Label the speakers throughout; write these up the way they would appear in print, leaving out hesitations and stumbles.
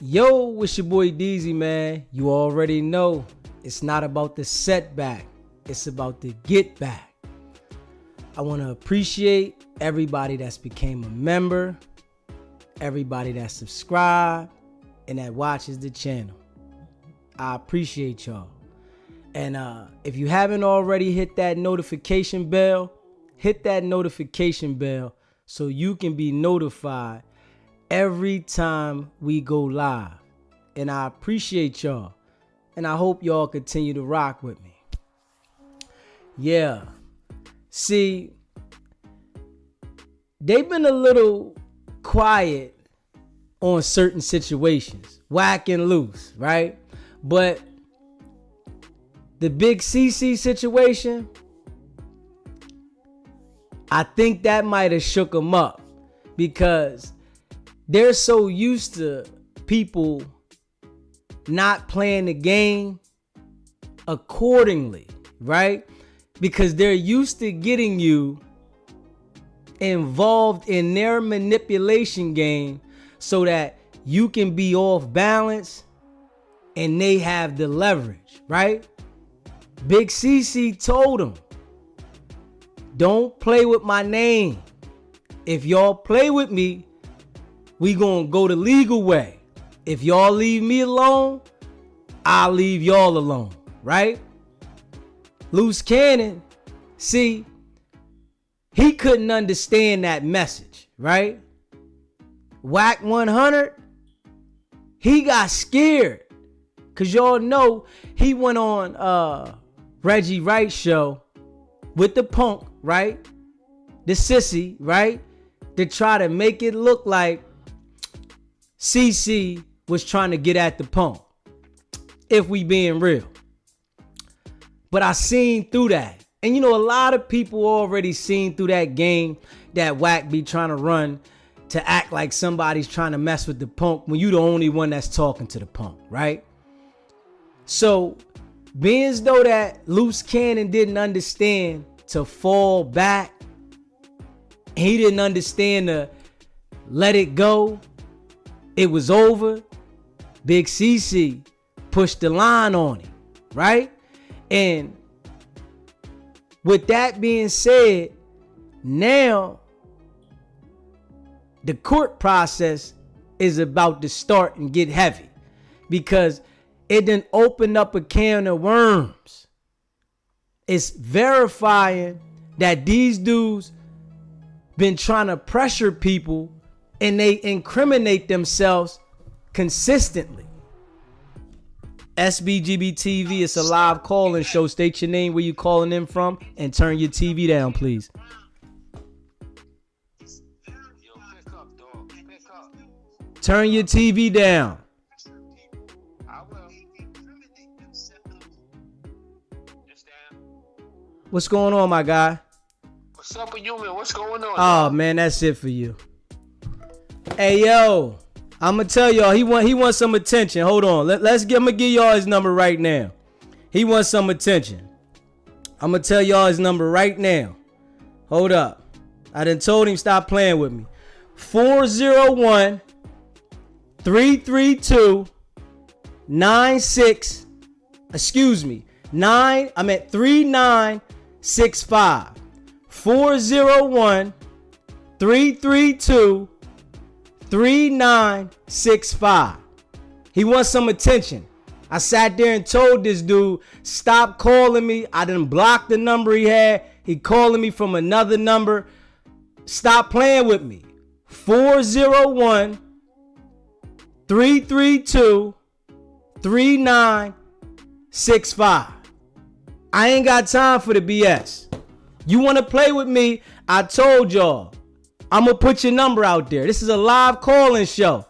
Speaker 1: Yo, it's your boy DZ, man. You already know it's not about the setback. It's about the get back. I want to appreciate everybody that's became a member, everybody that subscribed, and that watches the channel. I appreciate y'all. And if you haven't already hit that notification bell, hit that notification bell so you can be notified every time we go live. And I appreciate y'all. And I hope y'all continue to rock with me. Yeah. See, they've been a little quiet on certain situations. Wack and Luce, right? But the big CC situation, I think that might have shook them up because they're so used to people not playing the game accordingly, right? Because they're used to getting you involved in their manipulation game so that you can be off balance and they have the leverage, right? Big CC told them, don't play with my name. If y'all play with me, we gonna go the legal way. If y'all leave me alone, I'll leave y'all alone, right? Luce Cannon, see, he couldn't understand that message, right? Wack 100, he got scared. Cause y'all know he went on Reggie Wright's show with the punk, right? The sissy, right? To try to make it look like CC was trying to get at the punk, if we being real. But I seen through that. And you know, a lot of people already seen through that game that Wack be trying to run to act like somebody's trying to mess with the punk when you the only one that's talking to the punk, right? So, being as though that Luce Cannon didn't understand to fall back, he didn't understand to let it go, it was over, Big CC pushed the line on him, right? And with that being said, now the court process is about to start and get heavy because it done opened up a can of worms. It's verifying that these dudes been trying to pressure people and they incriminate themselves consistently. SBGB TV, it's a live call-in show. State your name, where you calling in from, and turn your TV down, please. Turn your TV down. What's going on, my guy?
Speaker 2: What's up with you, man? What's going on?
Speaker 1: Oh, man, that's it for you. Hey, yo, I'm gonna tell y'all, he wants some attention. Hold on, I'm gonna give y'all his number right now. He wants some attention. I'm gonna tell y'all his number right now. Hold up, I done told him stop playing with me. 401-332-96. Excuse me, 3965. 401-332-3965. He wants some attention. I sat there and told this dude, stop calling me. I done blocked the number he had. He calling me from another number. Stop playing with me. 401-332-3965. I ain't got time for the BS. You want to play with me? I told y'all, I'm going to put your number out there. This is a live call-in show.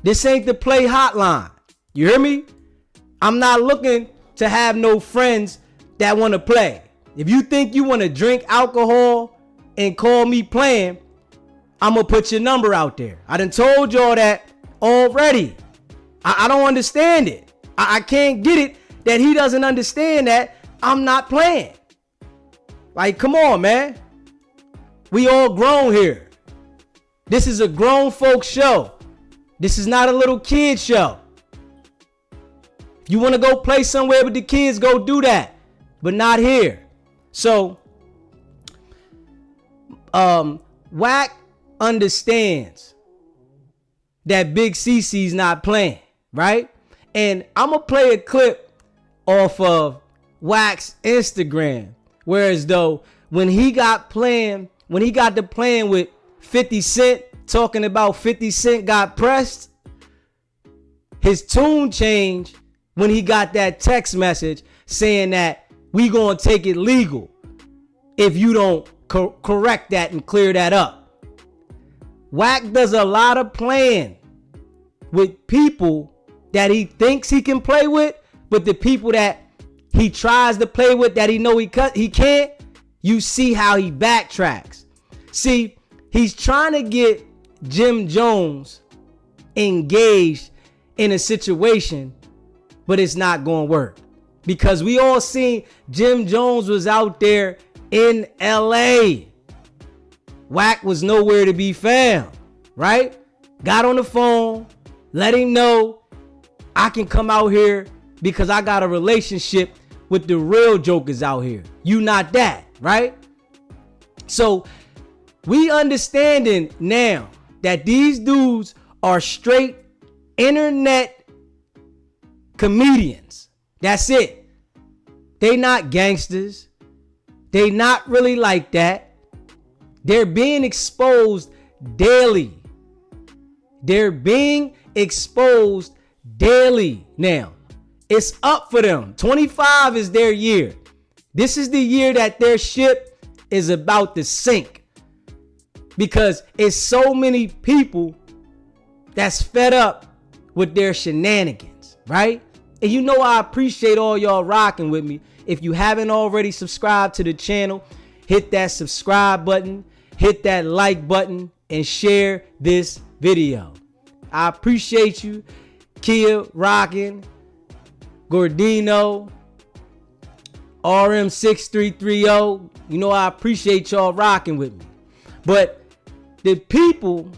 Speaker 1: This ain't the play hotline. You hear me? I'm not looking to have no friends that want to play. If you think you want to drink alcohol and call me playing, I'm going to put your number out there. I done told y'all that already. I don't understand it. I can't get it that he doesn't understand that I'm not playing. Like, come on, man. We all grown here. This is a grown folk show. This is not a little kid show. If you want to go play somewhere with the kids, go do that. But not here. So, Wack understands that Big CC's not playing, right? And I'm going to play a clip off of Wack's Instagram. Whereas though, when he got the plan with 50 Cent, talking about 50 Cent got pressed, his tune changed when he got that text message saying that we gonna take it legal if you don't correct that and clear that up. Wack does a lot of playing with people that he thinks he can play with, but the people that he tries to play with that he know he can't, you see how he backtracks. See, he's trying to get Jim Jones engaged in a situation, but it's not going to work. Because we all seen Jim Jones was out there in LA. Wack was nowhere to be found, right? Got on the phone, let him know I can come out here because I got a relationship with the real jokers out here. You not that, right? So we understanding now that these dudes are straight internet comedians. That's it. They not gangsters. They not really like that. They're being exposed daily. They're being exposed daily now. It's up for them. 25 is their year. This is the year that their ship is about to sink. Because it's so many people that's fed up with their shenanigans, right? And you know I appreciate all y'all rocking with me. If you haven't already subscribed to the channel, hit that subscribe button, hit that like button, and share this video. I appreciate you. Kia rocking, Gordino, RM6330. You know I appreciate y'all rocking with me. But the people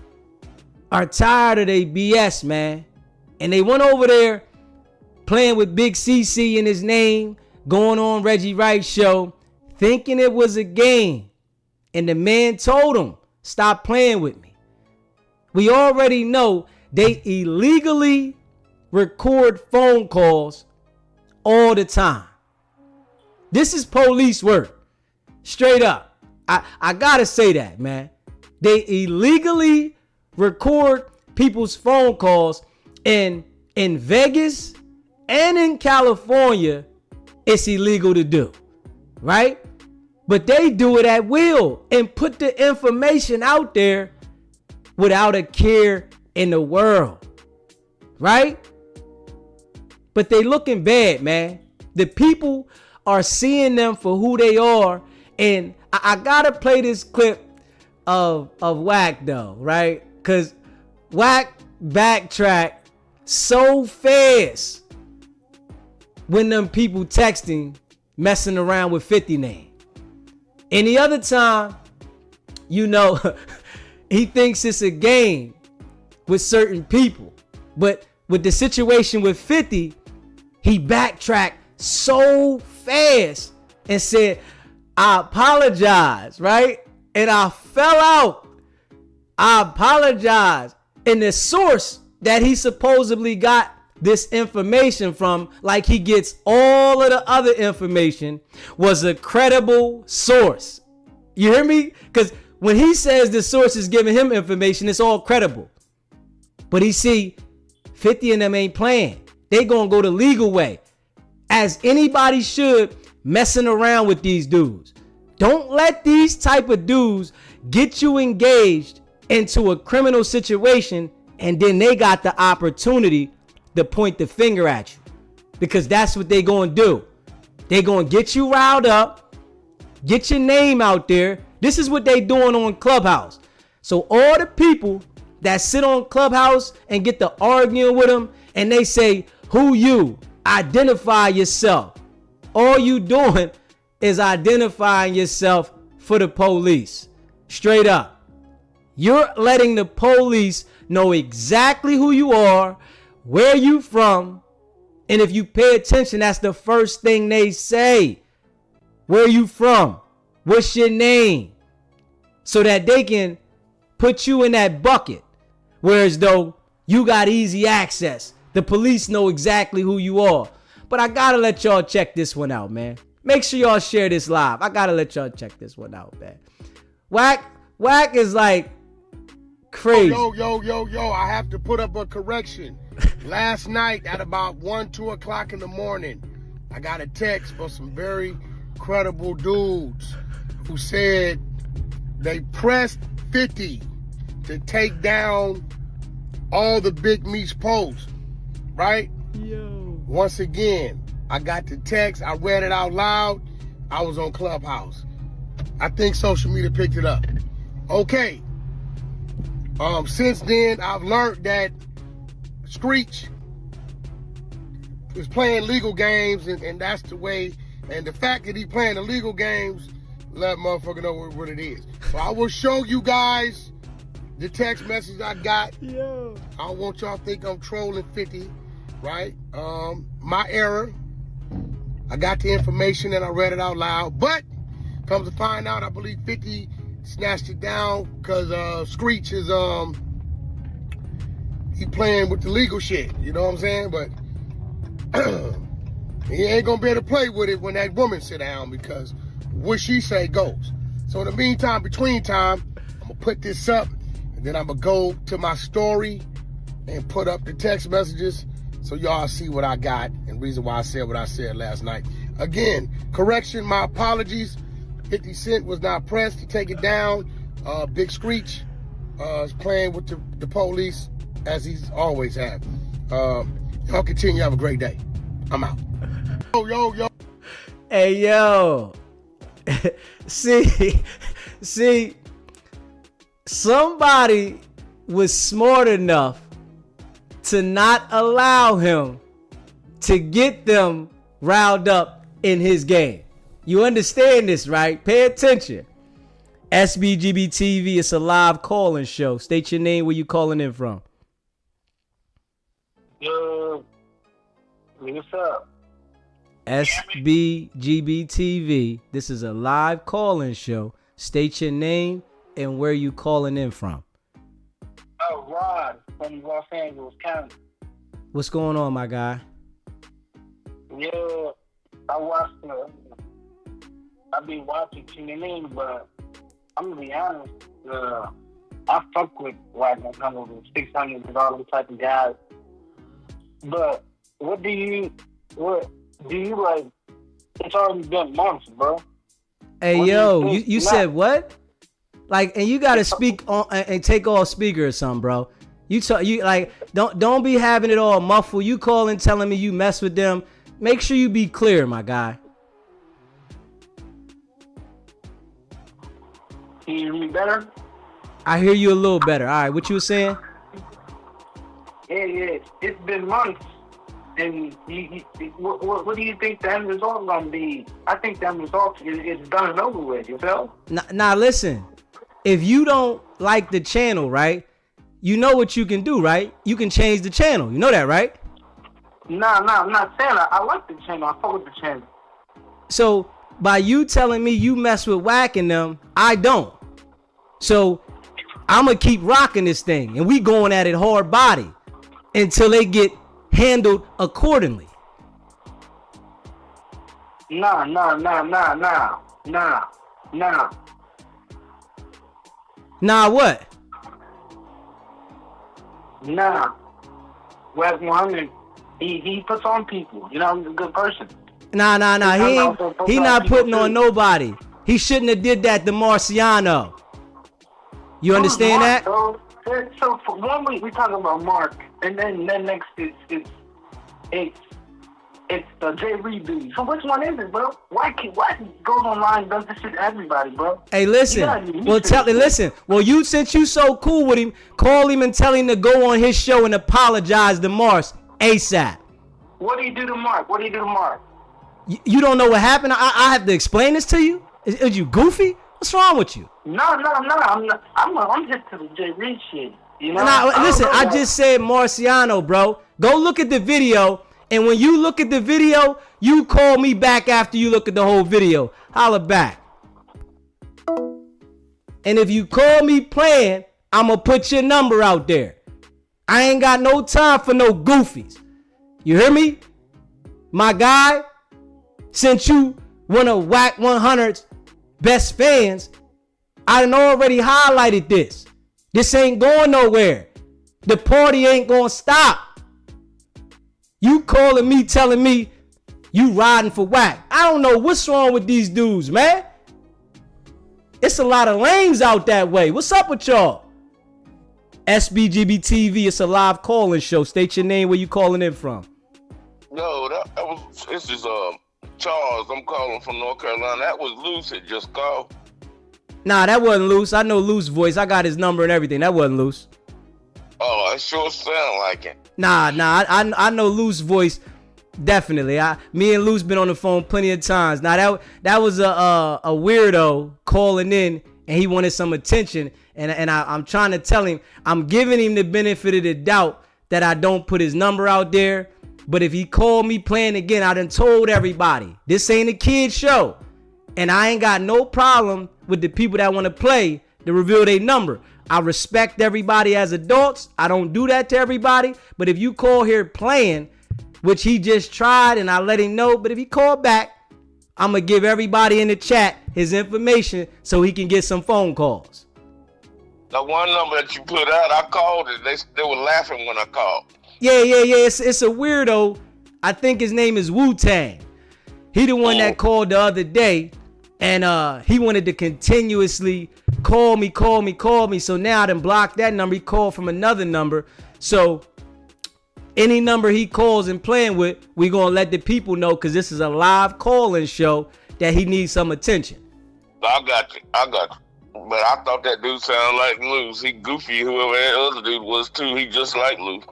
Speaker 1: are tired of their BS, man. And they went over there playing with Big CC in his name, going on Reggie Wright's show, thinking it was a game. And the man told him, stop playing with me. We already know they illegally record phone calls all the time. This is police work. Straight up. I gotta say that, man. They illegally record people's phone calls, and in Vegas and in California, it's illegal to do, right? But they do it at will and put the information out there without a care in the world, right? But they looking bad, man. The people are seeing them for who they are. And I gotta play this clip of Wack though, right? Cause Wack backtracked so fast when them people texting, messing around with 50 name. Any other time, you know, he thinks it's a game with certain people. But with the situation with 50, he backtracked so fast and said, I apologize, right? And I fell out. I apologize. And the source that he supposedly got this information from, like he gets all of the other information, was a credible source. You hear me? Because when he says the source is giving him information, it's all credible. But he see 50 of them ain't playing. They gonna go the legal way, as anybody should, messing around with these dudes. Don't let these type of dudes get you engaged into a criminal situation, and then they got the opportunity to point the finger at you, because that's what they gonna do. They gonna get you riled up, get your name out there. This is what they doing on Clubhouse. So all the people that sit on Clubhouse and get to arguing with them, and they say, who you? Identify yourself. All you doing is identifying yourself for the police. Straight up. You're letting the police know exactly who you are, where you from, and if you pay attention, that's the first thing they say. Where you from? What's your name? So that they can put you in that bucket. Whereas though you got easy access. The police know exactly who you are. But I gotta let y'all check this one out, man. Make sure y'all share this live. I gotta let y'all check this one out, man. Wack is like crazy.
Speaker 3: Yo, I have to put up a correction. Last night at about 2 o'clock in the morning, I got a text from some very credible dudes who said they pressed 50 to take down all the Big Meech posts, right?
Speaker 1: Yo.
Speaker 3: Once again, I got the text. I read it out loud. I was on Clubhouse. I think social media picked it up. Okay. Since then, I've learned that Screech is playing legal games, and that's the way. And the fact that he playing the legal games, let motherfucker know what it is. So I will show you guys the text message I got.
Speaker 1: Yo.
Speaker 3: I don't want y'all to think I'm trolling 50, right? My error. I got the information and I read it out loud, but comes to find out, I believe 50 snatched it down because Screech is he playing with the legal shit. You know what I'm saying? But he ain't gonna be able to play with it when that woman sit down because what she say goes. So in the meantime, between time, I'm gonna put this up and then I'm gonna go to my story and put up the text messages so y'all see what I got and reason why I said what I said last night. Again, correction, my apologies. 50 Cent was not pressed to take it down. Big Screech is playing with the police as he's always have. Y'all continue, have a great day. I'm out. Yo.
Speaker 1: Hey, yo. see, somebody was smart enough to not allow him to get them riled up in his game. You understand this, right? Pay attention. SBGB TV, it's a live calling show. State your name, where you calling in from.
Speaker 2: Yo, what's up?
Speaker 1: SBGB TV, this is a live calling show. State your name and where you calling in from.
Speaker 2: Oh, Rod from Los Angeles County.
Speaker 1: What's going on, my guy?
Speaker 2: Yeah, I've been watching CNN, but I'm gonna be honest. I fuck with Wack 100 and 600 and all those type of guys. But what do you like? It's already been months, bro.
Speaker 1: Hey,
Speaker 2: what
Speaker 1: yo, you said what? Like, and you gotta speak on and take off speaker or something, bro. Don't be having it all muffled. You calling, telling me you mess with them. Make sure you be clear, my guy.
Speaker 2: Can you hear me better?
Speaker 1: I hear you a little better. All right, what you were saying?
Speaker 2: Yeah. It's been months. And what do you think the end result gonna be? I think the end result is done and over with, you feel?
Speaker 1: Now listen, if you don't like the channel, right? You know what you can do, right? You can change the channel. You know that, right?
Speaker 2: Nah, I'm not saying that. I like the channel. I fuck with the channel.
Speaker 1: So by you telling me you mess with Wack and them, I don't. So I'm gonna keep rocking this thing, and we going at it hard body until they get handled accordingly.
Speaker 2: Nah.
Speaker 1: Nah, what?
Speaker 2: Nah. Wack 100, he puts on people. You know, he's a good person.
Speaker 1: Nah. He not putting on nobody. He shouldn't have did that to Marciano. You understand
Speaker 2: Mark,
Speaker 1: that?
Speaker 2: Bro. So for 1 week we talking about Mark, and then next it's the Jay Reed dude. So which one is it, bro? Why goes online and does this shit to everybody, bro?
Speaker 1: Hey, listen. Well, you since you so cool with him, call him and tell him to go on his show and apologize to Mars ASAP.
Speaker 2: What do you do to Mark?
Speaker 1: You don't know what happened? I have to explain this to you? Is you goofy? What's wrong with you?
Speaker 2: No, I'm not. I'm just to the Jay Reed shit. You know?
Speaker 1: Listen, I just said Marciano, bro. Go look at the video, and when you look at the video, you call me back after you look at the whole video. Holla back. And if you call me playing, I'm going to put your number out there. I ain't got no time for no goofies. You hear me? My guy, since you one of Wack 100's best fans, I done already highlighted this. This ain't going nowhere. The party ain't going to stop. You calling me, telling me you riding for Wack. I don't know what's wrong with these dudes, man. It's a lot of lames out that way. What's up with y'all? SBGB TV, it's a live calling show. State your name, where you calling in from.
Speaker 4: No, this is Charles. I'm calling from North Carolina. That was Luce that just called.
Speaker 1: Nah, that wasn't Luce. I know Luce's voice. I got his number and everything. That wasn't Luce.
Speaker 4: Oh, it sure sound like it.
Speaker 1: Nah, I know Luce's voice. Definitely. Me and Luce been on the phone plenty of times. Now that was a weirdo calling in, and he wanted some attention. And I'm trying to tell him, I'm giving him the benefit of the doubt that I don't put his number out there. But if he called me playing again, I done told everybody, this ain't a kid show. And I ain't got no problem with the people that want to play to reveal their number. I respect everybody as adults. I don't do that to everybody. But if you call here playing, which he just tried, and I let him know, but if he called back, I'm going to give everybody in the chat his information so he can get some phone calls.
Speaker 4: The one number that you put out, I called it. They were laughing when I called.
Speaker 1: Yeah. It's a weirdo. I think his name is Wu-Tang. He the one that called the other day, and he wanted to continuously call me. So now I done blocked that number. He called from another number. So any number he calls and playing with, we gonna let the people know, because this is a live call-in show, that he needs some attention.
Speaker 4: I got you. But I thought that dude sounded like Luce. He goofy, whoever that other dude was too. He just like Luce.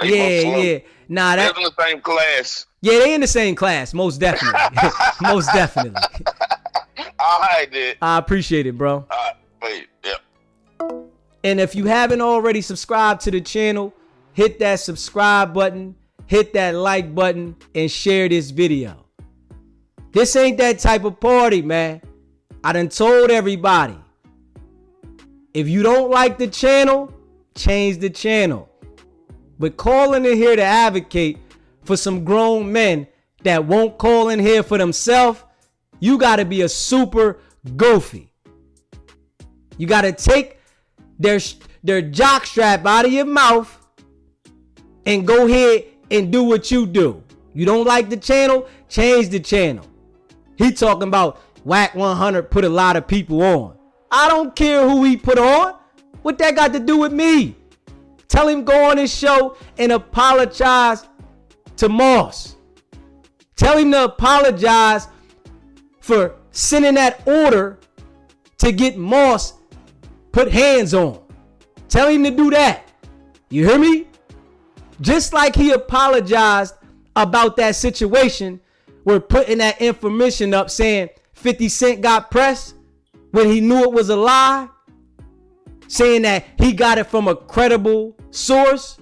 Speaker 1: Yeah. Nah,
Speaker 4: they're in the same class.
Speaker 1: Yeah, they in the same class, most definitely. Most definitely.
Speaker 4: All right, dude.
Speaker 1: I appreciate it, bro.
Speaker 4: Wait, yeah.
Speaker 1: And if you haven't already subscribed to the channel, hit that subscribe button, hit that like button, and share this video. This ain't that type of party, man. I done told everybody, if you don't like the channel, change the channel. But calling in here to advocate for some grown men that won't call in here for themselves, you got to be a super goofy. You got to take their jockstrap out of your mouth and go ahead and do what you do. You don't like the channel, change the channel. He talking about Wack 100 put a lot of people on. I don't care who he put on. What that got to do with me? Tell him go on his show and apologize to Moss. Tell him to apologize for sending that order to get Moss put hands on. Tell him to do that. You hear me? Just like he apologized about that situation where putting that information up saying 50 Cent got pressed when he knew it was a lie, saying that he got it from a credible source.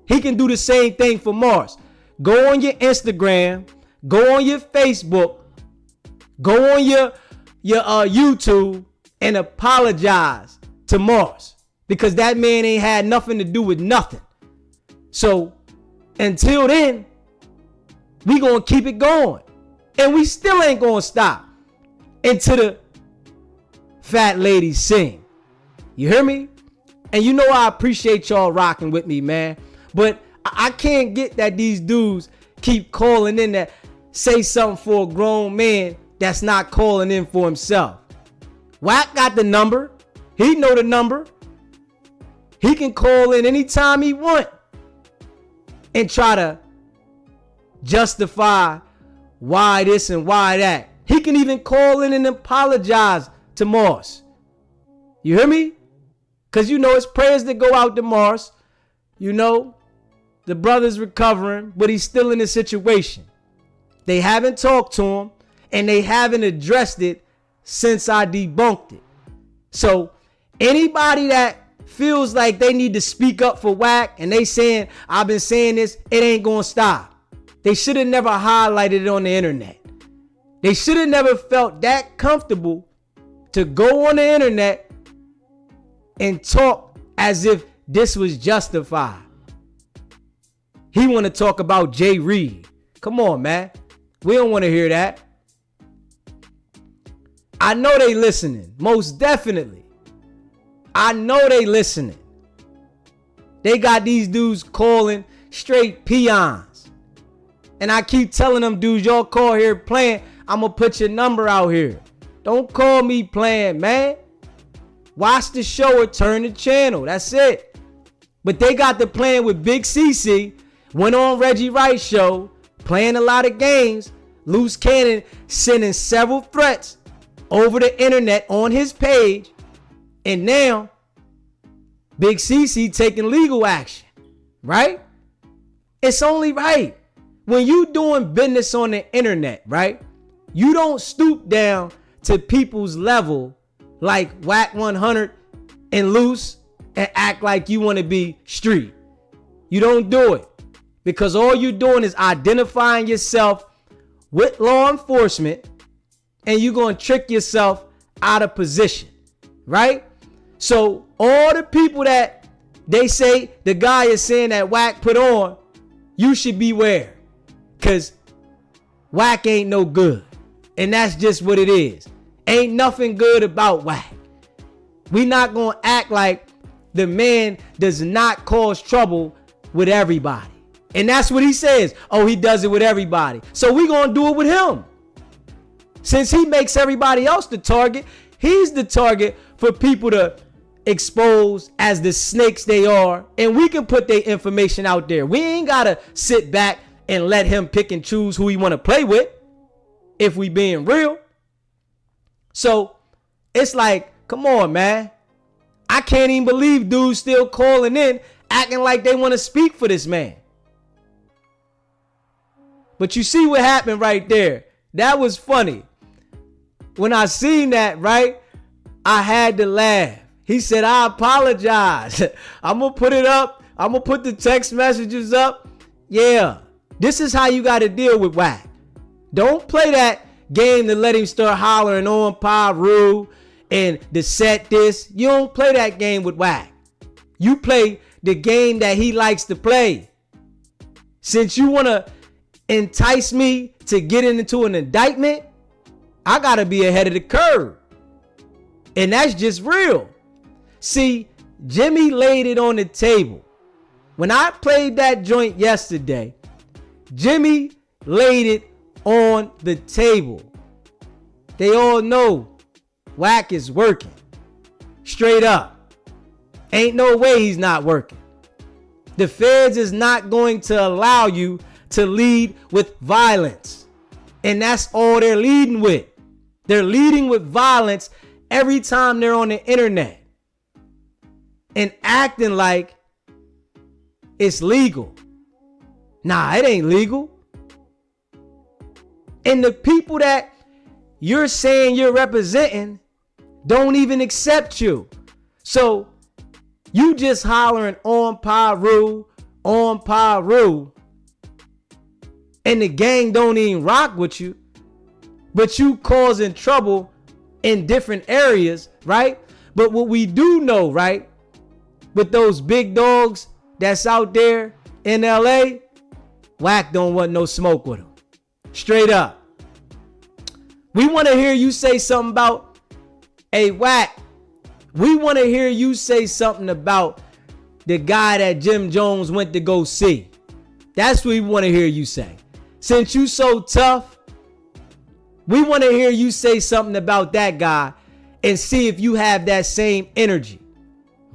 Speaker 1: He can do the same thing for Mars. Go on your Instagram, go on your Facebook, go on your YouTube and apologize to Mars, because that man ain't had nothing to do with nothing. So until then, we gonna keep it going, and we still ain't gonna stop until the fat ladies sing. You hear me? And you know I appreciate y'all rocking with me, man. But I can't get that these dudes keep calling in that say something for a grown man that's not calling in for himself. Wack got the number. He know the number. He can call in anytime he want and try to justify why this and why that. He can even call in and apologize to Mars. You hear me? Because you know it's prayers that go out to Mars. You know, the brother's recovering, but he's still in a situation. They haven't talked to him, and they haven't addressed it since I debunked it. So anybody that feels like they need to speak up for Wack and they saying, I've been saying this, it ain't gonna stop. They should have never highlighted it on the internet. They should have never felt that comfortable to go on the internet and talk as if this was justified. He want to talk about Jay Reed. Come on, man. We don't want to hear that. I know they listening. Most definitely. I know they listening. They got these dudes calling straight peons. And I keep telling them dudes, y'all call here playing, I'm going to put your number out here. Don't call me playing, man. Watch the show or turn the channel. That's it. But they got the plan with Big CC. Went on Reggie Wright's show, playing a lot of games. Luce Cannon sending several threats over the internet on his page. And now, Big CC taking legal action. Right? It's only right. When you doing business on the internet, right? You don't stoop down to people's level like Wack 100 and Luce and act like you want to be street. You don't do it. Because all you're doing is identifying yourself with law enforcement and you're going to trick yourself out of position, right? So all the people that they say the guy is saying that Wack put on, you should beware because Wack ain't no good. And that's just what it is. Ain't nothing good about Wack. We not going to act like the man does not cause trouble with everybody. And that's what he says. Oh, he does it with everybody. So we going to do it with him. Since he makes everybody else the target, he's the target for people to expose as the snakes they are. And we can put their information out there. We ain't got to sit back and let him pick and choose who he want to play with if we being real. So it's like, come on, man. I can't even believe dudes still calling in, acting like they want to speak for this man. But you see what happened right there. That was funny. When I seen that, right, I had to laugh. He said, I apologize. I'm going to put it up. I'm going to put the text messages up. Yeah, this is how you got to deal with Wack. Don't play that game to let him start hollering on Pyru and to set this. You don't play that game with Wack. You play the game that he likes to play. Since you want to entice me to get into an indictment, I got to be ahead of the curve. And that's just real. See, Jimmy laid it on the table. When I played that joint yesterday, Jimmy laid it on the table. They all know Wack is working. Straight up. Ain't no way he's not working. The feds is not going to allow you to lead with violence. And that's all they're leading with. They're leading with violence every time they're on the internet. And acting like it's legal. Nah, it ain't legal. And the people that you're saying you're representing don't even accept you. So you just hollering on Pyru, and the gang don't even rock with you, but you causing trouble in different areas, right? But what we do know, right, with those big dogs that's out there in LA, Wack don't want no smoke with them. Straight up. We want to hear you say something about, hey, Wack, we want to hear you say something about the guy that Jim Jones went to go see. That's what we want to hear you say. Since you so tough, we want to hear you say something about that guy and see if you have that same energy,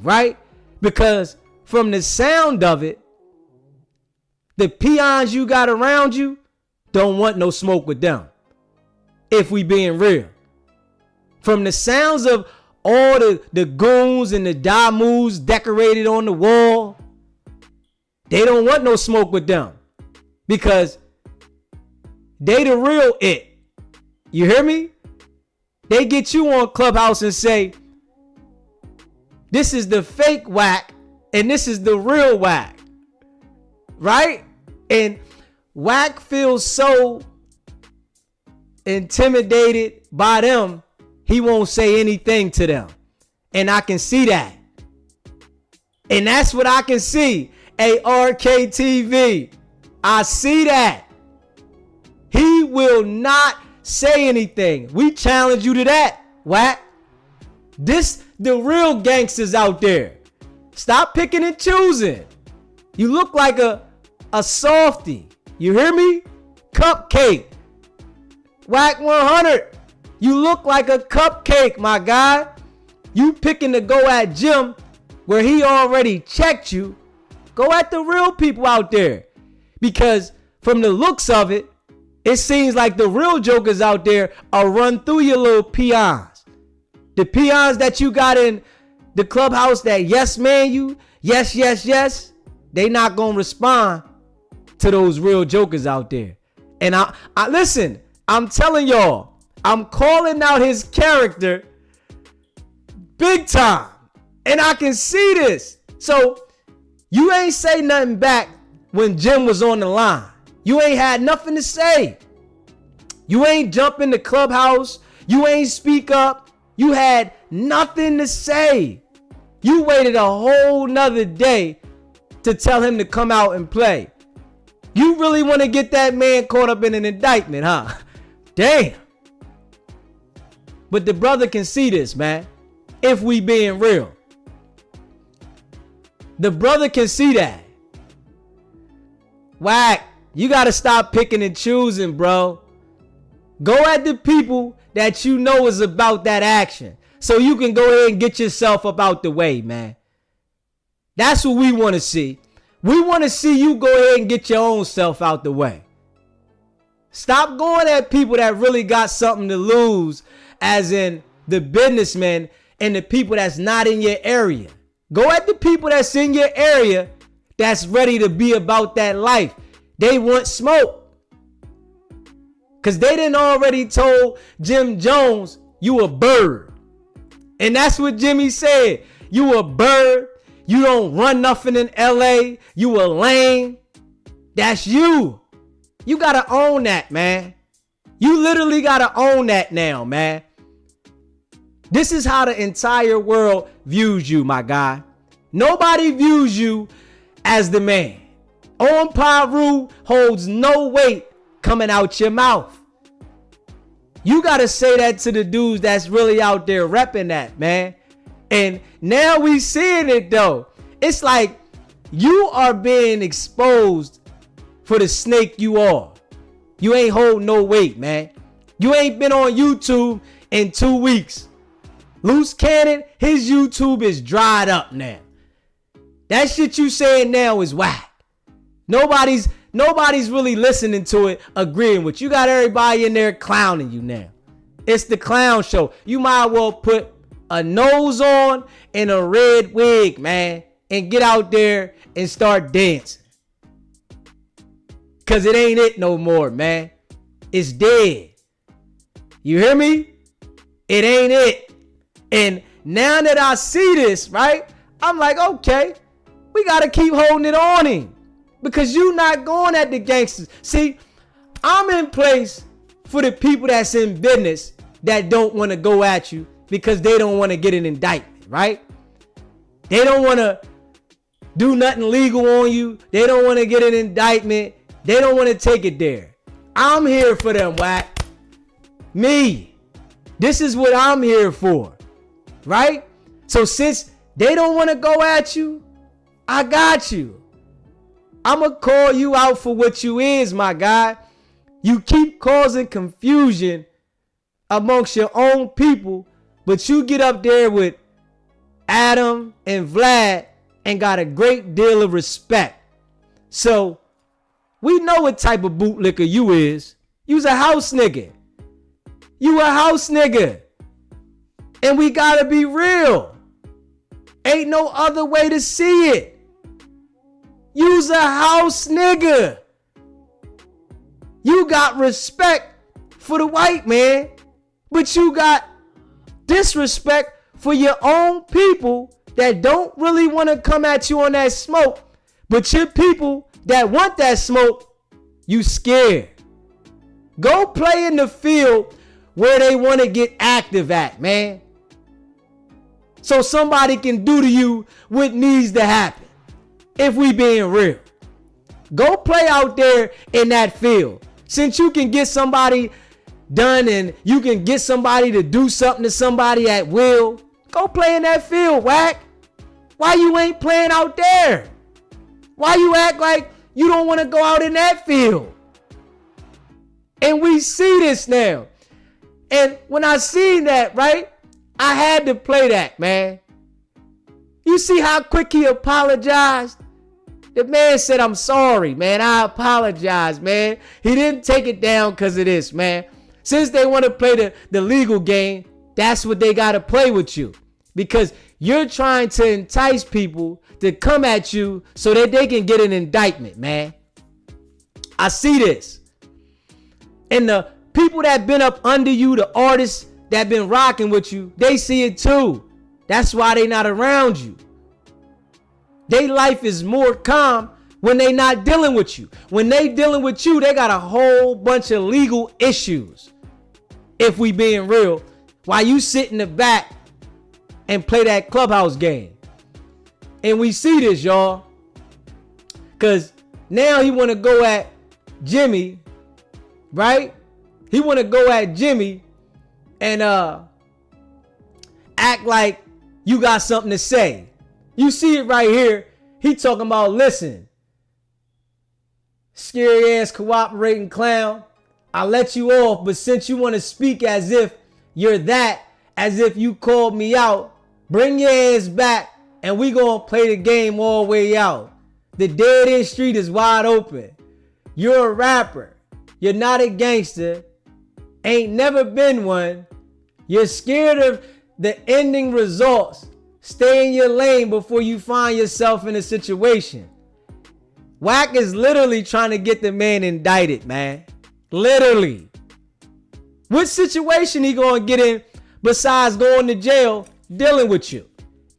Speaker 1: right? Because from the sound of it, the peons you got around you don't want no smoke with them. If we being real. From the sounds of all the goons and the damus decorated on the wall, they don't want no smoke with them. Because they the real it. You hear me? They get you on Clubhouse and say, This is the fake Wack, and this is the real Wack, right? And Wack feels so intimidated by them, he won't say anything to them. And I can see that. And that's what I can see. ARKTV. I see that. He will not say anything. We challenge you to that, Wack. This the real gangsters out there. Stop picking and choosing. You look like a softie. You hear me? Cupcake. Wack 100. You look like a cupcake, my guy. You picking to go at Jim where he already checked you. Go at the real people out there. Because from the looks of it, it seems like the real jokers out there are run through your little peons. The peons that you got in the clubhouse that yes man you, yes, they not gonna respond to those real jokers out there. And I listen, I'm telling y'all, I'm calling out his character big time. And I can see this. So you ain't say nothing back when Jim was on the line. You ain't had nothing to say. You ain't jump in the clubhouse. You ain't speak up. You had nothing to say. You waited a whole nother day to tell him to come out and play. You really want to get that man caught up in an indictment, huh? Damn. But the brother can see this, man. If we being real. The brother can see that. Wack, you got to stop picking and choosing, bro. Go at the people that you know is about that action. So you can go ahead and get yourself up out the way, man. That's what we want to see. We want to see you go ahead and get your own self out the way. Stop going at people that really got something to lose, as in the businessmen and the people that's not in your area. Go at the people that's in your area that's ready to be about that life. They want smoke. Because they done already told Jim Jones, you a bird. And that's what Jimmy said. You a bird. You don't run nothing in LA. You a lame. That's you. You got to own that, man. You literally got to own that now, man. This is how the entire world views you, my guy. Nobody views you as the man. On Paru holds no weight coming out your mouth. You got to say that to the dudes that's really out there repping that, man. And now we seeing it, though. It's like you are being exposed for the snake you are. You ain't holding no weight, man. You ain't been on YouTube in 2 weeks. Luce Cannon, his YouTube is dried up now. That shit you saying now is whack. Nobody's really listening to it, agreeing with you. You got everybody in there clowning you now. It's the clown show. You might well put a nose on and a red wig, man, and get out there and start dancing. Cause it ain't it no more, man. It's dead. You hear me? It ain't it. And now that I see this, right, I'm like, okay, we got to keep holding it on him. Because you not going at the gangsters. See, I'm in place for the people that's in business that don't want to go at you because they don't want to get an indictment, right? They don't want to do nothing legal on you. They don't want to get an indictment. They don't want to take it there. I'm here for them, Wack. Me. This is what I'm here for, right? So since they don't want to go at you, I got you. I'm going to call you out for what you is, my guy. You keep causing confusion amongst your own people, but you get up there with Adam and Vlad and got a great deal of respect. So we know what type of bootlicker you is. You's a house nigga. You a house nigga. And we gotta be real. Ain't no other way to see it. You's a house nigga. You got respect for the white man, but you got disrespect for your own people that don't really want to come at you on that smoke, but your people that want that smoke, you scared. Go play in the field where they want to get active at, man. So somebody can do to you what needs to happen. If we being real. Go play out there in that field. Since you can get somebody done and you can get somebody to do something to somebody at will, go play in that field, Wack. Why you ain't playing out there? Why you act like you don't want to go out in that field? And we see this now. And when I seen that, right, I had to play that, man. You see how quick he apologized? The man said, I'm sorry, man. I apologize, man. He didn't take it down because of this, man. Since they want to play the legal game, that's what they got to play with you. Because you're trying to entice people to come at you so that they can get an indictment, man. I see this. And the people that been up under you, the artists that been rocking with you, they see it too. That's why they not around you. Their life is more calm when they not dealing with you. When they dealing with you, they got a whole bunch of legal issues. If we being real, while you sit in the back and play that clubhouse game. And we see this, y'all. Because now he want to go at Jimmy, right? He want to go at Jimmy and act like you got something to say. You see it right here. He talking about, listen, scary ass cooperating clown. I let you off, but since you want to speak as if you're that, as if you called me out, bring your ass back and we gonna play the game all the way out. The dead end street is wide open. You're a rapper. You're not a gangster. Ain't never been one. You're scared of the ending results. Stay in your lane before you find yourself in a situation. Wack is literally trying to get the man indicted, man. Literally. What situation he gonna get in besides going to jail dealing with you?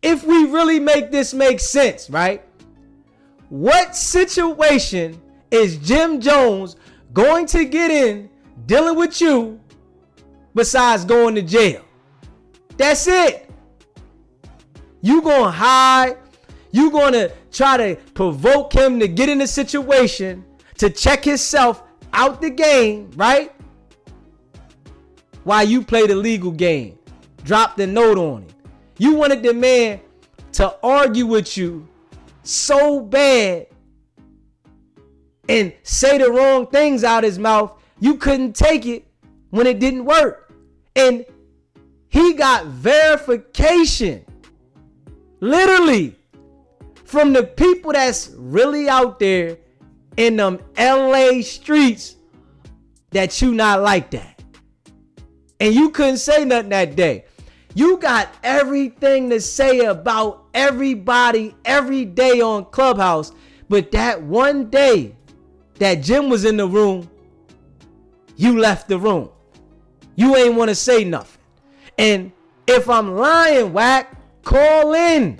Speaker 1: If we really make this make sense, right? What situation is Jim Jones going to get in dealing with you besides going to jail? That's it. You gonna hide. You gonna try to provoke him to get in a situation to check himself out the game, right? While you play the legal game. Drop the note on him. You wanted the man to argue with you so bad and say the wrong things out his mouth, you couldn't take it when it didn't work. And he got verification, literally, from the people that's really out there in them LA streets that you not like that. And you couldn't say nothing that day. You got everything to say about everybody every day on Clubhouse, but that one day that Jim was in the room, you left the room. You ain't want to say nothing. And if I'm lying, Wack, call in.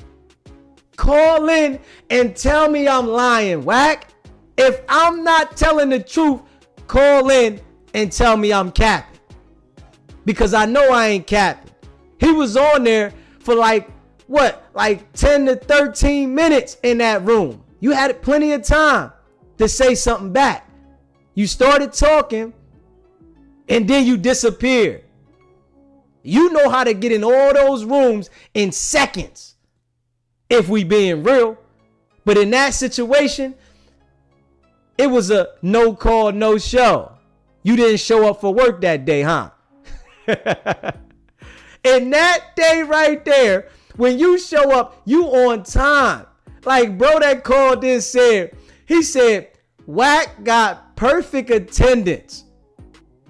Speaker 1: Call in and tell me I'm lying, Wack. If I'm not telling the truth, call in and tell me I'm capping. Because I know I ain't capping. He was on there for like 10 to 13 minutes in that room. You had plenty of time to say something back. You started talking and then you disappeared. You know how to get in all those rooms in seconds, if we being real. But in that situation, it was a no call, no show. You didn't show up for work that day, huh? And that day right there, when you show up, you on time. Like bro that called in said, he said, Wack got perfect attendance.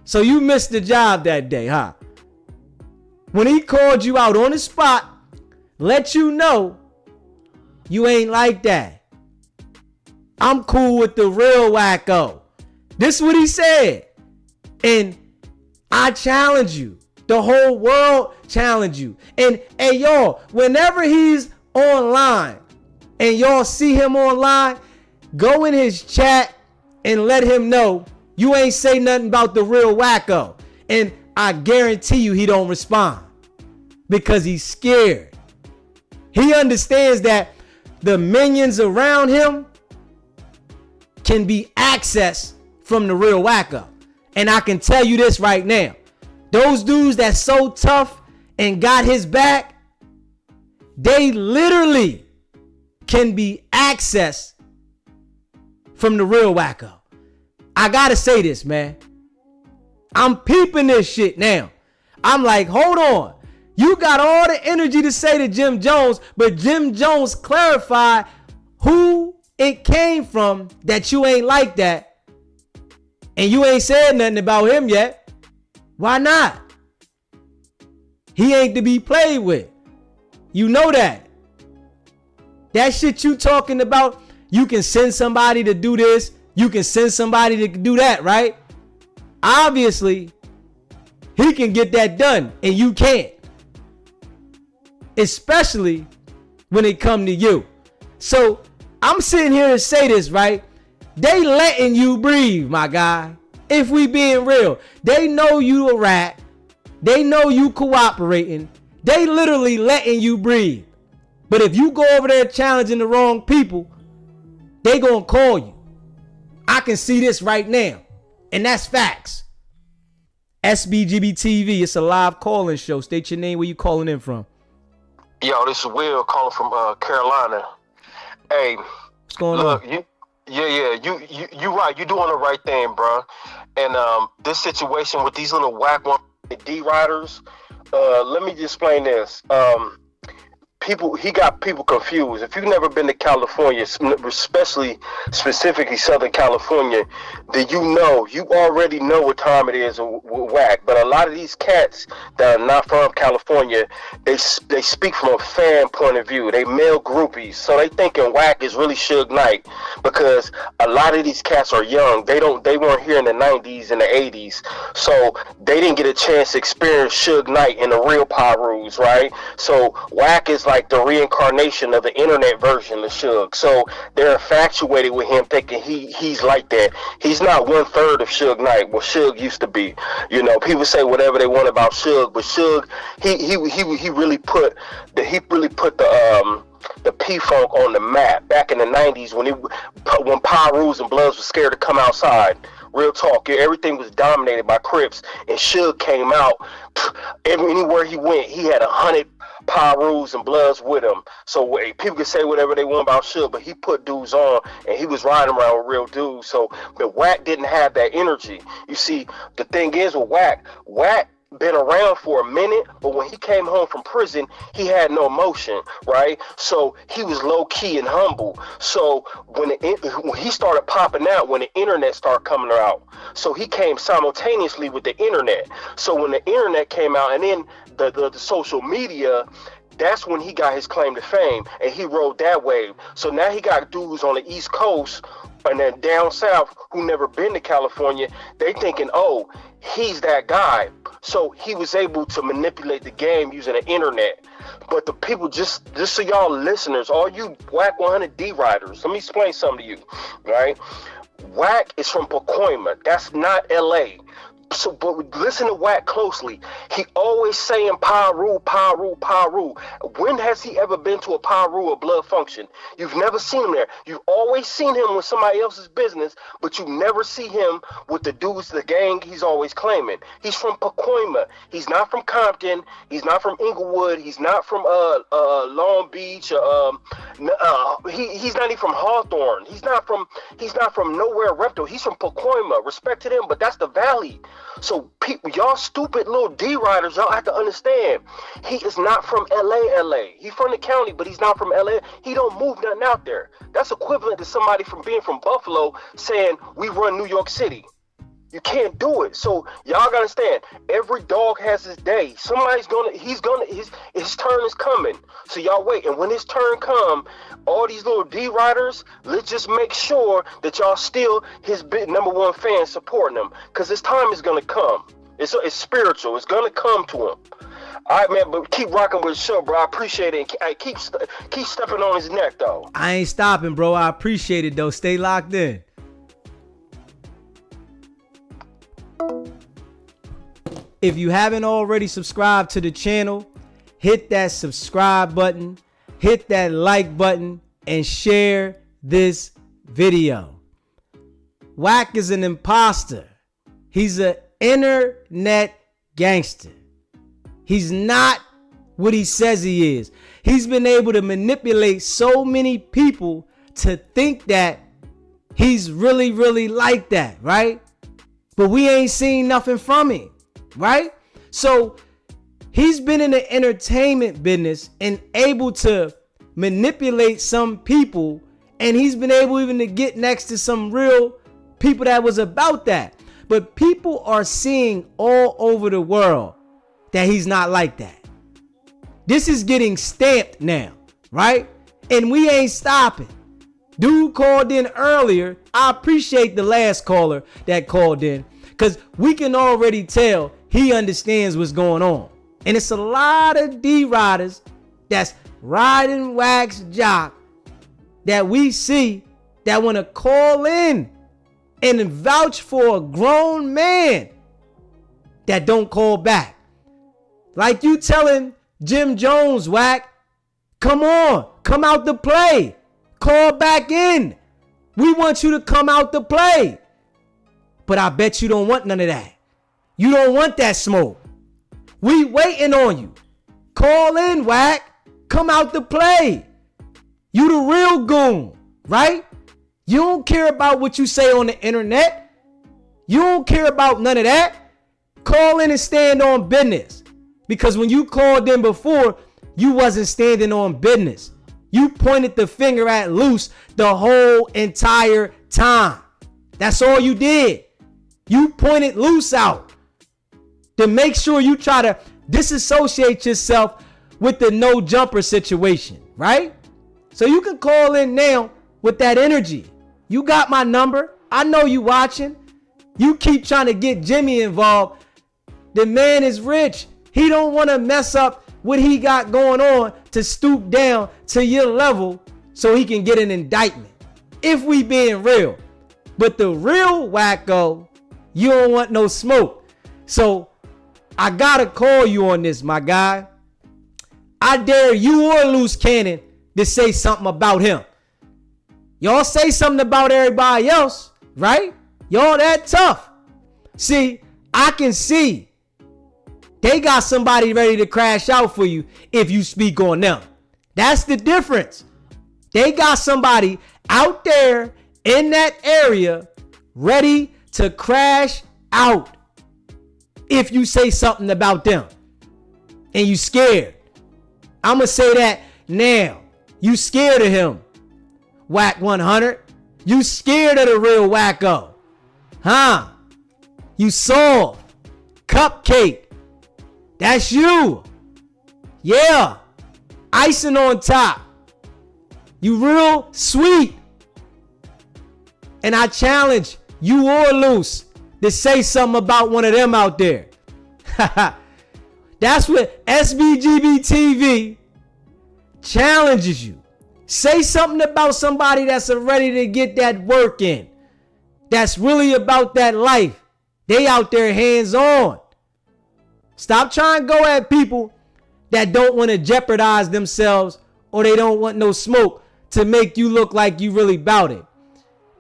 Speaker 1: So you missed the job that day, huh? When he called you out on the spot, let you know you ain't like that. I'm cool with the real wacko. This is what he said. And I challenge you. The whole world challenge you. And hey, y'all, whenever he's online and y'all see him online, go in his chat and let him know you ain't say nothing about the real wacko. And I guarantee you he don't respond because he's scared. He understands that the minions around him can be accessed from the real wacko. And I can tell you this right now. Those dudes that's so tough and got his back, they literally can be accessed from the real wacko. I gotta say this, man. I'm peeping this shit now. I'm like, hold on. You got all the energy to say to Jim Jones, but Jim Jones clarified who it came from that you ain't like that. And you ain't said nothing about him yet. Why not? He ain't to be played with. You know that. That shit you talking about, you can send somebody to do this. You can send somebody to do that, right? Obviously, he can get that done and you can't. Especially when it come to you. So I'm sitting here to say this, right? They letting you breathe, my guy. If we being real, they know you a rat. They know you cooperating. They literally letting you breathe. But if you go over there challenging the wrong people, they gonna call you. I can see this right now. And that's facts. SBGB TV, it's a live call-in show. State your name, where you calling in from.
Speaker 5: Yo, this is Will calling from Carolina. Hey,
Speaker 1: What's going
Speaker 5: look,
Speaker 1: on?
Speaker 5: you right. You doing the right thing, bro. And this situation with these little whack one D riders. Let me just explain this. He got people confused. If you've never been to California, specifically Southern California, then you already know what time it is with whack. But a lot of these cats that are not from California, they speak from a fan point of view. They male groupies, so they thinking whack is really Suge Knight because a lot of these cats are young. They weren't here in the 90s and the 80s, so they didn't get a chance to experience Suge Knight in the real Pirus, right? So whack is like the reincarnation of the internet version of Suge. So they're infatuated with him, thinking he's like that. He's not 1/3 of Suge Knight, what Suge used to be. You know, people say whatever they want about Suge, but Suge, he really put the P-Funk on the map back in the 90s when Pirus and Bloods were scared to come outside. Real talk, everything was dominated by Crips, and Suge came out. Anywhere he went, he had 100 Pirus and Bloods with him. So people can say whatever they want about Suge, but he put dudes on, and he was riding around with real dudes. So, but Wack didn't have that energy. You see, the thing is with Wack been around for a minute, but when he came home from prison, he had no emotion, right? So he was low key and humble. So when he started popping out, when the internet started coming out, so he came simultaneously with the internet. So when the internet came out, and then the social media, that's when he got his claim to fame, and he rode that wave. So now he got dudes on the East Coast and then down south who never been to California. They thinking, oh, he's that guy. So he was able to manipulate the game using the internet. But the people, just so y'all listeners, all you Wack 100D riders, let me explain something to you, right? Wack is from Pacoima. That's not LA. So, but listen to Wack closely. He always saying Piru, Piru, Piru. When has he ever been to a Piru or blood function? You've never seen him there. You've always seen him with somebody else's business, but you never see him with the dudes, the gang he's always claiming. He's from Pacoima. He's not from Compton. He's not from Inglewood. He's not from Long Beach. He's not even from Hawthorne. He's not from nowhere reptile. He's from Pacoima. Respect to them, but that's the valley. So people, y'all stupid little D riders, y'all have to understand. He is not from LA. He's from the county, but he's not from LA. He don't move nothing out there. That's equivalent to somebody from being from Buffalo saying we run New York City. You can't do it. So y'all gotta understand, every dog has his day. His turn is coming. So y'all wait. And when his turn come, all these little D riders, let's just make sure that y'all still his big #1 fan supporting him. Cause his time is gonna come. It's spiritual. It's gonna come to him. All right, man, but keep rocking with the show, bro. I appreciate it. Keep stepping on his neck, though.
Speaker 1: I ain't stopping, bro. I appreciate it, though. Stay locked in. If you haven't already subscribed to the channel, hit that subscribe button, hit that like button, and share this video. Wack is an imposter. He's an internet gangster. He's not what he says he is. He's been able to manipulate so many people to think that he's really, really like that, right? But we ain't seen nothing from him, right? So he's been in the entertainment business and able to manipulate some people, and he's been able even to get next to some real people that was about that. But people are seeing all over the world that he's not like that. This is getting stamped now, right? And we ain't stopping. Dude called in earlier. I appreciate the last caller that called in, because we can already tell he understands what's going on. And it's a lot of D-riders that's riding Wack's jock that we see that want to call in and vouch for a grown man that don't call back. Like you telling Jim Jones, Wack, come on, come out to play. Call back in. We want you to come out to play. But I bet you don't want none of that. You don't want that smoke. We waiting on you. Call in, Wack. Come out to play. You the real goon, right? You don't care about what you say on the internet. You don't care about none of that. Call in and stand on business. Because when you called in before, you wasn't standing on business. You pointed the finger at Luce the whole entire time. That's all you did. You pointed Luce out to make sure you try to disassociate yourself with the no jumper situation, right? So you can call in now with that energy. You got my number. I know you watching. You keep trying to get Jimmy involved. The man is rich. He don't want to mess up what he got going on to stoop down to your level so he can get an indictment. If we being real. But the real wacko, you don't want no smoke. So I gotta call you on this, my guy. I dare you or Luce Cannon to say something about him. Y'all say something about everybody else, right? Y'all that tough. See, I can see they got somebody ready to crash out for you if you speak on them. That's the difference. They got somebody out there in that area ready to crash out if you say something about them. And you scared. I'm going to say that now. You scared of him, Wack 100. You scared of the real wacko. Huh? You soft. Cupcake. That's you. Yeah. Icing on top. You real sweet. And I challenge you or Luce to say something about one of them out there. That's what SBGB TV challenges you. Say something about somebody that's ready to get that work in. That's really about that life. They out there hands on. Stop trying to go at people that don't want to jeopardize themselves or they don't want no smoke to make you look like you really bout it.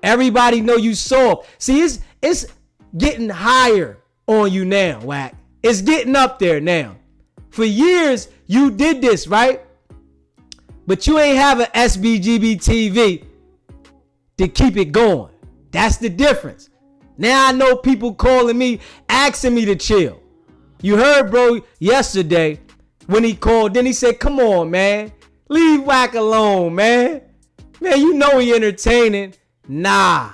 Speaker 1: Everybody know you soft. See, it's getting higher on you now, Wack. It's getting up there now. For years, you did this, right? But you ain't have an SBGB TV to keep it going. That's the difference. Now I know people calling me, asking me to chill. You heard, bro, yesterday when he called, then he said, come on, man. Leave Wack alone, man. Man, you know he entertaining. Nah.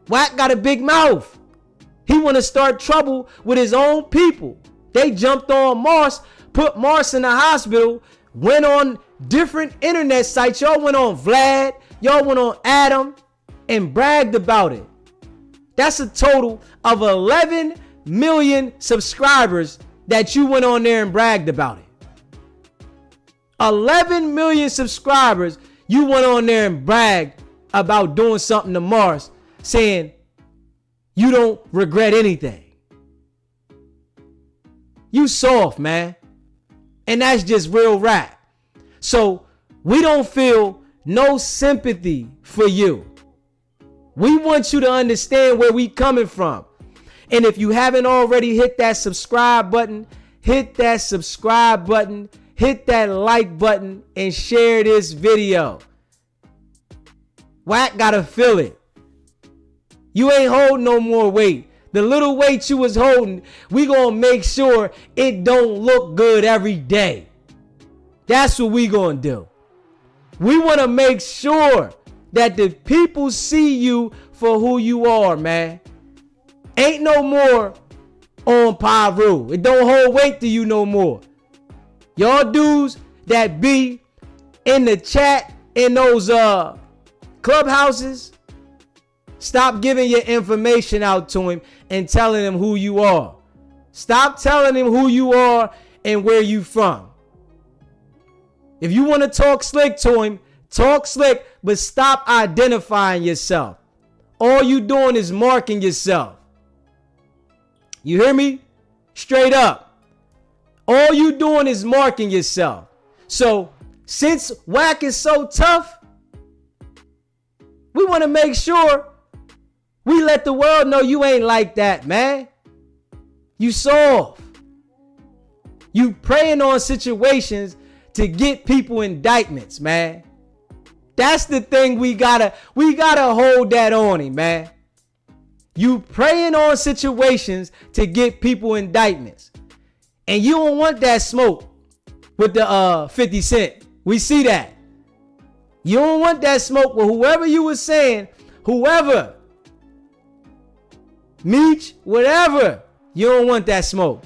Speaker 1: Wack got a big mouth. He want to start trouble with his own people. They jumped on Mars, put Mars in the hospital, went on different internet sites. Y'all went on Vlad. Y'all went on Adam and bragged about it. That's a total of 11 million subscribers that you went on there and bragged about it. 11 million subscribers, you went on there and bragged about doing something to Mars, saying you don't regret anything. You soft, man. And that's just real rap. So we don't feel no sympathy for you. We want you to understand where we coming from. And if you haven't already hit that subscribe button, hit that subscribe button, hit that like button, and share this video. Wack gotta feel it. You ain't holding no more weight. The little weight you was holding, we gonna make sure it don't look good every day. That's what we gonna do. We wanna make sure that the people see you for who you are, man. Ain't no more on Pyru. It don't hold weight to you no more. Y'all dudes that be in the chat in those clubhouses, stop giving your information out to him and telling him who you are. Stop telling him who you are and where you from. If you want to talk slick to him, talk slick, but stop identifying yourself. All you doing is marking yourself. You hear me? Straight up. All you doing is marking yourself. So since Wack is so tough, we want to make sure we let the world know you ain't like that, man. You soft. You preying on situations to get people indictments, man. That's the thing we gotta hold that on him, man. You preying on situations to get people indictments. And you don't want that smoke with the 50 Cent. We see that. You don't want that smoke with whoever you was saying, whoever. Meech, whatever. You don't want that smoke.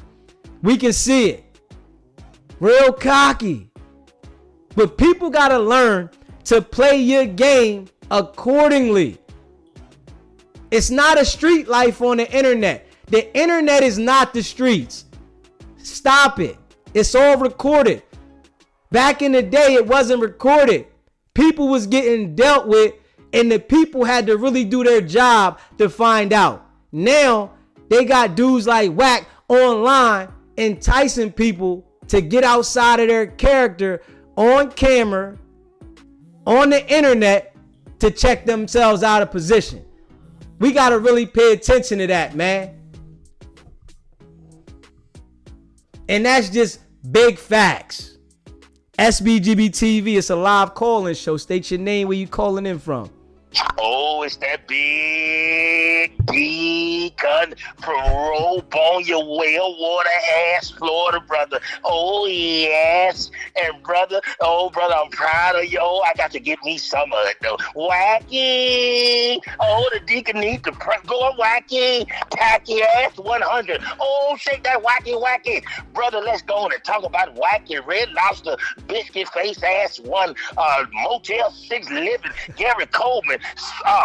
Speaker 1: We can see it. Real cocky. But people gotta learn to play your game accordingly. It's not a street life on the internet. The internet is not the streets. Stop it. It's all recorded. Back in the day, it wasn't recorded. People was getting dealt with, and the people had to really do their job to find out. Now, they got dudes like Wack online enticing people to get outside of their character on camera, on the internet, to check themselves out of position. We got to really pay attention to that, man. And that's just big facts. SBGB TV, it's a live call-in show. State your name, where you calling in from.
Speaker 6: Oh, it's that big Deacon from Rope on your well water ass, Florida, brother. Oh, yes. And brother, I'm proud of you. Oh, I got to get me some of it, though. Wacky. Oh, the Deacon needs to go on wacky. Tacky ass 100. Oh, shake that wacky. Brother, let's go on and talk about wacky. Red Lobster, biscuit face ass one, Motel 6 living, Gary Coleman,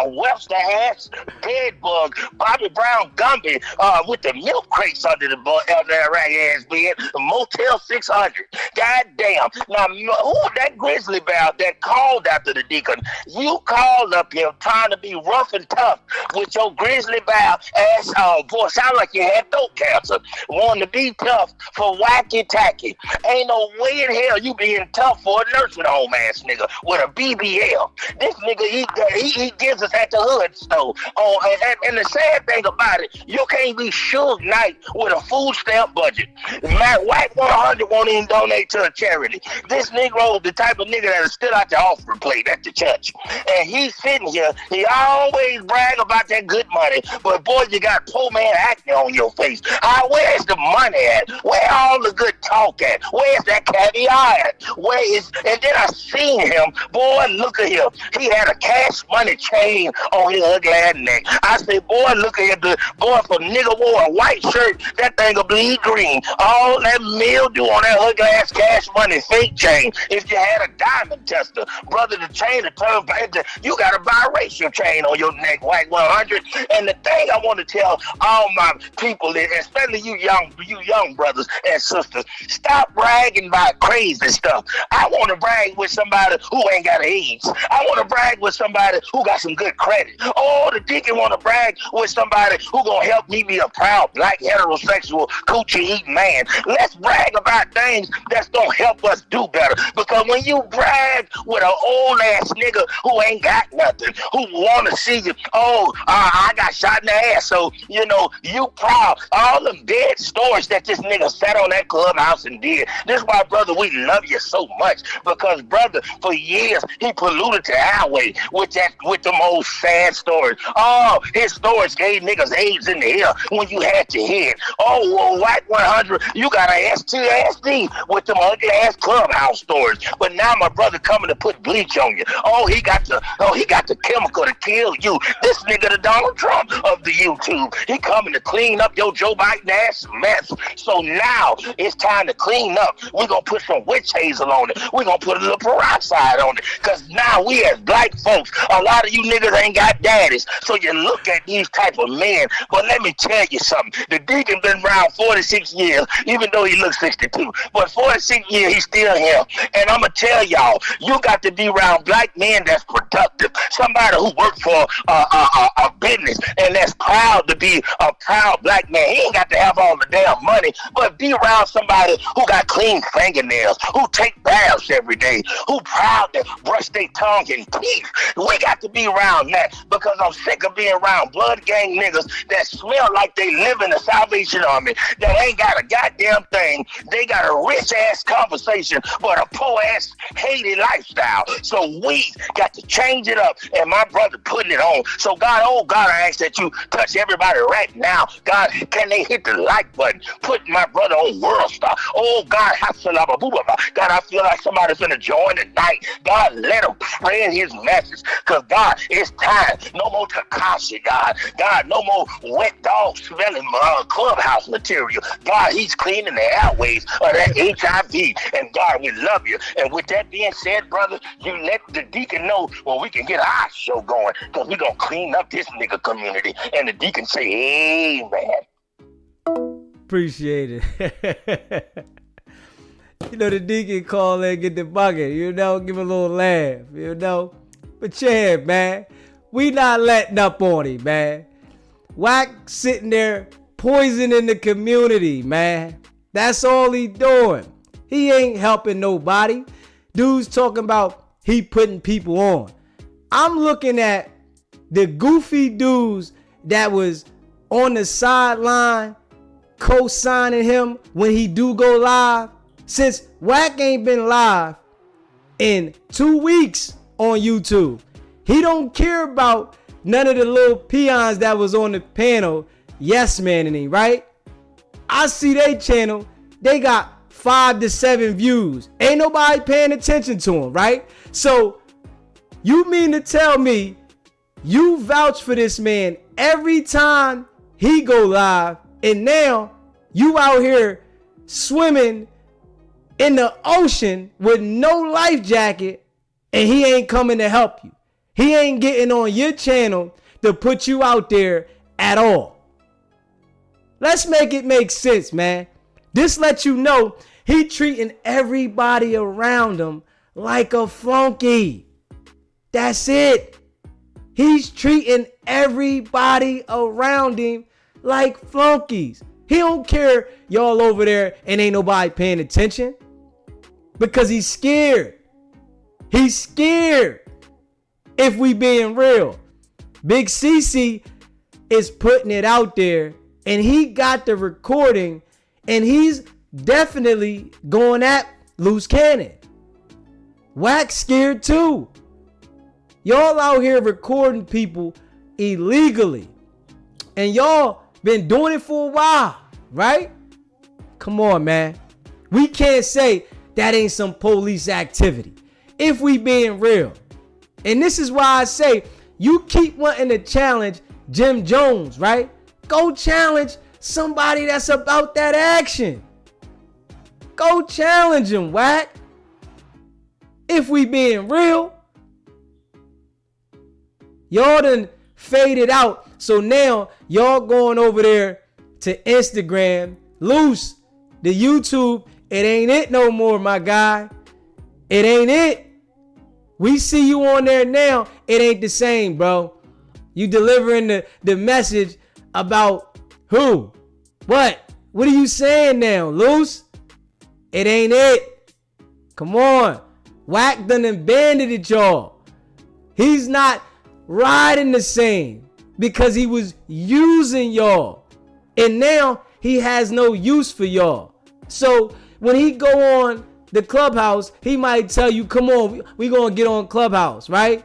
Speaker 6: Webster ass, Bedbug, Bobby Brown Gumby, with the milk crates under that rag ass bed, Motel 600. God damn. Now, who that grizzly bear that called after the Deacon? You called up here trying to be rough and tough with your grizzly bear ass, boy, sound like you had throat cancer. Wanting to be tough for wacky tacky. Ain't no way in hell you being tough for a nursing home ass nigga with a BBL. This nigga, he gives us at the hood stove. Oh, and the sad thing about it, you can't be Suge Knight with a food stamp budget. Matt White 100 won't even donate to a charity. This Negro is the type of nigga that'll still out the offering plate at the church. And he's sitting here, he always brag about that good money, but boy, you got poor man acne on your face. Where's the money at? Where all the good talk at? Where's that caviar at? And then I seen him, boy, look at him. He had a Cash money chain on his ugly ass neck. I say, boy, look at the boy for nigga wore a white shirt. That thing will bleed green. All that mildew on that ugly ass cash money fake chain. If you had a diamond tester, brother, the chain to turn back to, you got a biracial chain on your neck, Wack 100. And the thing I want to tell all my people, especially you young brothers and sisters, stop bragging about crazy stuff. I want to brag with somebody who ain't got AIDS. I want to brag with somebody who got some good credit. Oh, the Deacon want to brag with somebody who gonna help me be a proud black heterosexual coochie eating man. Let's brag about things that's gonna help us do better. Because when you brag with an old ass nigga who ain't got nothing, who want to see you, I got shot in the ass, so you know you proud. All them dead stories that this nigga sat on that clubhouse and did. This is why, brother, we love you so much, because brother, for years he polluted the airway with them old sad stories. Oh, his stories gave niggas AIDS in the ear when you had your head. Oh, well, Wack 100, you got an STSD with them ugly ass clubhouse stories. But now my brother coming to put bleach on you. Oh, he got the chemical to kill you. This nigga the Donald Trump of the YouTube. He coming to clean up your Joe Biden ass mess. So now it's time to clean up. We're gonna put some witch hazel on it. We're gonna put a little peroxide on it. Cause now we as black folks, a lot of you niggas ain't got daddies. So you look at these type of men. But let me tell you something. The Deacon been around 46 years, even though he looks 62. But 46 years, he's still here. And I'm gonna tell y'all, you got to be around black men that's productive. Somebody who works for a business and that's proud to be a proud black man. He ain't got to have all the damn money, but be around somebody who got clean fingernails, who take baths every day, who proud to brush their tongue and teeth. We got to be around that, because I'm sick of being around blood gang niggas that smell like they live in the Salvation Army, that ain't got a goddamn thing. They got a rich ass conversation, but a poor ass hated lifestyle. So we got to change it up, and my brother putting it on. So God, oh God, I ask that you touch everybody right now. God, can they hit the like button? Put my brother on World Star. Oh God, God, I feel like somebody's gonna join tonight. God, let him spread his message. Cause God, it's time. No more Takashi, God. God, no more wet dog smelling clubhouse material. God, he's cleaning the airways of that HIV. And God, we love you. And with that being said, brother, you let the Deacon know when we can get our show going, because we're gonna clean up this nigga community. And the Deacon say, amen.
Speaker 1: Appreciate it. You know, the Deacon call and get the bucket, you know, give a little laugh, you know. But yeah, man, we not letting up on him, man. Wack sitting there poisoning the community, man. That's all he doing. He ain't helping nobody. Dude's talking about he putting people on. I'm looking at the goofy dudes that was on the sideline co-signing him when he do go live. Since Wack ain't been live in 2 weeks on YouTube, he don't care about none of the little peons that was on the panel yes man and he, right? I see they channel, they got 5 to 7 views. Ain't nobody paying attention to him, right? So you mean to tell me you vouch for this man every time he go live, and now you out here swimming in the ocean with no life jacket, and he ain't coming to help you. He ain't getting on your channel to put you out there at all. Let's make it make sense, man. This lets you know he treating everybody around him like a flunky. That's it. He's treating everybody around him like flunkies. He don't care y'all over there and ain't nobody paying attention, because he's scared. He's scared. If we being real, Big CC is putting it out there, and he got the recording, and he's definitely going at Luce Cannon. Wack scared too. Y'all out here recording people illegally, and y'all been doing it for a while, right? Come on, man. We can't say that ain't some police activity if we being real. And this is why I say you keep wanting to challenge Jim Jones, right? Go challenge somebody that's about that action. Go challenge him, Wack. If we being real. Y'all done faded out. So now y'all going over there to Instagram. Luce, the YouTube, it ain't it no more, my guy. It ain't it. We see you on there now. It ain't the same, bro. You delivering the message about who? What? What are you saying now, Luce? It ain't it. Come on. Wack done abandoned y'all. He's not riding the same because he was using y'all. And now he has no use for y'all. So when he go on the Clubhouse, he might tell you, come on, we gonna get on Clubhouse, right?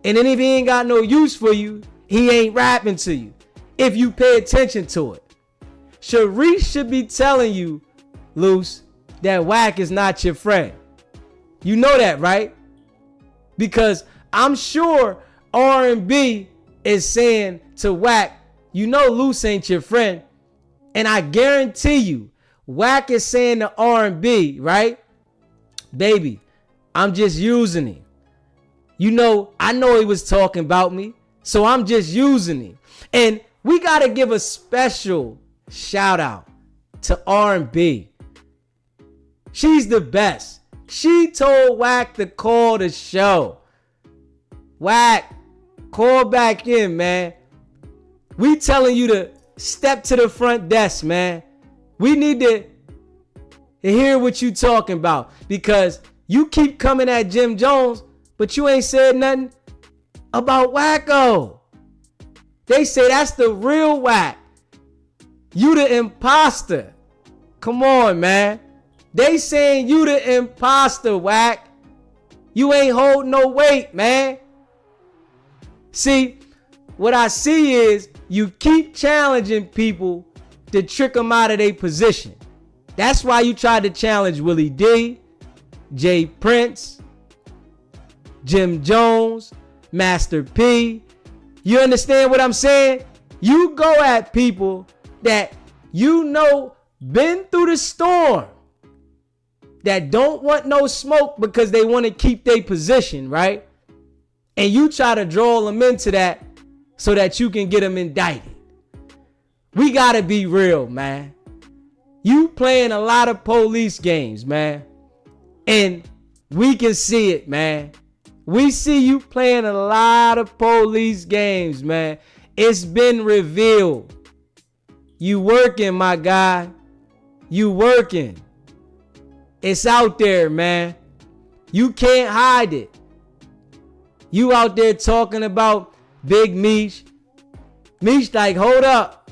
Speaker 1: And then if he ain't got no use for you, he ain't rapping to you. If you pay attention to it. Sharice should be telling you, Luce, that Wack is not your friend. You know that, right? Because I'm sure R&B is saying to Wack, you know Luce ain't your friend. And I guarantee you, Wack is saying to R&B, right? Baby, I'm just using him. You know, I know he was talking about me, so I'm just using him. And we got to give a special shout out to R&B. She's the best. She told Wack to call the show. Wack, call back in, man. We telling you to step to the front desk, man. We need to hear what you talking about because you keep coming at Jim Jones, but you ain't said nothing about Wacko. They say that's the real Wack. You the imposter. Come on, man. They saying you the imposter, Wack. You ain't holding no weight, man. See, what I see is you keep challenging people to trick them out of their position. That's why you tried to challenge Willie D, Jay Prince, Jim Jones, Master P. You understand what I'm saying? You go at people that you know been through the storm, that don't want no smoke because they want to keep their position, right? And you try to draw them into that so that you can get them indicted. We got to be real, man. You playing a lot of police games, man. And we can see it, man. We see you playing a lot of police games, man. It's been revealed. You working, my guy. You working. It's out there, man. You can't hide it. You out there talking about Big Meech. Meech like, hold up.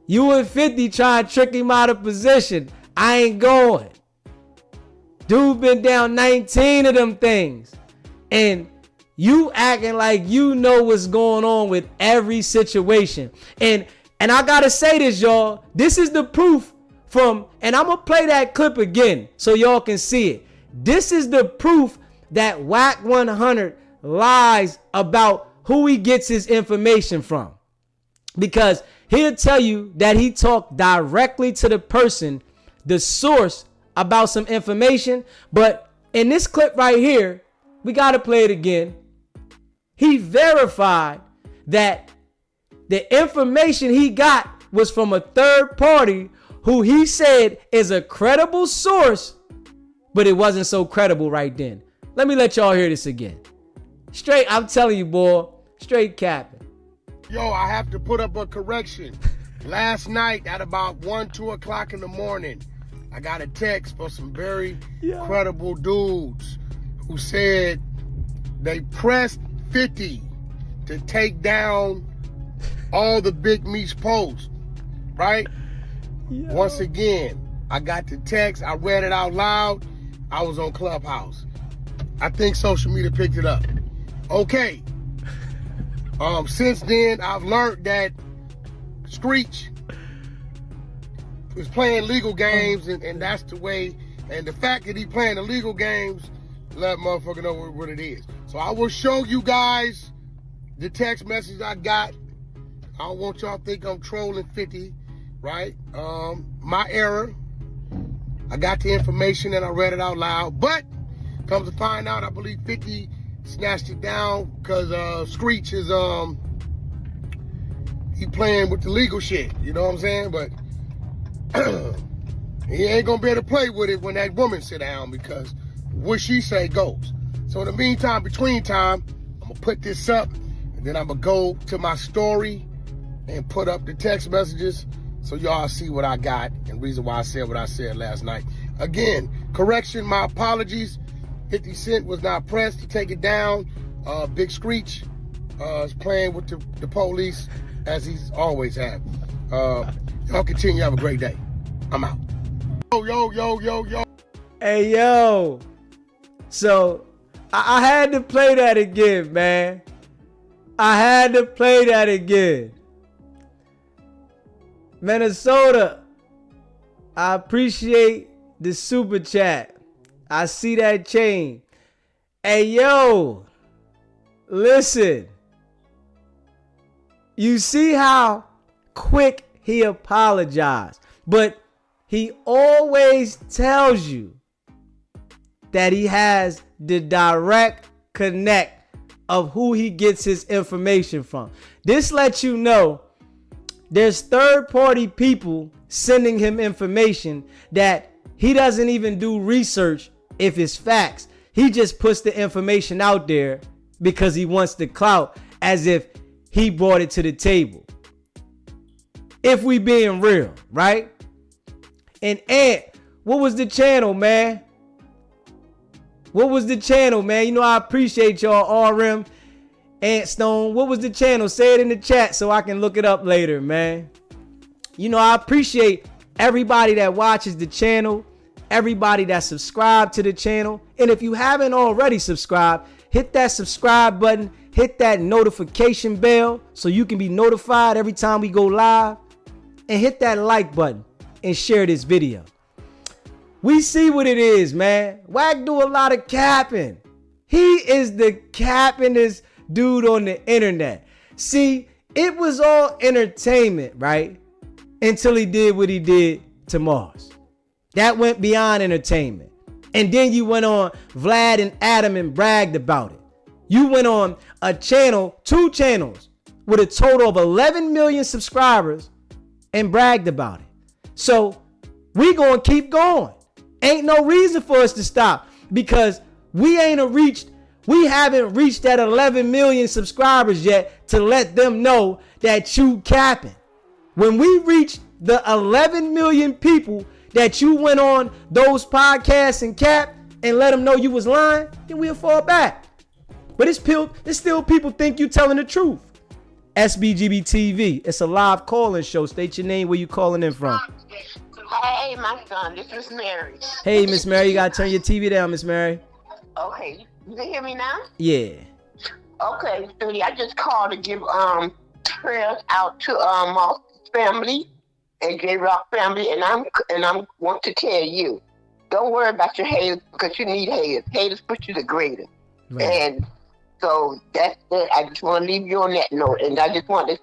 Speaker 1: You and 50 trying to trick him out of position. I ain't going. Dude been down 19 of them things. And you acting like you know what's going on with every situation. And I gotta say this, y'all. This is the proof from, and I'm gonna play that clip again so y'all can see it. This is the proof that Wack 100 lies about who he gets his information from. Because he'll tell you that he talked directly to the person, the source, about some information. But in this clip right here, we got to play it again. He verified that the information he got was from a third party who he said is a credible source, but it wasn't so credible right then. Let me let y'all hear this again. Straight, I'm telling you, boy, straight capping.
Speaker 3: Yo, I have to put up a correction. Last night at about 1, 2 o'clock in the morning, I got a text from some very credible dudes who said they pressed 50 to take down all the Big Meech posts, right? Yeah. Once again, I got the text. I read it out loud. I was on Clubhouse. I think social media picked it up. Okay. Since then, I've learned that Screech is playing legal games, and that's the way. And the fact that he playing the legal games, let motherfucker know what it is. So So I will show you guys the text message I got. I don't want y'all to think I'm trolling 50, right? My error. I got the information and I read it out loud, but comes to find out, I believe 50 snatched it down because Screech is he playing with the legal shit. You know what I'm saying? But he ain't gonna be able to play with it when that woman sit down because what she say goes. So in the meantime, between time, I'm gonna put this up and then I'm gonna go to my story and put up the text messages so y'all see what I got and reason why I said what I said last night. Again, correction, my apologies. 50 Cent was not pressed to take it down. Big Screech is playing with the police as he's always had. Y'all continue, have a great day. I'm out. Yo.
Speaker 1: Hey, yo. So, I had to play that again, man. I had to play that again. Minnesota, I appreciate the super chat. I see that chain. Hey, yo. Listen. You see how quick he apologized. But he always tells you that he has the direct connect of who he gets his information from. This lets you know there's third-party people sending him information that he doesn't even do research if it's facts. He just puts the information out there because he wants the clout, as if he brought it to the table. If we being real, right? And Ant, what was the channel, man? What was the channel, man? You know I appreciate y'all, RM, Ant Stone. What was the channel? Say it in the chat so I can look it up later, man. You know I appreciate everybody that watches the channel, everybody that subscribed to the channel. And if you haven't already subscribed, hit that subscribe button, hit that notification bell so you can be notified every time we go live, and hit that like button and share this video. We see what it is, man. Wack do a lot of capping. He is the cappingest dude on the internet. See, it was all entertainment, right? Until he did what he did to Mars. That went beyond entertainment. And then you went on Vlad and Adam and bragged about it. You went on a channel, 2 channels, with a total of 11 million subscribers and bragged about it. So we gonna keep going. Ain't no reason for us to stop because we haven't reached that 11 million subscribers yet to let them know that you capping. When we reach the 11 million people that you went on those podcasts and cap and let them know you was lying, then we'll fall back. But it's still people think you telling the truth. SBGB TV, it's a live call-in show. State your name, where you calling in from.
Speaker 7: Hey, my son, this is Mary.
Speaker 1: Hey, Miss Mary, you gotta turn your TV down, Miss Mary.
Speaker 7: Okay, you can hear me now?
Speaker 1: Yeah.
Speaker 7: Okay, sweetie, I just called to give prayers out to my family and J Rock family, and I'm want to tell you, don't worry about your haters because you need haters. Haters put you to greater. Right. And so that's it. I just want to leave you on that note, and I just want to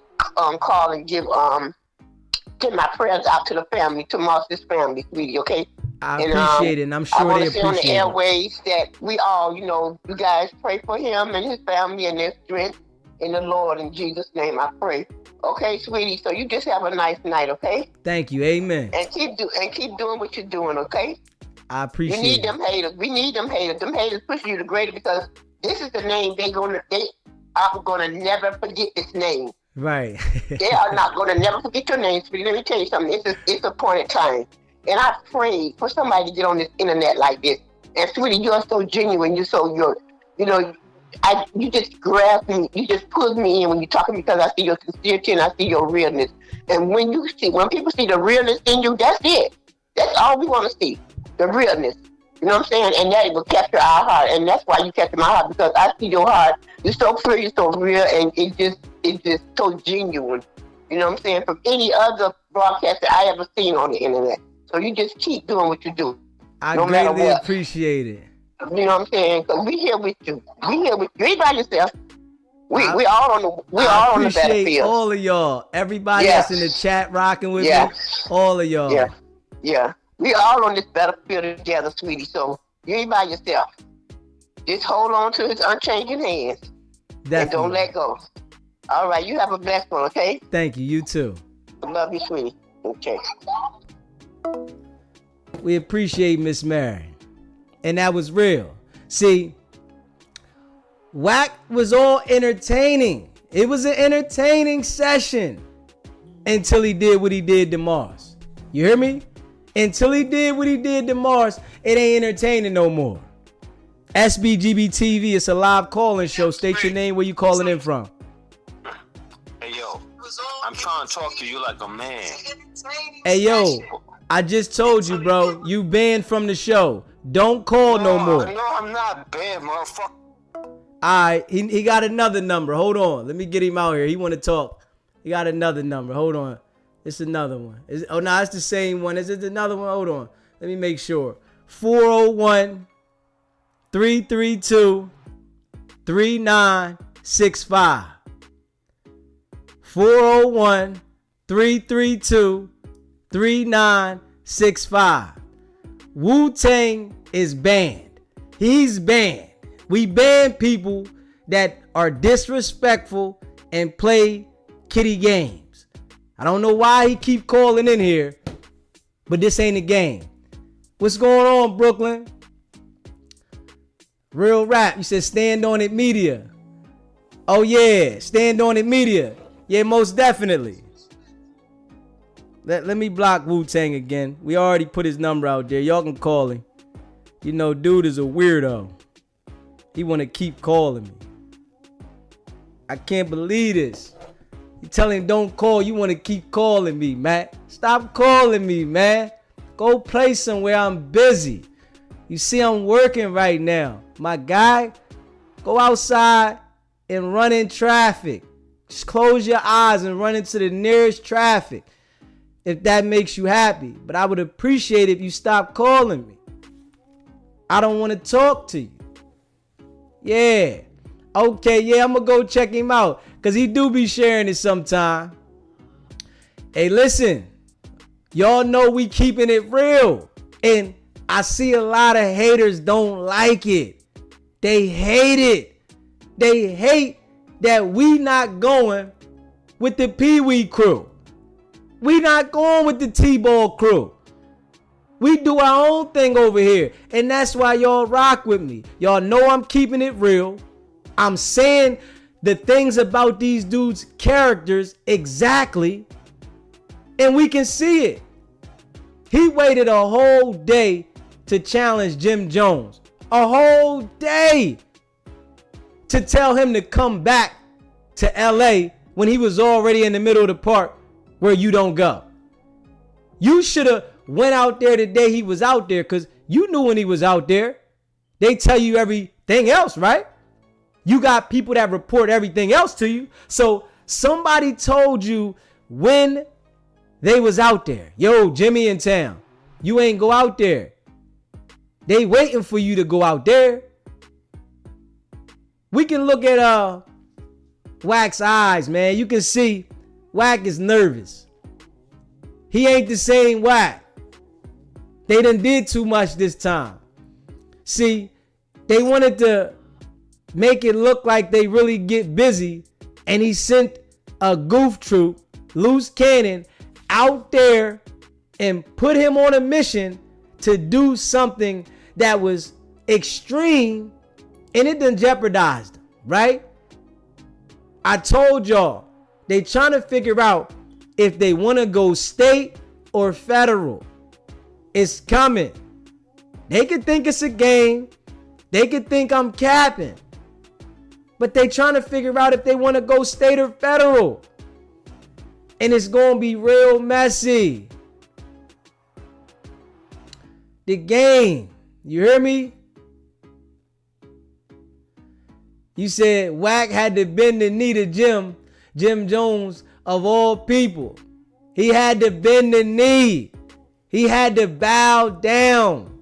Speaker 7: call and give my prayers out to the family, to Marcy's family, sweetie. Okay.
Speaker 1: I appreciate it, and I'm sure they appreciate it. I want to say on the airways
Speaker 7: that we all, you guys pray for him and his family and their strength in the Lord. In Jesus' name, I pray. Okay, sweetie. So you just have a nice night, okay?
Speaker 1: Thank you. Amen.
Speaker 7: And keep doing what you're doing, okay?
Speaker 1: I appreciate it.
Speaker 7: You need them haters. We need them haters. Them haters push you to greater because this is the name they are gonna never forget this name.
Speaker 1: Right.
Speaker 7: They are not gonna never forget your name, sweetie. Let me tell you something. It's a point in time. And I prayed for somebody to get on this internet like this. And sweetie, you're so genuine. You just grab me. You just pull me in when you're talking because I see your sincerity and I see your realness. And when people see the realness in you, that's it. That's all we want to see, the realness. You know what I'm saying? And that will capture our heart. And that's why you capture my heart, because I see your heart. You're so pure, you're so real, and it's just so genuine. You know what I'm saying? From any other broadcaster I ever seen on the internet. So you just keep doing what you do.
Speaker 1: I greatly appreciate it.
Speaker 7: You know what I'm saying? Because we here with you. We here with you. You ain't by yourself. We all on the
Speaker 1: I
Speaker 7: on the
Speaker 1: appreciate
Speaker 7: battlefield.
Speaker 1: all of y'all. Everybody
Speaker 7: Yeah.
Speaker 1: that's in the chat rocking with
Speaker 7: Yeah.
Speaker 1: me. All of y'all.
Speaker 7: Yeah. Yeah. We all on this battlefield together, sweetie. So you ain't by yourself. Just hold on to his unchanging hands.
Speaker 1: Definitely.
Speaker 7: And don't let go. All right. You have a blessed one, okay?
Speaker 1: Thank you. You too.
Speaker 7: I love you, sweetie. Okay.
Speaker 1: We appreciate Miss Mary. And that was real. See, Wack was all entertaining. It was an entertaining session until he did what he did to Mars. You hear me? Until he did what he did to Mars, it ain't entertaining no more. SBGB TV, it's a live call-in show. State your name, where you calling in from.
Speaker 8: Hey, yo, I'm trying to talk to you like a man.
Speaker 1: Hey, yo, I just told you, bro, you banned from the show. Don't call no more.
Speaker 8: No, I'm not bad, motherfucker.
Speaker 1: Alright, he got another number. Hold on. Let me get him out here. He want to talk. He got another number. Hold on. It's another one. No, it's the same one. Is it another one? Hold on. Let me make sure. 401-332-3965. 401-332-3965. Wu-Tang is banned. He's banned. We ban people that are disrespectful and play kitty games. I don't know why he keep calling in here, but this ain't a game. What's going on, Brooklyn? Real rap. You said stand on it media. Oh yeah, stand on it media. Yeah, most definitely. Let me block Wu-Tang again. We already put his number out there. Y'all can call him. You know, dude is a weirdo. He want to keep calling me. I can't believe this. You tell him don't call. You want to keep calling me, Matt. Stop calling me, man. Go play somewhere. I'm busy. You see, I'm working right now. My guy, go outside and run in traffic. Just close your eyes and run into the nearest traffic. If that makes you happy. But I would appreciate it if you stop calling me. I don't want to talk to you. Yeah. Okay, yeah, I'm going to go check him out. Because he do be sharing it sometime. Hey, listen. Y'all know we keeping it real. And I see a lot of haters don't like it. They hate it. They hate that we not going with the Pee Wee crew. We not going with the T-Ball crew. We do our own thing over here. And that's why y'all rock with me. Y'all know I'm keeping it real. I'm saying the things about these dudes' characters exactly. And we can see it. He waited a whole day to challenge Jim Jones. A whole day to tell him to come back to LA when he was already in the middle of the park where you don't go. You should have went out there the day he was out there, because you knew when he was out there. They tell you everything else, right? You got people that report everything else to you. So somebody told you when they was out there. Yo, Jimmy in town. You ain't go out there. They waiting for you to go out there. We can look at Wack's eyes, man. You can see Wack is nervous. He ain't the same Wack. They done did too much this time. See, they wanted to make it look like they really get busy, and he sent a goof troop, Luce Cannon, out there and put him on a mission to do something that was extreme, and it done jeopardized him, right? I told y'all, they trying to figure out if they want to go state or federal. It's coming. They could think it's a game. They could think I'm capping. But they trying to figure out if they want to go state or federal. And it's going to be real messy. The game. You hear me? You said Wack had to bend the knee to Jim Jones of all people. He had to bend the knee. He had to bow down.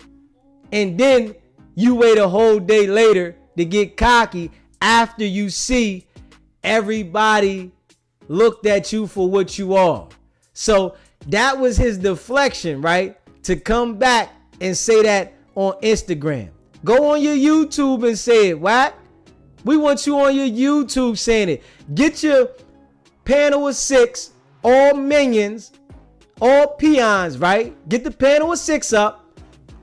Speaker 1: And then you wait a whole day later to get cocky after you see everybody looked at you for what you are. So that was his deflection, right? To come back and say that on Instagram. Go on your YouTube and say it, Wack. We want you on your YouTube saying it. Get your panel of 6, all minions, all peons, right? Get the panel of 6 up,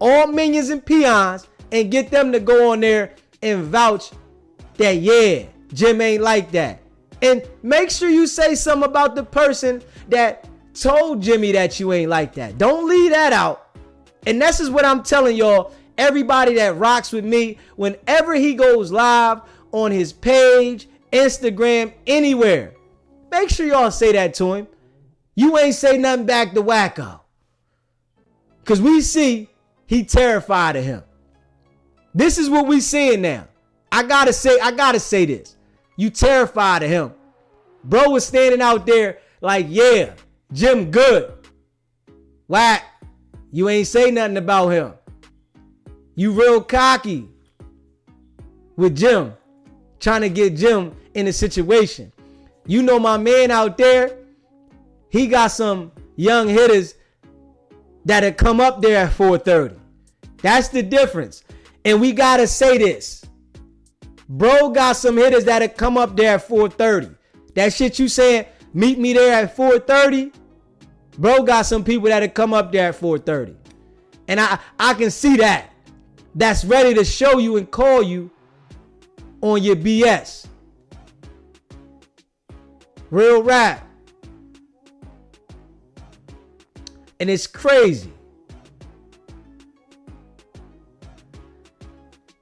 Speaker 1: all minions and peons, and get them to go on there and vouch that, yeah, Jim ain't like that. And make sure you say something about the person that told Jimmy that you ain't like that. Don't leave that out. And this is what I'm telling y'all, everybody that rocks with me, whenever he goes live on his page, Instagram, anywhere, make sure y'all say that to him. You ain't say nothing back to Wacko. Because we see he terrified of him. This is what we seeing now. I gotta say this. You terrified of him. Bro was standing out there like, yeah, Jim good. Wack, you ain't say nothing about him. You real cocky with Jim, trying to get Jim in a situation. You know my man out there, he got some young hitters that'll come up there at 4:30. That's the difference. And we gotta say this. Bro got some hitters that'll come up there at 4:30. That shit you saying, meet me there at 4:30. Bro got some people that'll come up there at 4:30. And I can see that. That's ready to show you and call you on your BS. Real rap. And it's crazy.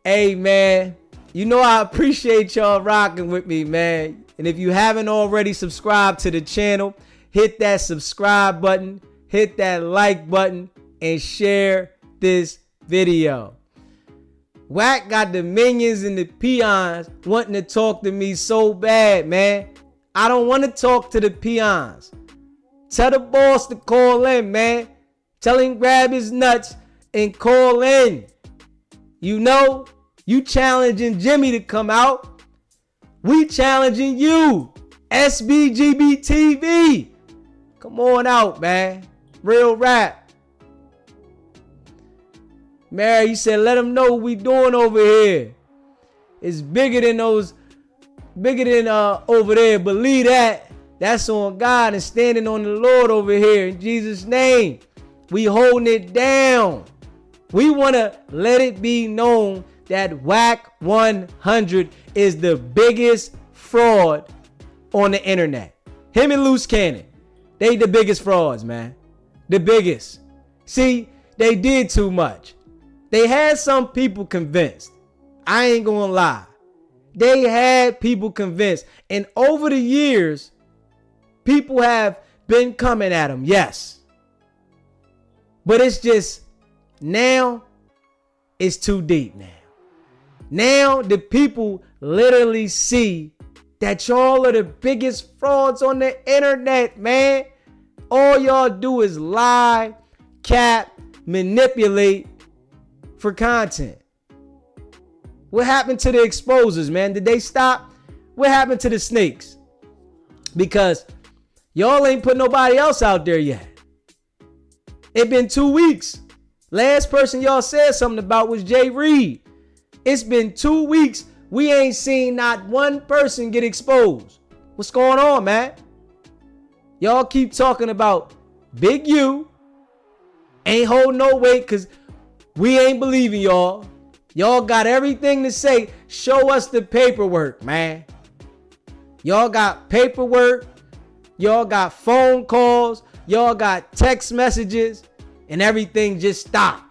Speaker 1: Hey, man. You know I appreciate y'all rocking with me, man. And if you haven't already subscribed to the channel, hit that subscribe button, hit that like button, and share this video. Wack got the minions and the peons wanting to talk to me so bad, man. I don't want to talk to the peons. Tell the boss to call in, man. Tell him grab his nuts and call in. You know, you challenging Jimmy to come out. We challenging you. SBGBTV. Come on out, man. Real rap. Mary, you said, let them know what we doing over here. It's bigger than over there. Believe that. That's on God and standing on the Lord over here. In Jesus' name, we holding it down. We want to let it be known that Wack 100 is the biggest fraud on the internet. Him and Luce Cannon, they the biggest frauds, man. The biggest. See, they did too much. They had some people convinced. I ain't gonna lie. They had people convinced. And over the years, people have been coming at them, yes. But it's just, now, it's too deep now. Now the people literally see that y'all are the biggest frauds on the internet, man. All y'all do is lie, cap, manipulate for content. What happened to the exposers, man? Did they stop? What happened to the snakes? Because y'all ain't put nobody else out there yet. It been 2 weeks. Last person y'all said something about was Jay Reed. It's been 2 weeks. We ain't seen not one person get exposed. What's going on, man? Y'all keep talking about Big U. Ain't holding no weight because we ain't believing y'all. Y'all got everything to say. Show us the paperwork, man. Y'all got paperwork. Y'all got phone calls. Y'all got text messages. And everything just stopped.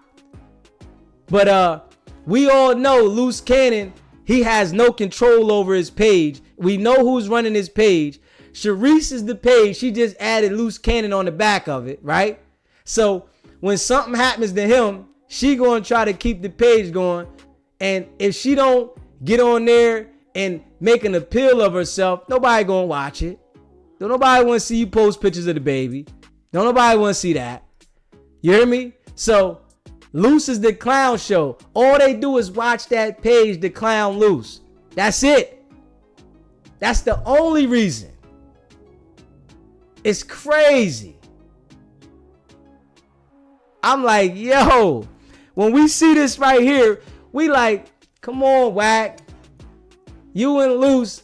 Speaker 1: But we all know Luce Cannon, he has no control over his page. We know who's running his page. Sharice is the page. She just added Luce Cannon on the back of it, right? So when something happens to him, she gonna try to keep the page going. And if she don't get on there and make an appeal of herself, nobody gonna watch it. Don't nobody want to see you post pictures of the baby. Don't nobody want to see that. You hear me? So Luce is the clown show. All they do is watch that page, the clown Luce. That's it. That's the only reason. It's crazy. I'm like, yo, when we see this right here, we like, come on, Wack. You and Luce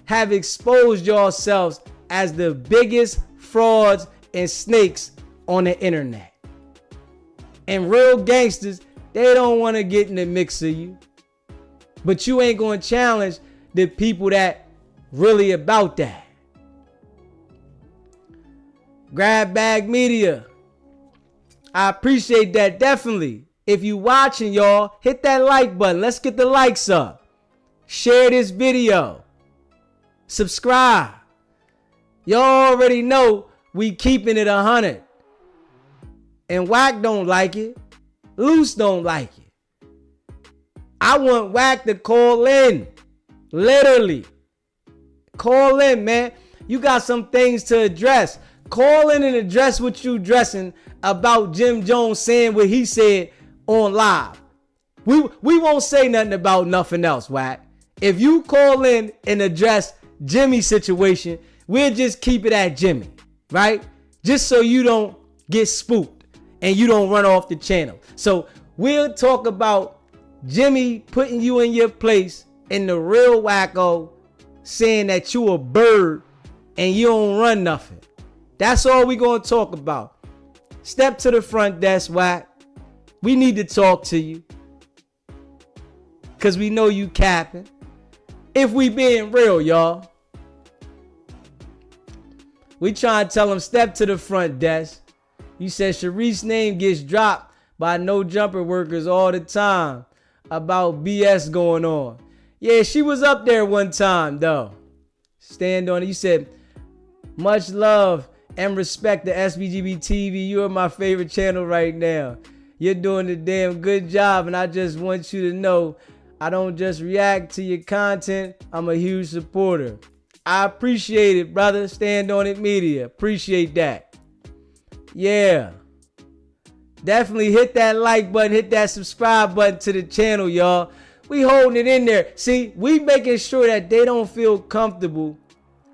Speaker 1: have exposed yourselves as the biggest frauds and snakes on the internet. And real gangsters, they don't want to get in the mix of you. But you ain't going to challenge the people that really about that. Grab Bag Media. I appreciate that definitely. If you watching, y'all, hit that like button. Let's get the likes up. Share this video. Subscribe. Y'all already know we keeping it 100. And Wack don't like it. Luce don't like it. I want Wack to call in. Literally. Call in, man. You got some things to address. Call in and address what you addressing about Jim Jones saying what he said on live. We won't say nothing about nothing else, Wack. If you call in and address Jimmy's situation, we'll just keep it at Jimmy, right? Just so you don't get spooked and you don't run off the channel. So we'll talk about Jimmy putting you in your place and the real wacko saying that you a bird and you don't run nothing. That's all we gonna talk about. Step to the front desk, Wack. We need to talk to you. Cause we know you capping. If we being real, y'all. We trying to tell him step to the front desk. You said Sharice's name gets dropped by no jumper workers all the time about BS going on. Yeah, she was up there one time though. Stand on it. You said much love and respect to SBGB TV. You are my favorite channel right now. You're doing a damn good job, and I just want you to know I don't just react to your content. I'm a huge supporter. I appreciate it, brother. Stand on it media. Appreciate that. Yeah. Definitely hit that like button. Hit that subscribe button to the channel, y'all. We holding it in there. See, we making sure that they don't feel comfortable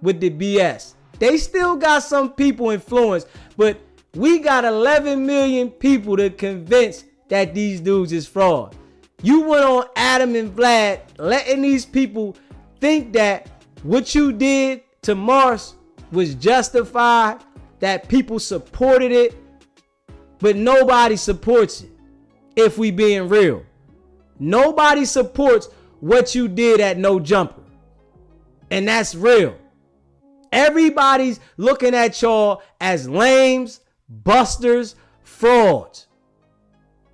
Speaker 1: with the BS. They still got some people influenced, but we got 11 million people to convince that these dudes is fraud. You went on Adam and Vlad letting these people think that what you did to Mars was justified, that people supported it, but nobody supports it. If we being real, nobody supports what you did at No Jumper. And that's real. Everybody's looking at y'all as lames, busters, frauds.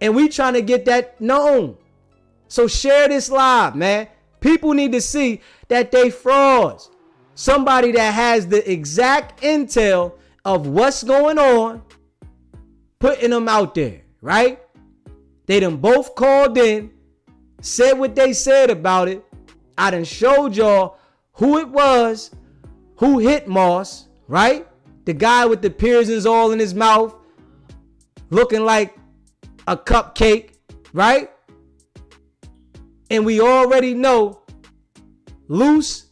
Speaker 1: And we trying to get that known. So share this live, man. People need to see that they frauds. Somebody that has the exact intel of what's going on, putting them out there, right? They done both called in, said what they said about it. I done showed y'all who it was, who hit Moss, right? The guy with the piercings all in his mouth, looking like a cupcake, right? And we already know Luce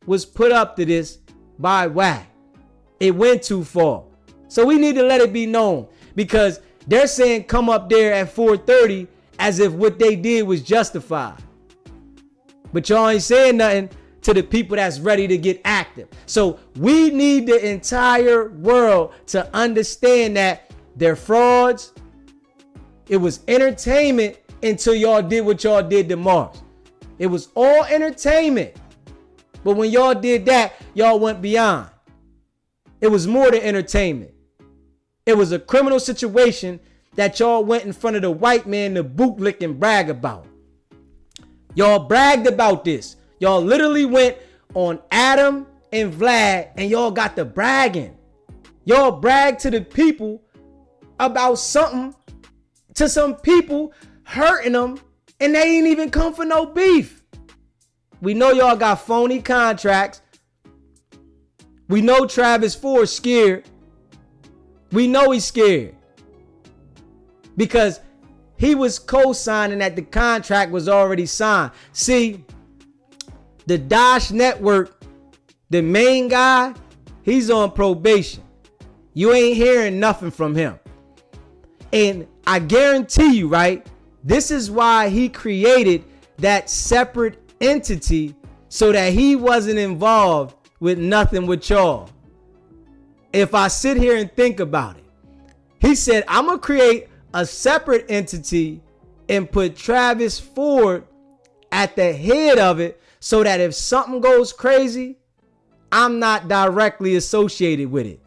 Speaker 1: was put up to this by Wack. It went too far. So we need to let it be known, because they're saying come up there at 4:30 as if what they did was justified. But y'all ain't saying nothing to the people that's ready to get active. So we need the entire world to understand that they're frauds. It was entertainment until y'all did what y'all did to Mars. It was all entertainment. But when y'all did that, y'all went beyond. It was more than entertainment. It was a criminal situation that y'all went in front of the white man to bootlick and brag about. Y'all bragged about this. Y'all literally went on Adam and Vlad and y'all got the bragging. Y'all bragged to the people about something, to some people hurting them, and they ain't even come for no beef. We know y'all got phony contracts. We know Travis Ford scared. We know he's scared. Because he was co-signing that the contract was already signed. See, the Dosh Network, the main guy, he's on probation. You ain't hearing nothing from him. And I guarantee you, right, this is why he created that separate entity so that he wasn't involved with nothing with y'all. If I sit here and think about it, he said, I'm going to create a separate entity and put Travis Ford at the head of it so that if something goes crazy, I'm not directly associated with it.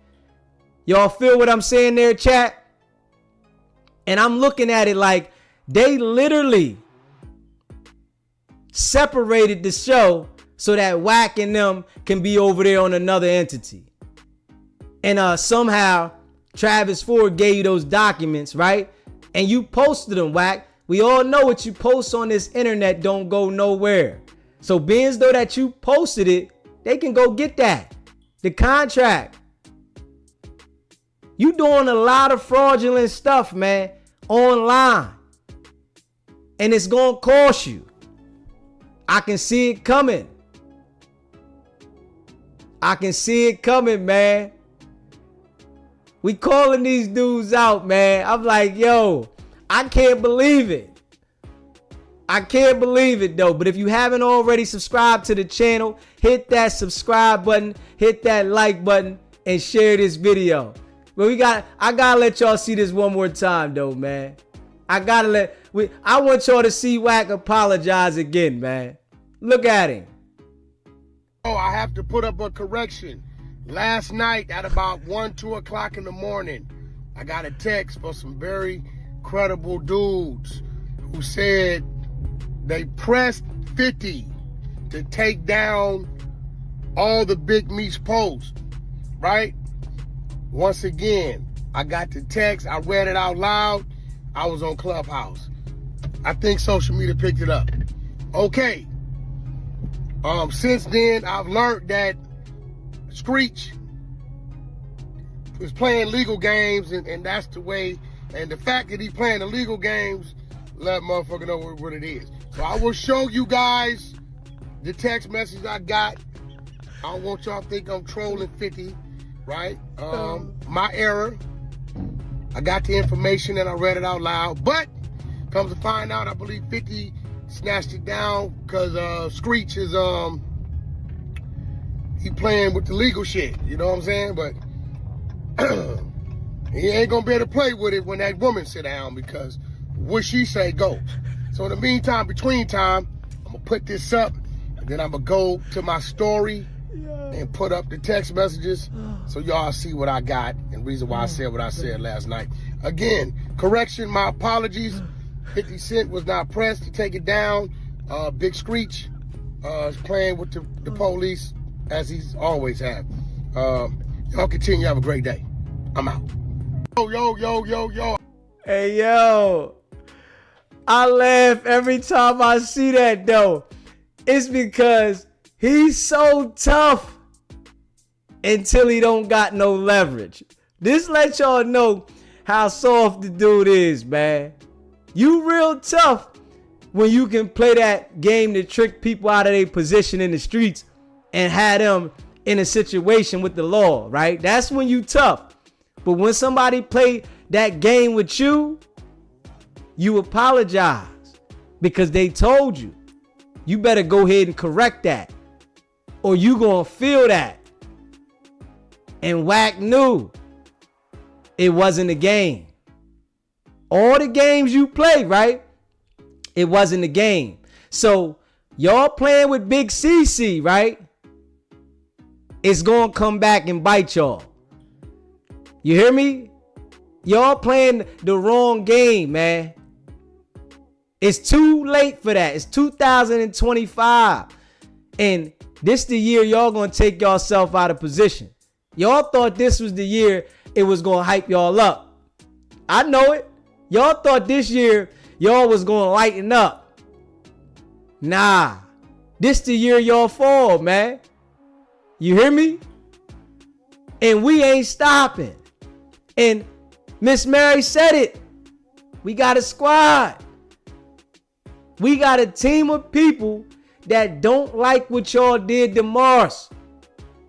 Speaker 1: Y'all feel what I'm saying there, chat? And I'm looking at it like they literally separated the show so that Wack and them can be over there on another entity. And somehow Travis Ford gave you those documents, right? And you posted them, Wack. We all know what you post on this internet don't go nowhere. So being as though that you posted it, they can go get that. The contract. You doing a lot of fraudulent stuff, man, online. And it's going to cost you. I can see it coming. I can see it coming, man. We calling these dudes out, man. I'm like, yo, I can't believe it. I can't believe it, though. But if you haven't already subscribed to the channel, hit that subscribe button, hit that like button, and share this video. But I gotta let y'all see this one more time, though, man. I want y'all to see Wack apologize again, man. Look at him.
Speaker 3: Oh, I have to put up a correction. Last night at about 2 o'clock in the morning, I got a text from some very credible dudes who said they pressed 50 to take down all the Big Meats posts, right? Once again, I got the text. I read it out loud. I was on Clubhouse. I think social media picked it up. Okay. Since then, I've learned that Screech is playing legal games, and that's the way. And the fact that he's playing the legal games, let motherfucker know what it is. So I will show you guys the text message I got. I don't want y'all to think I'm trolling 50, right? My error. I got the information and I read it out loud, but comes to find out, I believe 50 snatched it down because Screech is he playing with the legal shit, you know what I'm saying? But he ain't gonna be able to play with it when that woman sit down because what she say goes. So in the meantime, between time, I'm gonna put this up and then I'm gonna go to my story and put up the text messages so y'all see what I got and reason why I said what I said last night. Again, correction, my apologies. 50 Cent was not pressed to take it down. Big Screech is playing with the police as he's always had. Y'all continue, have a great day. I'm out. Yo.
Speaker 1: Hey, yo. I laugh every time I see that, though. It's because he's so tough until he don't got no leverage. This lets y'all know how soft the dude is, man. You real tough when you can play that game to trick people out of their position in the streets and have them in a situation with the law, right? That's when you tough. But when somebody play that game with you, you apologize because they told you. You better go ahead and correct that or you gonna feel that. And Wack knew it wasn't a game. All the games you play, right? It wasn't a game. So y'all playing with Big CC, right? It's gonna come back and bite y'all. You hear me? Y'all playing the wrong game, man. It's too late for that. It's 2025. And this the year y'all gonna take yourself out of position. Y'all thought this was the year it was gonna hype y'all up. I know it. Y'all thought this year y'all was gonna lighten up. Nah. This the year y'all fall, man. You hear me? And we ain't stopping. And Miss Mary said it. We got a squad. We got a team of people that don't like what y'all did to Mars.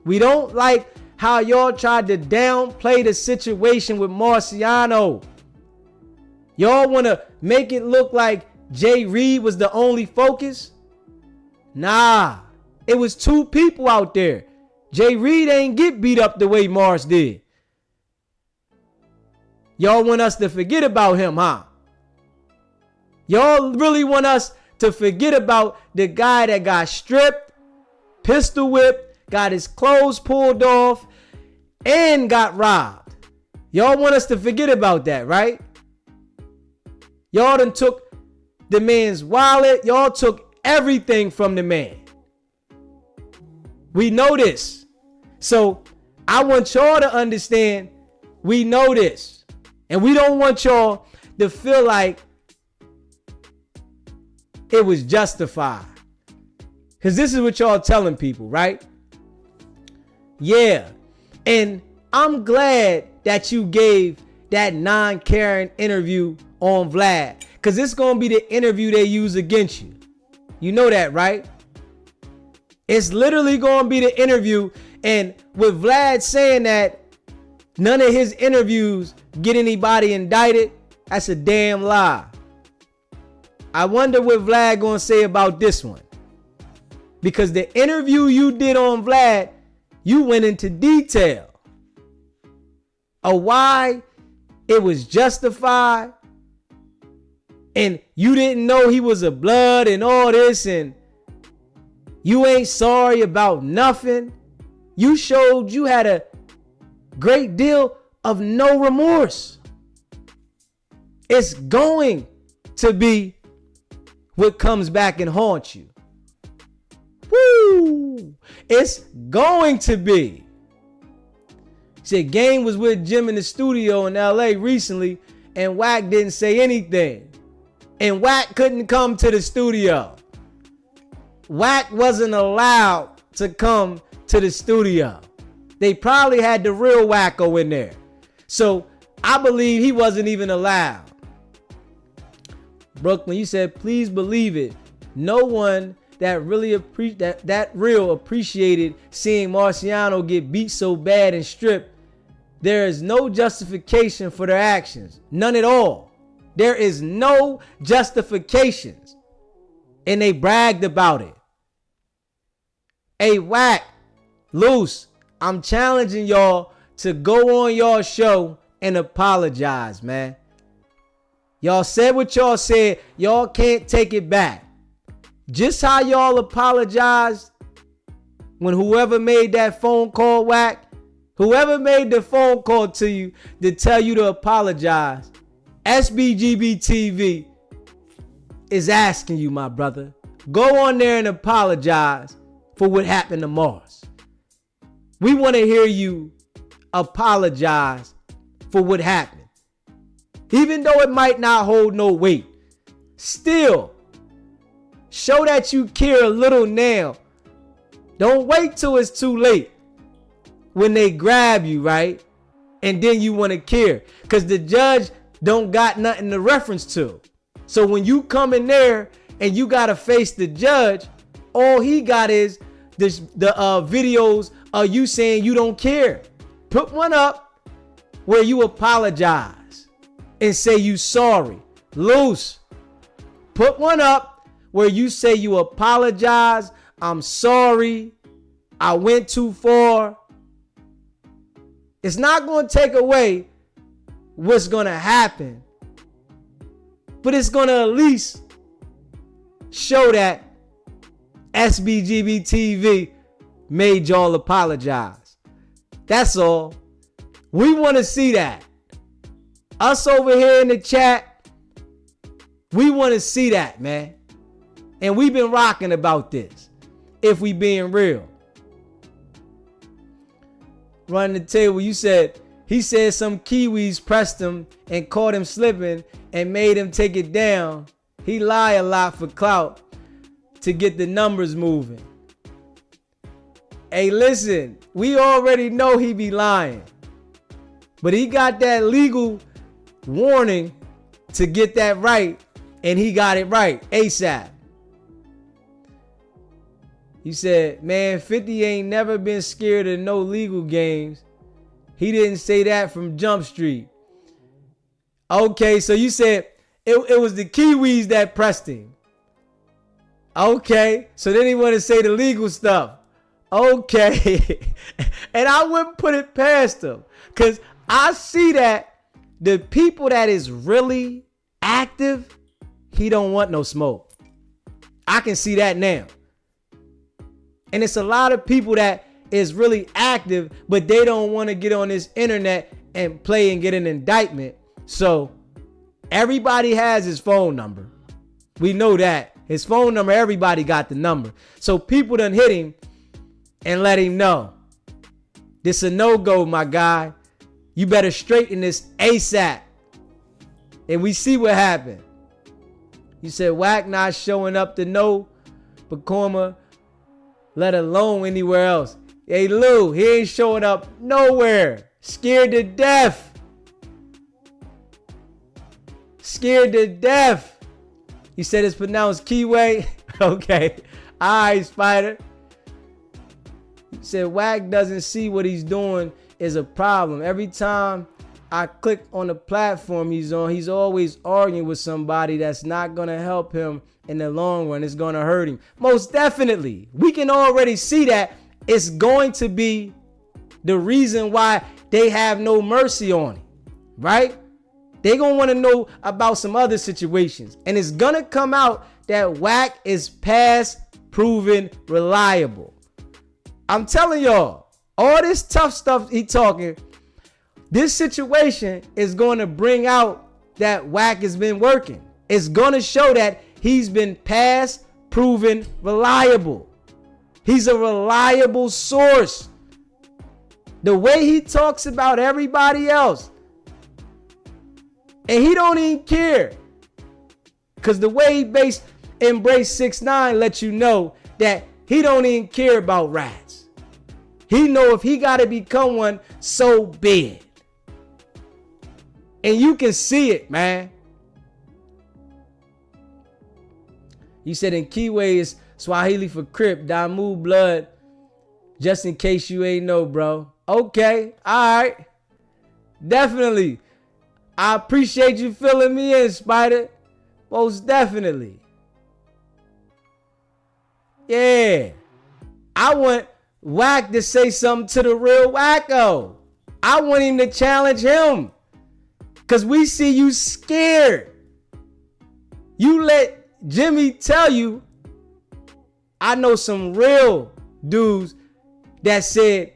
Speaker 1: We don't like how y'all tried to downplay the situation with Marciano. Y'all want to make it look like Jay Reed was the only focus? Nah, it was two people out there. Jay Reed ain't get beat up the way Mars did. Y'all want us to forget about him, huh? Y'all really want us to forget about the guy that got stripped, pistol whipped, got his clothes pulled off, and got robbed. Y'all want us to forget about that, right? Y'all done took the man's wallet. Y'all took everything from the man. We know this. So I want y'all to understand we know this. And we don't want y'all to feel like it was justified. Because this is what y'all telling people, right? Yeah. And I'm glad that you gave that non-caring interview on Vlad. Because it's going to be the interview they use against you. You know that, right? It's literally going to be the interview. And with Vlad saying that none of his interviews get anybody indicted, that's a damn lie. I wonder what Vlad going to say about this one. Because the interview you did on Vlad, you went into detail of why it was justified. And you didn't know he was a blood and all this. And you ain't sorry about nothing. You showed you had a great deal of no remorse. It's going to be what comes back and haunts you. Woo! It's going to be. Said Game was with Jim in the studio in LA recently, and Wack didn't say anything. And Wack couldn't come to the studio. Wack wasn't allowed to come to the studio. They probably had the real Wacko in there. So I believe he wasn't even allowed. Brooklyn, you said, please believe it. No one that really appreciated seeing Marciano get beat so bad and stripped. There is no justification for their actions. None at all. There is no justifications. And they bragged about it. Hey, Wack, Luce, I'm challenging y'all to go on y'all show and apologize, man. Y'all said what y'all said. Y'all can't take it back. Just how y'all apologized when whoever made that phone call, Wack, whoever made the phone call to you to tell you to apologize, SBGB TV is asking you, my brother, go on there and apologize for what happened to Mars. We want to hear you apologize for what happened. Even though it might not hold no weight, still show that you care a little now. Don't wait till it's too late when they grab you, right? And then you want to care, because the judge don't got nothing to reference to. So when you come in there and you got to face the judge, all he got is the videos of you saying you don't care. Put one up where you apologize and say you sorry. Luce, put one up where you say you apologize. I'm sorry. I went too far. It's not going to take away what's going to happen, but it's going to at least show that SBGB TV made y'all apologize. That's all. We want to see that. Us over here in the chat, we want to see that, man. And we've been rocking about this, if we being real. Running the table, you said, he said some Kiwis pressed him and caught him slipping and made him take it down. He lie a lot for clout to get the numbers moving. Hey, listen, we already know he be lying. But he got that legal warning to get that right, and he got it right ASAP. He said, man, 50 ain't never been scared of no legal games. He didn't say that from Jump Street. Okay, so you said it was the Kiwis that pressed him. Okay, so then he want to say the legal stuff. Okay, and I wouldn't put it past him, because I see that the people that is really active, he don't want no smoke. I can see that now. And it's a lot of people that is really active, but they don't want to get on this internet and play and get an indictment. So everybody has his phone number. We know that. His phone number, everybody got the number. So people done hit him and let him know. This a no-go, my guy. You better straighten this ASAP. And we see what happened. You said Wack not showing up to no Pacoima, let alone anywhere else. Hey, Lou, he ain't showing up nowhere. Scared to death. Scared to death. He said it's pronounced Kiwi. Okay. All right, Spider. He said Wack doesn't see what he's doing is a problem. Every time I click on the platform he's on, he's always arguing with somebody that's not going to help him in the long run. It's going to hurt him. Most definitely. We can already see that it's going to be the reason why they have no mercy on him, right? They're going to want to know about some other situations. And it's going to come out that Wack is past proven reliable. I'm telling y'all, all this tough stuff he talking, this situation is going to bring out that Wack has been working. It's going to show that he's been past proven reliable. He's a reliable source. The way he talks about everybody else, and he don't even care. Because the way he embrace 6ix9ine lets you know that he don't even care about rats. He know if he got to become one, so be it. And you can see it, man. You said in Kiwi is Swahili for Crip, Damu blood. Just in case you ain't know, bro. Okay, all right. Definitely. I appreciate you filling me in, Spider. Most definitely. Yeah. I want Wack to say something to the real Wacko. I want him to challenge him. Because we see you scared. You let Jimmy tell you, I know some real dudes that said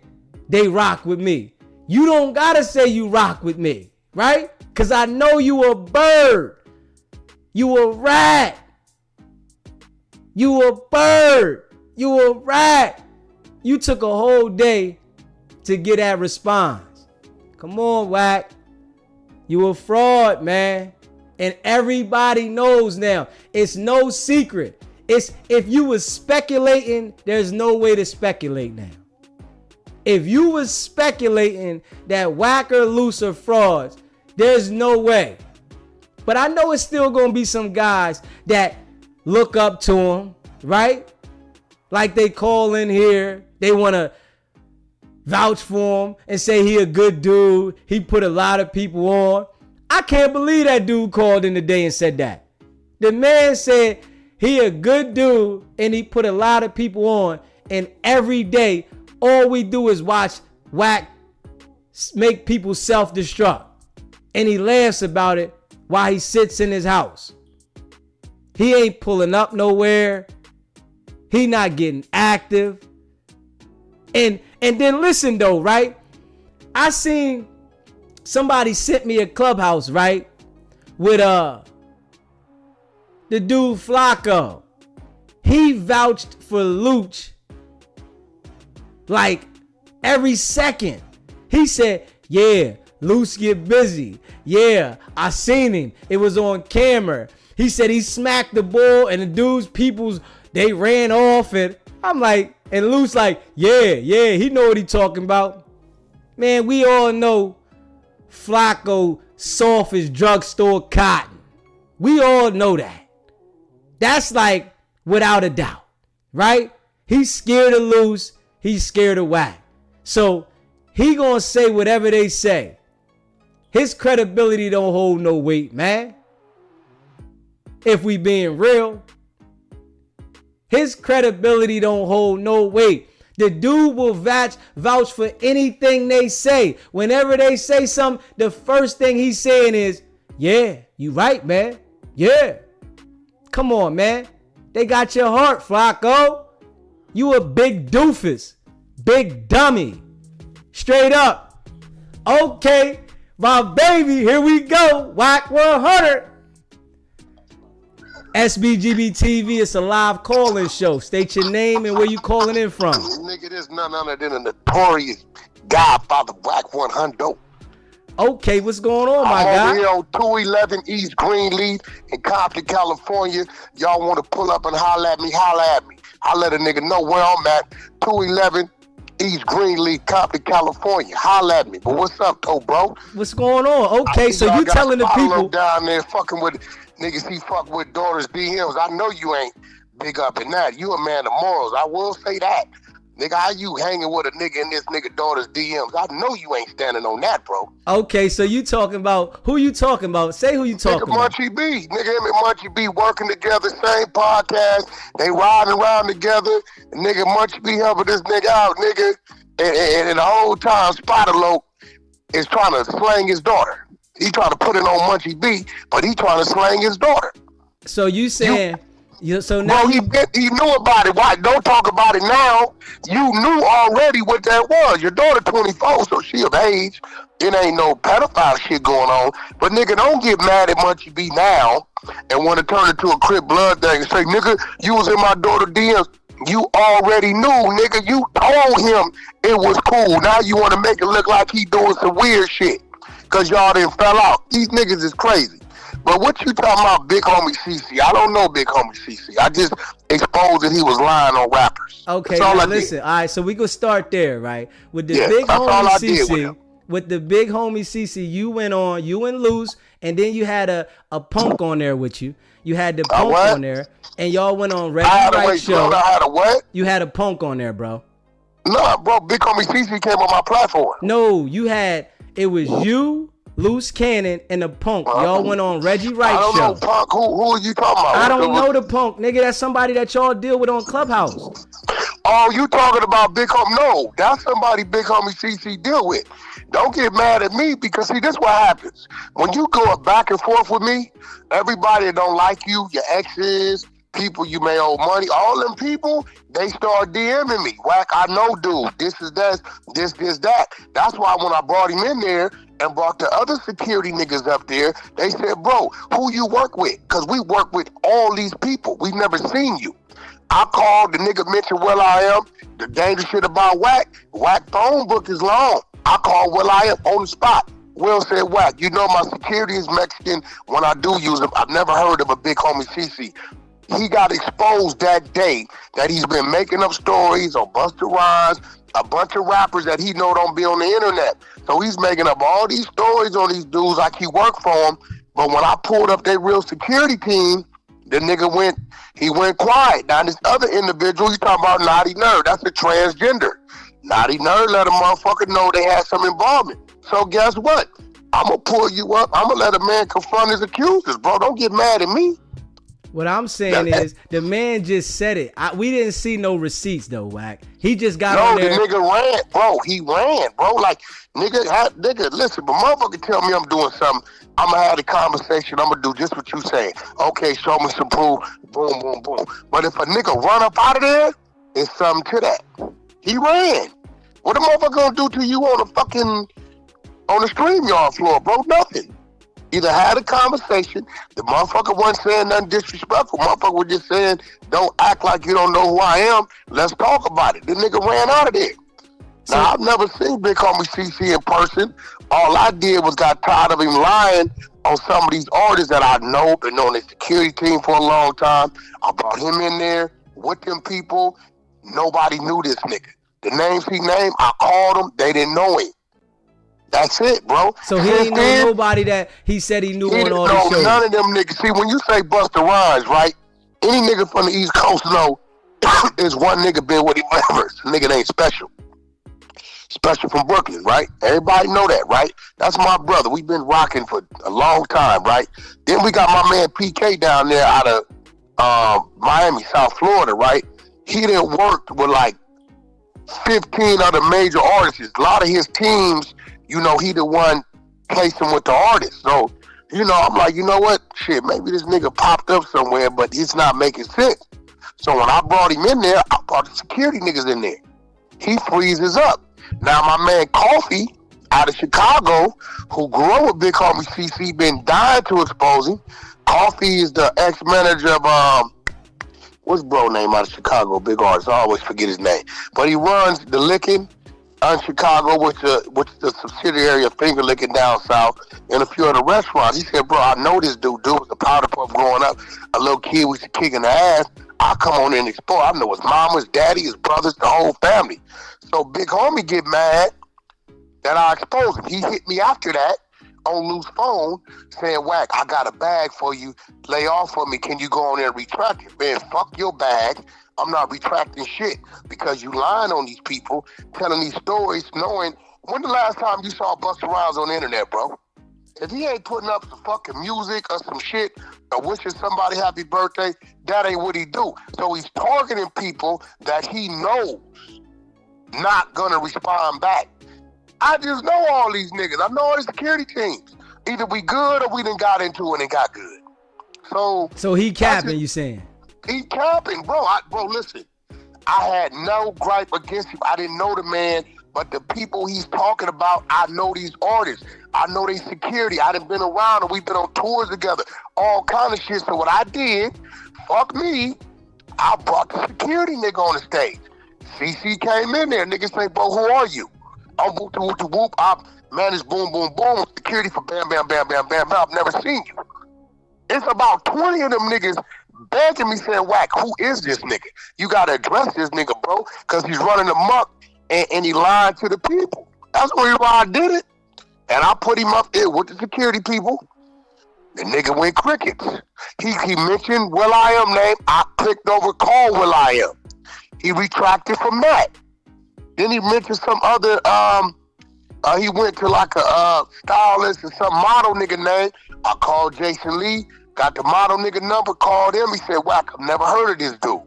Speaker 1: they rock with me. You don't got to say you rock with me, right? Because I know you a bird. You a rat. You a bird. You a rat. You took a whole day to get that response. Come on, Wack. You a fraud, man. And everybody knows now. It's no secret. It's if you was speculating, there's no way to speculate now. If you was speculating that Wack or Luce are frauds, there's no way. But I know it's still going to be some guys that look up to him, right? Like they call in here. They want to vouch for him and say he a good dude. He put a lot of people on. I can't believe that dude called in today and said that. The man said he a good dude and he put a lot of people on. And every day, all we do is watch Wack make people self-destruct. And he laughs about it while he sits in his house. He ain't pulling up nowhere. He not getting active. And then listen though, right? I seen somebody sent me a clubhouse, right? With the dude Flacco. He vouched for Luce like every second. He said, yeah, Luce get busy. Yeah, I seen him. It was on camera. He said he smacked the ball and the dude's peoples, they ran off and I'm like, and Luce like, yeah, he know what he talking about. Man, we all know Flacco soft as drugstore cotton. We all know that. That's like without a doubt, right? He's scared of Luce. He's scared of Wack. So he gonna say whatever they say. His credibility don't hold no weight, man. If we being real, his credibility don't hold no weight. The dude will vouch for anything they say. Whenever they say something, the first thing he's saying is, yeah, you right, man. Yeah. Come on, man. They got your heart, Flacco. You a big doofus. Big dummy. Straight up. Okay, my baby, here we go. Wack 100. SBGB TV, it's a live call-in show. State your name and where you calling in from.
Speaker 3: Nigga, this none other than a notorious Godfather Wack 100.
Speaker 1: Okay, what's going on, my
Speaker 3: I'm
Speaker 1: guy?
Speaker 3: over here on 211 East Greenleaf in Compton, California. Y'all want to pull up and holler at me, holler at me. I let a nigga know where I'm at. 211 East Greenleaf, Compton, California. Holler at me. But what's up, though, bro?
Speaker 1: What's going on? Okay, so you telling the people
Speaker 3: down there fucking with niggas he fuck with daughters DMs. I know you ain't big up in that. You a man of morals. I will say that. Nigga, how you hanging with a nigga in this nigga daughter's DMs? I know you ain't standing on that, bro.
Speaker 1: Okay, so you talking about, who you talking about? Say who you talking about.
Speaker 3: Munchie B. Nigga, him and Munchie B working together, same podcast. They riding around together. Nigga, Munchie B helping this nigga out, nigga. And the whole time, Spider-Loc is trying to slang his daughter. He trying to put it on Munchie B, but he trying to slang his daughter.
Speaker 1: So you saying... So now
Speaker 3: bro, he knew about it. Why? Don't talk about it now. You knew already what that was. Your daughter 24, so she of age. It ain't no pedophile shit going on. But nigga, don't get mad at Munchie B now and want to turn it to a Crip Blood thing and say, nigga, you was in my daughter DMs. You already knew, nigga. You told him it was cool. Now you want to make it look like he doing some weird shit because y'all didn't fell out. These niggas is crazy. But what you talking about, Big Homie CC? I don't know Big Homie CC. I just exposed that he was lying on rappers.
Speaker 1: Okay, now listen. All right, so we gonna start there, right? With the Big Homie CC. With the Big Homie CC, you went on, you and Luce, and then you had a punk on there with you. You had the punk on there, and y'all went on Reggie Wright show.
Speaker 3: I had a what?
Speaker 1: You had a punk on there, bro.
Speaker 3: No, bro, Big Homie CC came on my platform.
Speaker 1: No, it was you, Luce Cannon, and the punk. Y'all went on Reggie Wright show.
Speaker 3: I don't know, punk. Who are you talking about?
Speaker 1: I don't know the punk, nigga. That's somebody that y'all deal with on Clubhouse.
Speaker 3: Oh, you talking about Big Homie? No, that's somebody Big Homie CC deal with. Don't get mad at me because see, this what happens. When you go back and forth with me, everybody that don't like you, your exes, people you may owe money, all them people, they start DMing me. Wack, I know, dude. This is that. This that. That's why when I brought him in there and brought the other security niggas up there, they said, bro, who you work with? Because we work with all these people. We've never seen you. I called the nigga mentioned will.i.am, the dangerous shit about Wack. Wack phone book is long. I called will.i.am on the spot. Will said, Wack, you know my security is Mexican when I do use them. I've never heard of a Big Homie CC. He got exposed that day that he's been making up stories on Busta Rhymes, a bunch of rappers that he know don't be on the internet. So he's making up all these stories on these dudes like he worked for them. But when I pulled up their real security team, the nigga went quiet. Now this other individual, you talking about Naughty Nerd, that's a transgender. Naughty Nerd let a motherfucker know they had some involvement. So guess what? I'm gonna pull you up. I'm gonna let a man confront his accusers, bro. Don't get mad at me.
Speaker 1: What I'm saying is, the man just said it. We didn't see no receipts though, Wack. He just got on there.
Speaker 3: No, the nigga ran, bro. He ran, bro. Like, nigga, listen, but motherfucker tell me I'm doing something, I'm gonna have the conversation. I'm gonna do just what you saying. Okay, show me some proof. Boom, boom, boom. But if a nigga run up out of there, it's something to that. He ran. What a motherfucker gonna do to you on the StreamYard floor, bro? Nothing. Either had a conversation, the motherfucker wasn't saying nothing disrespectful. Motherfucker was just saying, don't act like you don't know who I am. Let's talk about it. The nigga ran out of there. Now, I've never seen Big Homie CC in person. All I did was got tired of him lying on some of these artists that I know, been on the security team for a long time. I brought him in there with them people. Nobody knew this nigga. The names he named, I called them. They didn't know him. That's it, bro.
Speaker 1: So he ain't know nobody that he said he knew on all these shows.
Speaker 3: None of them niggas. See, when you say Busta Rhymes, right? Any nigga from the East Coast know is one nigga been with him forever. Nigga ain't special. Special from Brooklyn, right? Everybody know that, right? That's my brother. We've been rocking for a long time, right? Then we got my man PK down there out of Miami, South Florida, right? He done worked with like 15 other major artists. A lot of his teams, you know, he the one placing with the artists. So, you know, I'm like, you know what? Shit, maybe this nigga popped up somewhere, but it's not making sense. So when I brought him in there, I brought the security niggas in there. He freezes up. Now my man Coffee out of Chicago, who grew up with Big Homie CC, been dying to expose him. Coffee is the ex-manager of what's bro name out of Chicago, big artist. I always forget his name. But he runs the Licking in Chicago, which the subsidiary of Finger Licking down south, and a few other restaurants. He said, bro, I know this dude. Dude was a powder puff growing up. A little kid was kicking the ass. I come on in and explore. I know his mama, his daddy, his brothers, the whole family. So Big Homie get mad that I expose him. He hit me after that on Luce's phone saying, Wack, I got a bag for you. Lay off for me. Can you go on there and retract it? Man, fuck your bag. I'm not retracting shit because you lying on these people, telling these stories, knowing. When the last time you saw Busta Rhymes on the internet, bro? If he ain't putting up some fucking music or some shit or wishing somebody happy birthday, that ain't what he do. So he's targeting people that he knows not gonna respond back. I just know all these niggas. I know all the security teams. Either we good or we done got into it and got good. So
Speaker 1: he capping, you saying?
Speaker 3: He capping, bro. Bro, listen. I had no gripe against him. I didn't know the man, but the people he's talking about, I know these artists. I know they security. I done been around and we've been on tours together. All kind of shit. So what I did, fuck me, I brought the security nigga on the stage. CC came in there. Niggas say, bro, who are you? I'm whoop, whoop, whoop, whoop. I manage boom, boom, boom. Security for bam, bam, bam, bam, bam, bam. I've never seen you. It's about 20 of them niggas begging me saying, Wack, who is this nigga? You got to address this nigga, bro, because he's running amok and he lied to the people. That's the reason why I did it. And I put him up there with the security people. The nigga went crickets. He mentioned Will I Am name. I clicked over call Will I Am. He retracted from that. Then he mentioned some other, he went to like a stylist and some model nigga name. I called Jason Lee, got the model nigga number, called him. He said, Wack, I've never heard of this dude.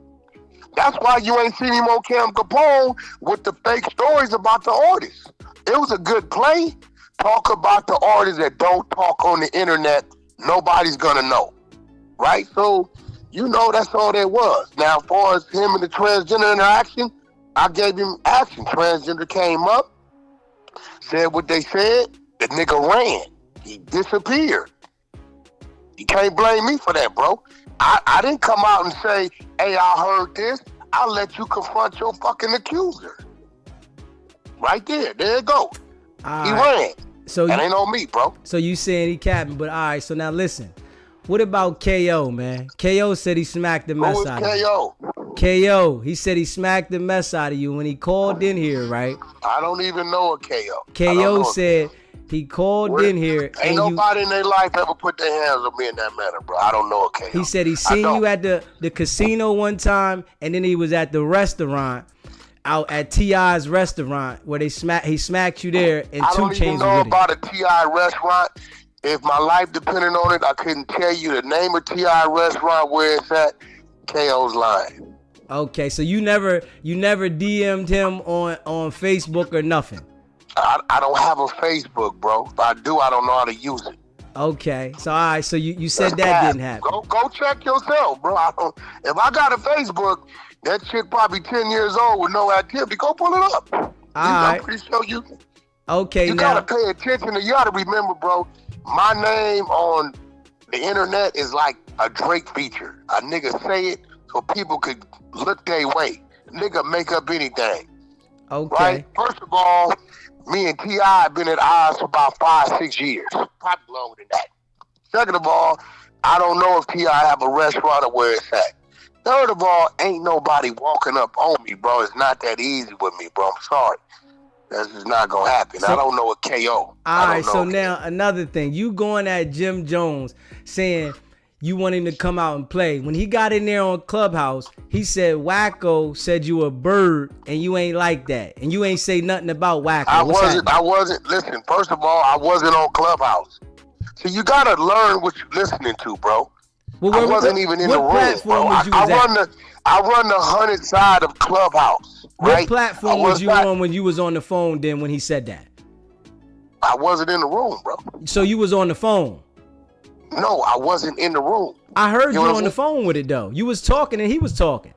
Speaker 3: That's why you ain't seen him on Cam Capone with the fake stories about the artists. It was a good play. Talk about the artists that don't talk on the internet. Nobody's gonna know, right? So, you know, that's all there was. Now, as far as him and the transgender interaction, I gave him action. Transgender came up, said what they said. The nigga ran. He disappeared. You can't blame me for that, bro. I didn't come out and say, hey, I heard this. I'll let you confront your fucking accuser. Right there. There you go. He ran. So that ain't on me, bro.
Speaker 1: So you saying he capping, but all right, so now listen. What about KO, man? KO said he smacked the mess out of you. KO, he said he smacked the mess out of you when he called in here, right?
Speaker 3: I don't even know a KO.
Speaker 1: KO said he called in here.
Speaker 3: Ain't nobody in their life ever put their hands on me in that manner, bro. I don't know a KO.
Speaker 1: He said he seen you at the casino one time, and then he was at the restaurant, out at T.I.'s restaurant, where he smacked you there, and 2 Chainz was with him. I don't even know
Speaker 3: about a T.I. restaurant. If my life depended on it, I couldn't tell you the name of T.I. restaurant, where it's at. KO's lying.
Speaker 1: Okay, so you never DM'd him on Facebook or nothing?
Speaker 3: I don't have a Facebook, bro. If I do, I don't know how to use it.
Speaker 1: Okay, so all right, so you said that didn't happen.
Speaker 3: Go check yourself, bro. If I got a Facebook, that shit probably 10 years old with no activity. Go pull it up. I'm pretty sure you can.
Speaker 1: Okay,
Speaker 3: you gotta pay attention. You gotta remember, bro, my name on the internet is like a Drake feature. A nigga say it so people could look their way. Nigga make up anything.
Speaker 1: Okay.
Speaker 3: Right? First of all, me and T.I. have been at odds for about 5-6 years. Probably longer than that. Second of all, I don't know if T.I. have a restaurant or where it's at. Third of all, ain't nobody walking up on me, bro. It's not that easy with me, bro. I'm sorry.
Speaker 5: That's just not gonna happen.
Speaker 1: So-
Speaker 5: I don't know a KO.
Speaker 1: All right, so now another thing. You going at Jim Jones saying you want him to come out and play. When he got in there on Clubhouse, he said Wacko said you a bird and you ain't like that. And you ain't say nothing about Wacko.
Speaker 5: I wasn't. Listen, first of all, I wasn't on Clubhouse. So you gotta learn what you're listening to, bro.
Speaker 1: Well,
Speaker 5: I wasn't even in the room, bro. I run the 100 side of Clubhouse. Right?
Speaker 1: What platform was you on when you was on the phone then when he said that?
Speaker 5: I wasn't in the room, bro.
Speaker 1: So you was on the phone?
Speaker 5: No, I wasn't in the room.
Speaker 1: I heard you on the phone with it though. You was talking and he was talking.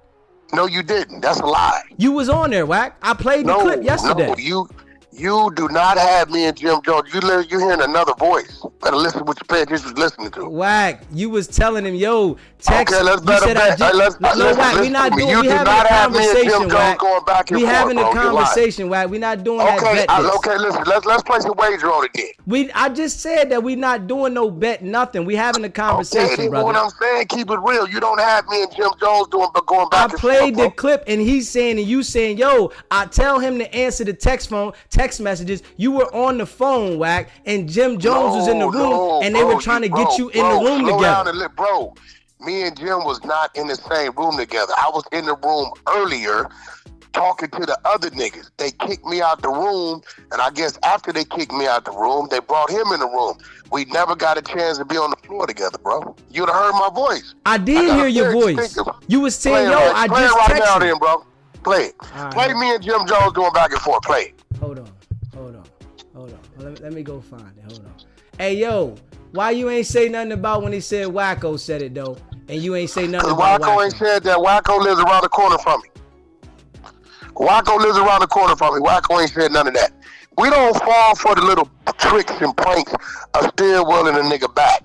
Speaker 5: No, you didn't. That's a lie.
Speaker 1: You was on there, Wack. I played the clip yesterday.
Speaker 5: No, you do not have me and Jim Jones. You're hearing another voice. Better listen what you're listening to.
Speaker 1: Wack, you was telling him, yo, text.
Speaker 5: Okay, let's better bet.
Speaker 1: No, Wack, we not doing. We having a conversation, Wack. We having a conversation, Wack. We not doing that bet.
Speaker 5: Okay, listen. Let's place a wager on it then.
Speaker 1: I just said that we not doing no bet nothing. We having a conversation, brother.
Speaker 5: What I'm saying, keep it real. You don't have me and Jim Jones going back and forth.
Speaker 1: I played the clip and he's saying and you saying, yo, I tell him to answer the text messages. You were on the phone, Wack, and Jim Jones was in the room and they were trying to get you in the room together.
Speaker 5: Bro, me and Jim was not in the same room together. I was in the room earlier talking to the other niggas. They kicked me out the room, and I guess after they kicked me out the room, they brought him in the room. We never got a chance to be on the floor together, bro. You'd have heard my voice.
Speaker 1: I did hear your voice. You was saying, yo, I just texted.
Speaker 5: Play it right now then, bro. Play it. Play me and Jim Jones going back and forth. Play it.
Speaker 1: Hold on. Let me go find it. Hold on. Hey, yo, why you ain't say nothing about when he said Wacko said it, though? And you ain't say nothing about
Speaker 5: Wacko ain't said that. Wacko lives around the corner from me. Wacko ain't said none of that. We don't fall for the little tricks and pranks of steering wheeling a nigga back.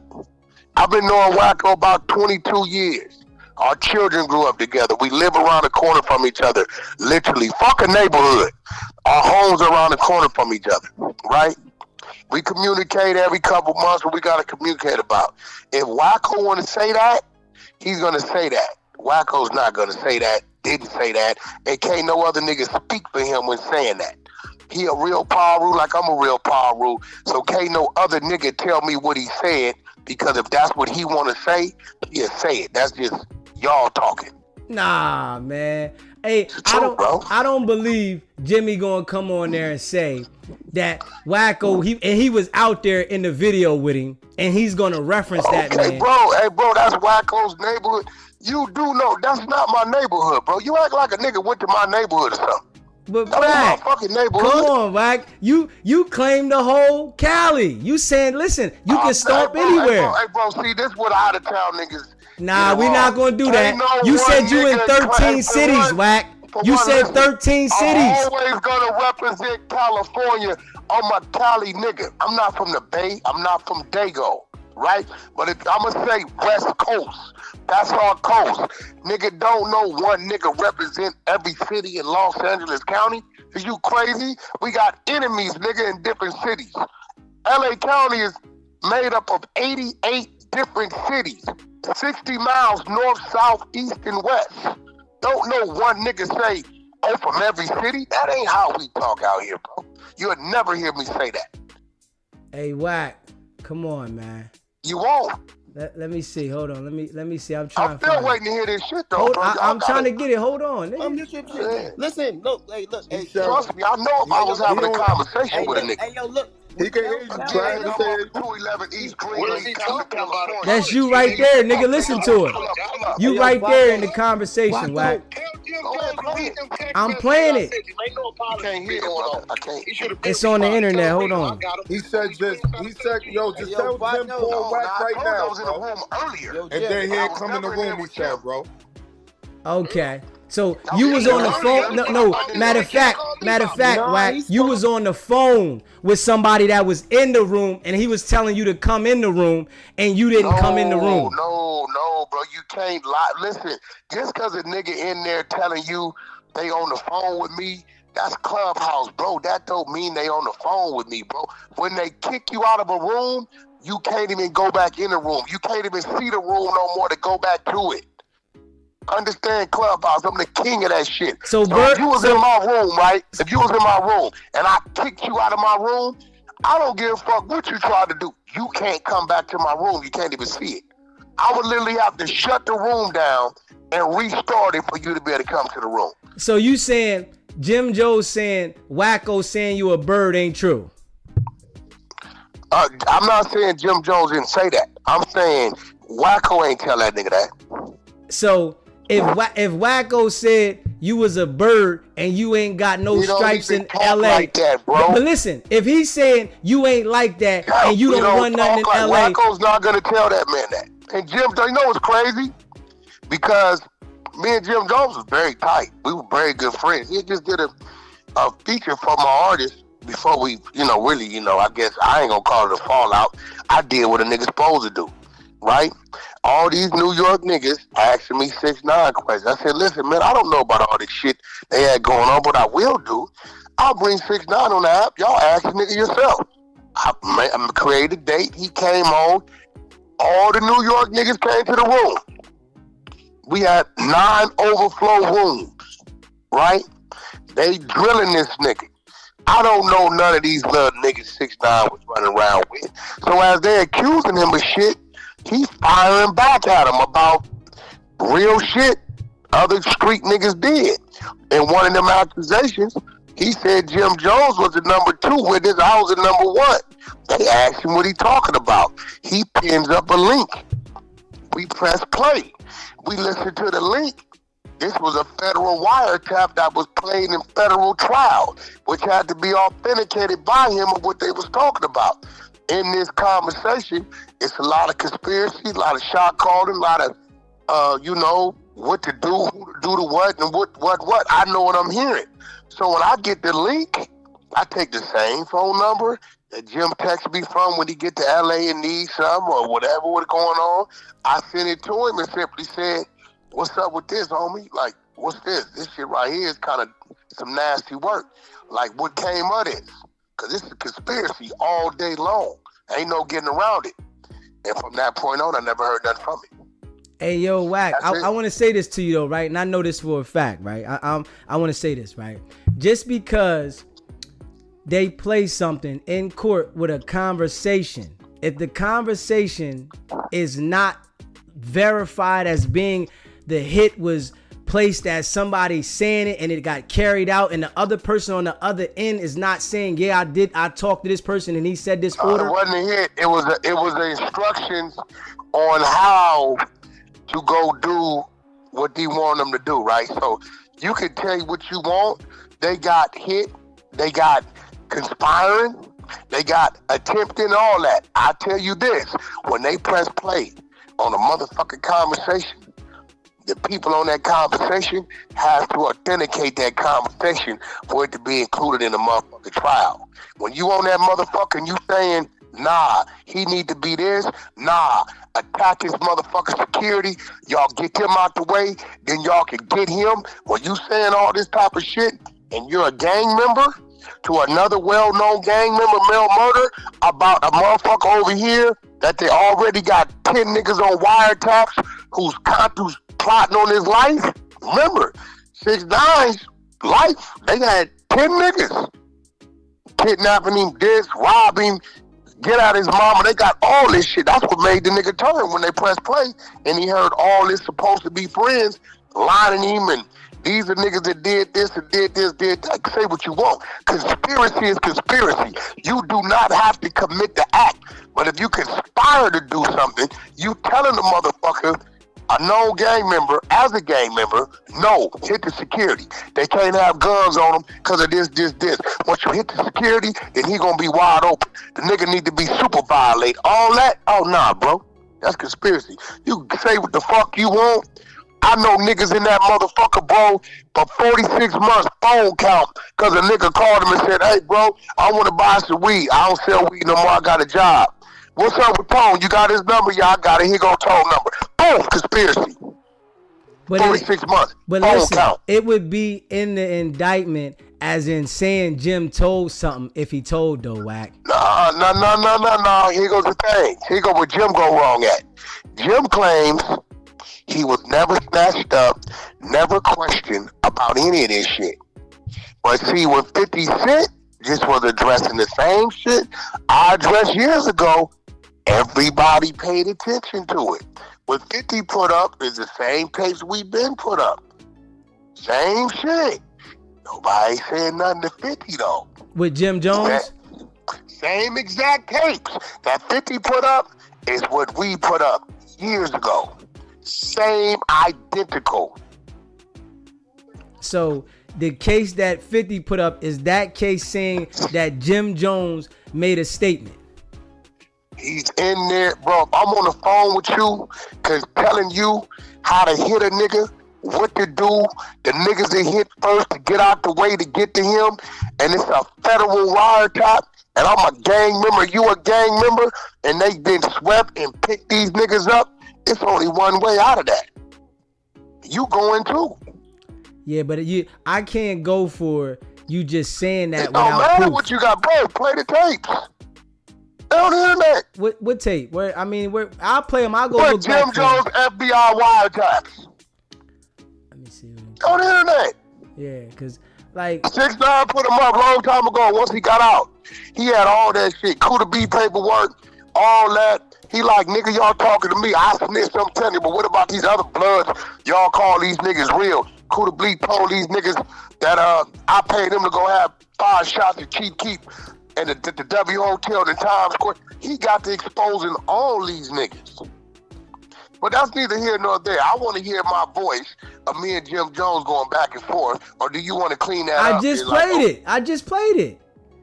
Speaker 5: I've been knowing Wacko about 22 years. Our children grew up together. We live around the corner from each other. Literally. Fuck a neighborhood. Our homes are around the corner from each other. Right? We communicate every couple months what we got to communicate about. If Wacko want to say that, he's going to say that. Wacko's not going to say that, didn't say that, and can't no other nigga speak for him when saying that. He a real Paru like I'm a real Paru, so can't no other nigga tell me what he said, because if that's what he want to say, he'll say it. That's just y'all talking.
Speaker 1: Nah, man. Hey, I don't believe Jimmy gonna come on there and say that Wacko, he was out there in the video with him, and he's gonna reference that, man.
Speaker 5: Hey, bro, that's Wacko's neighborhood. You do know that's not my neighborhood, bro. You act like a nigga went to my neighborhood or something.
Speaker 1: But
Speaker 5: that
Speaker 1: Wack,
Speaker 5: my fucking neighborhood.
Speaker 1: Come on, Wack. You claim the whole Cali. You saying, listen, you can stomp anywhere.
Speaker 5: Hey, bro, see, this what out of town niggas.
Speaker 1: Nah, we not gonna do that. You said you in 13 cities, Wack. You said 13 cities.
Speaker 5: I'm always gonna represent California on my Cali nigga. I'm not from the Bay. I'm not from Dago, right? But I'm gonna say West Coast. That's our coast. Nigga don't know one nigga represent every city in Los Angeles County. Is you crazy? We got enemies, nigga, in different cities. LA County is made up of 88 different cities. 60 miles north, south, east, and west. Don't know one nigga say, oh, from every city? That ain't how we talk out here, bro. You'll never hear me say that.
Speaker 1: Hey, Wack, come on, man.
Speaker 5: You won't.
Speaker 1: Let me see. Hold on. Let me see. I'm
Speaker 5: still waiting to hear this shit, though.
Speaker 1: I'm trying to get it. Hold on.
Speaker 9: Listen, look. Hey,
Speaker 5: trust me. I know if I was having a conversation with a nigga.
Speaker 9: Hey, yo, look.
Speaker 3: He can hear you. Trying to say
Speaker 5: 211 East Green.
Speaker 1: That's you right there, nigga. Listen to it. You right there in the conversation, Wack. I'm playing it. It's on the internet. Hold on.
Speaker 3: He said, yo, just tell Jim Paul Wack right now.
Speaker 5: I was in the room earlier.
Speaker 3: And then he ain't come in the room, he said, bro.
Speaker 1: Okay. So you was on the phone. No. Matter of fact, Wack, you was on the phone with somebody that was in the room, and he was telling you to come in the room, and you didn't come in the room.
Speaker 5: No, bro, you can't lie. Listen, just because a nigga in there telling you they on the phone with me, that's Clubhouse, bro. That don't mean they on the phone with me, bro. When they kick you out of a room, you can't even go back in the room. You can't even see the room no more to go back to it.
Speaker 10: Understand Clubhouse. I'm the king of that shit.
Speaker 1: So
Speaker 10: if you was in my room, right? If you was in my room and I kicked you out of my room, I don't give a fuck what you tried to do. You can't come back to my room. You can't even see it. I would literally have to shut the room down and restart it for you to be able to come to the room.
Speaker 1: So you saying Jim Jones saying Wacko saying you a bird ain't true?
Speaker 10: I'm not saying Jim Jones didn't say that. I'm saying Wacko ain't tell that nigga that.
Speaker 1: So if Wacko said you was a bird and you ain't got no stripes in LA,
Speaker 10: like that, bro.
Speaker 1: But listen, if he's saying you ain't like that and you don't run nothing in
Speaker 10: like
Speaker 1: LA,
Speaker 10: Wacko's not gonna tell that man that. And Jim, you know what's crazy? Because me and Jim Jones was very tight. We were very good friends. He just did a feature for my artist before we, really, I guess I ain't gonna call it a fallout. I did what a nigga supposed to do, right? All these New York niggas asking me 6ix9ine questions. I said, listen, man, I don't know about all this shit they had going on, but I will do. I'll bring 6ix9ine on the app. Y'all ask the nigga yourself. I created a date. He came on. All the New York niggas came to the room. We had 9 overflow rooms, right? They drilling this nigga. I don't know none of these little niggas 6ix9ine was running around with. So as they accusing him of shit, he's firing back at him about real shit other street niggas did. And one of them accusations, he said Jim Jones was the number 2 witness. I was the number 1. They asked him what he talking about. He pins up a link. We press play. We listen to the link. This was a federal wiretap that was played in federal trial, which had to be authenticated by him of what they was talking about. In this conversation, it's a lot of conspiracy, a lot of shot calling, a lot of, what to do, who to do to what, and what. I know what I'm hearing. So when I get the link, I take the same phone number that Jim texts me from when he get to LA and needs something or whatever was going on. I sent it to him and simply said, what's up with this, homie? Like, what's this? This shit right here is kind of some nasty work. Like, what came of this? Because this is a conspiracy all day long. Ain't no getting around it. And from that point on, I never heard nothing from him.
Speaker 1: Hey, yo, Wack, I want to say this to you, though, right? And I know this for a fact, right? I want to say this, right? Just because they play something in court with a conversation, if the conversation is not verified as being the hit was placed as somebody saying it and it got carried out and the other person on the other end is not saying, yeah, I talked to this person and he said this order.
Speaker 10: It wasn't a hit. It was the instructions on how to go do what they want them to do, right? So you can tell you what you want. They got hit. They got conspiring. They got attempting, all that. I tell you this, when they press play on a motherfucking conversation, the people on that conversation have to authenticate that conversation for it to be included in the motherfucking trial. When you on that motherfucker and you saying, nah, he need to be this, nah, attack his motherfucking security, y'all get them out the way, then y'all can get him. When you saying all this type of shit and you're a gang member to another well-known gang member, Mel Murder, about a motherfucker over here that they already got 10 niggas on wiretaps who's plotting on his life. Remember, 6ix9ine's life, they had 10 niggas kidnapping him, robbing him, get out his mama. They got all this shit. That's what made the nigga turn when they pressed play and he heard all this supposed to be friends lining him and these are niggas that did this and did this, did that. Say what you want. Conspiracy is conspiracy. You do not have to commit the act. But if you conspire to do something, you telling the motherfucker, a known gang member, as a gang member, no, hit the security. They can't have guns on them because of this. Once you hit the security, then he gonna be wide open. The nigga need to be super violate. All that, oh nah, bro. That's conspiracy. You can say what the fuck you want. I know niggas in that motherfucker, bro, for 46 months phone count because a nigga called him and said, hey, bro, I want to buy some weed. I don't sell weed no more. I got a job. What's up with Tone? You got his number? Yeah, I got it. Here go Tone number. Boom, conspiracy.
Speaker 1: But
Speaker 10: 46 months.
Speaker 1: But
Speaker 10: phone
Speaker 1: listen,
Speaker 10: count.
Speaker 1: It would be in the indictment as in saying Jim told something if he told, though, Wack.
Speaker 10: No. Here goes the thing. Here goes where Jim go wrong at. Jim claims He was never snatched up, never questioned about any of this shit. But see, when 50 Cent just was addressing the same shit I addressed years ago, everybody paid attention to it. What 50 put up is the same tapes we've been put up. Same shit. Nobody saying nothing to 50 though.
Speaker 1: With Jim Jones?
Speaker 10: Same exact tapes that 50 put up is what we put up years ago. Same identical.
Speaker 1: So the case that 50 put up, is that case saying that Jim Jones made a statement?
Speaker 10: He's in there, bro. I'm on the phone with you, cause telling you how to hit a nigga, what to do, the niggas that hit first to get out the way to get to him, and it's a federal wiretap, and I'm a gang member, you a gang member, and they been swept and picked these niggas up. It's only one way out of that. You going too.
Speaker 1: Yeah, but I can't go for you just saying that
Speaker 10: it don't
Speaker 1: without
Speaker 10: matter
Speaker 1: proof.
Speaker 10: what you got, bro. Play the tapes. On the internet.
Speaker 1: What tape? Where I'll play them. I'll go
Speaker 10: Where
Speaker 1: look
Speaker 10: Jim
Speaker 1: back.
Speaker 10: Jones FBI wiretaps.
Speaker 1: Let me see.
Speaker 10: On the internet.
Speaker 1: Yeah, cause like
Speaker 10: 6ix9ine put him up a long time ago. Once he got out, he had all that shit. Kuda B paperwork, all that. He like, nigga, y'all talking to me. I snitched, I'm telling you, but what about these other bloods? Y'all call these niggas real. Kuda B told these niggas that I paid them to go have 5 shots at Keep and the W Hotel in Times Square. He got to exposing all these niggas. But that's neither here nor there. I want to hear my voice of me and Jim Jones going back and forth. Or do you want to clean that up?
Speaker 1: I just played it.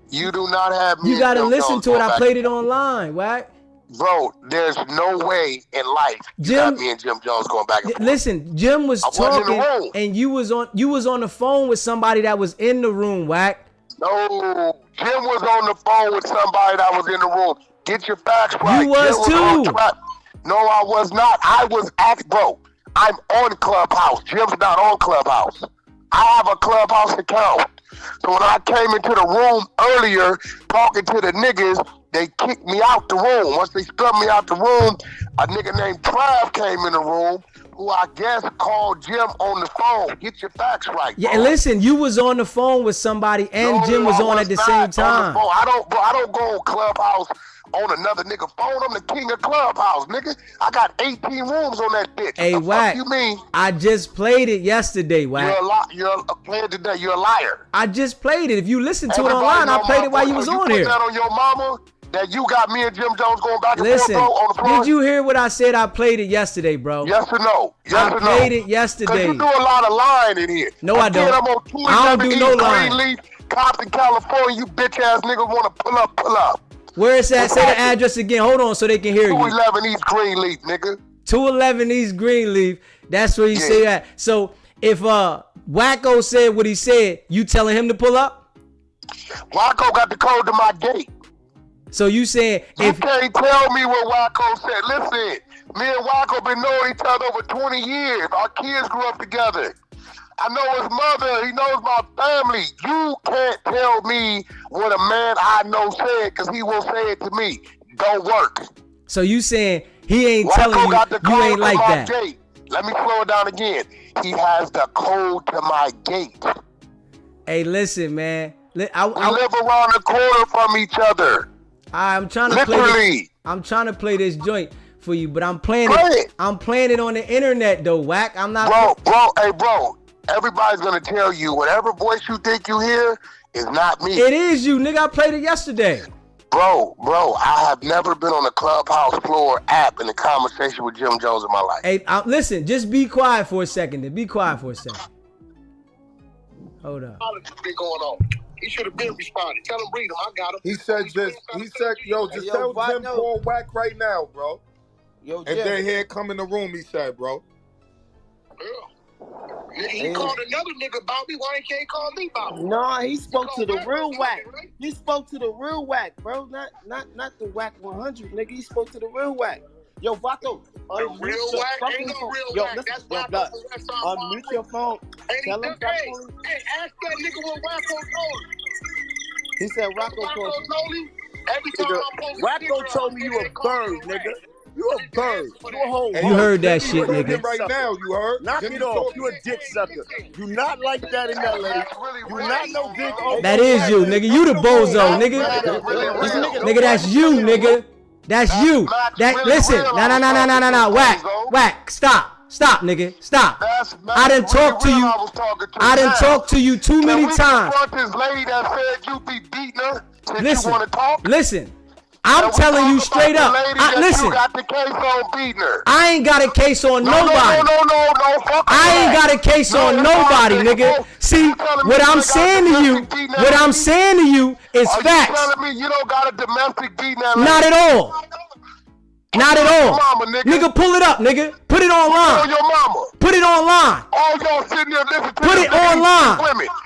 Speaker 10: You do not have me.
Speaker 1: You got to listen to it. I played it online. What?
Speaker 10: Bro, there's no way in life you got me and Jim Jones going back and forth.
Speaker 1: Listen, Jim was talking and you was on the phone with somebody that was in the room, Wack.
Speaker 10: No, Jim was on the phone with somebody that was in the room. Get your facts right.
Speaker 1: You was too.
Speaker 10: No, I was not. I was bro. I'm on Clubhouse. Jim's not on Clubhouse. I have a Clubhouse account. So when I came into the room earlier talking to the niggas, they kicked me out the room. Once they stubbed me out the room, a nigga named Trav came in the room, who I guess called Jim on the phone. Get your facts right.
Speaker 1: Yeah, and listen, you was on the phone with somebody and Jim was on at the same time.
Speaker 10: I don't go on Clubhouse on another nigga phone. I'm the king of Clubhouse, nigga. I got 18 rooms on that bitch.
Speaker 1: Hey, Wack,
Speaker 10: you mean?
Speaker 1: I just played it yesterday, Wack.
Speaker 10: You're playing today. You're a liar.
Speaker 1: I just played it. If you listen to it online, I played it while you was on here.
Speaker 10: You put that on your mama? That you got me and Jim Jones going back and forth, bro, on the floor?
Speaker 1: Did you hear what I said? I played it yesterday, bro.
Speaker 10: Yes or no?
Speaker 1: I played it yesterday.
Speaker 10: Because you do a lot of lying in here.
Speaker 1: No, I don't.
Speaker 10: I'm on 211
Speaker 1: I don't do no lying.
Speaker 10: Greenleaf, Compton, California. You bitch ass niggas want to pull up.
Speaker 1: Where is that? Say the address again. Hold on so they can hear you.
Speaker 10: 211 East Greenleaf, nigga.
Speaker 1: 211 East Greenleaf. That's where you say that. So if Wacko said what he said, you telling him to pull up?
Speaker 10: Wacko got the code to my gate.
Speaker 1: So you saying
Speaker 10: you can't tell me what Wacko said. Listen, me and Wacko been knowing each other over 20 years. Our kids grew up together. I know his mother. He knows my family. You can't tell me what a man I know said because he will say it to me. Don't work.
Speaker 1: So you saying he ain't
Speaker 10: Wacko
Speaker 1: telling you
Speaker 10: got the
Speaker 1: you ain't like that?
Speaker 10: Gate. Let me slow it down again. He has the code to my gate.
Speaker 1: Hey, listen, man.
Speaker 10: We live around the corner from each other.
Speaker 1: I'm trying to play this joint for you, but I'm playing it. I'm playing it on the internet though, Wack. I'm not.
Speaker 10: Bro. Everybody's gonna tell you whatever voice you think you hear is not me.
Speaker 1: It is you, nigga. I played it yesterday.
Speaker 10: Bro, I have never been on a Clubhouse floor app in a conversation with Jim Jones in my life.
Speaker 1: Hey, listen, just be quiet for a second. Hold up.
Speaker 3: Going on. He should have been responding. Tell him read him. I got him.
Speaker 11: He said, tell Jim Paul Wack right now, bro. If they're here, come in the room, he said, bro.
Speaker 3: Yeah. He called another nigga about me. Why he can't call me about me?
Speaker 9: No, he spoke to the real Wack. He spoke to the real Wack, bro. Not the Wack 100, nigga. He spoke to the real Wack. Yo, Vato,
Speaker 3: real Wack? Ain't no real Wack. That's Vato.
Speaker 9: Unmute your phone. Tell him
Speaker 3: hey, ask that nigga what Wacko told him.
Speaker 9: He said Rocco told
Speaker 3: him. Every time I post
Speaker 9: Wacko told me you a bird, nigga. You a bird. You a whole
Speaker 1: You heard that shit,
Speaker 11: Right
Speaker 1: nigga.
Speaker 11: now, you heard?
Speaker 9: Knock it off. You a dick sucker. You not like that in LA. You not no dick.
Speaker 1: That is you, nigga. You the bozo, nigga. Nigga, that's you, nigga. That's you. That listen. Nah. Wack. Stop, nigga. Stop. I done talked to you. I done talked to you too many times.
Speaker 10: This lady that said you be beating her. Since you want to talk?
Speaker 1: Listen. I'm telling you straight up. Listen.
Speaker 10: You got the case on beating her.
Speaker 1: I ain't got a case on nobody.
Speaker 10: No.
Speaker 1: I ain't got a case on nobody, nigga. See, what I'm saying to you is facts.
Speaker 10: You telling me you don't got a domestic beating that lady?
Speaker 1: Not at all. Not at all. Nigga, pull it up, nigga. Put it online.
Speaker 10: Your mama.
Speaker 1: Put it online.
Speaker 10: All y'all sitting there listening to
Speaker 1: Put it online.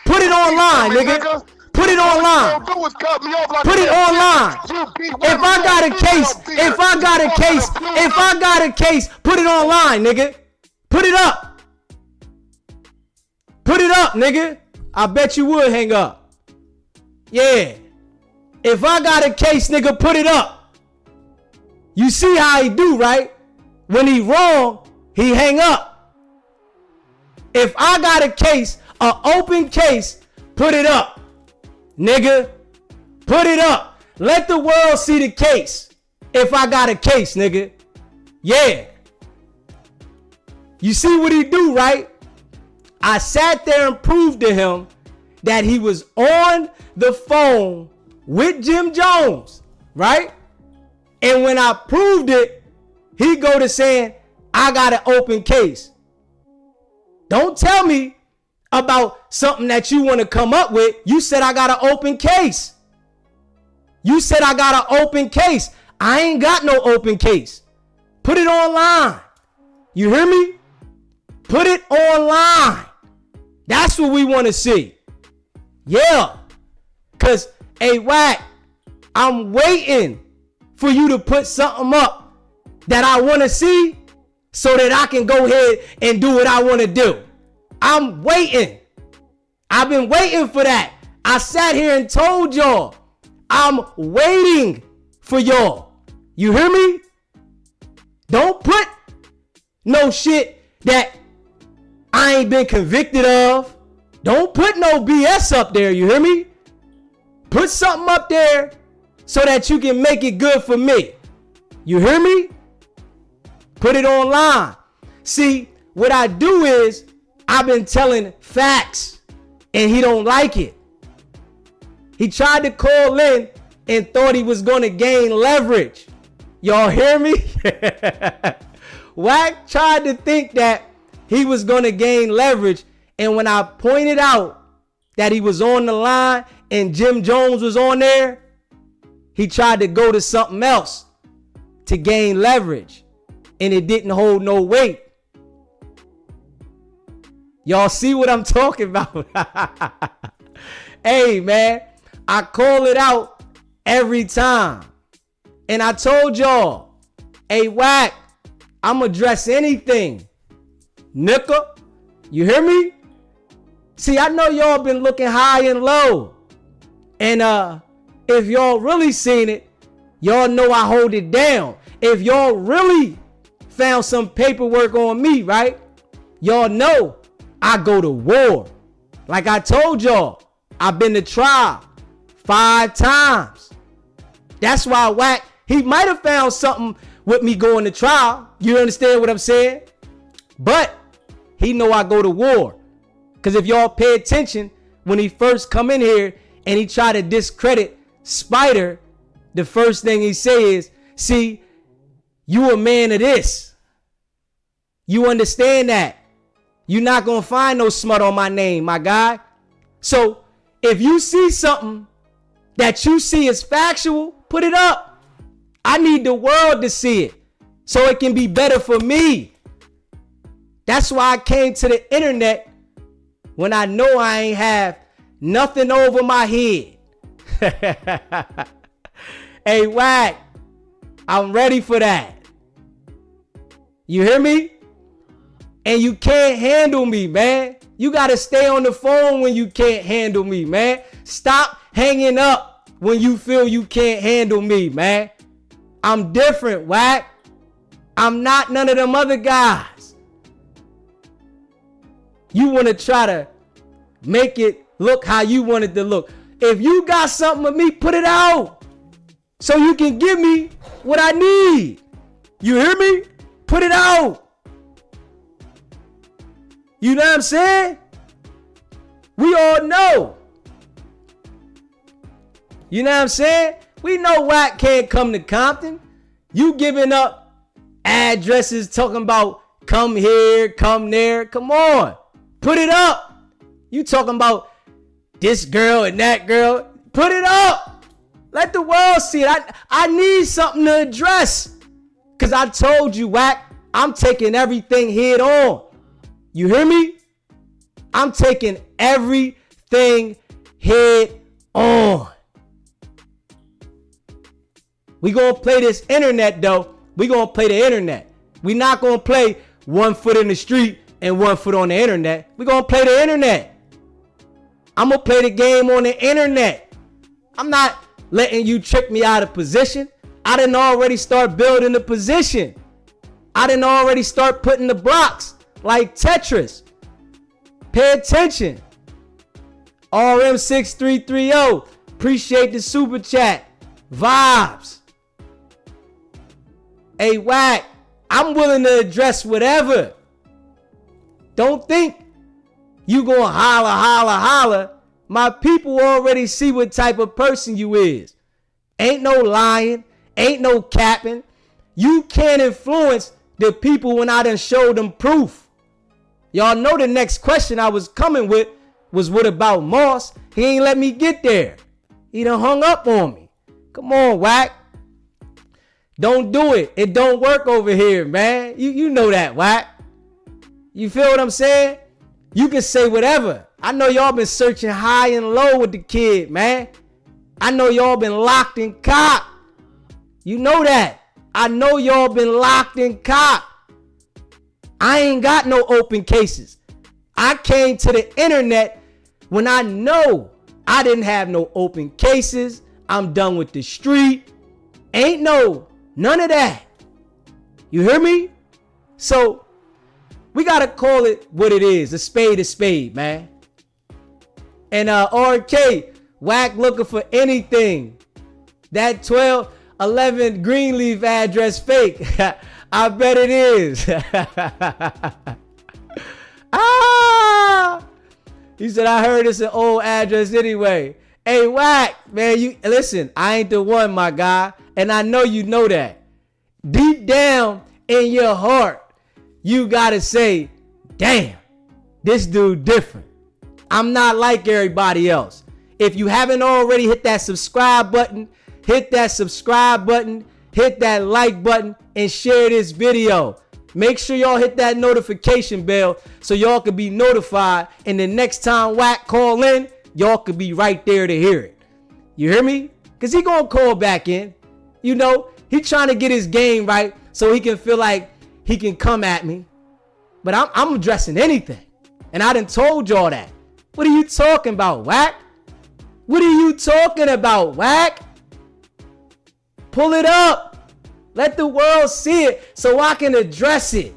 Speaker 1: Put it online, nigga. Put it online. Put it online. If I got a case, put it online, nigga. Put it up. Put it up, nigga. I bet you would hang up. Yeah. If I got a case, nigga, put it up. You see how he do, right? When he wrong, he hang up. If I got a case, an open case, put it up. Nigga, put it up. Let the world see the case. If I got a case, nigga. Yeah. You see what he do, right? I sat there and proved to him that he was on the phone with Jim Jones, right? And when I proved it, he go to saying, I got an open case. Don't tell me about something that you want to come up with. You said I got an open case. You said I got an open case. I ain't got no open case. Put it online. You hear me? Put it online. That's what we want to see. Yeah. Because, hey, Wack, I'm waiting for you to put something up that I want to see so that I can go ahead and do what I want to do. I'm waiting. I've been waiting for that. I sat here and told y'all, I'm waiting for y'all. You hear me? Don't put no shit that I ain't been convicted of. Don't put no BS up there. You hear me? Put something up there so that you can make it good for me. You hear me? Put it online. See, what I do is I've been telling facts and he don't like it. He tried to call in and thought he was going to gain leverage. Y'all hear me? Wack tried to think that he was going to gain leverage. And when I pointed out that he was on the line and Jim Jones was on there, he tried to go to something else to gain leverage. And it didn't hold no weight. Y'all see what I'm talking about? Hey, man, I call it out every time. And I told y'all, hey, Wack, I'm going to address anything. Nickel, you hear me? See, I know y'all been looking high and low. And if y'all really seen it, y'all know I hold it down. If y'all really found some paperwork on me, right? Y'all know I go to war. Like I told y'all, I've been to trial 5 times. That's why Wack, he might have found something with me going to trial. You understand what I'm saying? But he know I go to war. Because if y'all pay attention, when he first come in here and he try to discredit Spider, the first thing he say is, see, you a man of this. You understand that. You're not going to find no smut on my name, my guy. So if you see something that you see is factual, put it up. I need the world to see it so it can be better for me. That's why I came to the internet when I know I ain't have nothing over my head. Hey, Wack, I'm ready for that. You hear me? And you can't handle me, man. You got to stay on the phone when you can't handle me, man. Stop hanging up when you feel you can't handle me, man. I'm different, Wack. I'm not none of them other guys. You want to try to make it look how you want it to look. If you got something with me, put it out so you can give me what I need. You hear me? Put it out. You know what I'm saying? We all know. You know what I'm saying? We know Wack can't come to Compton. You giving up addresses talking about come here, come there. Come on. Put it up. You talking about this girl and that girl. Put it up. Let the world see it. I need something to address. Because I told you, Wack, I'm taking everything head on. You hear me? I'm taking everything head on. We gonna play this internet though. We gonna play the internet. We not gonna play 1 foot in the street and 1 foot on the internet. We gonna play the internet. I'm gonna play the game on the internet. I'm not letting you trick me out of position. I didn't already start building the position. I didn't already start putting the blocks like Tetris. Pay attention. RM6330. Appreciate the super chat. Vibes. Hey, Wack, I'm willing to address whatever. Don't think you gonna holler. My people already see what type of person you is. Ain't no lying. Ain't no capping. You can't influence the people when I done showed them proof. Y'all know the next question I was coming with was what about Moss? He ain't let me get there. He done hung up on me. Come on, Wack. Don't do it. It don't work over here, man. You know that, Wack. You feel what I'm saying? You can say whatever. I know y'all been searching high and low with the kid, man. I know y'all been locked and cocked. You know that. I know y'all been locked and cocked. I ain't got no open cases. I came to the internet when I know I didn't have no open cases. I'm done with the street. Ain't none of that. You hear me? So we got to call it what it is. A spade, man. And RK, Wack looking for anything. That 1211 Greenleaf address fake. I bet it is. He said, I heard it's an old address anyway. Hey, Wack, man, you listen, I ain't the one, my guy. And I know you know that. Deep down in your heart, you got to say, damn, this dude different. I'm not like everybody else. If you haven't already hit that subscribe button, hit that subscribe button, hit that like button, and share this video. Make sure y'all hit that notification bell so y'all can be notified. And the next time Wack call in, y'all could be right there to hear it. You hear me? Because he going to call back in. You know, he trying to get his game right so he can feel like he can come at me. But I'm addressing anything. And I done told y'all that. What are you talking about, Wack? What are you talking about, Wack? Pull it up. Let the world see it so I can address it.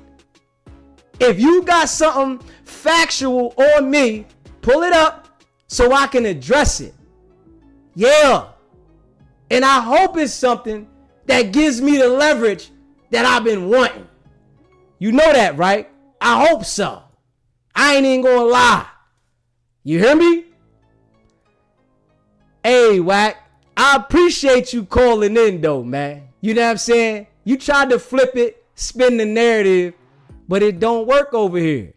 Speaker 1: If you got something factual on me, pull it up so I can address it. Yeah. And I hope it's something that gives me the leverage that I've been wanting. You know that, right? I hope so. I ain't even gonna lie. You hear me? Hey, Wack, I appreciate you calling in though, man. You know what I'm saying? You tried to flip it, spin the narrative, but it don't work over here.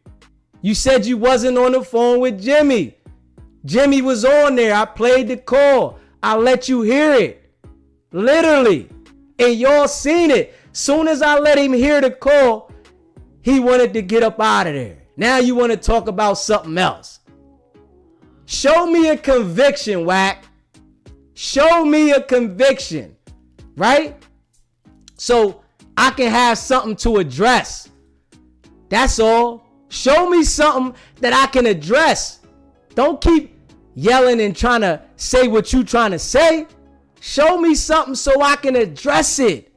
Speaker 1: You said you wasn't on the phone with Jimmy. Jimmy was on there. I played the call. I let you hear it. Literally. And y'all seen it. Soon as I let him hear the call, he wanted to get up out of there. Now you want to talk about something else. Show me a conviction, Wack. Show me a conviction, right? So I can have something to address. That's all. Show me something that I can address. Don't keep yelling and trying to say what you trying to say. Show me something so I can address it.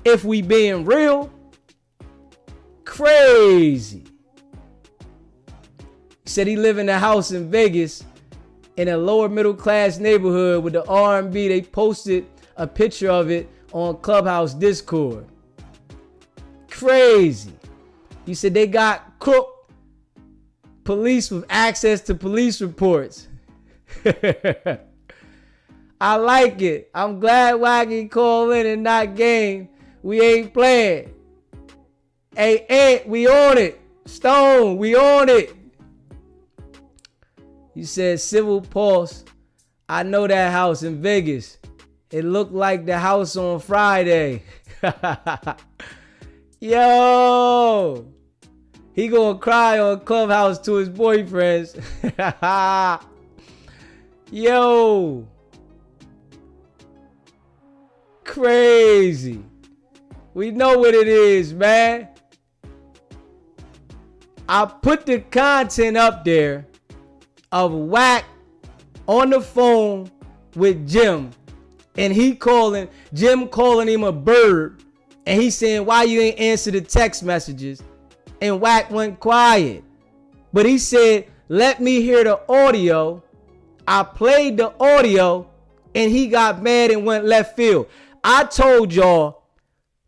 Speaker 1: If we being real, Crazy. He said he live in a house in Vegas in a lower middle class neighborhood with the R&B. They posted a picture of it on Clubhouse Discord. Crazy. He said they got crook police with access to police reports. I like it. I'm glad Wacky called in and not game. We ain't playing. Hey, Ant, we on it. Stone, we on it. He said, Civil Pulse. I know that house in Vegas. It looked like the house on Friday. Yo. He gonna cry on Clubhouse to his boyfriends. Yo. Crazy. We know what it is, man. I put the content up there of Wack on the phone with Jim, and Jim calling him a bird, and he saying, why you ain't answer the text messages? And Wack went quiet. But he said, let me hear the audio. I played the audio, and he got mad and went left field. I told y'all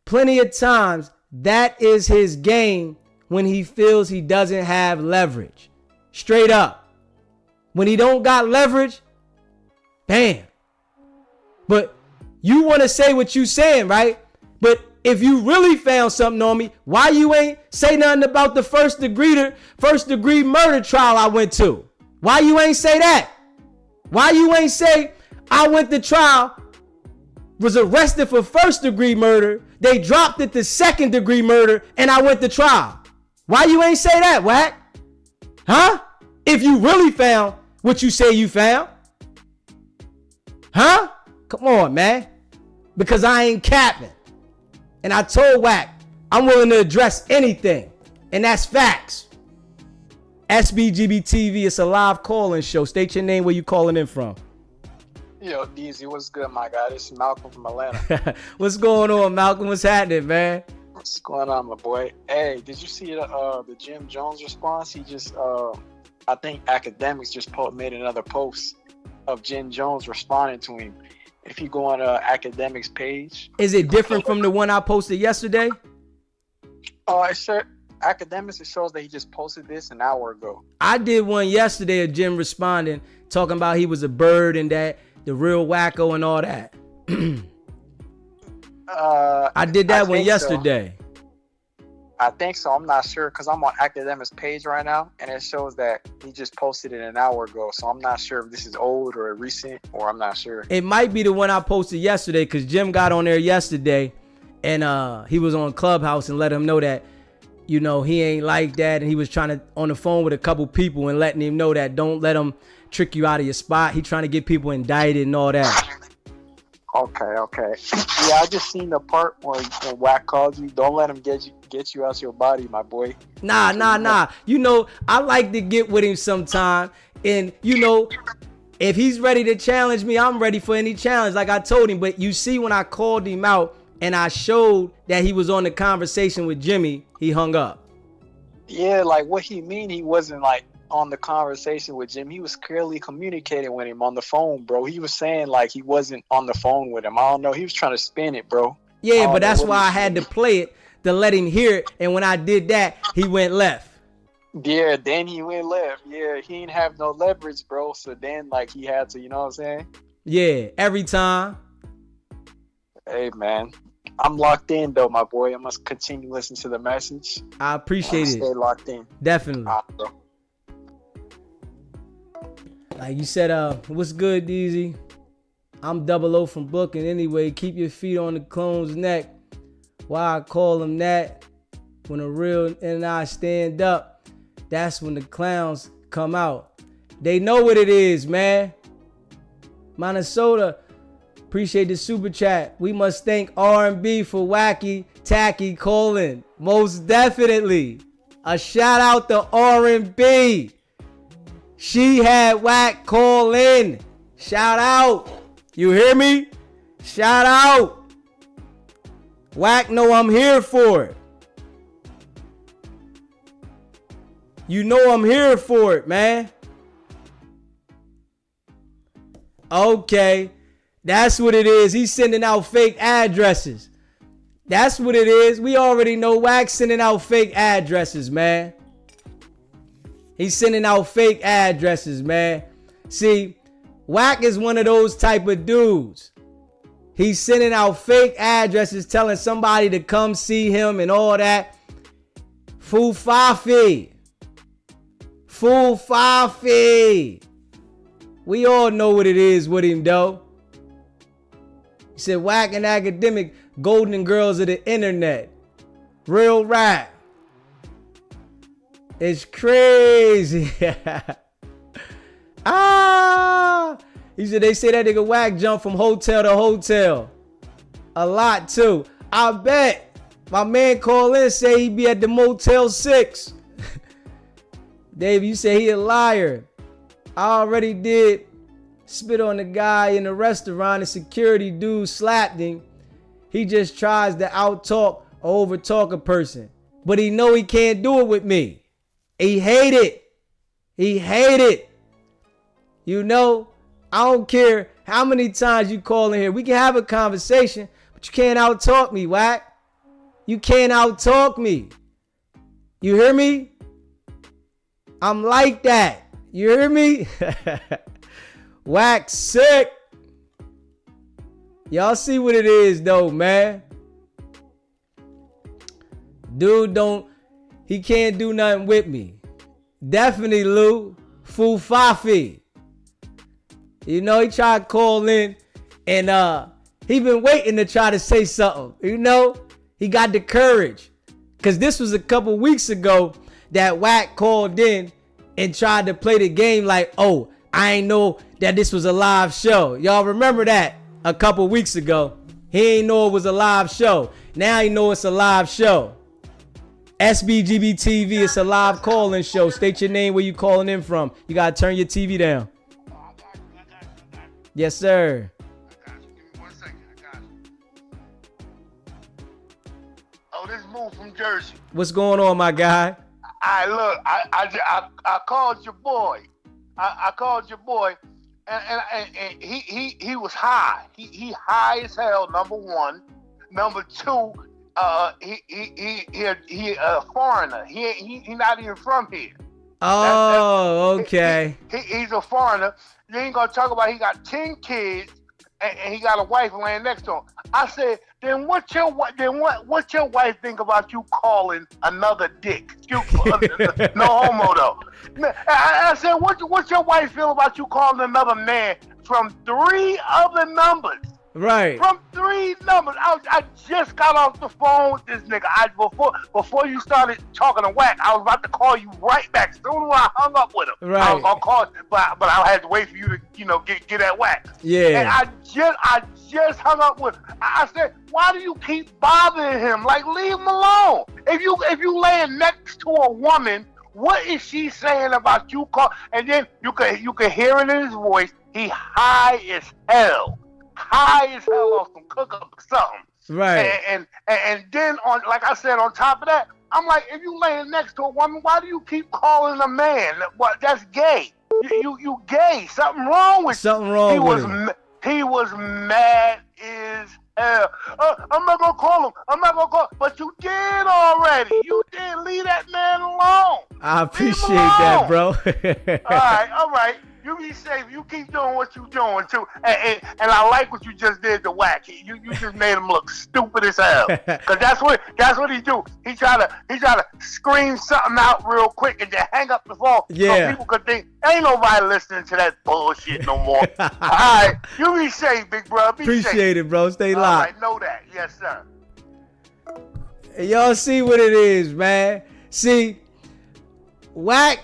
Speaker 1: plenty of times that is his game when he feels he doesn't have leverage. Straight up. When he don't got leverage, bam. But you want to say what you saying, right? But if you really found something on me, why you ain't say nothing about the first degree murder trial I went to? Why you ain't say that? Why you ain't say I went to trial, was arrested for first degree murder, they dropped it to second degree murder, and I went to trial? Why you ain't say that, Wack? Huh? If you really found what you say you found. Huh? Come on, man. Because I ain't capping. And I told Wack, I'm willing to address anything. And that's facts. SBGB TV, it's a live call-in show. State your name, where you calling in from.
Speaker 12: Yo, DZ, what's good, my guy? This is Malcolm from Atlanta.
Speaker 1: What's going on, Malcolm? What's happening, man?
Speaker 12: What's going on, my boy? Hey, did you see the Jim Jones response? He just, I think Academics just made another post of Jim Jones responding to him. If you go on Academics page.
Speaker 1: Is it different from the one I posted yesterday?
Speaker 12: Academics, it shows that he just posted this an hour ago.
Speaker 1: I did one yesterday of Jim responding, talking about he was a bird and that the real wacko and all that. I did that one yesterday.
Speaker 12: So. I think so. I'm not sure because I'm on Academics page right now, and it shows that he just posted it an hour ago. So I'm not sure if this is old or recent, or I'm not sure.
Speaker 1: It might be the one I posted yesterday because Jim got on there yesterday, and he was on Clubhouse and let him know that, you know, he ain't like that, and he was trying to on the phone with a couple people and letting him know that don't let him trick you out of your spot. He trying to get people indicted and all that.
Speaker 12: Okay. Yeah, I just seen the part when Wack called you. Don't let him get you out your body, my boy.
Speaker 1: Nah. You know, I like to get with him sometime. And, you know, if he's ready to challenge me, I'm ready for any challenge, like I told him. But you see, when I called him out and I showed that he was on the conversation with Jimmy, he hung up.
Speaker 12: Yeah, like what he mean, he wasn't like on the conversation with Jim. He was clearly communicating with him on the phone, bro. He was saying like he wasn't on the phone with him. I don't know. He was trying to spin it, bro.
Speaker 1: Yeah, but that's why I had to play it to let him hear it. And when I did that, he went left.
Speaker 12: Yeah, then he went left. Yeah, he didn't have no leverage, bro. So then like he had to, you know what I'm saying?
Speaker 1: Yeah, every time.
Speaker 12: Hey, man. I'm locked in, though, my boy. I must continue listening to the message.
Speaker 1: I appreciate it.
Speaker 12: Stay locked in.
Speaker 1: Definitely.
Speaker 12: Bro.
Speaker 1: Like you said, what's good, DZ? I'm 00 from Brooklyn anyway. Keep your feet on the clone's neck. Why I call him that? When a real and I stand up, that's when the clowns come out. They know what it is, man. Minnesota, appreciate the super chat. We must thank R&B for Wacky Tacky calling. Most definitely. A shout out to R&B. She had Wack call in. Shout out. You hear me? Shout out. Wack know I'm here for it. You know I'm here for it, man. Okay. That's what it is. He's sending out fake addresses. That's what it is. We already know Wack sending out fake addresses, man. He's sending out fake addresses, man. See, Wack is one of those type of dudes. He's sending out fake addresses, telling somebody to come see him and all that. Fool Fafi. Fool Fafi. We all know what it is with him, though. He said, Wack and academic, golden girls of the internet. Real rap. It's crazy. He said they say that nigga Wack jumped from hotel to hotel. A lot, too. I bet. My man called in and say he be at the Motel 6. Dave, you say he a liar. I already did spit on the guy in the restaurant. The security dude slapped him. He just tries to out-talk or over-talk a person. But he know he can't do it with me. He hate it. He hate it. You know, I don't care how many times you call in here. We can have a conversation, but you can't out-talk me, Wack. You can't out-talk me. You hear me? I'm like that. You hear me? Wack sick. Y'all see what it is though, man. Dude he can't do nothing with me. Definitely Lou. Fool Fafi. You know, he tried to call in and he been waiting to try to say something. You know, he got the courage. Cause this was a couple weeks ago that Wack called in and tried to play the game like, oh, I ain't know that this was a live show. Y'all remember that a couple weeks ago. He ain't know it was a live show. Now he know it's a live show. SBGB TV, it's a live call-in show. State your name, where you calling in from. You gotta turn your TV down. Yes, sir.
Speaker 10: Oh, this move from Jersey.
Speaker 1: What's going on, my guy?
Speaker 10: I called your boy. I called your boy, and he was high. He high as hell. Number one. Number two, he a foreigner. He not even from here.
Speaker 1: Oh, okay.
Speaker 10: He's a foreigner. You ain't gonna talk about he got 10 kids and he got a wife laying next to him. I said, then what your wife think about you calling another dick? No homo though. I said, what your wife feel about you calling another man from 3 other numbers?
Speaker 1: Right.
Speaker 10: From 3 numbers. I just got off the phone with this nigga. Before you started talking to Wack, I was about to call you right back. As soon as I hung up with him,
Speaker 1: right.
Speaker 10: I was gonna call, but I had to wait for you to get at Wack.
Speaker 1: Yeah.
Speaker 10: And I just hung up with him. I said, why do you keep bothering him? Like, leave him alone. If you laying next to a woman, what is she saying about you? And then you can hear it in his voice. He high as hell. High as hell off some cook up or something.
Speaker 1: Right.
Speaker 10: And then on, like I said, on top of that, I'm like, if you laying next to a woman, why do you keep calling a man? What? That's gay. You gay. Something wrong with you.
Speaker 1: Something wrong with him.
Speaker 10: He was mad as hell. I'm not gonna call him. I'm not gonna call him. But you did already. You did. Leave that man alone.
Speaker 1: I appreciate that, bro.
Speaker 10: All right. You be safe. You keep doing what you doing too. And I like what you just did to Wack. You just made him look stupid as hell. Cause that's what he do. He try to scream something out real quick and then hang up the phone.
Speaker 1: Yeah.
Speaker 10: So people could think ain't nobody listening to that bullshit no more. All right. You be safe, big bro.
Speaker 1: Appreciate it, bro. Stay locked.
Speaker 10: All right, know that. Yes, sir.
Speaker 1: Y'all see what it is, man. See, Wack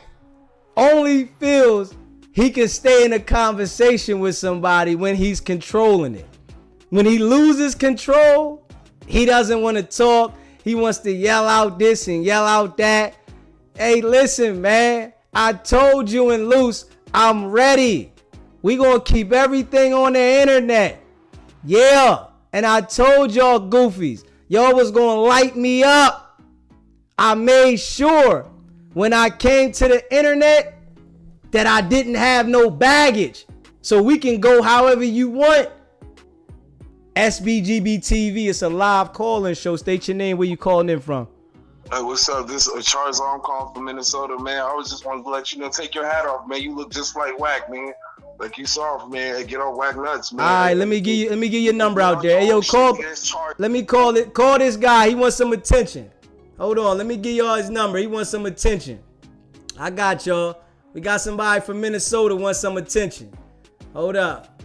Speaker 1: only feels he can stay in a conversation with somebody when he's controlling it. When he loses control, he doesn't want to talk. He wants to yell out this and yell out that. Hey, listen, man. I told you and Luce, I'm ready. We gonna keep everything on the internet. Yeah. And I told y'all goofies, y'all was gonna light me up. I made sure when I came to the internet that I didn't have no baggage. So we can go however you want. SBGB TV, it's a live call-in show. State your name, where you calling in from.
Speaker 13: Hey, what's up? This is Charles. I'm calling from Minnesota, man. I was just wanted to let you know, take your hat off, man. You look just like Wack, man. Like you soft, man. Hey, get off Wack nuts, man.
Speaker 1: All right, let me give you your number out there. Hey, yo, call. Let me call this guy. He wants some attention. Hold on, let me give y'all his number. He wants some attention. I got y'all. We got somebody from Minnesota wants some attention. Hold up.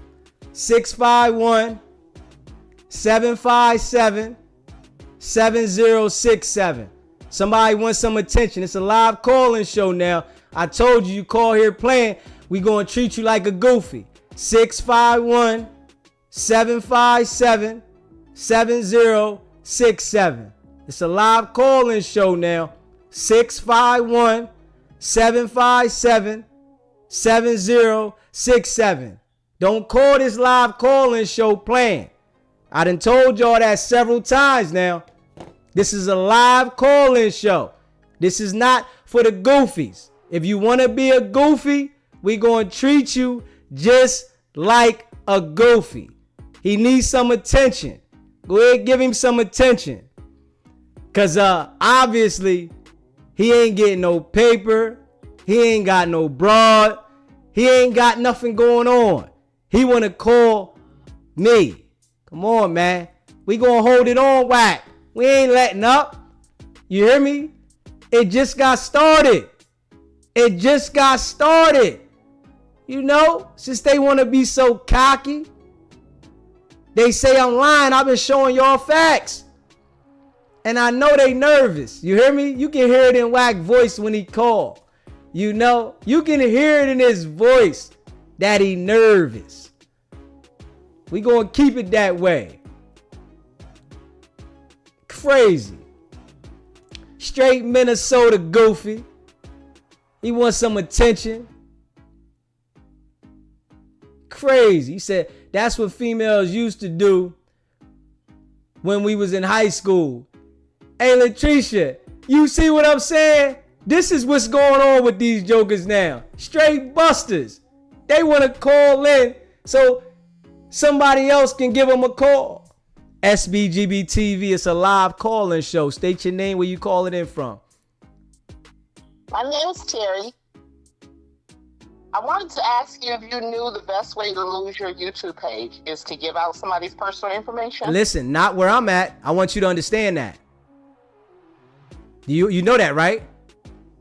Speaker 1: 651-757-7067. Somebody wants some attention. It's a live calling show now. I told you call here playing. We gonna treat you like a goofy. 651-757-7067. It's a live calling show now. 651-757-7067. Don't call this live calling show playing. I done told y'all that several times now. This is a live call-in show. This is not for the goofies. If you want to be a goofy, we going to treat you just like a goofy. He needs some attention. Go ahead, give him some attention. Because obviously, he ain't getting no paper. He ain't got no broad. He ain't got nothing going on. He want to call me. Come on, man. We going to hold it on, Wack. We ain't letting up. You hear me? It just got started. It just got started. You know, since they want to be so cocky, they say I'm lying. I've been showing y'all facts. And I know they nervous. You hear me? You can hear it in Wack voice when he call. You know, you can hear it in his voice that he nervous. We gonna keep it that way. Crazy. Straight Minnesota goofy. He wants some attention. Crazy. He said that's what females used to do when we was in high school. Hey, Latricia, you see what I'm saying? This is what's going on with these jokers now. Straight busters. They want to call in so somebody else can give them a call. SBGB TV, it's a live call-in show. State your name, where you calling in from.
Speaker 7: My name is Terry. I wanted to ask you if you knew the best way to lose your YouTube page is to give out somebody's personal information.
Speaker 1: Listen, not where I'm at. I want you to understand that. You know that, right?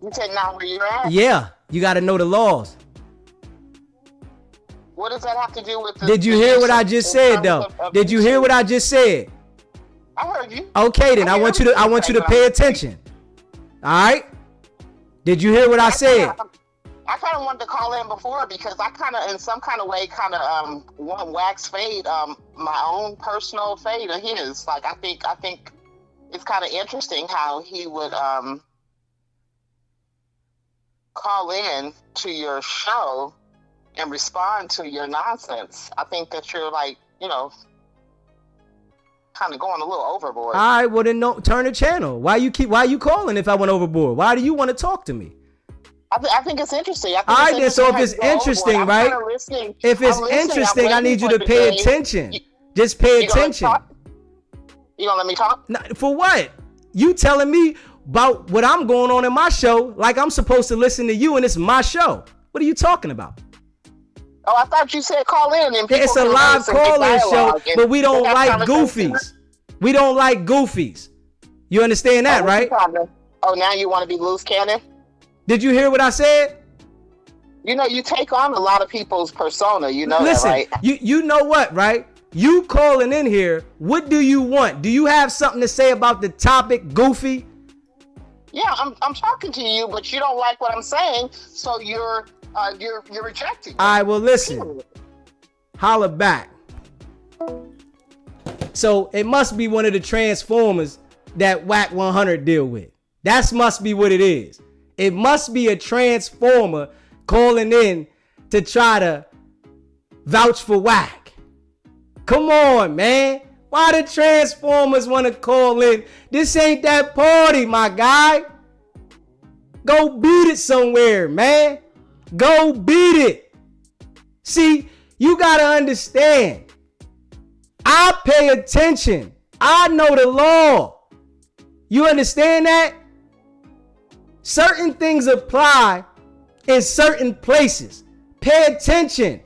Speaker 7: You said not where you're at?
Speaker 1: Yeah, you got to know the laws.
Speaker 7: What does that have to do with the...
Speaker 1: Did you hear what I just said, though? Did you hear what I just said?
Speaker 7: I heard you.
Speaker 1: Okay, then I want you to pay attention. All right? Did you hear what I said?
Speaker 7: I kind of wanted to call in before because I kind of, in some kind of way, want Wack's fade, my own personal fade of his. Like I think it's kind of interesting how he would call in to your show and respond to your nonsense. I think that you're like, kind of going a little overboard.
Speaker 1: All right, well then no, turn the channel. Why you calling if I went overboard? Why do you want to talk to me?
Speaker 7: I think it's interesting.
Speaker 1: All right, then. So if it's interesting, right? If it's interesting, I need you to pay attention. Just pay attention.
Speaker 7: You gonna let me talk?
Speaker 1: For what? You telling me about what I'm going on in my show like I'm supposed to listen to you and it's my show. What are you talking about?
Speaker 7: Oh, I thought you said call in and people.
Speaker 1: It's a live call-in show, but we don't like goofies. We don't like goofies. You understand that, right?
Speaker 7: Oh, now you want to be loose cannon?
Speaker 1: Did you hear what I said?
Speaker 7: You take on a lot of people's persona. Listen,
Speaker 1: that, right? You know what, right? You calling in here, what do you want? Do you have something to say about the topic, goofy?
Speaker 7: Yeah, I'm talking to you, but you don't like what I'm saying, so you're rejecting.
Speaker 1: All right, well, listen. Holla back. So it must be one of the Transformers that Wack 100 deal with. That must be what it is. It must be a Transformer calling in to try to vouch for Wack. Come on, man. Why the Transformers want to call in? This ain't that party, my guy. Go beat it somewhere, man. Go beat it. See, you gotta understand. I pay attention. I know the law. You understand that? Certain things apply in certain places. Pay attention.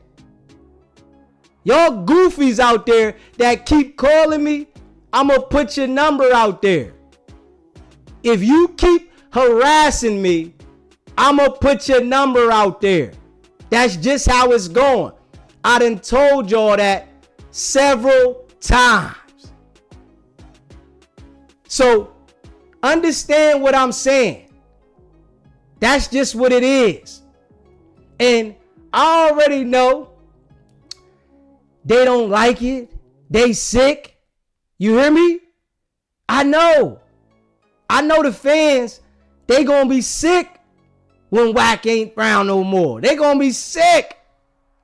Speaker 1: Y'all goofies out there that keep calling me, I'm gonna put your number out there. If you keep harassing me, I'm gonna put your number out there. That's just how it's going. I done told y'all that several times. So understand what I'm saying. That's just what it is. And I already know they don't like it. They sick. You hear me? I know the fans, they gonna be sick when Wack ain't around no more. They gonna be sick.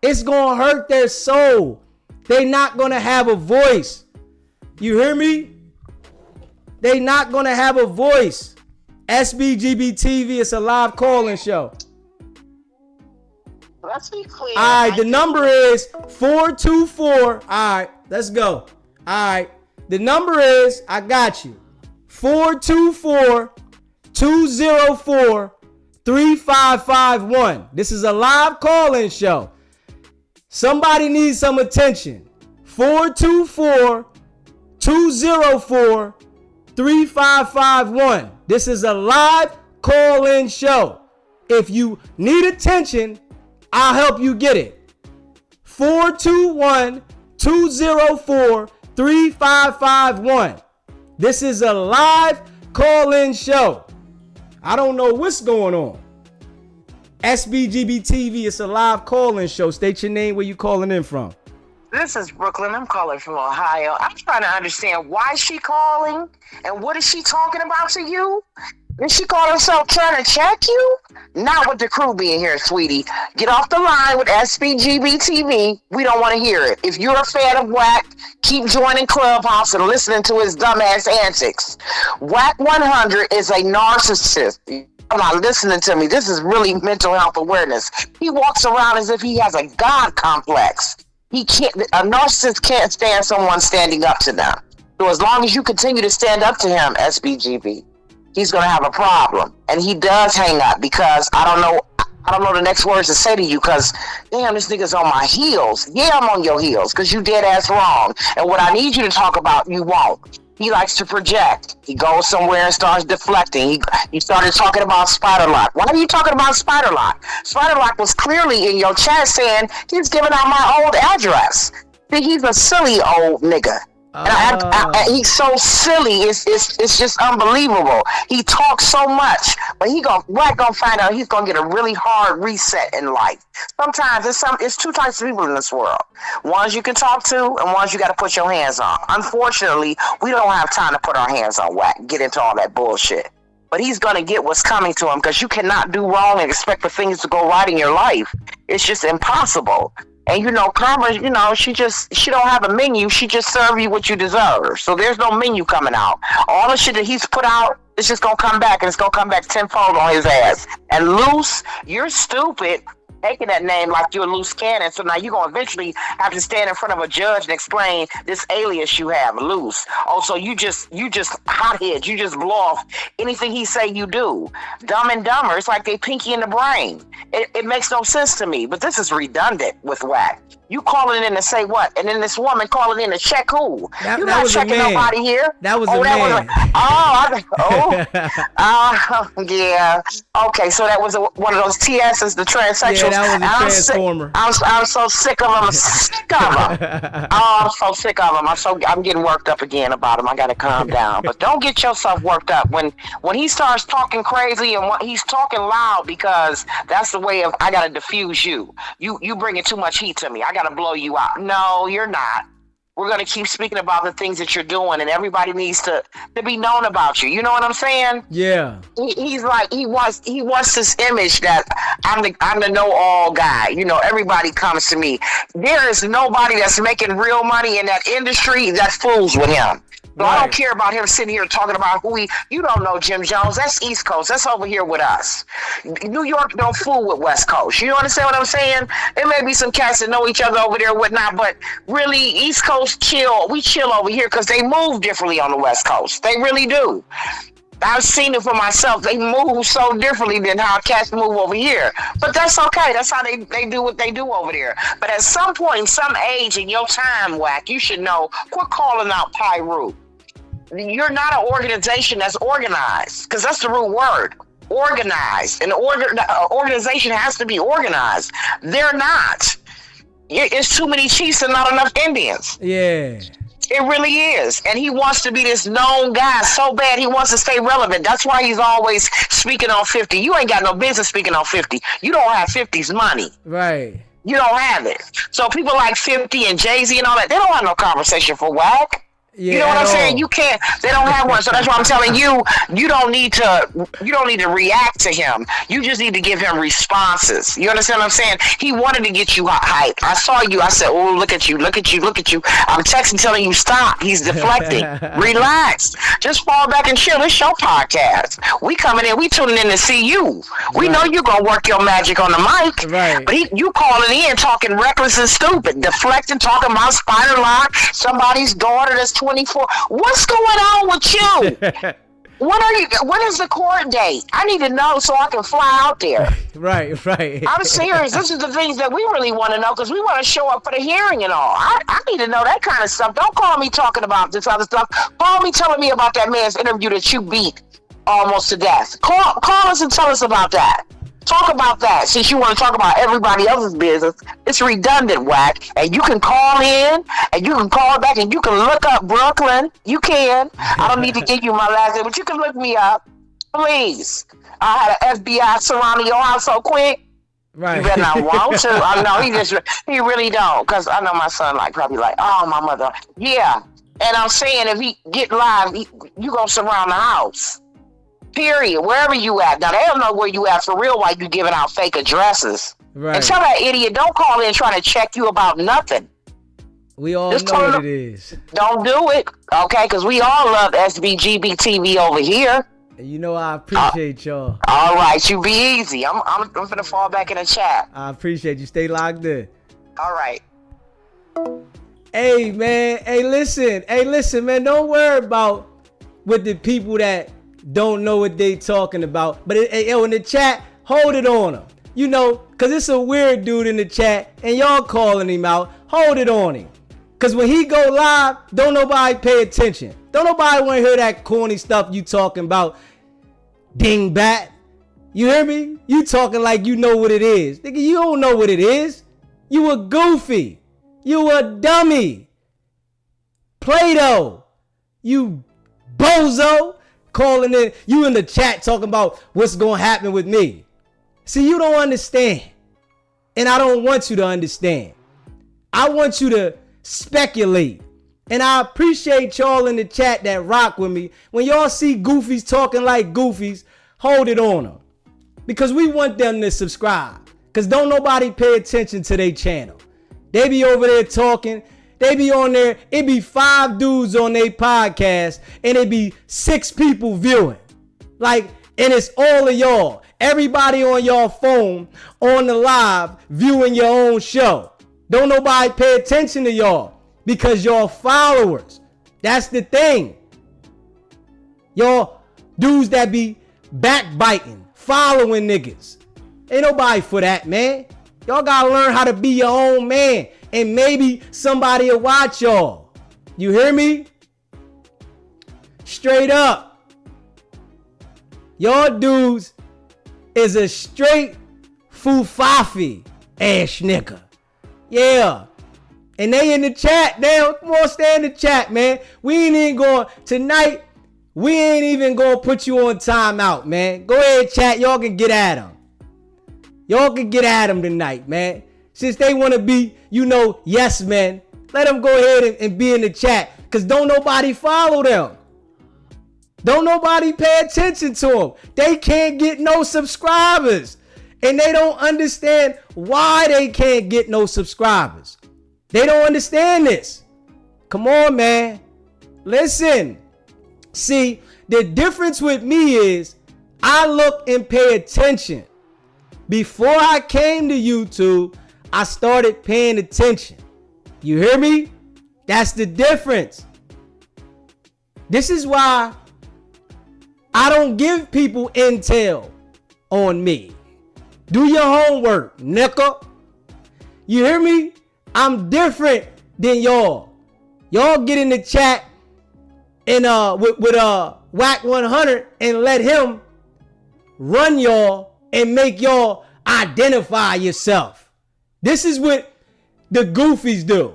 Speaker 1: It's gonna hurt their soul. They not gonna have a voice. You hear me? They not gonna have a voice. SBGB TV, it's a live call-in show.
Speaker 7: Let's be clear.
Speaker 1: All right, the number is 424. All right, let's go. All right, the number is, I got you, 424-204-3551. This is a live call-in show. Somebody needs some attention. 424-204-3551. This is a live call-in show. If you need attention, I'll help you get it. 421-204-3551. This is a live call-in show. I don't know what's going on. SBGB TV, it's a live call-in show. State your name, where you calling in from.
Speaker 14: This is Brooklyn. I'm calling from Ohio. I'm trying to understand why she calling and what is she talking about to you? Is she calling herself trying to check you? Not with the crew being here, sweetie. Get off the line with SBGB TV. We don't want to hear it. If you're a fan of Wack, keep joining Clubhouse and listening to his dumbass antics. Wack 100 is a narcissist. I'm not listening to me. This is really mental health awareness. He walks around as if he has a God complex. He can't. A narcissist can't stand someone standing up to them. So as long as you continue to stand up to him, SBGB, he's gonna have a problem. And he does hang up because I don't know the next words to say to you because damn, this nigga's on my heels. Yeah, I'm on your heels because you dead ass wrong. And what I need you to talk about, you won't. He likes to project. He goes somewhere and starts deflecting. He started talking about Spiderlock. Why are you talking about Spiderlock? Spiderlock was clearly in your chat saying he's giving out my old address. See, he's a silly old nigga. And he's so silly. It's just unbelievable. He talks so much, but Wack gonna find out he's gonna get a really hard reset in life. Sometimes it's two types of people in this world. Ones you can talk to and ones you got to put your hands on. Unfortunately, we don't have time to put our hands on Wack, get into all that bullshit. But he's gonna get what's coming to him because you cannot do wrong and expect for things to go right in your life. It's just impossible. And Karma, she don't have a menu. She just serve you what you deserve. So there's no menu coming out. All the shit that he's put out, it's just gonna come back, and it's gonna come back tenfold on his ass. And Luce, you're stupid taking that name like you're a loose cannon. So now you're gonna eventually have to stand in front of a judge and explain this alias you have, Luce. Also, you just hothead. You just blow off anything he say you do. Dumb and Dumber. It's like they pinky in the brain. It makes no sense to me. But this is redundant with Wack. You calling in to say what? And then this woman calling in to check who? You're not checking nobody here.
Speaker 1: That was a man.
Speaker 14: Yeah. Okay, so that was one of those TSs, the transsexuals.
Speaker 1: Yeah, that was a transformer.
Speaker 14: I'm so sick of them. I'm sick of them. I'm so sick of them. I'm getting worked up again about them. I gotta calm down. But don't get yourself worked up when he starts talking crazy and he's talking loud, because that's the way of I gotta diffuse you. You bringing too much heat to me. I gotta blow you out. No, you're not. We're going to keep speaking about the things that you're doing, and everybody needs to be known about you. You know what I'm saying?
Speaker 1: Yeah.
Speaker 14: He's like, he wants this image that I'm the know-all guy. Everybody comes to me. There is nobody that's making real money in that industry that fools with him. So I don't care about him sitting here talking about you don't know Jim Jones. That's East Coast. That's over here with us. New York don't fool with West Coast. You understand what I'm saying? There may be some cats that know each other over there and whatnot, but really East Coast chill. We chill over here because they move differently on the West Coast. They really do. I've seen it for myself. They move so differently than how cats move over here. But that's okay. That's how they do what they do over there. But at some point, some age in your time, Wack, you should know, quit calling out Pyru. You're not an organization that's organized, because that's the root word. Organized. An organization has to be organized. They're not. It's too many chiefs and not enough Indians.
Speaker 1: Yeah.
Speaker 14: It really is. And he wants to be this known guy so bad he wants to stay relevant. That's why he's always speaking on 50. You ain't got no business speaking on 50. You don't have 50's money.
Speaker 1: Right.
Speaker 14: You don't have it. So people like 50 and Jay-Z and all that, they don't have no conversation for Wack.
Speaker 1: Yeah,
Speaker 14: you know what I'm saying? You can't. They don't have one. So that's why I'm telling you. You don't need to react to him. You just need to give him responses. You understand what I'm saying? He wanted to get you hyped. I saw you. I said, "Oh, look at you! Look at you! Look at you!" I'm texting, telling you stop. He's deflecting. Relax. Just fall back and chill. It's your podcast. We coming in. We tuning in to see you. We know you're gonna work your magic on the mic.
Speaker 1: Right.
Speaker 14: But you calling in talking reckless and stupid, deflecting, talking about spider lock, somebody's daughter that's 24. What's going on with you? When is the court date? I need to know so I can fly out there.
Speaker 1: Right.
Speaker 14: I'm serious. This is the things that we really want to know, because we want to show up for the hearing and all. I need to know that kind of stuff. Don't call me talking about this other stuff. Call me telling me about that man's interview that you beat almost to death. Call us and tell us about that. Talk about that, since you want to talk about everybody else's business. It's redundant, Wack. And you can call in, and you can call back, and you can look up Brooklyn. You can. I don't need to give you my last name, but you can look me up. Please. I had an FBI surrounding your house so quick.
Speaker 1: Right.
Speaker 14: You better not want to. I know he really don't, because I know my son probably oh, my mother. Yeah. And I'm saying, if he get live, you gonna surround the house. Period. Wherever you at. Now, they don't know where you at for real while you giving out fake addresses.
Speaker 1: Right.
Speaker 14: And tell that idiot, don't call in trying to check you about nothing.
Speaker 1: We all
Speaker 14: Just
Speaker 1: know what it is.
Speaker 14: Don't do it, okay? Because we all love SBGB TV over here.
Speaker 1: You know, I appreciate y'all.
Speaker 14: All right, you be easy. I'm finna fall back in the chat.
Speaker 1: I appreciate you. Stay locked in.
Speaker 14: All right.
Speaker 1: Hey, man. Hey, listen, man. Don't worry about with the people that don't know what they talking about. But in the chat, hold it on them. You know, because it's a weird dude in the chat, and y'all calling him out. Hold it on him. Because when he go live, don't nobody pay attention. Don't nobody want to hear that corny stuff you talking about. Dingbat. You hear me? You talking like you know what it is. Nigga, you don't know what it is. You a goofy. You a dummy. Play-Doh. You bozo. Calling in, you in the chat talking about what's gonna happen with me. See, you don't understand. And I don't want you to understand. I want you to speculate. And I appreciate y'all in the chat that rock with me. When y'all see goofies talking like goofies, hold it on them. Because we want them to subscribe. Because don't nobody pay attention to their channel. They be over there talking. They be on there, it be 5 dudes on their podcast, and it be 6 people viewing. And it's all of y'all. Everybody on your phone, on the live, viewing your own show. Don't nobody pay attention to y'all, because y'all followers. That's the thing. Y'all dudes that be backbiting, following niggas. Ain't nobody for that, man. Y'all gotta learn how to be your own man. And maybe somebody will watch y'all. You hear me? Straight up. Y'all dudes is a straight fufafi ass nigga. Yeah. And they in the chat now. Come on, stay in the chat, man. We ain't even going tonight. We ain't even going to put you on timeout, man. Go ahead, chat. Y'all can get at them. Y'all can get at them tonight, man. Since they want to be, yes men, let them go ahead and be in the chat. Because don't nobody follow them. Don't nobody pay attention to them. They can't get no subscribers. And they don't understand why they can't get no subscribers. They don't understand this. Come on, man. Listen. See, the difference with me is I look and pay attention. Before I came to YouTube, I started paying attention. You hear me? That's the difference. This is why I don't give people intel on me. Do your homework, nigga. You hear me? I'm different than y'all. Y'all get in the chat and with Wack 100 and let him run y'all and make y'all identify yourself. This is what the goofies do.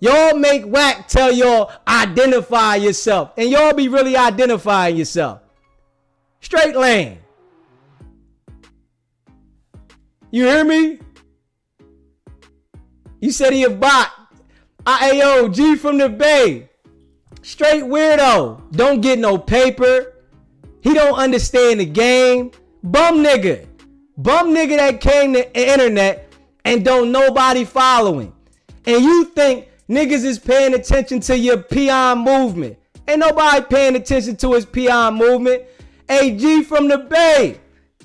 Speaker 1: Y'all make Wack tell y'all identify yourself, and y'all be really identifying yourself. Straight lane. You hear me? You said he a bot. Ayo, G from the Bay. Straight weirdo. Don't get no paper. He don't understand the game. Bum nigga. Bum nigga that came to the internet and don't nobody following. And you think niggas is paying attention to your peon movement. Ain't nobody paying attention to his peon movement. Hey, G from the Bay.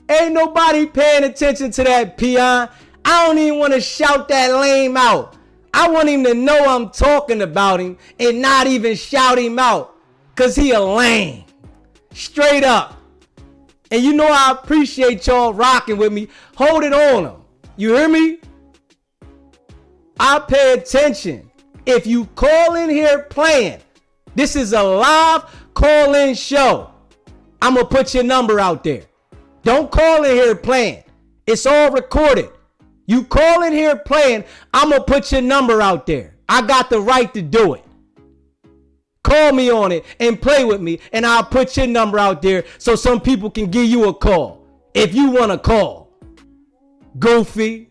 Speaker 1: Ain't nobody paying attention to that peon. I don't even want to shout that lame out. I want him to know I'm talking about him and not even shout him out. Cause he a lame. Straight up. And you know I appreciate y'all rocking with me. Hold it on him. You hear me? I pay attention. If you call in here playing, this is a live call-in show. I'm going to put your number out there. Don't call in here playing. It's all recorded. You call in here playing, I'm going to put your number out there. I got the right to do it. Call me on it and play with me, and I'll put your number out there so some people can give you a call. If you want to call. Goofy.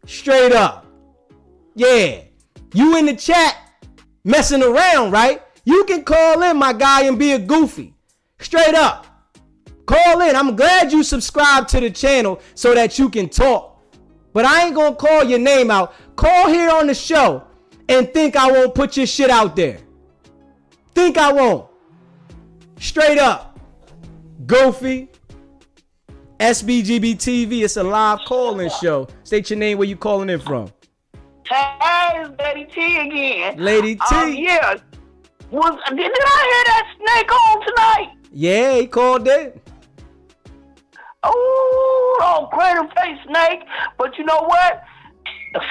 Speaker 1: Straight up. Yeah. You in the chat messing around, right? You can call in, my guy, and be a goofy. Straight up. Call in. I'm glad you subscribed to the channel so that you can talk. But I ain't going to call your name out. Call here on the show and think I won't put your shit out there. Think I won't. Straight up. Goofy. SBGB TV. It's a live call-in show. State your name, where you calling in from.
Speaker 15: Hey, it's Lady T again.
Speaker 1: Lady T.
Speaker 15: Yeah. Did I hear that snake on tonight?
Speaker 1: Yeah, he called it.
Speaker 15: Oh, crater face snake. But you know what?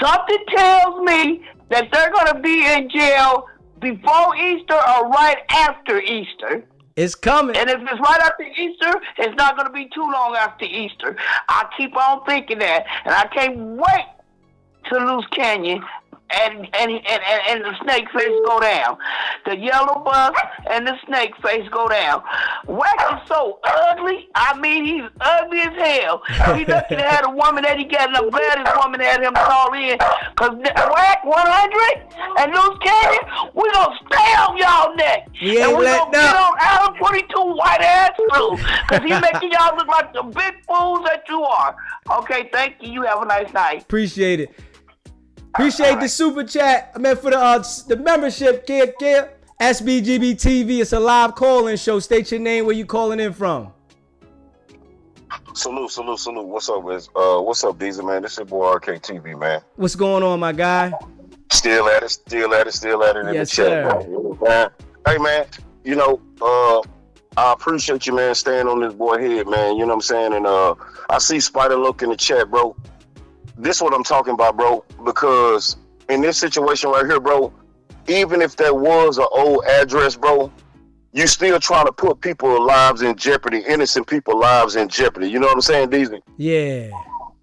Speaker 15: Something tells me that they're going to be in jail before Easter or right after Easter.
Speaker 1: It's coming.
Speaker 15: And if it's right after Easter, it's not going to be too long after Easter. I keep on thinking that. And I can't wait to Luce Canyon and the snake face go down. The yellow bug and the snake face go down. Wack is so ugly. I mean, he's ugly as hell. He lucky to have a woman that he got, and I'm glad his woman had him call in. Because Wack 100 and Luce Canyon, we're going to stay on y'all neck. And we're going to get on Adam 22 white ass too. Because he's making y'all look like the big fools that you are. Okay, thank you. You have a nice night.
Speaker 1: Appreciate it. Appreciate the super chat. I meant for the membership, kid. SBGB TV. It's a live call-in show. State your name, where you calling in from.
Speaker 4: Salute. What's up, Wiz? What's up, Deezer, man? This is your boy RKTV, man.
Speaker 1: What's going on, my guy?
Speaker 4: Still at it in
Speaker 1: yes,
Speaker 4: the chat,
Speaker 1: sir.
Speaker 4: man. Hey, man, you know, I appreciate you, man, staying on this boy head, man. You know what I'm saying? And I see Spider Look in the chat, bro. This is what I'm talking about, bro, because in this situation right here, bro, even if there was an old address, bro, you still trying to put people's lives in jeopardy, innocent people's lives in jeopardy. You know what I'm saying, Deezy?
Speaker 1: Yeah.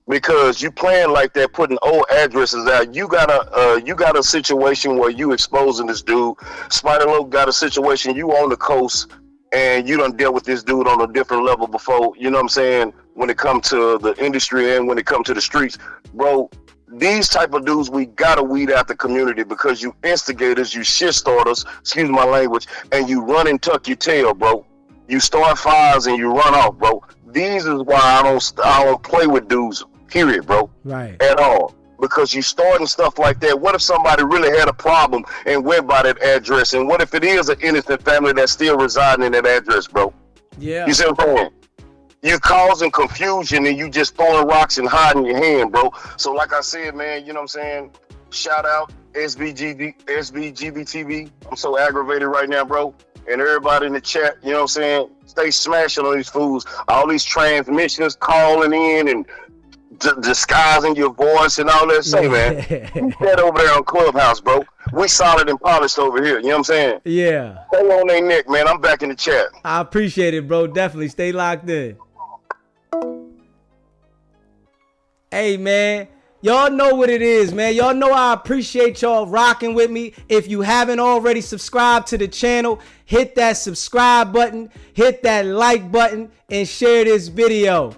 Speaker 4: Because you playing like that, putting old addresses out. You got a situation where you exposing this dude. Spider Loc got a situation. You on the coast, and you done dealt with this dude on a different level before. You know what I'm saying? When it comes to the industry and when it comes to the streets, bro, these type of dudes, we gotta weed out the community because you instigators, you shit starters, excuse my language, and you run and tuck your tail, bro. You start fires and you run off, bro. These is why I don't play with dudes, period, bro.
Speaker 1: Right.
Speaker 4: At all. because you starting stuff like that. What if somebody really had a problem and went by that address? And what if it is an innocent family that's still residing in that address, bro?
Speaker 1: Yeah.
Speaker 4: You see what I'm saying? You causing confusion and you just throwing rocks and hiding your hand, bro. So like I said, man, you know what I'm saying? Shout out SBGBTV. I'm so aggravated right now, bro. And everybody in the chat, you know what I'm saying? Stay smashing on these fools. All these transmissions calling in and disguising your voice and all that. Say, man, you said over there on Clubhouse, bro. We solid and polished over here. You know what I'm saying?
Speaker 1: Yeah.
Speaker 4: Stay on their neck, man. I'm back in the chat.
Speaker 1: I appreciate it, bro. Definitely stay locked in. Hey, man. Y'all know what it is, man. Y'all know I appreciate y'all rocking with me. If you haven't already subscribed to the channel, hit that subscribe button, hit that like button, and share this video.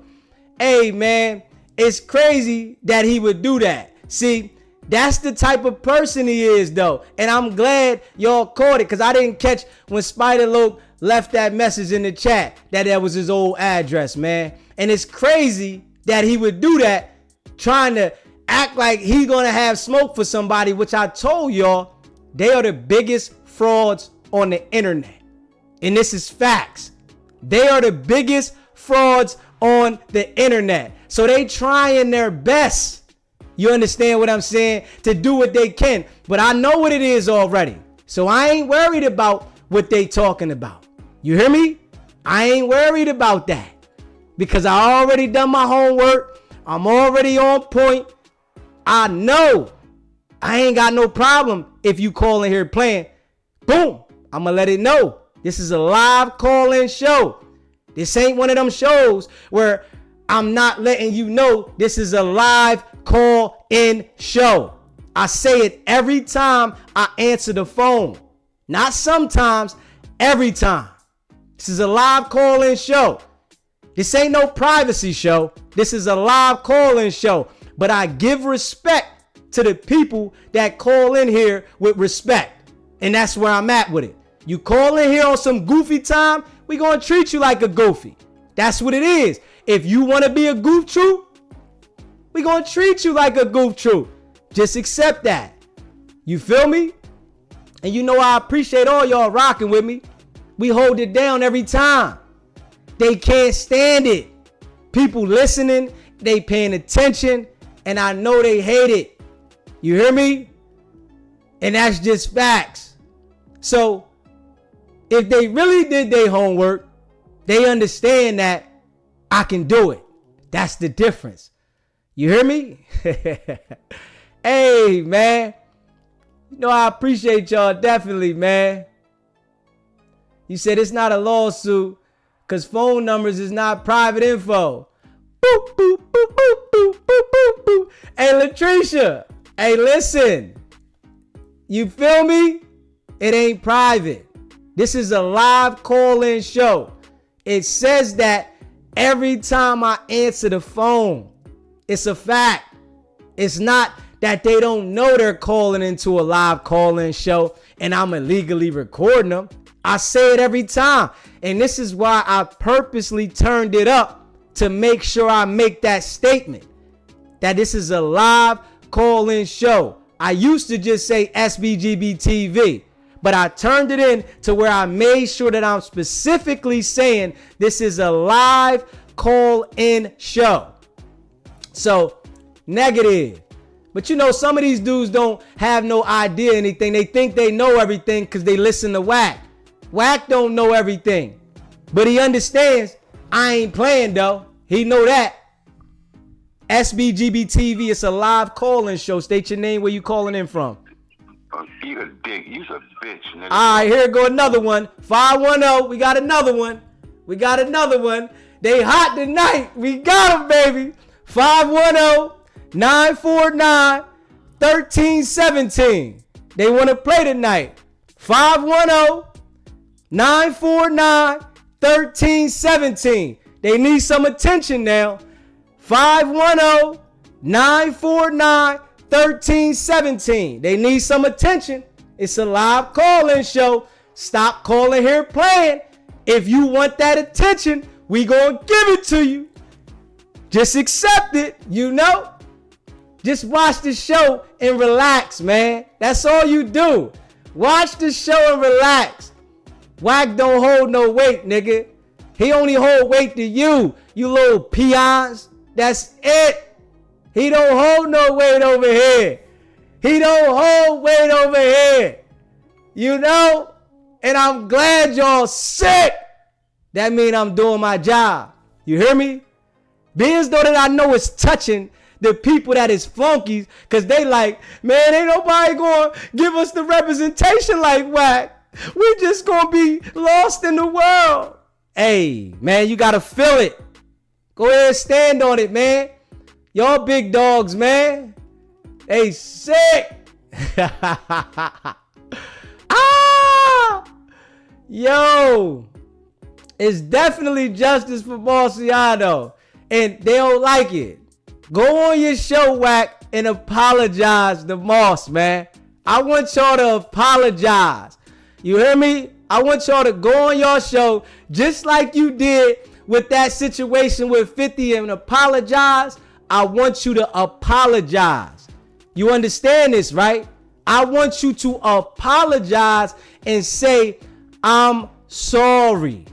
Speaker 1: Hey, man, it's crazy that he would do that. See, that's the type of person he is, though. And I'm glad y'all caught it, because I didn't catch when Spider-Loc left that message in the chat that was his old address, man. And it's crazy that he would do that, trying to act like he gonna have smoke for somebody, which I told y'all, they are the biggest frauds on the internet. And this is facts. They are the biggest frauds on the internet. So they trying their best, you understand what I'm saying, to do what they can. But I know what it is already. So I ain't worried about what they talking about. You hear me? I ain't worried about that, because I already done my homework. I'm already on point. I know I ain't got no problem if you call in here playing. Boom, I'm going to let it know. This is a live call-in show. This ain't one of them shows where I'm not letting you know this is a live call-in show. I say it every time I answer the phone. Not sometimes, every time. This is a live call-in show. This ain't no privacy show. This is a live call-in show. But I give respect to the people that call in here with respect. And that's where I'm at with it. You call in here on some goofy time, we gonna treat you like a goofy. That's what it is. If you want to be a goof troop, we gonna treat you like a goof troop. Just accept that. You feel me? And you know I appreciate all y'all rocking with me. We hold it down every time. They can't stand it. People listening, they paying attention, and I know they hate it. You hear me? And that's just facts. So if they really did their homework, they understand that I can do it. That's the difference. You hear me? Hey, man. You know I appreciate y'all definitely, man. You said it's not a lawsuit because phone numbers is not private info. Boop, boop, boop, boop, boop, boop, boop, boop. Hey, Latricia. Hey, listen. You feel me? It ain't private. This is a live call-in show. It says that every time I answer the phone. It's a fact. It's not that they don't know they're calling into a live call-in show and I'm illegally recording them. I say it every time. And this is why I purposely turned it up to make sure I make that statement that this is a live call-in show. I used to just say SBGB TV, but I turned it in to where I made sure that I'm specifically saying this is a live call-in show. So, negative. But you know, some of these dudes don't have no idea anything. They think they know everything because they listen to Wack. Wack don't know everything. But he understands I ain't playing though. He know that. SBGB TV, it's a live call-in show. State your name, where you calling in from.
Speaker 16: You a dick. You's a bitch, nigga.
Speaker 1: All right, here go another one. 510. We got another one. We got another one. They hot tonight. We got them, baby. 510-949-1317. They want to play tonight. 510-949-1317. They need some attention now. 510-949-1317. They need some attention. It's a live call-in show. Stop calling here playing. If you want that attention, we gonna give it to you. Just accept it, you know. Just watch the show and relax, man. That's all you do. Watch the show and relax. Wack don't hold no weight, nigga. He only hold weight to you, you little peons. That's it. He don't hold no weight over here. He don't hold weight over here. You know? And I'm glad y'all sick. That mean I'm doing my job. You hear me? Being as though that I know it's touching the people that is flunkies, because they like, man, ain't nobody going to give us the representation like Wack. We just going to be lost in the world. Hey, man, you got to feel it. Go ahead, stand on it, man. Y'all big dogs, man. They sick. Yo, it's definitely justice for Marciano, and they don't like it. Go on your show, Wack, and apologize to Moss, man. I want y'all to apologize. You hear me? I want y'all to go on your show just like you did with that situation with 50 and apologize. I want you to apologize. You understand this, right? I want you to apologize and say, I'm sorry.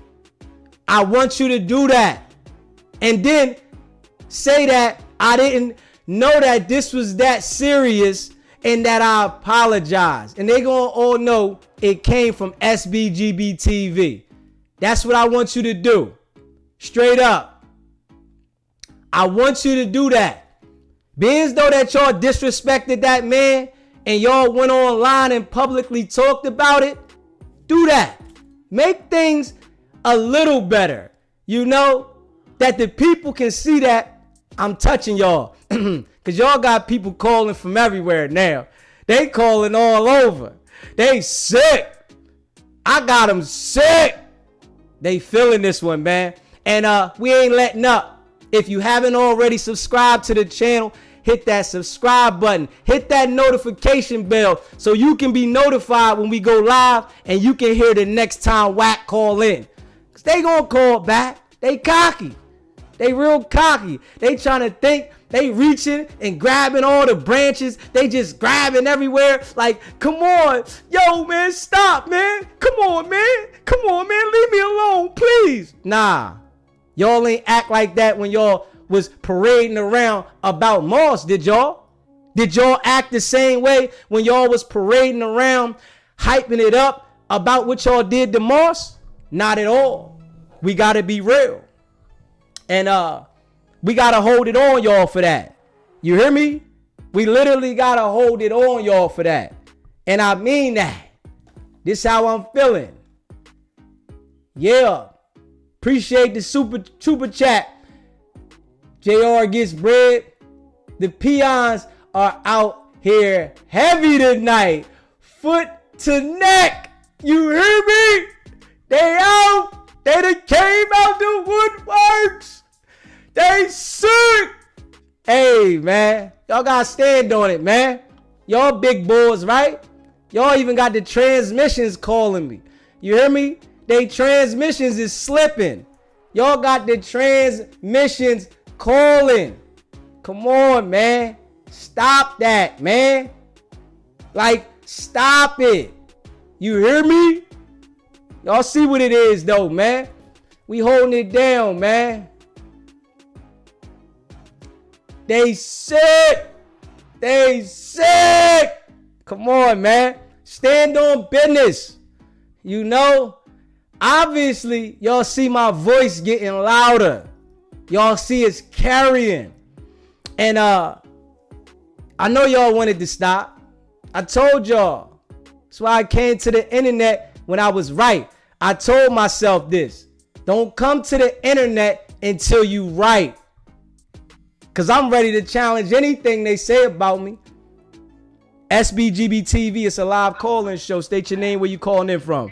Speaker 1: I want you to do that. And then say that I didn't know that this was that serious and that I apologize. And they gonna all know it came from SBGB TV. That's what I want you to do. Straight up. I want you to do that. Being as though that y'all disrespected that man and y'all went online and publicly talked about it, do that. Make things a little better. You know, that the people can see that I'm touching y'all. Because y'all got people calling from everywhere now. They calling all over. They sick. I got them sick. They feeling this one, man. And we ain't letting up. If you haven't already subscribed to the channel, hit that subscribe button. Hit that notification bell so you can be notified when we go live and you can hear the next time Wack call in. Because they gonna call back. They cocky. They real cocky. They trying to think. They reaching and grabbing all the branches. They just grabbing everywhere. Like, come on. Yo, man, stop, man. Come on, man. Come on, man. Leave me alone, please. Nah. Y'all ain't act like that when y'all was parading around about Moss, did y'all? Did y'all act the same way when y'all was parading around, hyping it up about what y'all did to Moss? Not at all. We got to be real. And we got to hold it on y'all for that. You hear me? We literally got to hold it on y'all for that. And I mean that. This how I'm feeling. Yeah. Appreciate the super chat. JR gets bread. The peons are out here heavy tonight. Foot to neck. You hear me? They out. They done came out the woodworks. They sick. Hey, man. Y'all gotta stand on it, man. Y'all big boys, right? Y'all even got the transmissions calling me. You hear me? They transmissions is slipping. Y'all got the transmissions calling. Come on, man. Stop that, man. Like, stop it. You hear me? Y'all see what it is, though, man. We holding it down, man. They sick. They sick. Come on, man. Stand on business. You know, obviously, y'all see my voice getting louder. Y'all see it's carrying. And I know y'all wanted to stop. I told y'all. That's why I came to the internet when I was right. I told myself this. Don't come to the internet until you right. Because I'm ready to challenge anything they say about me. SBGB TV, it's a live call-in show. State your name, where you calling in from.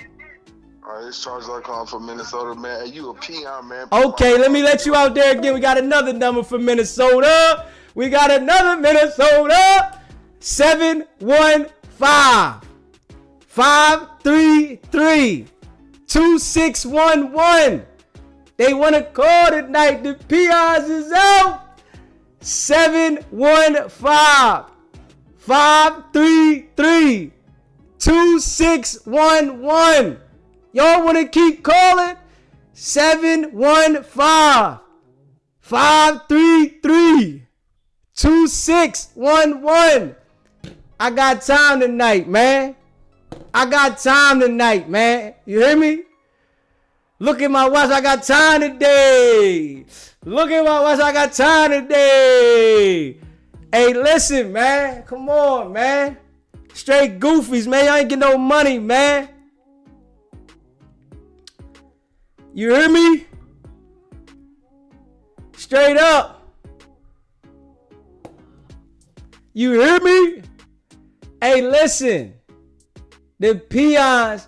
Speaker 13: All right, it's Charles calling from Minnesota, man. Hey, you a peon, man.
Speaker 1: Okay, let me let you out there again. We got another number from Minnesota. We got another Minnesota. 715-533-2611. They want to call tonight. The peons is out. 715-533-2611. Y'all want to keep calling? 715-533-2611. I got time tonight, man. You hear me? Look at my watch. I got time today. Hey, listen, man. Come on, man. Straight goofies, man. Y'all ain't get no money, man. You hear me? Straight up. You hear me? Hey, listen. The peons,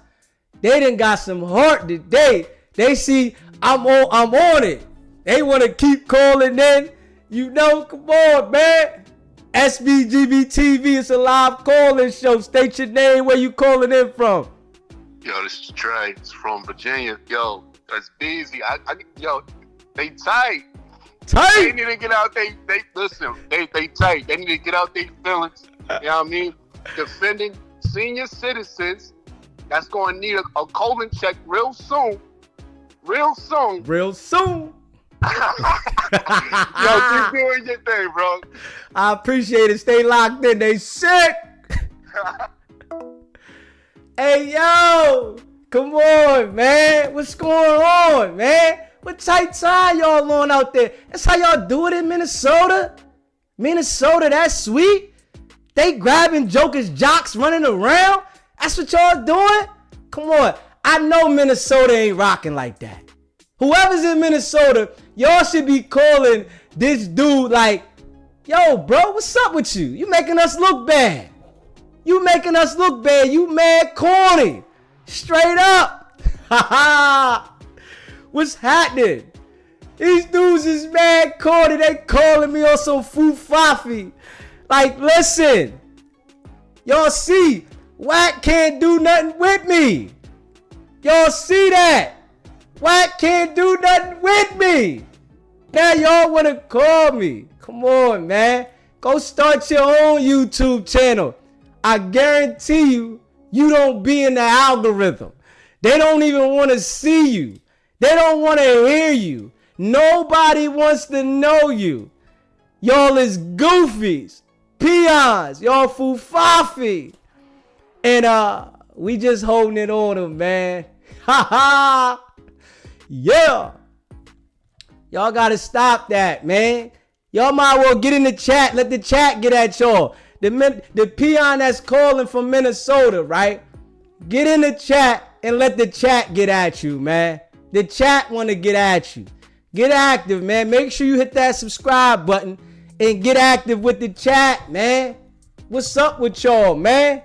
Speaker 1: they done got some heart today. They see I'm on it. They want to keep calling in. You know, come on, man. SBGB TV, it's a live calling show. State your name, where you calling in from.
Speaker 10: Yo, this is Trey. It's from Virginia. Yo, that's busy. Yo, they tight. They need to get out. They listen. They tight. They need to get out their feelings. You know what I mean? Defending senior citizens. That's going to need a colon check real soon. Yo, keep doing your thing, bro.
Speaker 1: I appreciate it. Stay locked in. They sick. Hey, yo. Come on, man. What's going on, man? What tight tie y'all on out there? That's how y'all do it in Minnesota? Minnesota, that's sweet? They grabbing jokers, jocks, running around? That's what y'all doing? Come on. I know Minnesota ain't rocking like that. Whoever's in Minnesota, y'all should be calling this dude like, yo, bro, what's up with you? You making us look bad. You mad corny. Straight up. What's happening? These dudes is mad corny. They calling me on some foo-fafi. Like, listen. Y'all see, Wack can't do nothing with me. Y'all see that? Wack can't do nothing with me. Now y'all want to call me. Come on, man. Go start your own YouTube channel. I guarantee you, you don't be in the algorithm. They don't even want to see you. They don't want to hear you. Nobody wants to know you. Y'all is goofies, peons, y'all foo-fafi. And we just holding it on them, man. Ha ha. Yeah. Y'all gotta stop that, man. Y'all might well get in the chat. Let the chat get at y'all. The peon that's calling from Minnesota, right? Get in the chat and let the chat get at you, man. The chat want to get at you. Get active, man. Make sure you hit that subscribe button and get active with the chat, man. What's up with y'all, man?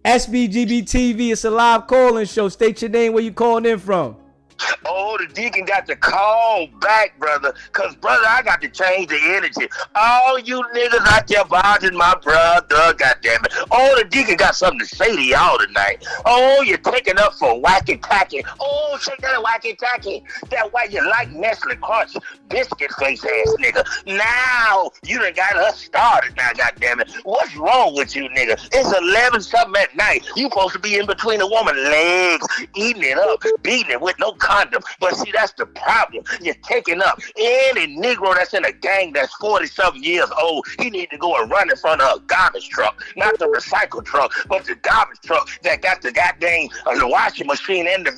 Speaker 1: SBGB TV, it's a live calling show. State your name, where you calling in from.
Speaker 6: Oh, the Deacon got to call back, brother. Because, brother, I got to change the energy. All you niggas out there bothering my brother, goddammit. Oh, the Deacon got something to say to y'all tonight. Oh, you're taking up for wacky-tacky. Oh, check that wacky-tacky. That why you like Nestle Crunch biscuit face ass nigga. Now, you done got us started now, goddammit. What's wrong with you, nigga? It's 11-something at night. You supposed to be in between a woman's legs, eating it up, beating it with no condom. But see, that's the problem. You're taking up any Negro that's in a gang that's 40-something years old. He need to go and run in front of a garbage truck. Not the recycle truck, but the garbage truck that got the goddamn the washing machine and the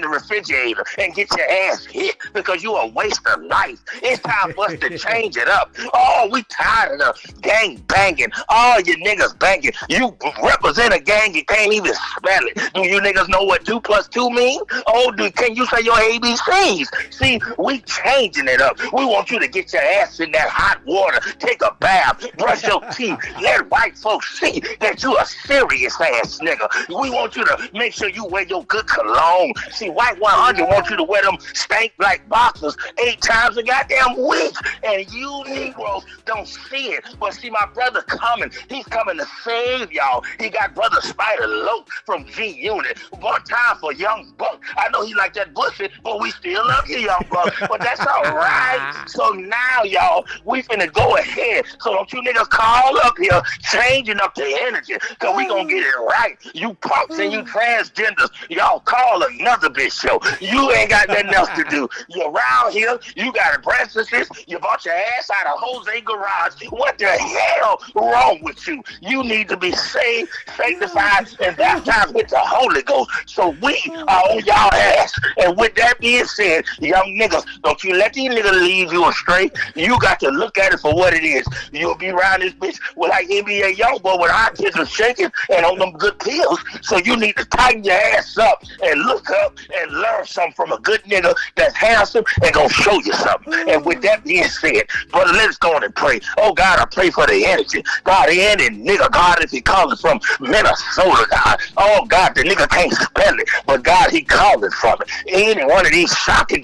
Speaker 6: refrigerator, and get your ass hit because you a waste of life. It's time for us to change it up. Oh, we tired of the gang banging. All you niggas banging. You represent a gang, you can't even spell it. Do you niggas know what 2 + 2 mean? Oh, can you say your ABCs? See, we changing it up. We want you to get your ass in that hot water, take a bath, brush your teeth, let white folks see that you a serious ass nigga. We want you to make sure you wear your good cologne. See, White 100 wants you to wear them stank black boxers 8 times a goddamn week, and you Negroes don't see it. But see, my brother coming, he's coming to save y'all. He got brother Spider Loke from G Unit. One time for Young Buck. I know he like that bullshit, but we still love you, young brother. But that's all right. So now, y'all, we finna go ahead. So don't you niggas call up here changing up the energy, because we gonna get it right. You punks and you transgenders, y'all call another bitch show. You ain't got nothing else to do. You around here, you got a breakfast, you bought your ass out of Jose garage. What the hell wrong with you? You need to be saved, sanctified, and baptized with the Holy Ghost. So we are on y'all ass. And with that being said, young niggas, don't you let these niggas lead you astray. You got to look at it for what it is. You'll be around this bitch with like NBA Youngboy with our kids are shaking and on them good pills. So you need to tighten your ass up and look up and learn something from a good nigga that's handsome and gonna show you something. And with that being said, brother, let's go on and pray. Oh God, I pray for the energy. God, any nigga, God, if he calling from Minnesota, God. Oh God, the nigga can't spell it, but God, he calling from it. Any one of these shaka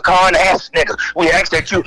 Speaker 6: Khan ass niggas, we ask that you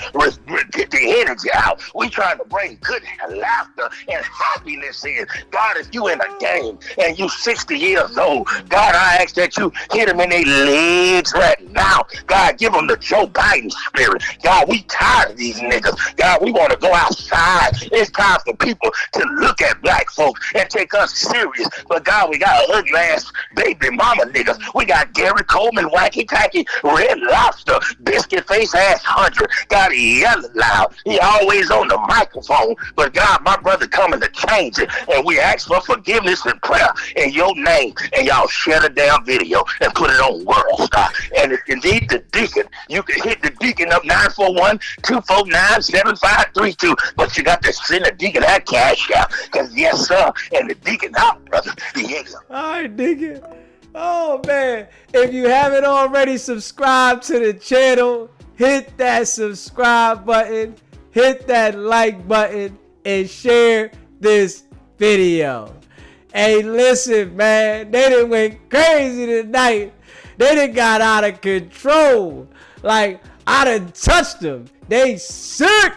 Speaker 6: get the energy out. We trying to bring good laughter and happiness in. God, if you in a game and you 60 years old, God, I ask that you hit them in their legs right now. God, give them the Joe Biden spirit. God, we tired of these niggas. God, we want to go outside. It's time for people to look at black folks and take us serious. But God, we got ugly ass baby mama niggas. We got Gary Coleman, Wacky Tacky, Red Lobster, Biscuit Face Ass 100. God, he yelling loud. He always on the microphone. But God, my brother coming to change it. And we ask for forgiveness and prayer in your name. And y'all share the damn video and put it on World Star. And if you need the Deacon, you can hit the Deacon up 941-249-7532. But you got to send the Deacon that cash out. Because yes, sir, and the Deacon out, brother. Yeah.
Speaker 1: All right, Deacon. Oh, man. If you haven't already subscribed to the channel, hit that subscribe button, hit that like button, and share this video. Hey, listen, man. They done went crazy tonight. They done got out of control. Like, I done touched them. They sick.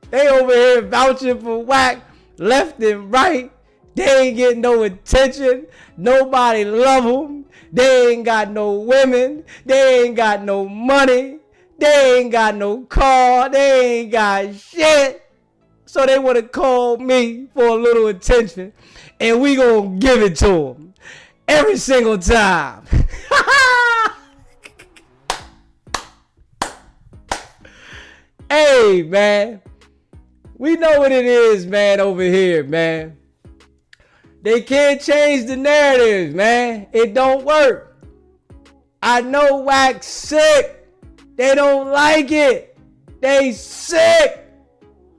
Speaker 1: They over here vouching for Wack left and right. They ain't getting no attention. Nobody love them. They ain't got no women. They ain't got no money. They ain't got no car. They ain't got shit. So they want to call me for a little attention. And we gonna give it to them. Every single time. Hey, man. We know what it is, man, over here, man. They can't change the narrative, man. It don't work. I know Wack's sick. They don't like it. They sick.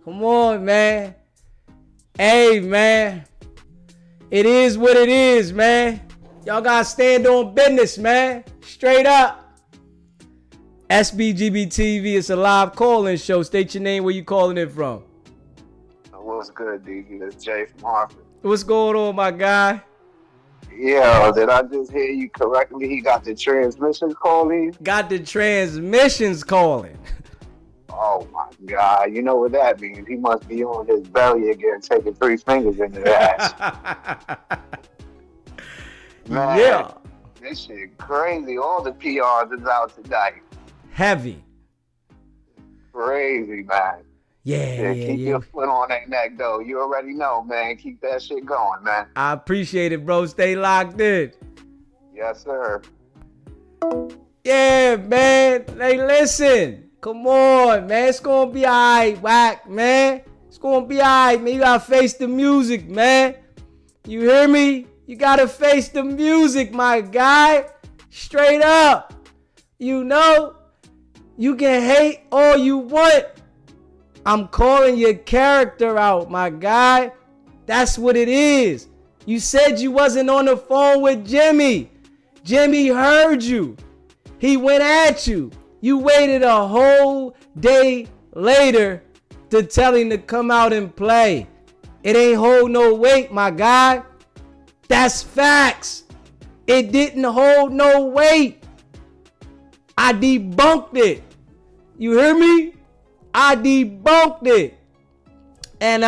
Speaker 1: Come on, man. Hey, man. It is what it is, man. Y'all gotta stand on business, man. Straight up. SBGB TV, it's a live call-in show. State your name, where you calling it from.
Speaker 17: What's good, Deacon? It's Jay from Hartford.
Speaker 1: What's going on, my guy?
Speaker 17: Yeah, did I just hear you correctly? He got the transmissions calling?
Speaker 1: Got the transmissions calling.
Speaker 17: Oh, my God. You know what that means. He must be on his belly again, taking 3 fingers in his ass. Man,
Speaker 1: yeah.
Speaker 17: This shit crazy. All the PRs is out tonight.
Speaker 1: Heavy.
Speaker 17: Crazy, man.
Speaker 1: Yeah,
Speaker 17: keep your foot on that neck, though. You already know, man. Keep that shit going, man.
Speaker 1: I appreciate it, bro. Stay locked in.
Speaker 17: Yes, sir.
Speaker 1: Yeah, man. Hey, listen. Come on, man. It's gonna be all right, Wack, man. It's gonna be all right, man. You gotta face the music, man. You hear me? You gotta face the music, my guy. Straight up. You know, you can hate all you want. I'm calling your character out, my guy. That's what it is. You said you wasn't on the phone with Jimmy. Jimmy heard you. He went at you. You waited a whole day later to tell him to come out and play. It ain't hold no weight, my guy. That's facts. It didn't hold no weight. I debunked it. You hear me? I debunked it. And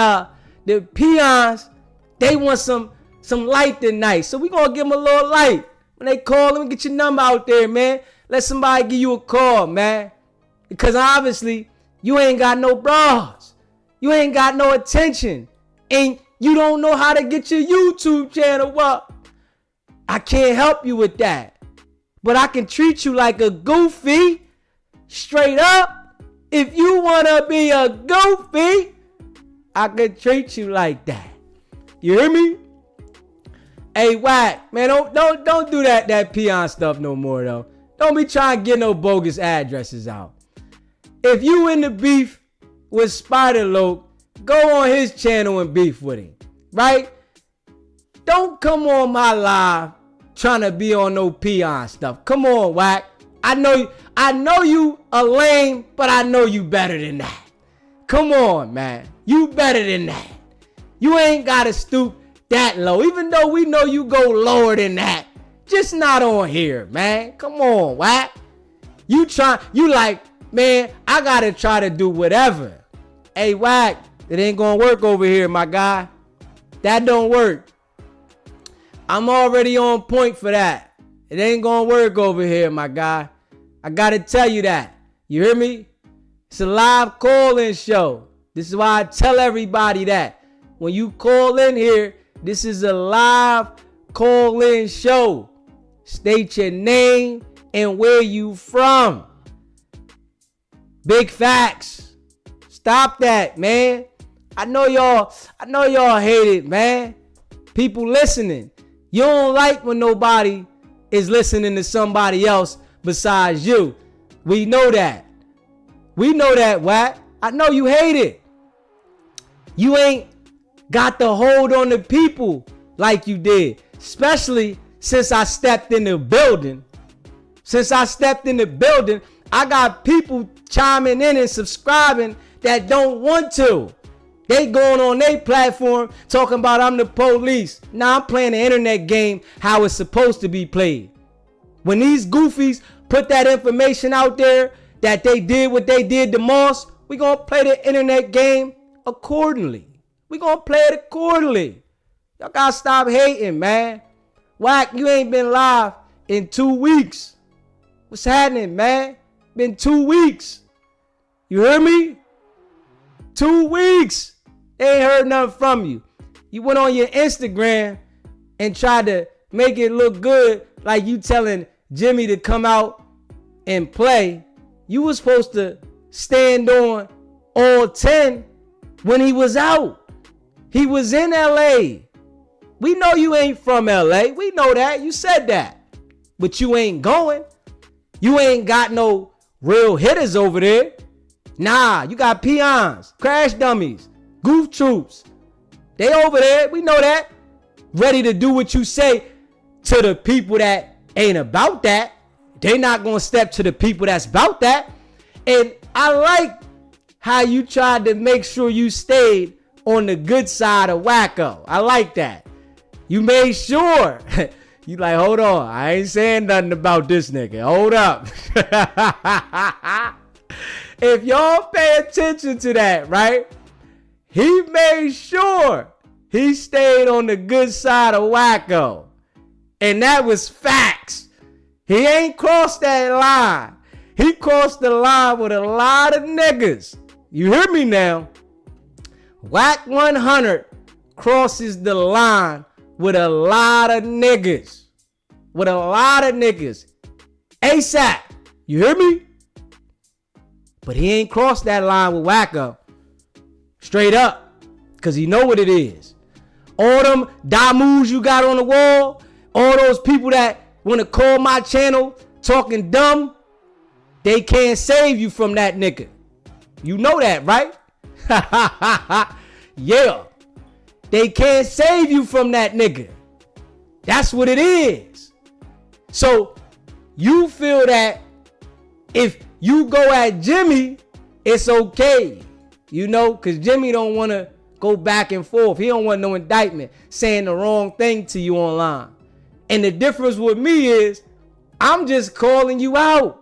Speaker 1: the peons, they want some light tonight. So we gonna give them a little light. When they call, let me get your number out there, man. let somebody give you a call, man. Because obviously, you ain't got no bras. You ain't got no attention. And you don't know how to get your YouTube channel up. I can't help you with that. But I can treat you like a goofy. Straight up. If you want to be a goofy, I can treat you like that. You hear me? Hey, Wack, man, don't do that peon stuff no more, though. Don't be trying to get no bogus addresses out. If you in the beef with Spider-Loc, go on his channel and beef with him, right? Don't come on my live trying to be on no peon stuff. Come on, Wack. I know you a lame, but I know you better than that. Come on, man. You better than that. You ain't got to stoop that low, even though we know you go lower than that. Just not on here, man. Come on, Wack. You like, man, I got to try to do whatever. Hey, Wack, it ain't going to work over here, my guy. That don't work. I'm already on point for that. It ain't going to work over here, my guy. I got to tell you that. You hear me? It's a live call-in show. This is why I tell everybody that. When you call in here, this is a live call-in show. State your name and where you from. Big facts. Stop that, man. I know y'all hate it, man. People listening. You don't like when nobody is listening to somebody else besides you. We know that. We know that, Wack. I know you hate it. You ain't got the hold on the people like you did. Especially since I stepped in the building. I got people chiming in and subscribing that don't want to. They going on their platform talking about I'm the police. Nah, I'm playing the internet game how it's supposed to be played. When these goofies put that information out there that they did what they did to Moss, we gonna play the internet game accordingly. We gonna play it accordingly. Y'all gotta stop hating, man. Wack, you ain't been live in 2 weeks. What's happening, man? Been 2 weeks. You hear me? 2 weeks. They ain't heard nothing from you. You went on your Instagram and tried to make it look good like you telling Jimmy to come out and play. You was supposed to stand on all 10 when he was out. He was in LA. We know you ain't from LA. We know that. You said that. But you ain't going. You ain't got no real hitters over there. Nah, you got peons, crash dummies, goof troops. They over there. We know that. Ready to do what you say to the people that ain't about that. They not going to step to the people that's about that. And I like how you tried to make sure you stayed on the good side of Wacko. I like that. You made sure. You like, hold on. I ain't saying nothing about this nigga. Hold up. If y'all pay attention to that, right? He made sure he stayed on the good side of Wacko. And that was facts. He ain't crossed that line. He crossed the line with a lot of niggas. You hear me now? Wack 100 crosses the line with a lot of niggas. With a lot of niggas. ASAP. You hear me? But he ain't crossed that line with Wacko. Straight up. Because he know what it is. All them damus you got on the wall. All those people that want to call my channel talking dumb. They can't save you from that nigga. You know that, right? Yeah. They can't save you from that nigga. That's what it is. So you feel that if you go at Jimmy, it's okay. You know, because Jimmy don't want to go back and forth. He don't want no indictment saying the wrong thing to you online. And the difference with me is I'm just calling you out.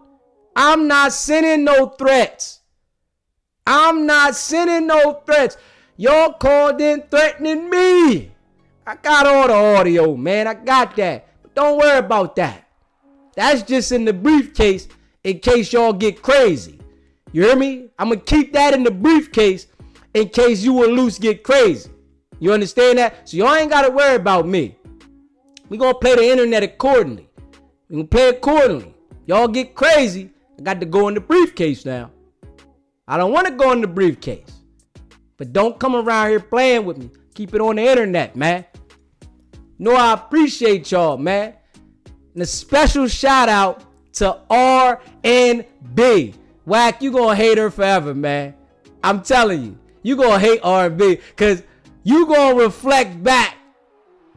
Speaker 1: I'm not sending no threats. Y'all called in threatening me. I got all the audio, man. I got that. But don't worry about that. That's just in the briefcase in case y'all get crazy. You hear me? I'm going to keep that in the briefcase in case you and Luce get crazy. You understand that? So y'all ain't got to worry about me. We going to play the internet accordingly. We going to play accordingly. Y'all get crazy, I got to go in the briefcase now. I don't want to go in the briefcase. But don't come around here playing with me. Keep it on the internet, man. No, I appreciate y'all, man. And a special shout out to R&B. Wack, you gonna hate her forever, man. I'm telling you. You gonna hate R&B because you gonna reflect back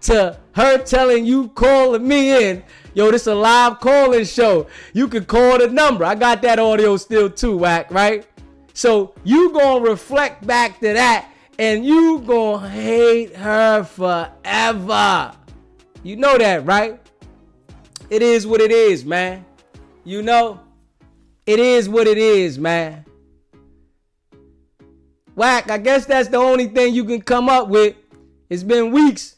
Speaker 1: to her telling you, calling me in. Yo, this a live calling show. You can call the number. I got that audio still too, Wack, right? So you gonna reflect back to that and you gonna hate her forever. You know that, right? It is what it is, man. You know? It is what it is, man. Wack, I guess that's the only thing you can come up with. It's been weeks.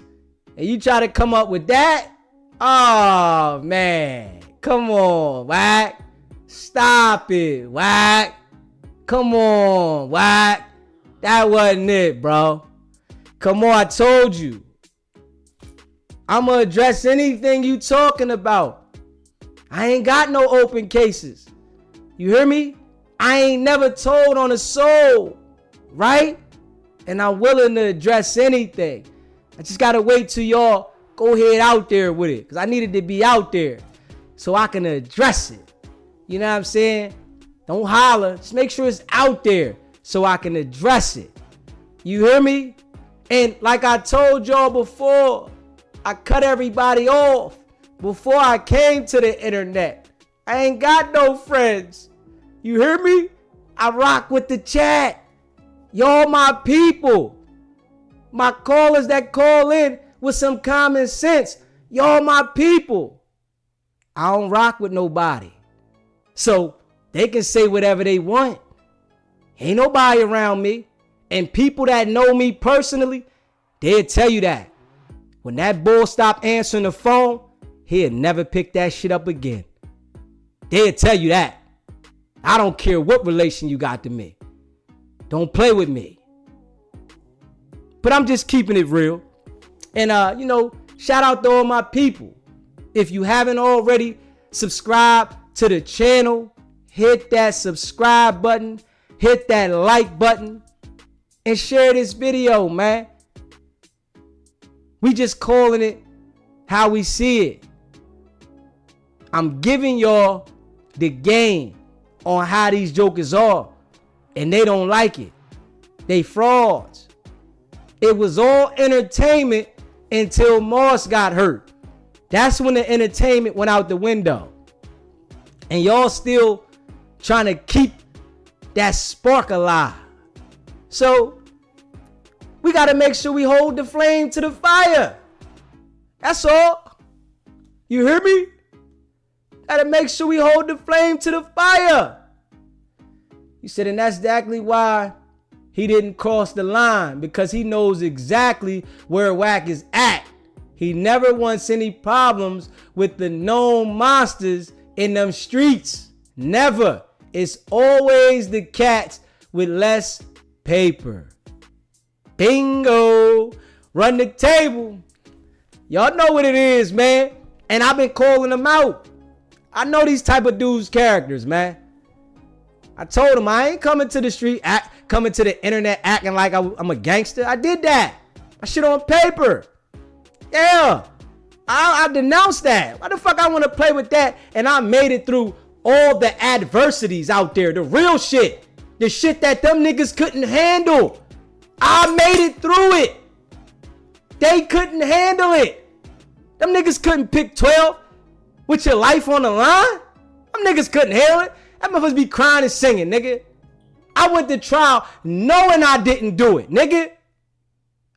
Speaker 1: And you try to come up with that? Oh, man. Come on, Wack. Stop it, Wack. Come on, Wack. That wasn't it, bro. Come on, I told you. I'm going to address anything you talking about. I ain't got no open cases. You hear me? I ain't never told on a soul, right? And I'm willing to address anything. I just got to wait till y'all go ahead out there with it. Because I needed to be out there so I can address it. You know what I'm saying? Don't holler. Just make sure it's out there so I can address it. You hear me? And like I told y'all before, I cut everybody off before I came to the internet. I ain't got no friends. You hear me? I rock with the chat. Y'all my people. My callers that call in with some common sense. Y'all my people. I don't rock with nobody. So they can say whatever they want. Ain't nobody around me. And people that know me personally, they'll tell you that. When that bull stop answering the phone, he'll never pick that shit up again. They'll tell you that. I don't care what relation you got to me. Don't play with me. But I'm just keeping it real. And, shout out to all my people. If you haven't already subscribed to the channel, hit that subscribe button, hit that like button, and share this video, man. We just calling it how we see it. I'm giving y'all the game on how these jokers are. And they don't like it. They frauds. It was all entertainment until Moss got hurt. That's when the entertainment went out the window. And y'all still trying to keep that spark alive. So we got to make sure we hold the flame to the fire. That's all. You hear me? Got to make sure we hold the flame to the fire. He said, and that's exactly why he didn't cross the line, because he knows exactly where Wack is at. He never wants any problems with the known monsters in them streets. Never. It's always the cats with less paper. Bingo. Run the table. Y'all know what it is, man. And I've been calling them out. I know these type of dudes' characters, man. I told him I ain't coming to the street, coming to the internet acting like I'm a gangster. I did that. I shit on paper. Yeah. I denounced that. Why the fuck I want to play with that? And I made it through all the adversities out there. The real shit. The shit that them niggas couldn't handle. I made it through it. They couldn't handle it. Them niggas couldn't pick 12 with your life on the line. Them niggas couldn't handle it. That motherfuckers be crying and singing, nigga. I went to trial knowing I didn't do it, nigga.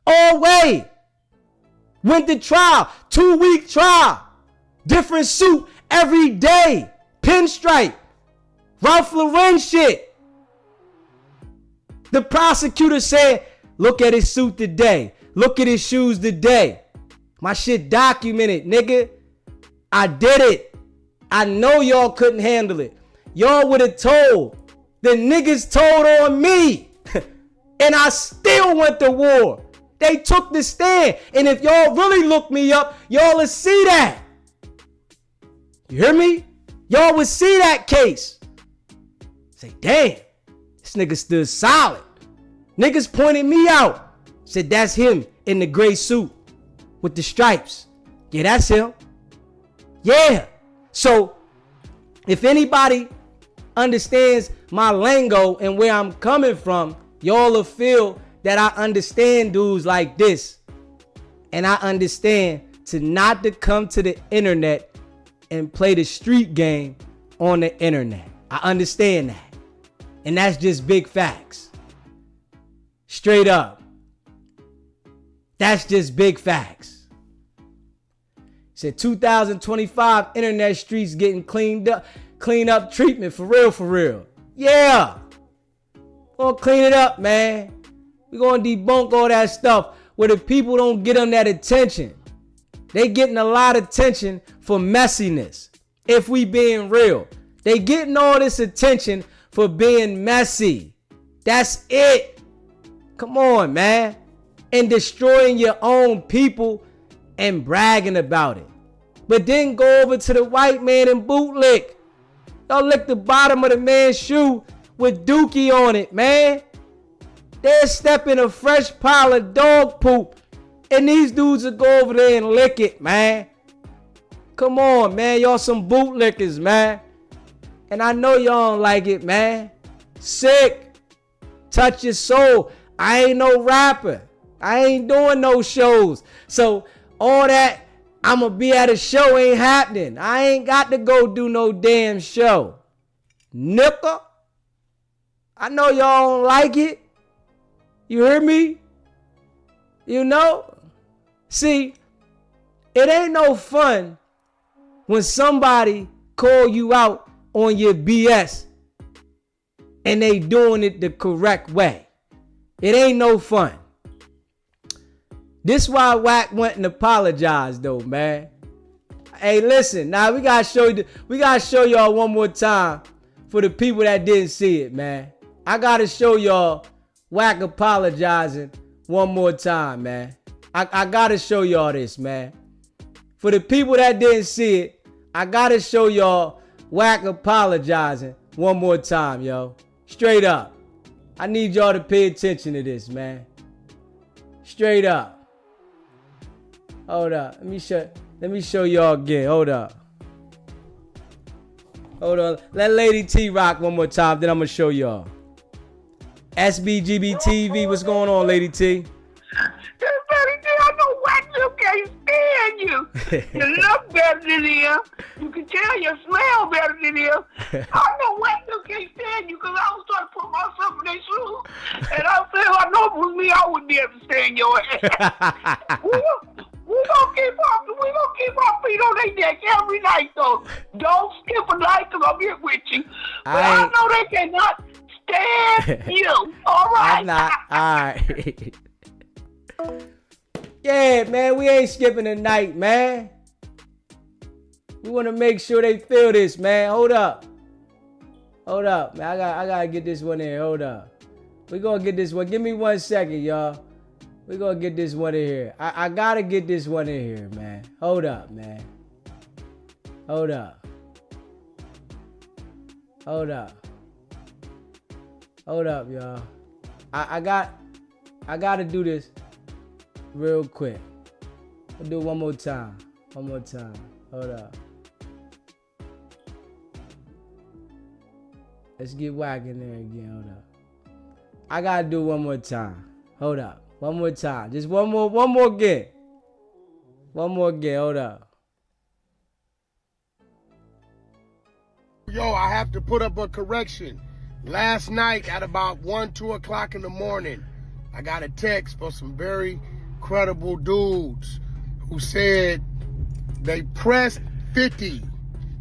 Speaker 1: All way. Went to trial. 2-week trial. Different suit every day. Pinstripe. Ralph Lauren shit. The prosecutor said, look at his suit today. Look at his shoes today. My shit documented, nigga. I did it. I know y'all couldn't handle it. Y'all would have told. The niggas told on me. And I still went to war. They took the stand. And if y'all really look me up, y'all will see that. You hear me? Y'all would see that case. Say, damn, this nigga stood solid. Niggas pointed me out. Said, that's him in the gray suit with the stripes. Yeah, that's him. Yeah. So, if anybody understands my lingo and where I'm coming from, y'all will feel that I understand dudes like this. And I understand to not to come to the internet and play the street game on the internet. I understand that. And that's just big facts. Straight up. That's just big facts. Said 2025 internet streets getting clean up treatment for real. Yeah. We're gonna clean it up, man. We're gonna debunk all that stuff where the people don't get them that attention. They getting a lot of attention for messiness. If we being real. They getting all this attention for being messy. That's it. Come on, man. And destroying your own people and bragging about it. But then go over to the white man and bootlick. Y'all lick the bottom of the man's shoe with dookie on it, man. They'll step in a fresh pile of dog poop and these dudes will go over there and lick it, man. Come on, man. Y'all some bootlickers, man. And I know y'all don't like it, man. Sick. Touch your soul. I ain't no rapper. I ain't doing no shows. So all that I'ma be at a show ain't happening. I ain't got to go do no damn show. Nigga. I know y'all don't like it. You hear me? You know? See, it ain't no fun when somebody call you out on your BS and they doing it the correct way. It ain't no fun. This why Wack went and apologized though, man. Hey, listen, now we gotta show y'all one more time for the people that didn't see it, man. I gotta show y'all Wack apologizing one more time, man. I gotta show y'all this, man. For the people that didn't see it, I gotta show y'all Wack apologizing one more time, yo. Straight up. I need y'all to pay attention to this, man. Straight up. Hold up. Let me show y'all again. Hold up. Hold on. Let Lady T rock one more time, then I'm gonna show y'all. SBGB TV, what's going on, Lady T?
Speaker 15: I know Wack just can't stand you. You look better than him. You can tell you smell better than him. I know Wack just can't stand you because I was trying to put myself in their shoes. And I said, I know it was me, I wouldn't be able to stand your ass. We gonna keep our feet on their neck every night, though. Don't skip a night because I'm here with you. But I know they cannot stand you. All right.
Speaker 1: I'm not. All right. Yeah, man, we ain't skipping a night, man. We want to make sure they feel this, man. Hold up, man. I gotta get this one in. Hold up. We gonna get this one. Give me 1 second, y'all. We gonna get this one in here. I gotta get this one in here, man. Hold up, man. Hold up, y'all. I gotta do this real quick. We'll do it one more time. Hold up. Let's get Wack in there again. Hold up. I gotta do it one more time. Hold up. One more time. Just one more again. Hold up.
Speaker 3: Yo, I have to put up a correction. Last night at about 2 o'clock in the morning, I got a text from some very credible dudes who said they pressed 50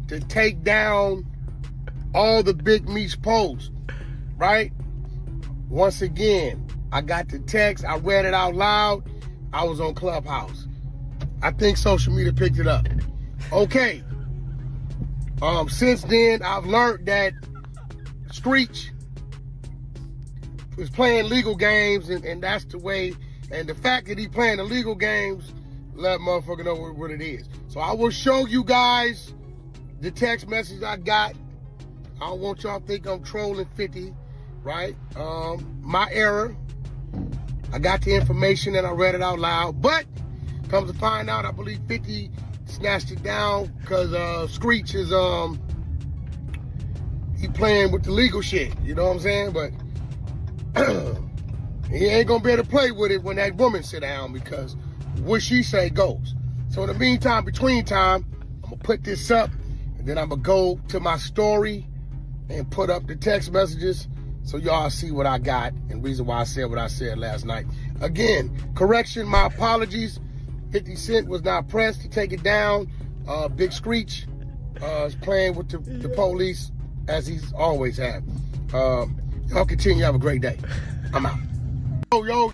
Speaker 3: to take down all the Big Meech posts, right? Once again, I got the text. I read it out loud. I was on Clubhouse. I think social media picked it up. Okay. Since then, I've learned that Screech is playing legal games, and that's the way. And the fact that he playing the legal games, let motherfucker know what it is. So I will show you guys the text message I got. I don't want y'all to think I'm trolling 50, right? My error. I got the information and I read it out loud, but come to find out, I believe 50 snatched it down because Screech is he playing with the legal shit. You know what I'm saying? But he ain't gonna be able to play with it when that woman sit down because what she say goes. So in the meantime, between time, I'm gonna put this up and then I'm gonna go to my story and put up the text messages so y'all see what I got and reason why I said what I said last night. Again, correction, my apologies. 50 Cent was not pressed to take it down. Big Screech is playing with the police as he's always had. Y'all continue, have a great day. I'm out. Yo.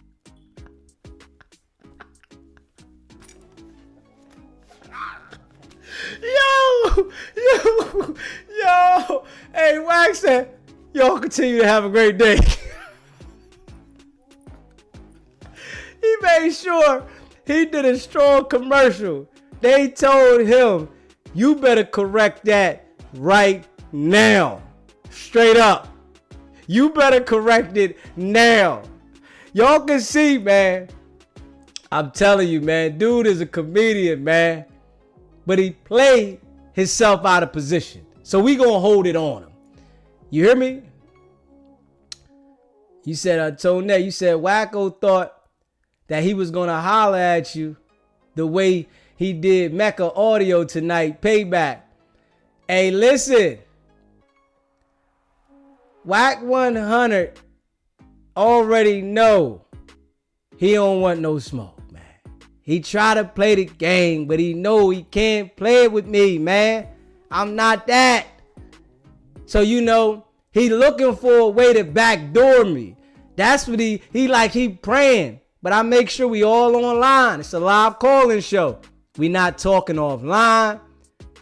Speaker 1: Yo. Hey, Wack said, y'all continue to have a great day. He made sure he did a strong commercial. They told him, you better correct that right now. Straight up. You better correct it now. Y'all can see, man. I'm telling you, man. Dude is a comedian, man. But he played himself out of position. So we gonna hold it on him. You hear me? You said, Tonette, you said Wacko thought that he was gonna holler at you the way he did Mecca Audio tonight, Payback. Hey, listen. Wack 100 already know he don't want no smoke, man. He try to play the game, but he know he can't play it with me, man. I'm not that. So, you know, he looking for a way to backdoor me. That's what he praying. But I make sure we all online. It's a live calling show. We not talking offline.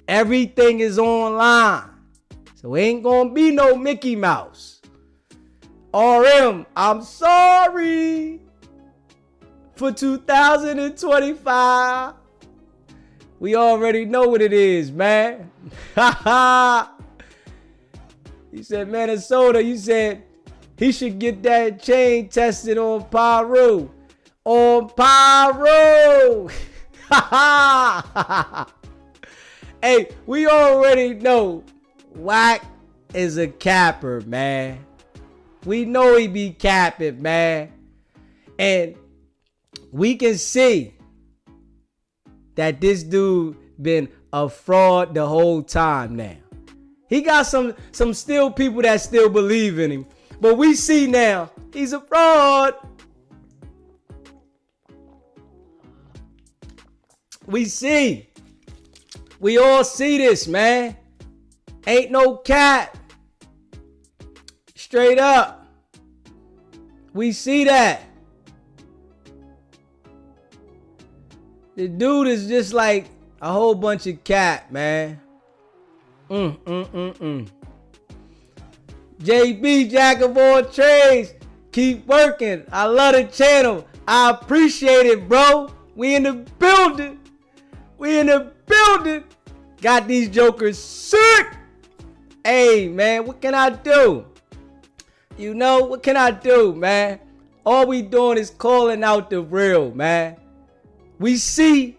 Speaker 1: Everything is online. So ain't gonna be no Mickey Mouse. RM, I'm sorry. For 2025. We already know what it is, man. You said Minnesota. You said he should get that chain tested on Paru. On Paru. Hey, we already know Wack is a capper, man. We know he be capping, man. And we can see that this dude been a fraud the whole time now. He got some still people that still believe in him. But we see now he's a fraud. We see. We all see this, man. Ain't no cap. Straight up. We see that. The dude is just like a whole bunch of cat, man. JB, Jack of all trades. Keep working. I love the channel. I appreciate it, bro. We in the building. Got these jokers sick. Hey, man, what can I do? You know, what can I do, man? All we doing is calling out the real, man. We see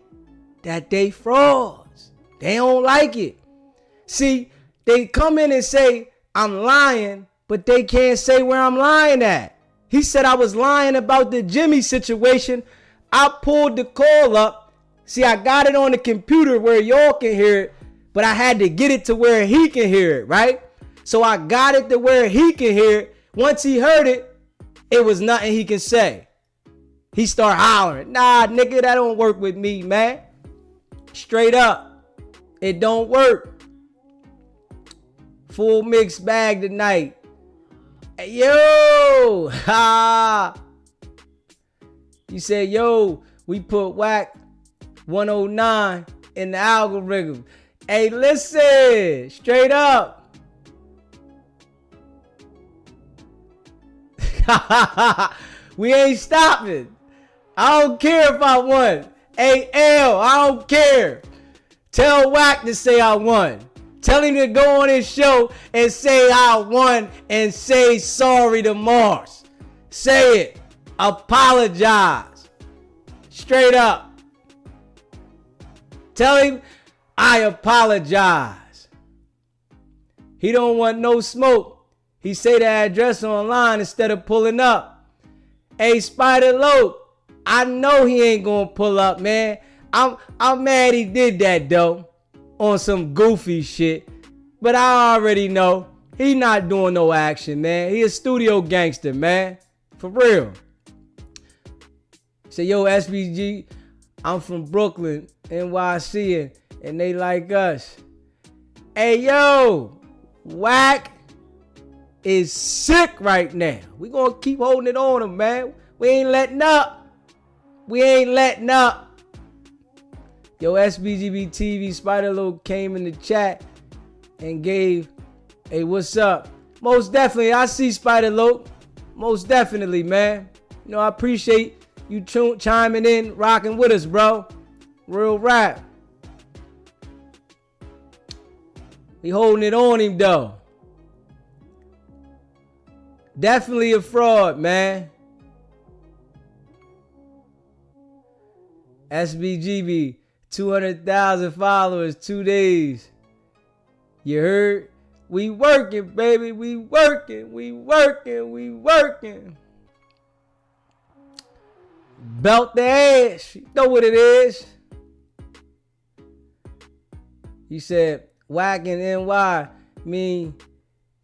Speaker 1: that they frauds. They don't like it. See, they come in and say, I'm lying, but they can't say where I'm lying at. He said I was lying about the Jimmy situation. I pulled the call up. See, I got it on the computer where y'all can hear it, but I had to get it to where he can hear it, right? So I got it to where he can hear it. Once he heard it, it was nothing he can say. He start hollering, nah, nigga, that don't work with me, man. Straight up, it don't work. Full mixed bag tonight. Hey, yo, ha. You said, yo, we put Wack 109 in the algorithm. Hey, listen, straight up. We ain't stopping. I don't care if I won. Hey, L, I don't care. Tell Wack to say I won. Tell him to go on his show and say I won and say sorry to Mars. Say it. Apologize. Straight up. Tell him I apologize. He don't want no smoke. He say the address online instead of pulling up. Hey, Spider Loke, I know he ain't gonna pull up, man. I'm mad he did that though, on some goofy shit. But I already know he not doing no action, man. He a studio gangster, man. For real. Say, yo, SBG, I'm from Brooklyn, NYC, and they like us. Hey, yo, Wack is sick right now. We gonna keep holding it on him, man. We ain't letting up. We ain't letting up. Yo, SBGB TV, Spider Loke came in the chat and gave, hey, what's up? Most definitely, I see Spider Loke. Most definitely, man. You know, I appreciate you chiming in, rocking with us, bro. Real rap. We holding it on him, though. Definitely a fraud, man. SBGB, 200,000 followers, 2 days. You heard? We working, baby. We working. We working. We working. Belt the ass. You know what it is. He said, Wack and NY mean,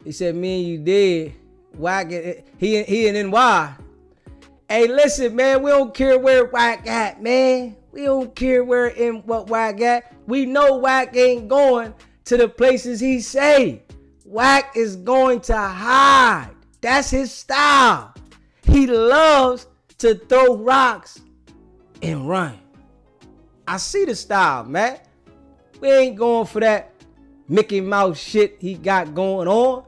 Speaker 1: he said, me and you did. Wack and, he and NY. Hey, listen, man, we don't care where Wack at, man. We don't care where in what Wack at. We know Wack ain't going to the places he say. Wack is going to hide. That's his style. He loves to throw rocks and run. I see the style, man. We ain't going for that Mickey Mouse shit he got going on.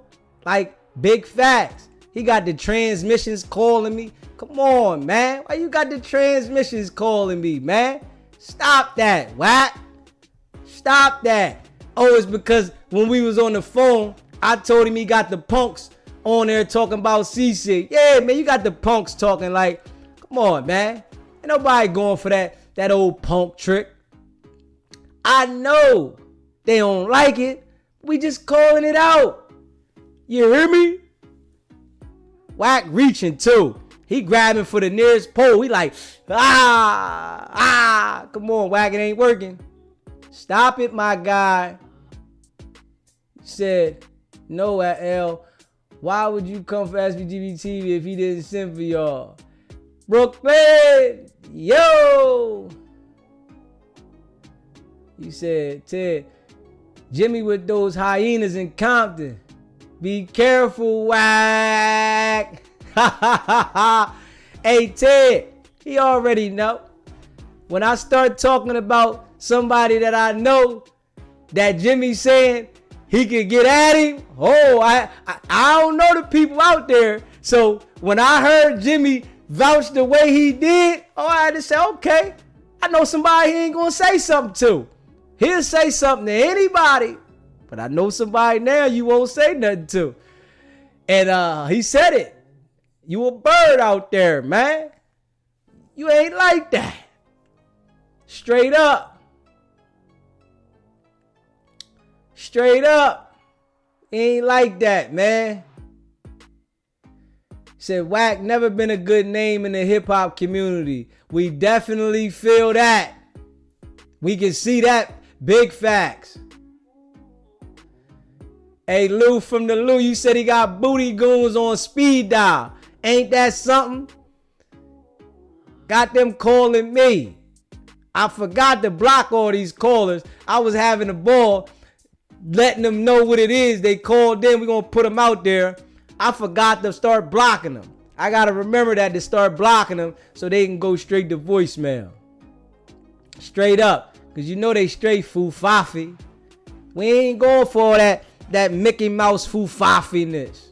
Speaker 1: Like, big facts. He got the transmissions calling me. Come on, man. Why you got the transmissions calling me, man? Stop that, Wack. Stop that. Oh, it's because when we was on the phone, I told him he got the punks on there talking about CC. Yeah, man, you got the punks talking like, come on, man. Ain't nobody going for that old punk trick. I know they don't like it. We just calling it out. You hear me? Wack reaching too. He grabbing for the nearest pole. He like, come on, Wack, it ain't working. Stop it, my guy. He said, no, at L, why would you come for SBGB TV if he didn't send for y'all? Brooklyn, yo. He said, Ted, Jimmy with those hyenas in Compton. Be careful, Wack. Hey, Ted, he already know. When I start talking about somebody that I know that Jimmy saying he could get at him, I don't know the people out there. So when I heard Jimmy vouch the way he did, I had to say, okay, I know somebody he ain't gonna say something to. He'll say something to anybody, but I know somebody now you won't say nothing to. And he said it. You a bird out there, man. You ain't like that. Straight up. Straight up. Ain't like that, man. Said Wack never been a good name in the hip hop community. We definitely feel that. We can see that. Big facts. Hey, Lou from the Lou, you said he got booty goons on speed dial. Ain't that something? Got them calling me. I forgot to block all these callers. I was having a ball letting them know what it is. They called in. We're going to put them out there. I forgot to start blocking them. I got to remember that to start blocking them so they can go straight to voicemail. Straight up. Because you know they straight fufafi. We ain't going for that Mickey Mouse foofafiness.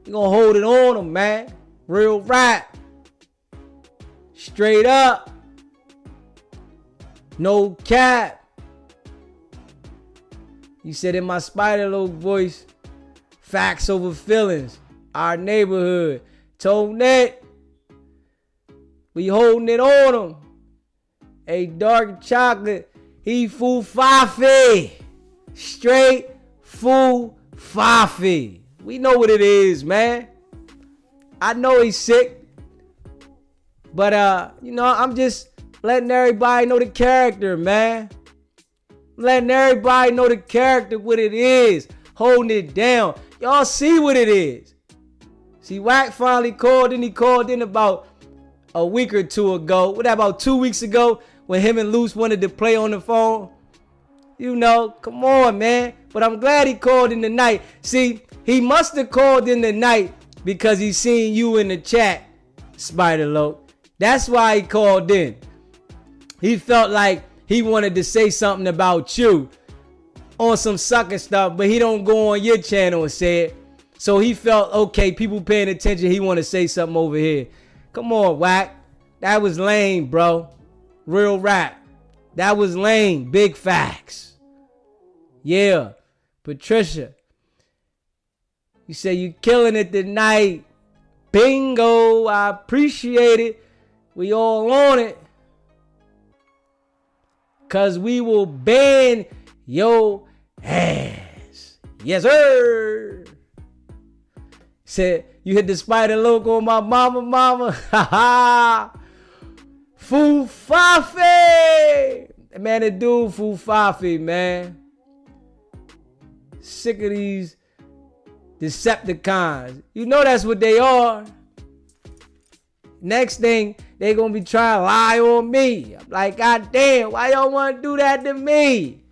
Speaker 1: We gonna hold it on them, man. Real rap. Straight up. No cap. You said in my Spider-Loc voice, facts over feelings. Our neighborhood. Told Net. We holding it on them. A dark chocolate. He foofafi. Straight foofafi. We know what it is, man. I know he's sick. But, I'm just letting everybody know the character, man. Letting everybody know the character, what it is. Holding it down. Y'all see what it is. See, Wack finally called in. He called in about a week or two ago. What, about 2 weeks ago when him and Luce wanted to play on the phone? Come on, man. But I'm glad he called in tonight. See, he must have called in tonight because he seen you in the chat, Spider-Loc. That's why he called in. He felt like he wanted to say something about you on some sucker stuff, but he don't go on your channel and say it. So he felt, okay, people paying attention, he want to say something over here. Come on, Wack. That was lame, bro. Real rap. That was lame. Big facts. Yeah. Patricia. You say you killing it tonight. Bingo. I appreciate it. We all on it. Cause we will ban your ass. Yes, sir. Said you hit the Spider-Loc on my mama. Ha ha. Foofafi. Man, the dude Foofafi, man. Sick of these Decepticons. You know that's what they are. Next thing, they gonna be trying to lie on me. I'm like, God damn, why y'all wanna do that to me?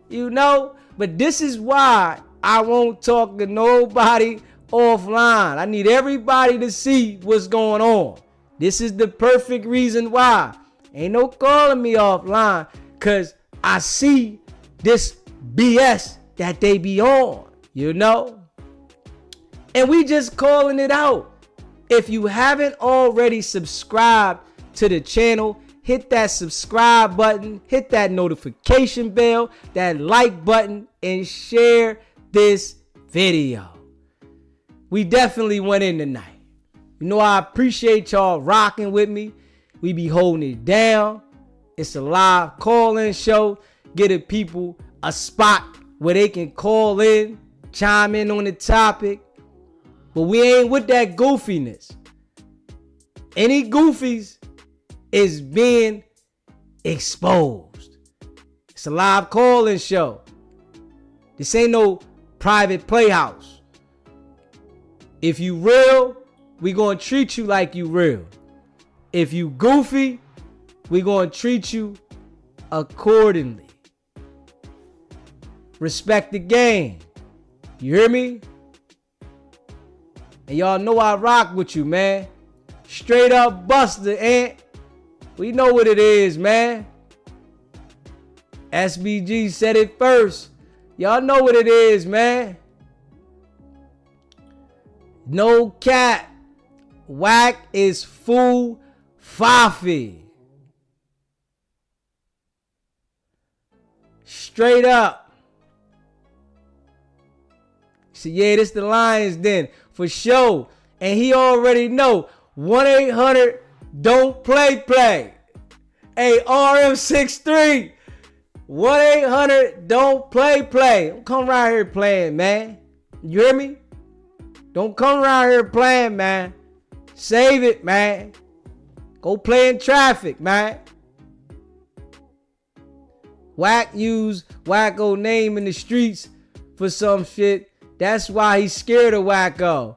Speaker 1: But this is why I won't talk to nobody offline. I need everybody to see what's going on. This is the perfect reason why. Ain't no calling me offline, cause I see this BS that they be on, And we just calling it out. If you haven't already subscribed to the channel, hit that subscribe button, hit that notification bell, that like button, and share this video. We definitely went in tonight. I appreciate y'all rocking with me. We be holding it down. It's a live call-in show. Giving people a spot where they can call in, chime in on the topic. But we ain't with that goofiness. Any goofies is being exposed. It's a live call-in show. This ain't no private playhouse. If you real, we gonna treat you like you real. If you goofy, we gonna treat you accordingly. Respect the game. You hear me? And y'all know I rock with you, man. Straight up Buster, Ant. We know what it is, man. SBG said it first. Y'all know what it is, man. No cap. Wack is foofafi. Straight up. So yeah, this the Lions Den. For sure. And he already know. 1-800 don't play. Hey, RM63. 1-800 don't play. Don't come around here playing, man. You hear me? Don't come around here playing, man. Save it, man. Go play in traffic, man. Wack use Wacko name in the streets for some shit. That's why he's scared of Wacko.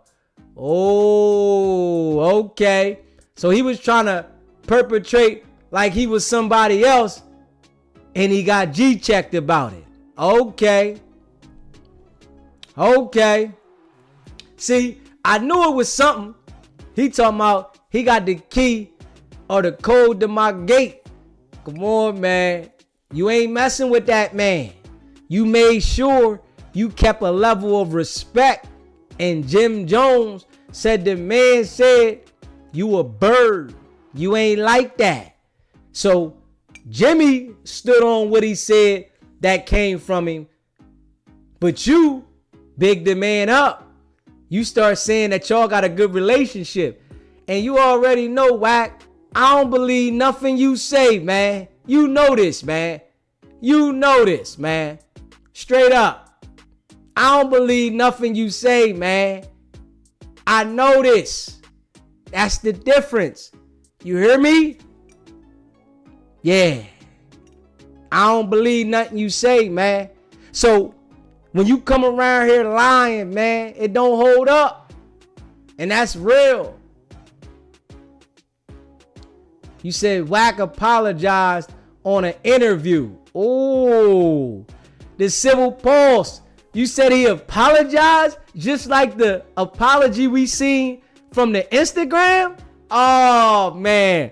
Speaker 1: Oh, okay. So he was trying to perpetrate like he was somebody else, and he got G-checked about it. Okay. See, I knew it was something. He talking about he got the key or the code to my gate. Come on, man. You ain't messing with that man. You made sure you kept a level of respect. And Jim Jones said the man said, you a bird. You ain't like that. So Jimmy stood on what he said that came from him. But you big the man up. You start saying that y'all got a good relationship. And you already know, Wack, I don't believe nothing you say, man. You know this, man. You know this, man. Straight up. I don't believe nothing you say, man. I know this. That's the difference. You hear me? Yeah. I don't believe nothing you say, man. So when you come around here lying, man, it don't hold up. And that's real. You said Wack apologized on an interview. Oh, the Civil Pulse. You said he apologized just like the apology we seen from the Instagram? Oh, man.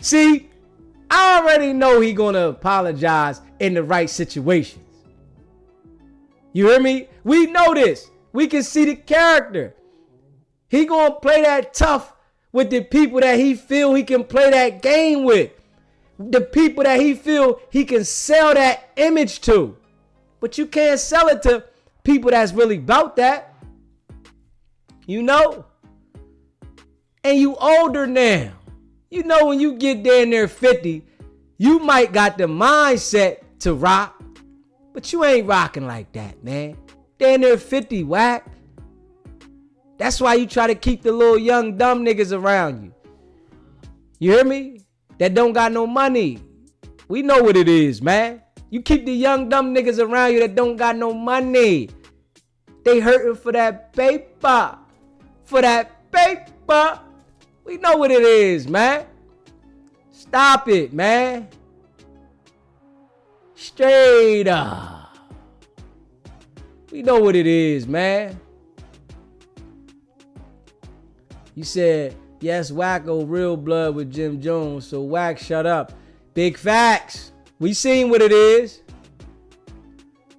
Speaker 1: See, I already know he gonna apologize in the right situations. You hear me? We know this. We can see the character. He gonna play that tough with the people that he feel he can play that game with. The people that he feel he can sell that image to. But you can't sell it to people that's really about that. You know? And you older now. You know when you get down there 50, you might got the mindset to rock. But you ain't rocking like that, man. Down there 50, Wack. That's why you try to keep the little young dumb niggas around you. You hear me? That don't got no money. We know what it is, man. You keep the young dumb niggas around you that don't got no money. They hurting for that paper. For that paper. We know what it is, man. Stop it, man. Straight up. We know what it is, man. You said, yes, Wacko real blood with Jim Jones, so Wack shut up. Big facts. We seen what it is.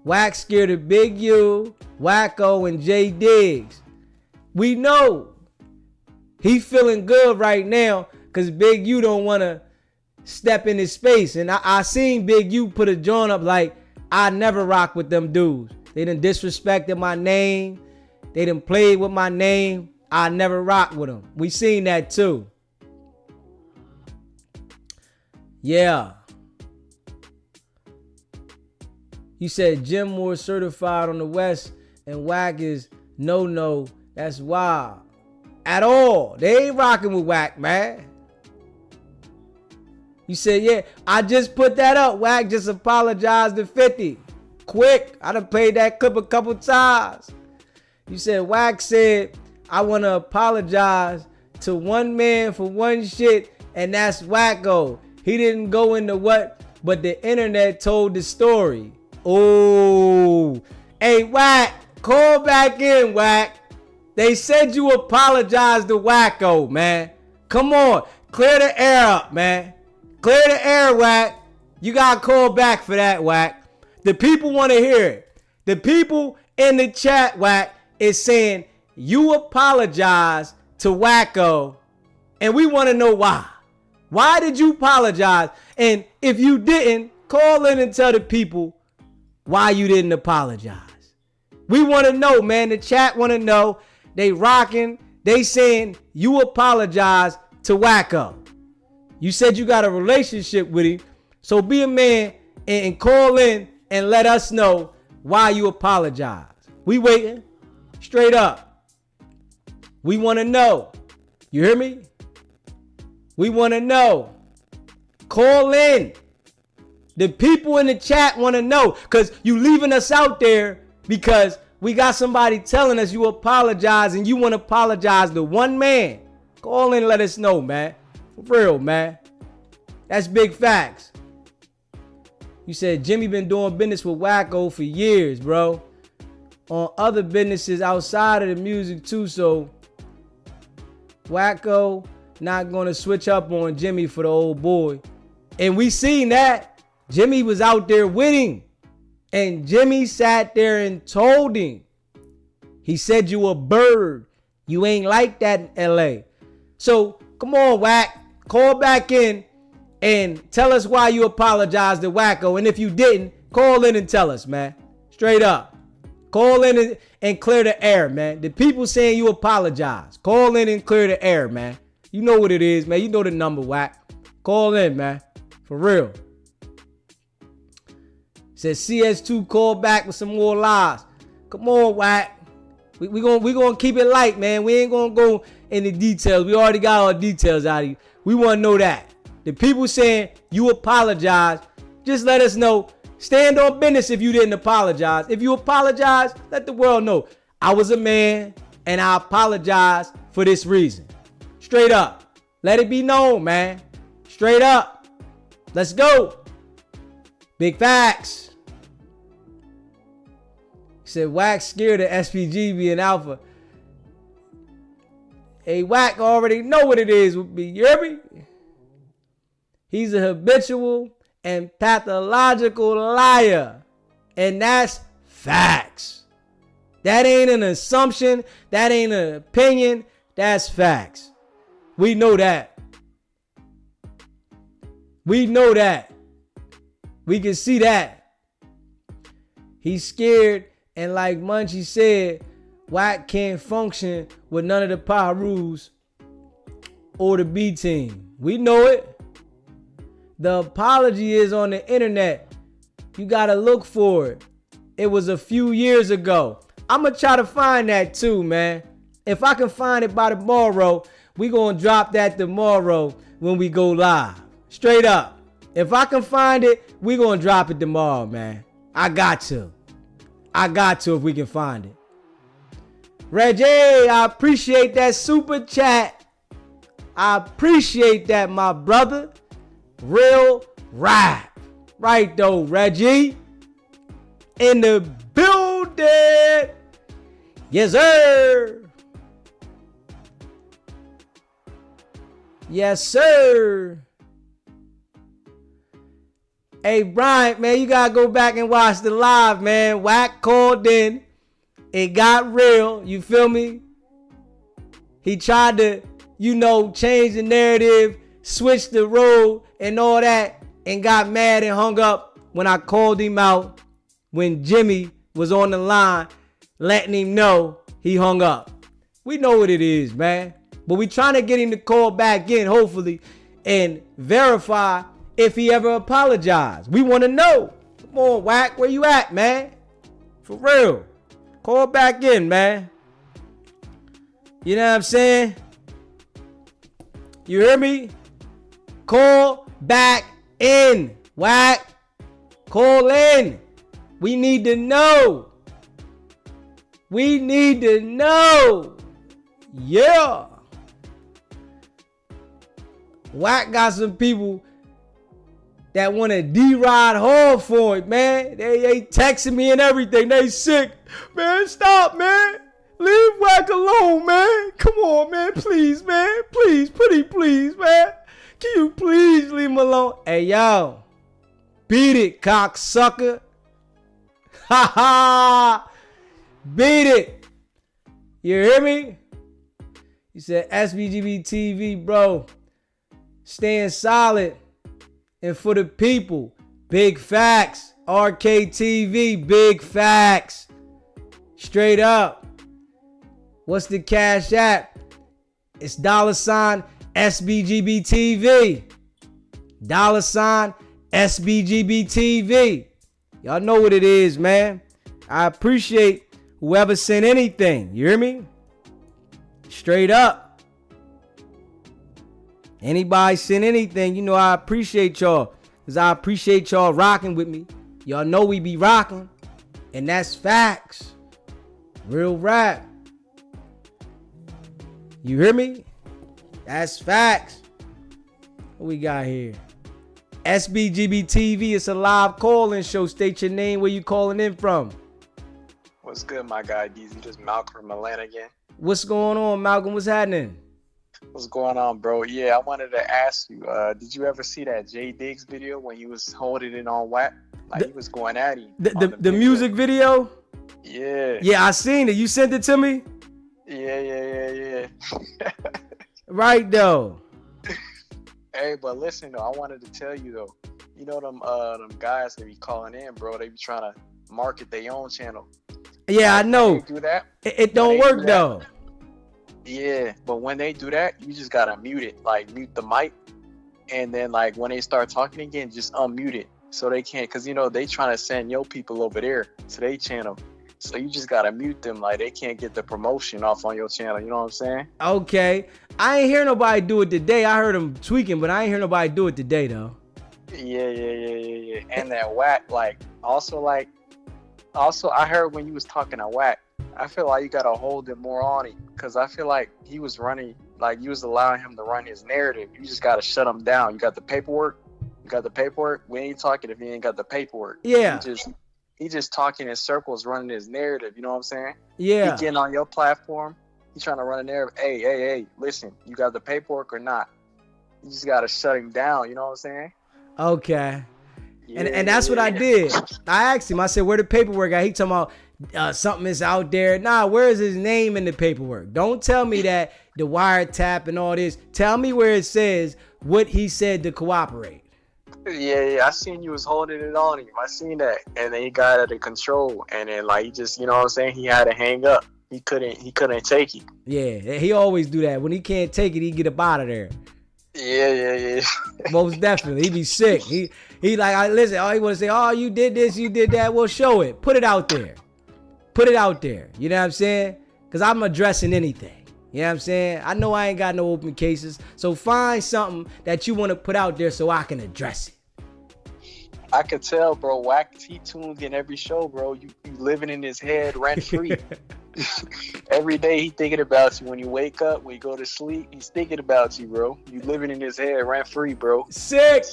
Speaker 1: Wack scared of Big U, Wacko, and Jay Diggs. We know. He feeling good right now because Big U don't want to step in his space. And I seen Big U put a joint up like, I never rock with them dudes. They done disrespected my name. They done played with my name. I never rock with them. We seen that too. Yeah. You said Jim Moore certified on the West and Wack is no. That's wild. At all. They ain't rocking with Wack, man. You said, yeah, I just put that up. Wack just apologized to 50. Quick. I done played that clip a couple times. You said Wack said, I want to apologize to one man for one shit, and that's Wacko. He didn't go into what, but the internet told the story. Oh, hey, Wack, call back in, Wack. They said you apologized to Wacko, man. Come on, clear the air up, man. Clear the air, Wack. You got to call back for that, Wack. The people want to hear it. The people in the chat, Wack, is saying you apologize to Wacko, and we want to know why. Why did you apologize? And if you didn't, call in and tell the people why you didn't apologize. We want to know, man. The chat want to know. They rocking. They saying you apologize to Wacko. You said you got a relationship with him. So be a man and call in and let us know why you apologize. We waiting. Straight up. We want to know. You hear me? We want to know. Call in. The people in the chat want to know, because you leaving us out there because we got somebody telling us you apologize and you want to apologize to one man. Call in and let us know, man. For real, man. That's big facts. You said Jimmy been doing business with Wacko for years, bro. On other businesses outside of the music too, so Wacko not going to switch up on Jimmy for the old boy. And we seen that. Jimmy was out there with him. And Jimmy sat there and told him. He said you a bird. You ain't like that in LA. So come on, Wack. Call back in and tell us why you apologized to Wacko. And if you didn't, call in and tell us, man. Straight up. Call in and clear the air, man. The people saying you apologize. Call in and clear the air, man. You know what it is, man. You know the number, Wack. Call in, man. For real. Says CS2 call back with some more lies. Come on, Wack. We gonna keep it light, man. We ain't gonna go into details. We already got our details out of you. We want to know that. The people saying you apologize, just let us know. Stand on business if you didn't apologize. If you apologize, let the world know. I was a man and I apologize for this reason. Straight up. Let it be known, man. Straight up. Let's go. Big facts. He said Wack scared of SPG being alpha. Hey, Wack already know what it is with me. You hear me? He's a habitual and pathological liar. And that's facts. That ain't an assumption. That ain't an opinion. That's facts. We know that. We know that. We can see that. He's scared, and like Munchie said, Wack can't function with none of the power rules or the B team. We know it. The apology is on the internet. You gotta look for it. It was a few years ago. I'm gonna try to find that too, man. If I can find it by tomorrow, we gonna drop that tomorrow when we go live. Straight up. If I can find it, we gonna drop it tomorrow, man. I got to if we can find it. Reggie, I appreciate that super chat. I appreciate that, my brother. Real rap. Right though, Reggie. In the building. Yes, sir. Yes, sir. Hey, Bryant, man, you gotta go back and watch the live, man. Wack called in. It got real. You feel me? He tried to, change the narrative, switch the role and all that, and got mad and hung up when I called him out when Jimmy was on the line, letting him know he hung up. We know what it is, man. But we trying to get him to call back in, hopefully, and verify if he ever apologized. We want to know. Come on, Wack, where you at, man? For real. Call back in, man. You know what I'm saying? You hear me? Call back in, Wack. Call in. We need to know. We need to know. Yeah. Wack got some people that want to D-ride hard for it, man. They texting me and everything. They sick. Man, stop, man. Leave Wack alone, man. Come on, man. Please, man. Please, please, man. Can you please leave him alone? Hey, yo. Beat it, cocksucker. Ha ha. Beat it. You hear me? You said SBGB TV, bro. Staying solid. And for the people, big facts. RKTV, big facts. Straight up. What's the cash app? It's $ SBGB TV. $ SBGB TV. Y'all know what it is, man. I appreciate whoever sent anything. You hear me? Straight up. Anybody send anything, I appreciate y'all. Because I appreciate y'all rocking with me. Y'all know we be rocking. And that's facts. Real rap. You hear me? That's facts. What we got here? SBGB TV. It's a live call-in show. State your name. Where you calling in from?
Speaker 12: What's good, my guy, DZ? Just Malcolm from Atlanta again.
Speaker 1: What's going on, Malcolm? What's happening?
Speaker 12: What's going on, bro? Yeah, I wanted to ask you, did you ever see that Jay Diggs video when he was holding it on Wack? Like he was going at him.
Speaker 1: The music video?
Speaker 12: Yeah.
Speaker 1: Yeah, I seen it. You sent it to me?
Speaker 12: Yeah.
Speaker 1: Right though.
Speaker 12: Hey, but listen though, I wanted to tell you though. You know them guys that be calling in, bro. They be trying to market their own channel.
Speaker 1: Yeah,
Speaker 12: like,
Speaker 1: I know.
Speaker 12: Do that.
Speaker 1: It don't work though.
Speaker 12: Yeah, but when they do that, you just gotta mute it. Like mute the mic, and then like when they start talking again, just unmute it so they can't. Cause you know they trying to send your people over there to their channel. So you just gotta mute them. Like they can't get the promotion off on your channel. You know what I'm saying?
Speaker 1: Okay. I ain't hear nobody do it today. I heard them tweaking, but I ain't hear nobody do it today though.
Speaker 12: Yeah. And that Wack, also I heard when you was talking to Wack, I feel like you gotta hold it more on him, because I feel like he was running, like you was allowing him to run his narrative. You just gotta shut him down. You got the paperwork. We ain't talking if he ain't got the paperwork.
Speaker 1: Yeah.
Speaker 12: He just talking in circles, running his narrative. You know what I'm saying?
Speaker 1: Yeah.
Speaker 12: He getting on your platform. He trying to run a narrative. Hey, listen, you got the paperwork or not? You just gotta shut him down. You know what I'm saying?
Speaker 1: Okay. And that's what I did. I asked him, I said, where the paperwork at? He talking about something is out there. Nah, where is his name in the paperwork? Don't tell me that the wiretap and all this. Tell me where it says what he said to cooperate.
Speaker 12: Yeah, I seen you was holding it on him. I seen that. And then he got out of control. And then like he just, you know what I'm saying? He had to hang up. He couldn't take it.
Speaker 1: Yeah, he always do that. When he can't take it, he get up out of there.
Speaker 12: Yeah.
Speaker 1: Most definitely. He be sick. He like, listen, he want to say, oh, you did this, you did that. Well, show it. Put it out there. You know what I'm saying? Because I'm addressing anything. You know what I'm saying? I know I ain't got no open cases. So find something that you want to put out there so I can address it.
Speaker 12: I could tell, bro. Wack, he tuned in every show, bro. You living in his head rent free. Every day he thinking about you. When you wake up, when you go to sleep, he's thinking about you, bro. You living in his head rent free, bro.
Speaker 1: Sick.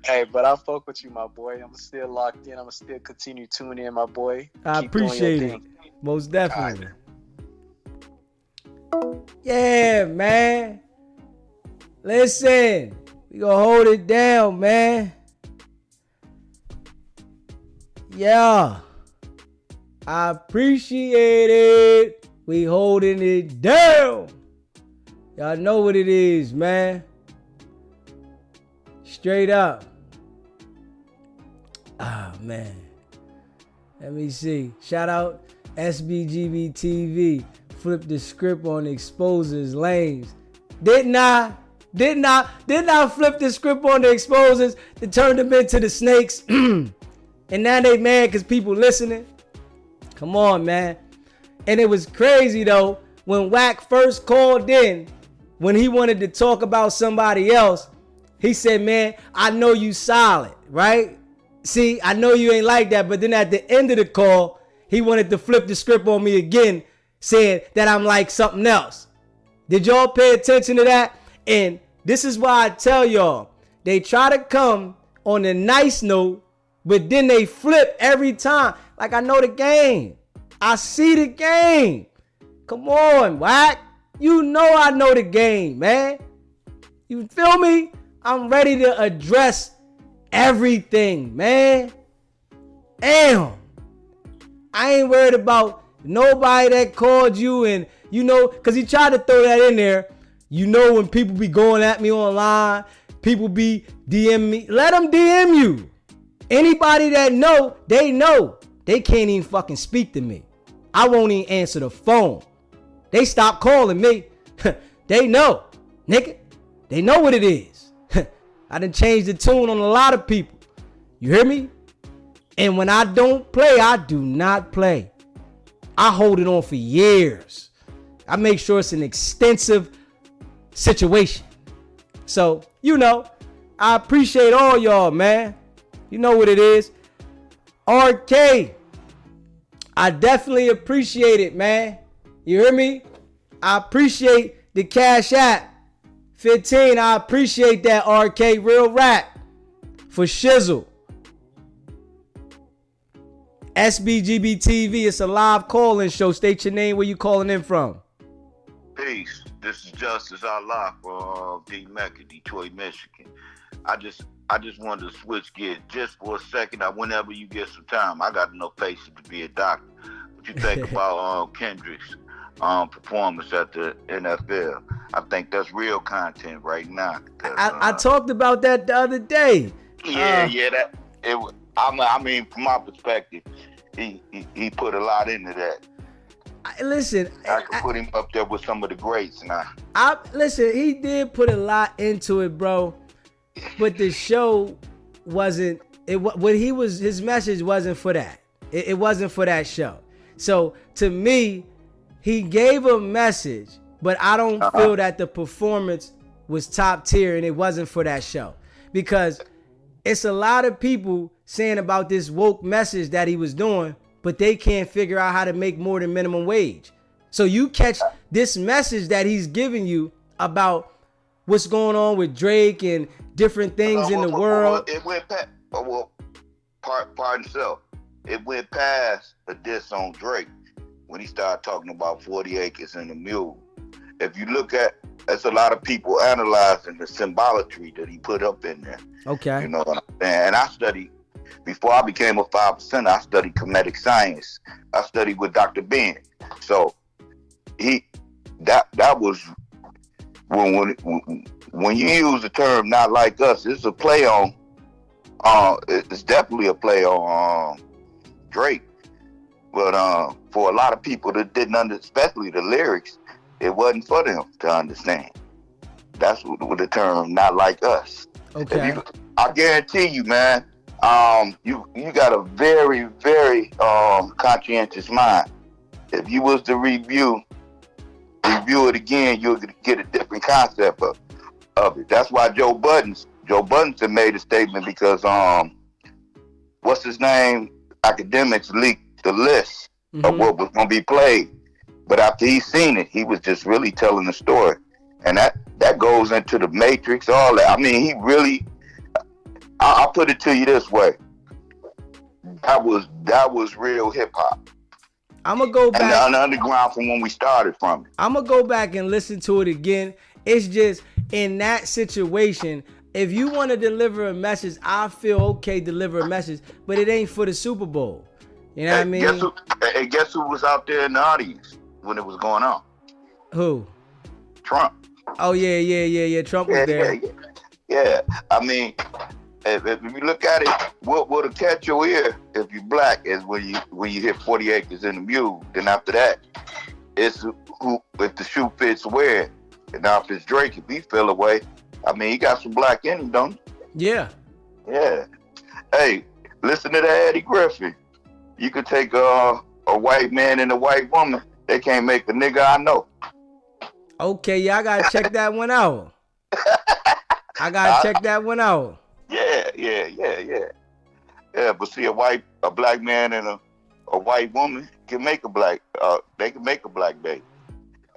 Speaker 12: Hey, but I fuck with you, my boy. I'm still locked in. I'm still continue tuning in, my boy.
Speaker 1: I appreciate it. Most definitely. Yeah, man. Listen, we gonna hold it down, man. Yeah. I appreciate it. We holding it down. Y'all know what it is, man. Straight up. Ah, man. Let me see. Shout out SBGB TV. Flip the script on exposers lanes. Didn't I flip the script on the exposers to turn them into the snakes? And now they mad because people listening. Come on, man. And it was crazy though, when Wack first called in, when he wanted to talk about somebody else, he said, man, I know you solid, right? See, I know you ain't like that, but then at the end of the call, he wanted to flip the script on me again, saying that I'm like something else. Did y'all pay attention to that? And this is why I tell y'all, they try to come on a nice note, but then they flip every time. Like, I know the game. I see the game. Come on, Wack. You know I know the game, man. You feel me? I'm ready to address everything, man. Damn. I ain't worried about nobody that called you, and you know, because he tried to throw that in there. You know, when people be going at me online, people be DM me. Let them DM you. Anybody that know, they know. They can't even fucking speak to me. I won't even answer the phone. They stop calling me. They know, nigga. They know what it is. I done changed the tune on a lot of people. You hear me? And when I don't play, I do not play. I hold it on for years. I make sure it's an extensive situation. So, you know, I appreciate all y'all, man. You know what it is. RK, I definitely appreciate it, man. You hear me? I appreciate the Cash App. 15, I appreciate that, RK. Real rap. For Shizzle. SBGB TV, it's a live call-in show. State your name, where you calling in from.
Speaker 16: Peace. This
Speaker 18: This is Justice Allah from D Mecca, Detroit, Michigan. I just wanted to switch gears just for a second. Whenever you get some time, I got enough patience to be a doctor. What you think about Kendrick's performance at the NFL? I think that's real content right now.
Speaker 1: I talked about that the other day.
Speaker 18: I mean, from my perspective, he put a lot into that.
Speaker 1: Listen,
Speaker 18: I could put him up there with some of the greats now.
Speaker 1: Listen, he did put a lot into it, bro. But the show wasn't. His message wasn't for that. It wasn't for that show. So to me, he gave a message, but I don't feel that the performance was top tier, and it wasn't for that show, because it's a lot of people saying about this woke message that he was doing, but they can't figure out how to make more than minimum wage. So you catch this message that he's giving you about what's going on with Drake and different things in the world.
Speaker 18: It went past, pardon self. It went past a diss on Drake when he started talking about 40 acres and a mule. If you look at, that's a lot of people analyzing the symbolatry that he put up in there.
Speaker 1: Okay.
Speaker 18: You know what I'm saying? And I studied, before I became a 5%, I studied comedic science. I studied with Dr. Ben. So that was when you use the term "not like us," it's a play on. It's definitely a play on Drake. But for a lot of people that didn't understand, especially the lyrics, it wasn't for them to understand. That's what the term "not like us."
Speaker 1: Okay.
Speaker 18: I guarantee you, man. You got a very, very conscientious mind. If you was to review it again, you'll get a different concept of it. That's why Joe Budden made a statement, because what's his name? Academics leaked the list of what was gonna be played. But after he seen it, he was just really telling the story. And that goes into the Matrix, all that. I mean, he really, I'll put it to you this way. That was real hip hop.
Speaker 1: I'm gonna go back.
Speaker 18: And the underground from when we started from it.
Speaker 1: I'm gonna go back and listen to it again. It's just in that situation, if you want to deliver a message, I feel okay, deliver a message, but it ain't for the Super Bowl. You know what I mean?
Speaker 18: Guess who was out there in the audience when it was going on?
Speaker 1: Who?
Speaker 18: Trump.
Speaker 1: Oh yeah. Trump was there.
Speaker 18: Yeah. I mean, if you look at it, what'll catch your ear if you black is when you hit 40 acres in the mule. Then after that, it's who, if the shoe fits, wear it. And now if it's Drake, if he fell away, I mean, he got some black in him, don't he?
Speaker 1: Yeah.
Speaker 18: Yeah. Hey, listen to that Eddie Griffin. You could take a white man and a white woman. They can't make a nigga I know.
Speaker 1: Okay, yeah, I gotta check that one out. Check that one out.
Speaker 18: Yeah. But see, a black man and a white woman can make a black. They can make a black baby.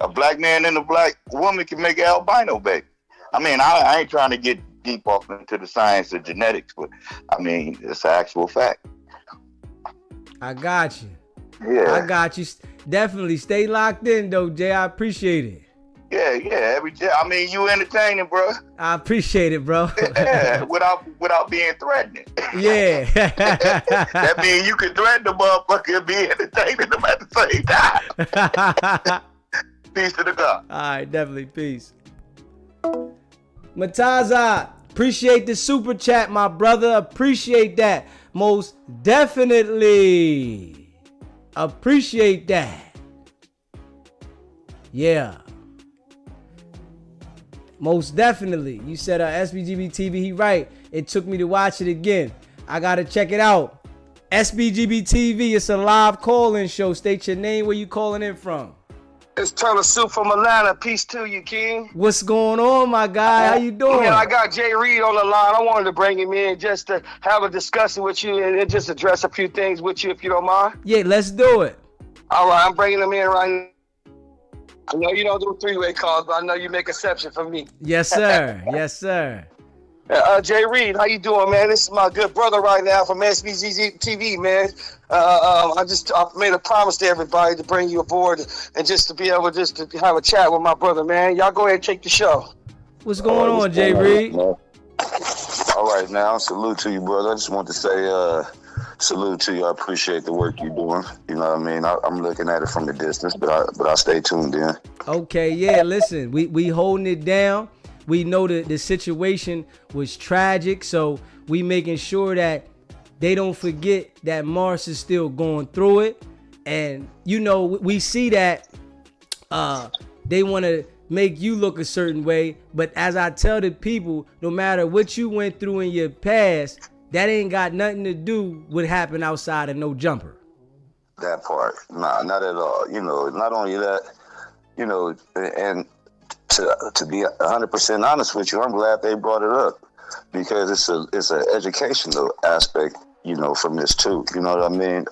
Speaker 18: A black man and a black woman can make an albino baby. I mean, I ain't trying to get deep off into the science of genetics, but I mean, it's an actual fact.
Speaker 1: I got you.
Speaker 18: Yeah.
Speaker 1: I got you. Definitely stay locked in, though, Jay. I appreciate it.
Speaker 18: Yeah. Every day. I mean, you entertaining, bro.
Speaker 1: I appreciate it, bro.
Speaker 18: Yeah, without being threatening.
Speaker 1: Yeah.
Speaker 18: That means you can threaten the motherfucker and be entertaining them at the same time. Peace to the God.
Speaker 1: All right, definitely. Peace. Mataza, appreciate the super chat, my brother. Appreciate that. Most definitely. Appreciate that. Yeah. Most definitely. You said SBGB TV, he right. It took me to watch it again. I gotta check it out. SBGB TV, it's a live call-in show. State your name, where you calling in from.
Speaker 19: It's Turtle Soup from Atlanta. Peace to you, King.
Speaker 1: What's going on, my guy? How you doing?
Speaker 19: Yeah, I got Jay Reed on the line. I wanted to bring him in just to have a discussion with you and just address a few things with you, if you don't mind.
Speaker 1: Yeah, let's do it.
Speaker 19: All right, I'm bringing him in right now. I know you don't do three-way calls, but I know you make exception for me.
Speaker 1: Yes, sir. Yes, sir.
Speaker 19: Jay Reed, how you doing, man? This is my good brother right now from SBZ TV, man. I made a promise to everybody to bring you aboard and just to be able just to have a chat with my brother, man. Y'all go ahead and take the show.
Speaker 1: What's going on, Jay Reed?
Speaker 18: All right, now salute to you, brother. I just want to say salute to you. I appreciate the work you're doing. You know what I mean? I'm looking at it from the distance, but I stay tuned in.
Speaker 1: Okay, yeah. Listen, we holding it down. We know that the situation was tragic, so we making sure that they don't forget that Mars is still going through it. And, you know, we see that they want to make you look a certain way. But as I tell the people, no matter what you went through in your past, that ain't got nothing to do with what happened outside of no jumper.
Speaker 18: That part. Nah, not at all. You know, not only that, you know, and to be 100% honest with you, I'm glad they brought it up because it's an educational aspect, you know, from this too. You know what I mean?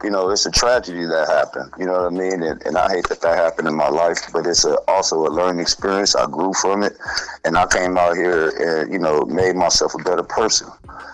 Speaker 18: You know, it's a tragedy that happened. You know what I mean? And I hate that happened in my life, but it's also a learning experience. I grew from it, and I came out here and, you know, made myself a better person.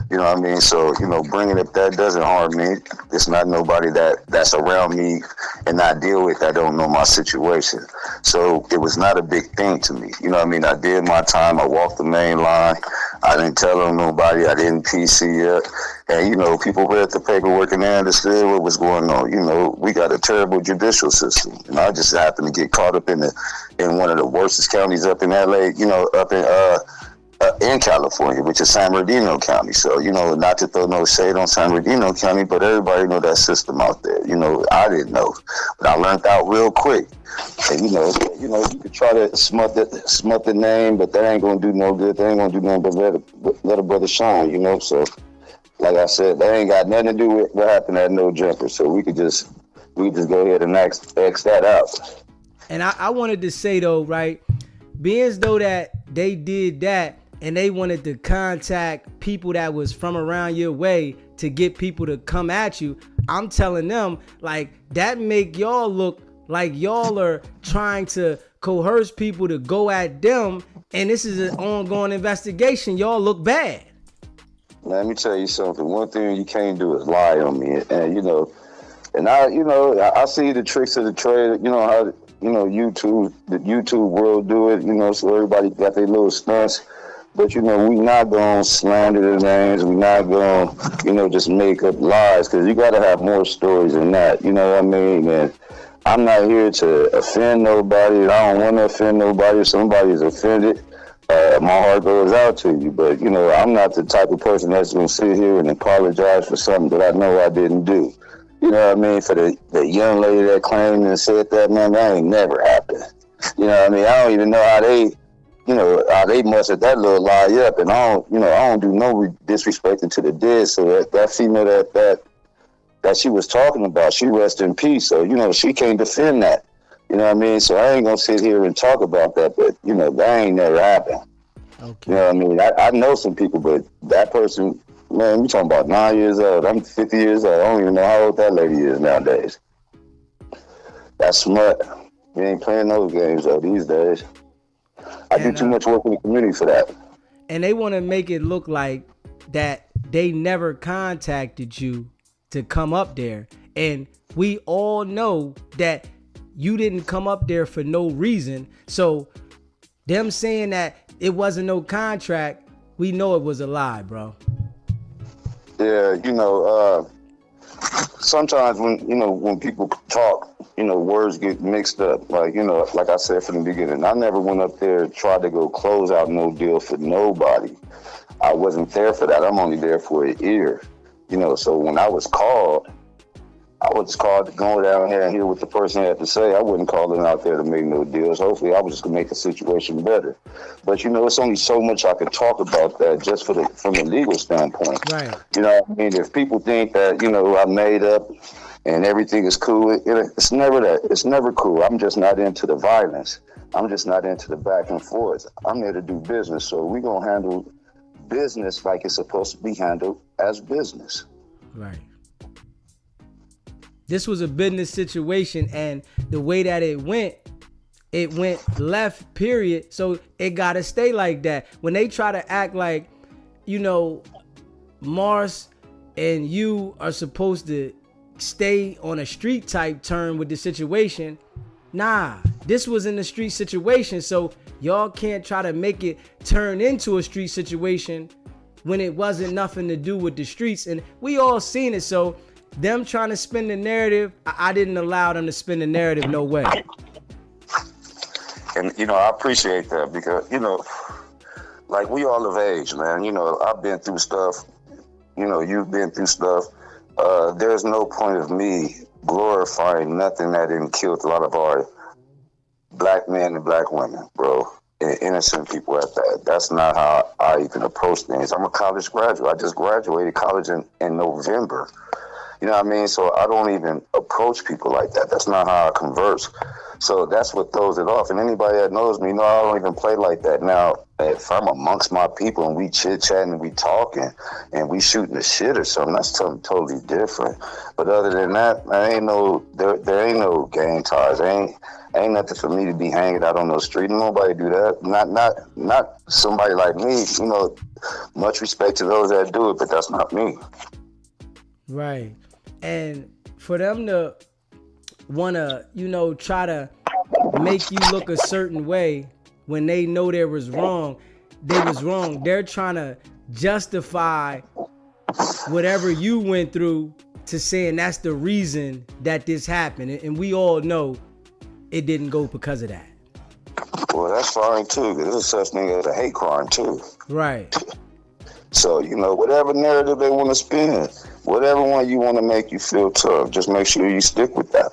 Speaker 18: You know what I mean? So, you know, bringing up that doesn't harm me. It's not nobody that's around me and I deal with that don't know my situation. So it was not a big thing to me. You know what I mean? I did my time. I walked the main line. I didn't tell them nobody. I didn't PC it. And, you know, people read the paperwork and they understood what was going on. You know, we got a terrible judicial system. And I just happened to get caught up in one of the worstest counties up in LA, you know, up in California, which is San Bernardino County. So, you know, not to throw no shade on San Bernardino County, but everybody know that system out there. You know, I didn't know, but I learned out real quick. And, you know, you could try to smut the name, but that ain't gonna do no good. They ain't gonna do nothing but let a brother shine, you know. So, like I said, that ain't got nothing to do with what happened at No Jumper. So we just go ahead and X that out.
Speaker 1: And I wanted to say though, right, being as though that they did that and they wanted to contact people that was from around your way to get people to come at you, I'm telling them, like, that make y'all look like y'all are trying to coerce people to go at them, and this is an ongoing investigation. Y'all look bad.
Speaker 18: Let me tell you something. One thing you can't do is lie on me. And, you know, and I see the tricks of the trade, you know, how, you know, the YouTube world do it, you know, so everybody got their little stunts. But, you know, we not going to slander the names. We not going to, you know, just make up lies, because you got to have more stories than that. You know what I mean? And I'm not here to offend nobody. I don't want to offend nobody. If somebody is offended, my heart goes out to you. But, you know, I'm not the type of person that's going to sit here and apologize for something that I know I didn't do. You know what I mean? For the young lady that claimed and said that, man, that ain't never happened. You know what I mean? I don't even know how they mustered that little lie up. And I don't do no disrespecting to the dead. So that female that she was talking about, she rest in peace. So, you know, she can't defend that. You know what I mean? So I ain't gonna sit here and talk about that, but, you know, that ain't never happened. Okay. You know what I mean? I know some people, but that person, man, we talking about 9 years old. I'm 50 years old. I don't even know how old that lady is nowadays. That's smart. We ain't playing those games though these days. I do too much work in the community for that.
Speaker 1: And they want to make it look like that they never contacted you to come up there. And we all know that you didn't come up there for no reason. So them saying that it wasn't no contract, we know it was a lie, bro.
Speaker 18: Yeah, you know, sometimes when people talk, you know, words get mixed up. Like, you know, like I said from the beginning, I never went up there and tried to go close out no deal for nobody. I wasn't there for that. I'm only there for a year. You know, so when I was called to go down here and hear what the person had to say. I wasn't calling out there to make no deals. Hopefully, I was just going to make the situation better. But, you know, it's only so much I can talk about that just from a legal standpoint. Right. You know what I mean? If people think that, you know, I made up and everything is cool, it's never that. It's never cool. I'm just not into the violence. I'm just not into the back and forth. I'm here to do business. So we're going to handle business like it's supposed to be handled as business.
Speaker 1: Right. This was a business situation, and the way that it went it went left, period. So it gotta stay like that. When they try to act like, you know, Mars and you are supposed to stay on a street type turn with the situation, nah, this was in the street situation. So y'all can't try to make it turn into a street situation when it wasn't nothing to do with the streets. And we all seen it. So them trying to spin the narrative, I didn't allow them to spin the narrative, no way.
Speaker 20: And, you know, I appreciate that because, you know, like we all of age, man. You know, I've been through stuff. You know, you've been through stuff. There's no point of me glorifying nothing that didn't kill a lot of our black men and black women, bro. And innocent people at that. That's not how I even approach things. I'm a college graduate. I just graduated college in November. You know what I mean? So I don't even approach people like that. That's not how I converse. So that's what throws it off. And anybody that knows me, I don't even play like that. Now, if I'm amongst my people and we chit-chatting and we talking and we shooting the shit or something, that's something totally different. But other than that, there ain't no gang ties. Ain't nothing for me to be hanging out on the street. Nobody do that. Not somebody like me. You know, much respect to those that do it, but that's not me.
Speaker 1: Right. And for them to want to, you know, try to make you look a certain way when they know they was wrong. They're trying to justify whatever you went through to saying that's the reason that this happened. And we all know it didn't go because of that.
Speaker 20: Well, that's fine too, because there's such thing as a hate crime too.
Speaker 1: Right.
Speaker 20: So, you know, whatever narrative they want to spin, whatever one you want to make you feel tough, just make sure you stick with that.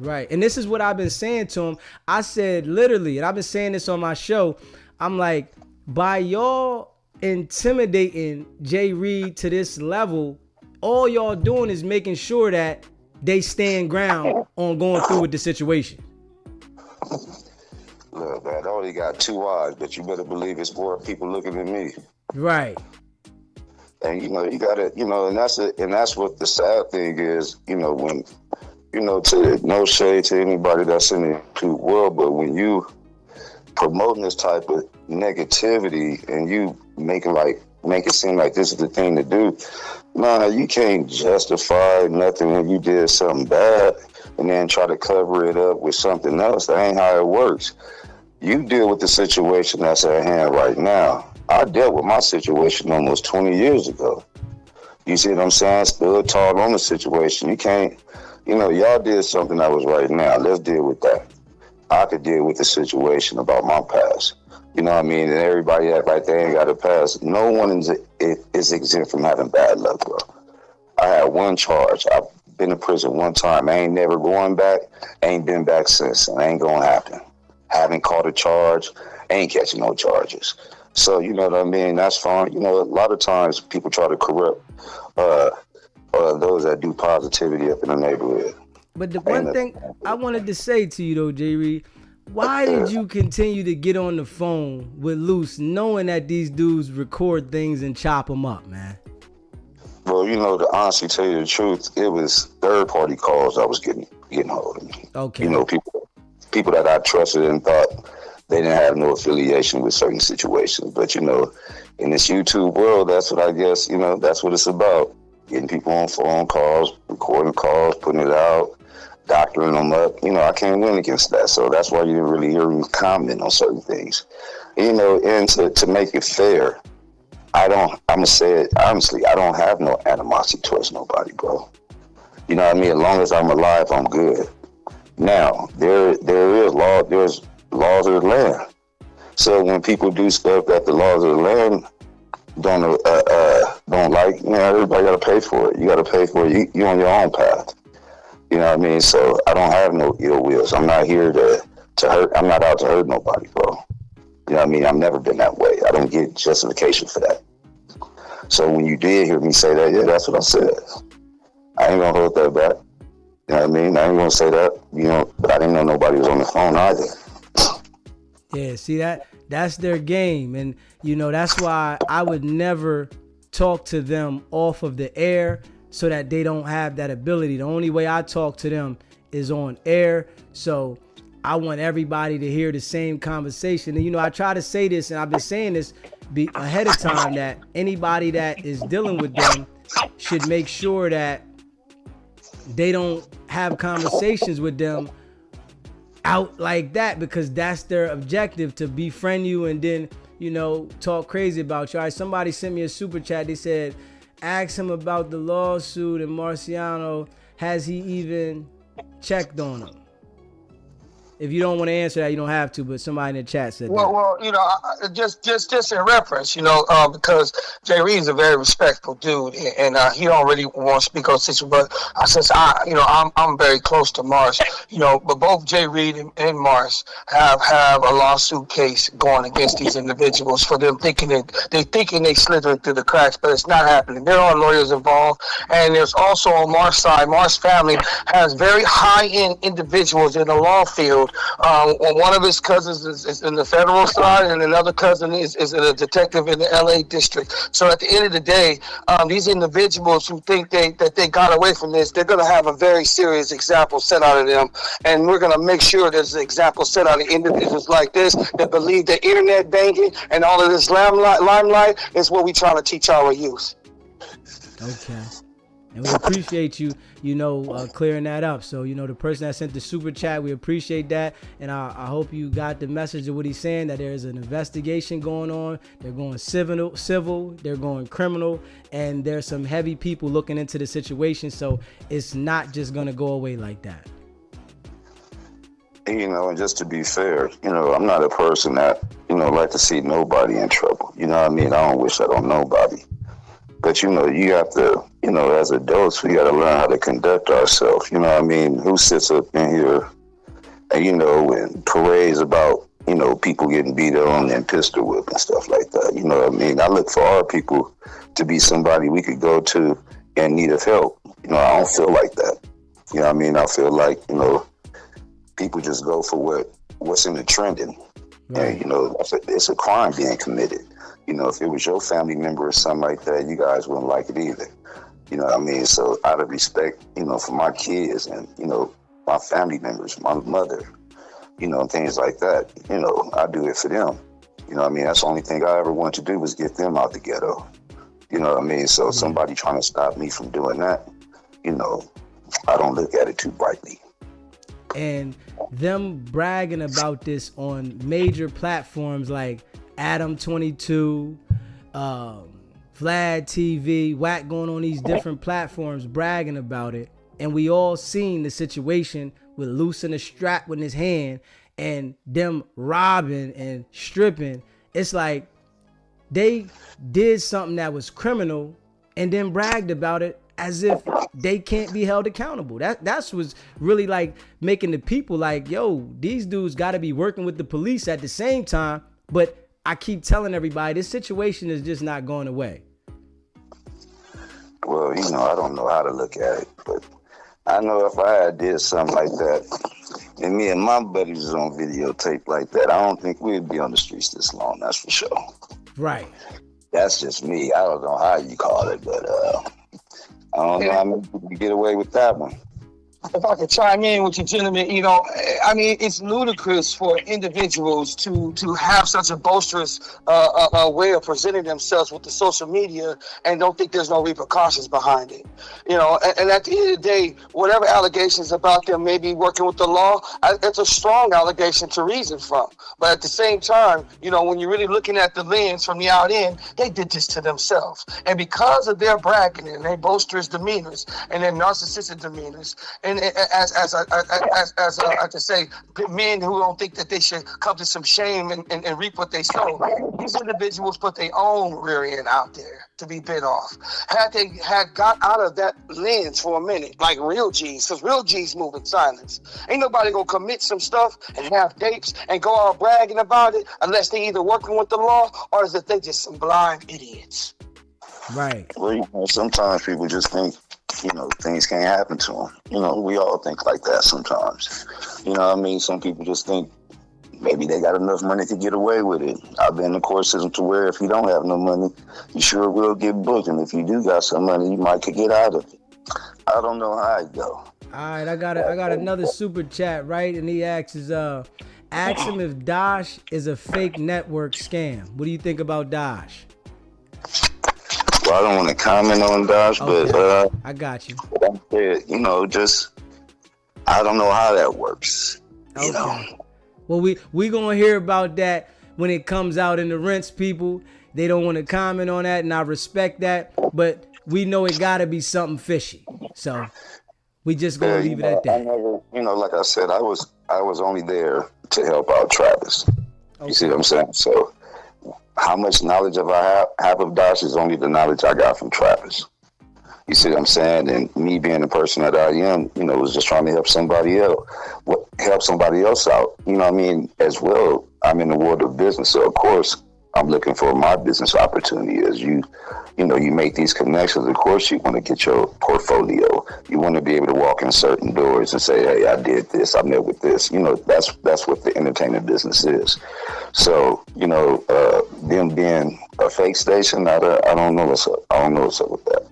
Speaker 1: Right. And this is what I've been saying to him. I said literally, and I've been saying this on my show, I'm like, by y'all intimidating Jay Reed to this level, all y'all doing is making sure that they stand ground on going through with the situation.
Speaker 20: Look, man, I only got 2 eyes, but you better believe it's more people looking at me.
Speaker 1: Right.
Speaker 20: And, you know, you gotta, you know, and that's what the sad thing is, you know, when, you know, to no shade to anybody that's in the YouTube world, but when you promoting this type of negativity and you make it seem like this is the thing to do, man, you can't justify nothing when you did something bad and then try to cover it up with something else. That ain't how it works. You deal with the situation that's at hand right now. I dealt with my situation almost 20 years ago. You see what I'm saying? Stood tall on the situation. You can't, you know, y'all did something that was right now. Let's deal with that. I could deal with the situation about my past. You know what I mean? And everybody act like they ain't got a past. No one is exempt from having bad luck, bro. I had one charge. I've been to prison one time. I ain't never going back. Ain't been back since. And ain't gonna happen. Haven't caught a charge. Ain't catching no charges. So, you know what I mean? That's fine. You know, a lot of times people try to corrupt those that do positivity up in the neighborhood.
Speaker 1: But the one thing I wanted to say to you, though, J. Reed, why did you continue to get on the phone with Luce knowing that these dudes record things and chop them up, man?
Speaker 20: Well, you know, to honestly tell you the truth, it was third-party calls I was getting hold of me.
Speaker 1: Okay.
Speaker 20: You know, people that I trusted and thought they didn't have no affiliation with certain situations. But, you know, in this YouTube world, that's what I guess, you know, that's what it's about. Getting people on phone calls, recording calls, putting it out, doctoring them up. You know, I can't win against that. So that's why you didn't really hear me comment on certain things. You know, and to make it fair, I'm going to say it honestly, I don't have no animosity towards nobody, bro. You know what I mean? As long as I'm alive, I'm good. Now, there's laws of the land. So when people do stuff that the laws of the land don't like, you know, everybody got to pay for it. You got to pay for it. You on your own path. You know what I mean? So I don't have no ill wills. I'm not here to hurt. I'm not out to hurt nobody, bro. You know what I mean? I've never been that way. I don't get justification for that. So when you did hear me say that, yeah, that's what I said. I ain't gonna hold that back. You know what I mean? I ain't gonna say that, you know, but I didn't know nobody was on the phone either.
Speaker 1: Yeah, see that's their game. And, you know, that's why I would never talk to them off of the air so that they don't have that ability. The only way I talk to them is on air. So I want everybody to hear the same conversation. And, I try to say this, and I've been saying this ahead of time, that anybody that is dealing with them should make sure that they don't have conversations with them out like that, because that's their objective, to befriend you and then, talk crazy about you. All right, somebody sent me a super chat. They said, ask him about the lawsuit and Marciano, has he even checked on him? If you don't want to answer that, you don't have to, but somebody in the chat said that.
Speaker 19: Well, just in reference, because Jay Reed is a very respectful dude, and he don't really want to speak on the situation. But since I'm very close to Mars, but both Jay Reed and Mars have a lawsuit case going against these individuals for them thinking they slithering through the cracks, but it's not happening. There are lawyers involved, and there's also on Mars' side, Mars' family has very high-end individuals in the law field. One of his cousins is in the federal side, and another cousin is a detective in the LA district. So at the end of the day, these individuals who think that they got away from this, they're going to have a very serious example set out of them. And we're going to make sure there's an example set out of individuals like this that believe that internet banking and all of this limelight is what we're trying to teach our youth.
Speaker 1: Okay. And we appreciate you, clearing that up. So, the person that sent the super chat, we appreciate that. And I hope you got the message of what he's saying, that there's an investigation going on. They're going civil, they're going criminal, and there's some heavy people looking into the situation. So it's not just going to go away like that.
Speaker 20: And just to be fair, I'm not a person that, like to see nobody in trouble. You know what I mean? I don't wish that on nobody. But, you have to, as adults, we got to learn how to conduct ourselves. You know what I mean? Who sits up in here and, and parades about, people getting beat on and pistol whip and stuff like that. You know what I mean? I look for our people to be somebody we could go to in need of help. I don't feel like that. You know what I mean? I feel like, people just go for what's in the trending. Right. And, it's a crime being committed. If it was your family member or something like that, you guys wouldn't like it either. You know what I mean? So out of respect, for my kids and, my family members, my mother, things like that, I do it for them. You know what I mean? That's the only thing I ever wanted to do was get them out the ghetto. You know what I mean? So somebody trying to stop me from doing that, I don't look at it too brightly.
Speaker 1: And them bragging about this on major platforms like Adam 22, Vlad TV, Wack going on these different platforms bragging about it. And we all seen the situation with Luce in a strap with his hand and them robbing and stripping. It's like they did something that was criminal and then bragged about it as if they can't be held accountable. That's what's really like making the people like, yo, these dudes got to be working with the police at the same time. But I keep telling everybody this situation is just not going away.
Speaker 20: Well, I don't know how to look at it, but I know if I had did something like that and me and my buddies was on videotape like that, I don't think we'd be on the streets this long, that's for sure.
Speaker 1: Right.
Speaker 20: That's just me. I don't know how you call it, but I don't know how many people get away with that one.
Speaker 19: If I could chime in with you gentlemen, it's ludicrous for individuals to have such a boisterous way of presenting themselves with the social media and don't think there's no repercussions behind it. And at the end of the day, whatever allegations about them maybe working with the law, it's a strong allegation to reason from. But at the same time, when you're really looking at the lens from the out end, they did this to themselves. And because of their bragging and their boisterous demeanors and their narcissistic demeanors, and as I can say, men who don't think that they should come to some shame and reap what they sow, these individuals put their own rear end out there to be bit off. Had they got out of that lens for a minute, like real G's, because real G's move in silence. Ain't nobody gonna commit some stuff and have tapes and go out bragging about it unless they either working with the law or is that they just some blind idiots.
Speaker 1: Right.
Speaker 20: Well, sometimes people just think, things can't happen to them. We all think like that sometimes. You know what I mean? Some people just think maybe they got enough money to get away with it. I've been in the court system to where if you don't have no money, you sure will get booked. And if you do got some money, you might could get out of it. I don't know how it go.
Speaker 1: All right, I got another super chat, right? And he asks ask him if Dash is a fake network scam. What do you think about Dash?
Speaker 20: Well, I don't want to comment on Dash, but
Speaker 1: I got you.
Speaker 20: You know, just I don't know how that works.
Speaker 1: Okay.
Speaker 20: You know.
Speaker 1: Well, we gonna hear about that when it comes out in the rents, people. They don't want to comment on that, and I respect that, but we know it gotta be something fishy. So we just gonna leave it at that.
Speaker 20: I never, you know, like I said, I was only there to help out Travis. Okay. You see what I'm saying? So how much knowledge I have of Dash is only the knowledge I got from Travis. You see what I'm saying? And me being the person that I am, you know, was just trying to help somebody else out. You know what I mean? As well, I'm in the world of business, so of course I'm looking for my business opportunity. As you know, you make these connections. Of course, you want to get your portfolio. You want to be able to walk in certain doors and say, "Hey, I did this. I met with this." You know, that's what the entertainment business is. So, you know, them being a fake station, I don't know what's up. I don't know what's up with that.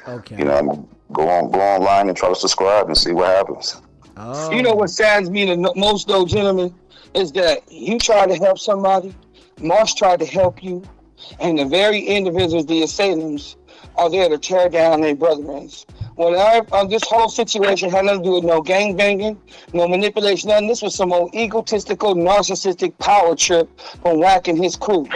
Speaker 1: Okay.
Speaker 20: You know, I mean, go online and try to subscribe and see what happens.
Speaker 1: Oh.
Speaker 19: You know what saddens me the most, though, gentlemen, is that you try to help somebody, Marsh tried to help you, and the very individuals, the assailants, are there to tear down their brethren. This whole situation had nothing to do with no gang banging, no manipulation, nothing. This was some old egotistical, narcissistic power trip from Wack and his crew.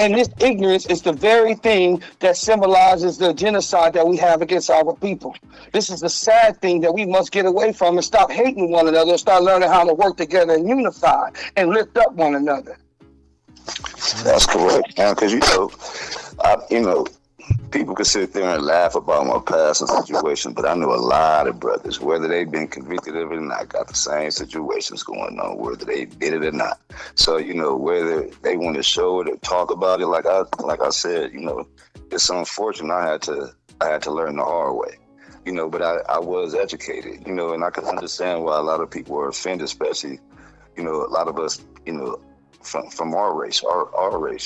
Speaker 19: And this ignorance is the very thing that symbolizes the genocide that we have against our people. This is the sad thing that we must get away from and stop hating one another and start learning how to work together and unify and lift up one another.
Speaker 20: That's correct, man. Because you know, people could sit there and laugh about my past and situation, but I know a lot of brothers, whether they've been convicted of it or not, got the same situations going on, whether they did it or not. So, you know, whether they want to show it or talk about it, like I said, you know, it's unfortunate. I had to learn the hard way, you know, but I was educated, you know, and I can understand why a lot of people are offended, especially, you know, a lot of us, you know, from our race,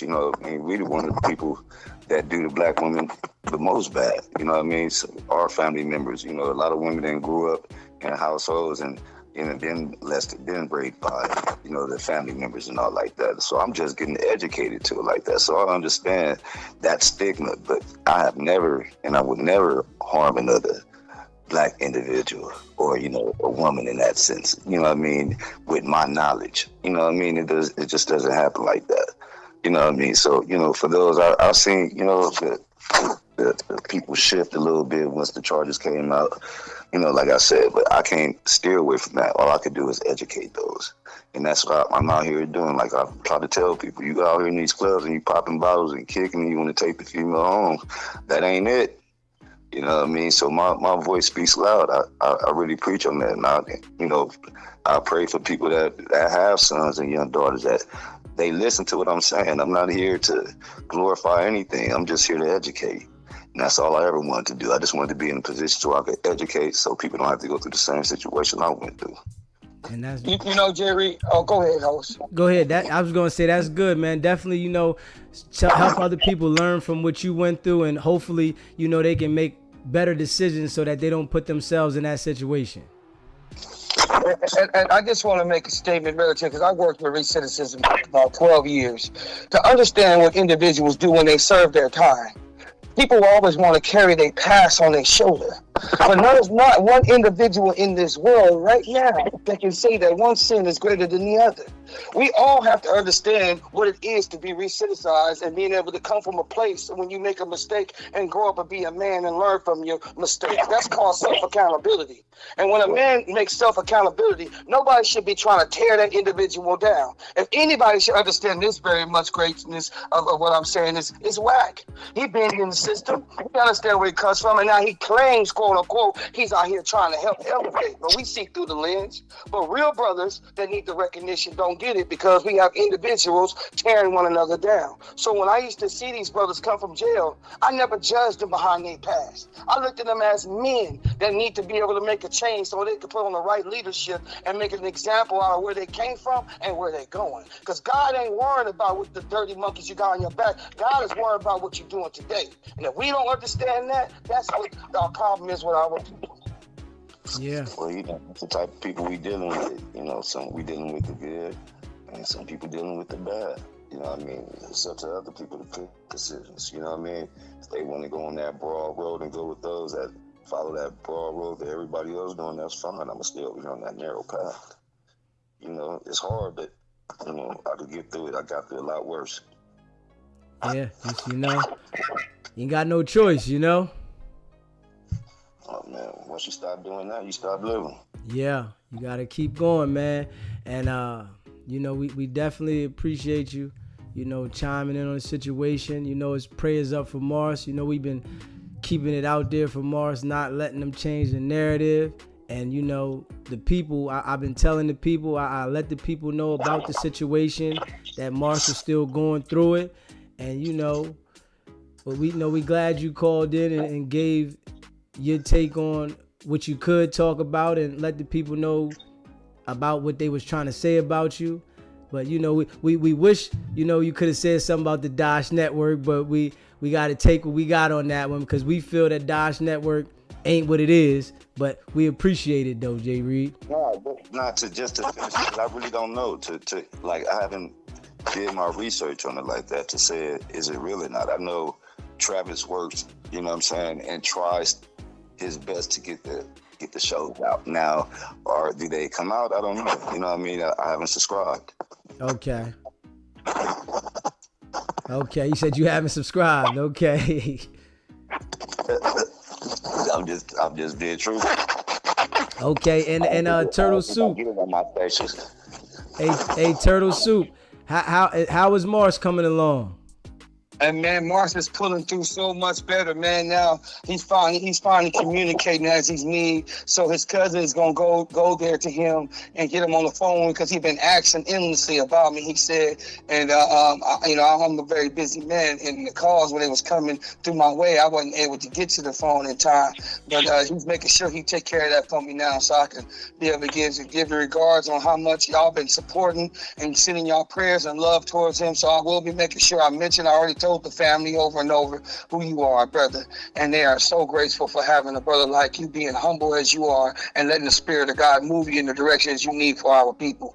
Speaker 20: you know, I mean, we're one of the people that do the black women the most bad, you know what I mean? So our family members, you know, a lot of women that grew up in households and, you know, been raised by, you know, their family members and all like that. So I'm just getting educated to it like that. So I understand that stigma, but I have never, and I would never harm another black individual or, you know, a woman in that sense, you know what I mean, with my knowledge, you know what I mean? It just doesn't happen like that, you know what I mean? So, you know, for those, I've seen, you know, the people shift a little bit once the charges came out, you know, like I said, but I can't steer away from that. All I could do is educate those. And that's what I'm out here doing. Like I try to tell people, you go out here in these clubs and you popping bottles and kicking and you want to take the female home. That ain't it. You know what I mean? So my voice speaks loud. I really preach on that. And I pray for people that have sons and young daughters that they listen to what I'm saying. I'm not here to glorify anything. I'm just here to educate. And that's all I ever wanted to do. I just wanted to be in a position so I could educate so people don't have to go through the same situation I went through.
Speaker 1: And that's
Speaker 19: you know, Jerry. Oh, go ahead, host.
Speaker 1: Go ahead. I was gonna say that's good, man. Definitely, you know, help other people learn from what you went through, and hopefully, you know, they can make better decisions so that they don't put themselves in that situation.
Speaker 19: And I just want to make a statement, military, because I worked with recidivism for about 12 years to understand what individuals do when they serve their time. People always want to carry their past on their shoulder. But there's not one individual in this world right now that can say that one sin is greater than the other. We all have to understand what it is to be recidivized and being able to come from a place when you make a mistake and grow up and be a man and learn from your mistakes. That's called self-accountability. And when a man makes self-accountability, nobody should be trying to tear that individual down. If anybody should understand this very much greatness of what I'm saying is Wack. He been in the system. He understand where he comes from, and now he claims, quote unquote, he's out here trying to help elevate. But we see through the lens. But real brothers that need the recognition don't get it because we have individuals tearing one another down. So when I used to see these brothers come from jail, I never judged them behind their past. I looked at them as men that need to be able to make a change so they can put on the right leadership and make an example out of where they came from and where they're going. Because God ain't worried about what the dirty monkeys you got on your back. God is worried about what you're doing today. And if we don't understand that, that's what our problem is with our people.
Speaker 1: Yeah.
Speaker 20: Well, you know, it's the type of people we dealing with. You know, some we dealing with the good, and some people dealing with the bad. You know what I mean? It's up to other people to make decisions. You know what I mean? If they want to go on that broad road and go with those that follow that broad road that everybody else doing, that's fine. I'm still be on that narrow path. You know, it's hard, but you know, I could get through it. I got through a lot worse.
Speaker 1: Yeah, just, you know, you ain't got no choice, you know?
Speaker 20: Oh man, once you stop doing that, you stop living.
Speaker 1: Yeah, you gotta keep going, man. And you know, we definitely appreciate you, you know, chiming in on the situation. You know, it's prayers up for Mars. You know, we've been keeping it out there for Mars, not letting them change the narrative. And you know, the people, I've been telling the people, I let the people know about the situation, that Mars is still going through it. And you know, but we know we glad you called in and gave your take on what you could talk about and let the people know about what they was trying to say about you. But you know, we wish, you know, you could have said something about the Dosh Network, but we got to take what we got on that one, because we feel that Dosh Network ain't what it is. But we appreciate it though, Jay Reed.
Speaker 20: No, not to just to finish, because I really don't know. To like, I haven't did my research on it like that to say, is it real or not? I know Travis works, you know what I'm saying, and tries his best to get the shows out now. Or do they come out? I don't know. You know what I mean? I haven't subscribed.
Speaker 1: Okay. Okay, you said you haven't subscribed. Okay.
Speaker 20: I'm just being true.
Speaker 1: Okay, and Turtle Soup. Hey, Turtle Soup. How is Mars coming along?
Speaker 19: And man, Mars is pulling through so much better, man. Now he's finally communicating as he's need. So his cousin is gonna go there to him and get him on the phone, because he's been asking endlessly about me. He said, and you know, I'm a very busy man, and the calls when it was coming through my way, I wasn't able to get to the phone in time. But he's making sure he take care of that for me now, so I can be able to give you regards on how much y'all been supporting and sending y'all prayers and love towards him. So I will be making sure I already told the family over and over who you are, brother, and they are so grateful for having a brother like you, being humble as you are and letting the Spirit of God move you in the directions you need for our people.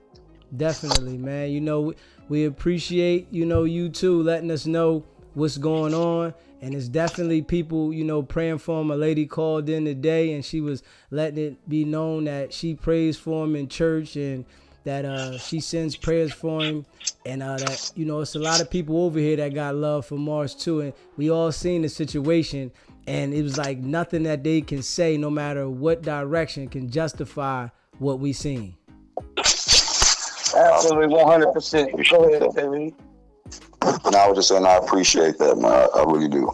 Speaker 1: Definitely, man. You know, we appreciate, you know, you too letting us know what's going on. And it's definitely people, you know, praying for him. A lady called in today and she was letting it be known that she prays for him in church, and that she sends prayers for him, and that, you know, it's a lot of people over here that got love for Mars too, and we all seen the situation, and it was like nothing that they can say, no matter what direction, can justify what we seen.
Speaker 19: Absolutely, 100%. Go ahead, David.
Speaker 20: And I was just saying, I appreciate that, man. I really do.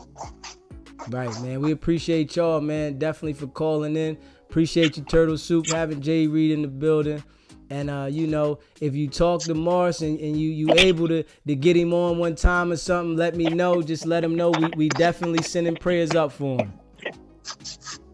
Speaker 1: Right, man. We appreciate y'all, man. Definitely for calling in. Appreciate you, Turtle Soup, having Jay Reed in the building. And, you know, if you talk to Mars and you able to get him on one time or something, let me know. Just let him know we definitely sending prayers up for him.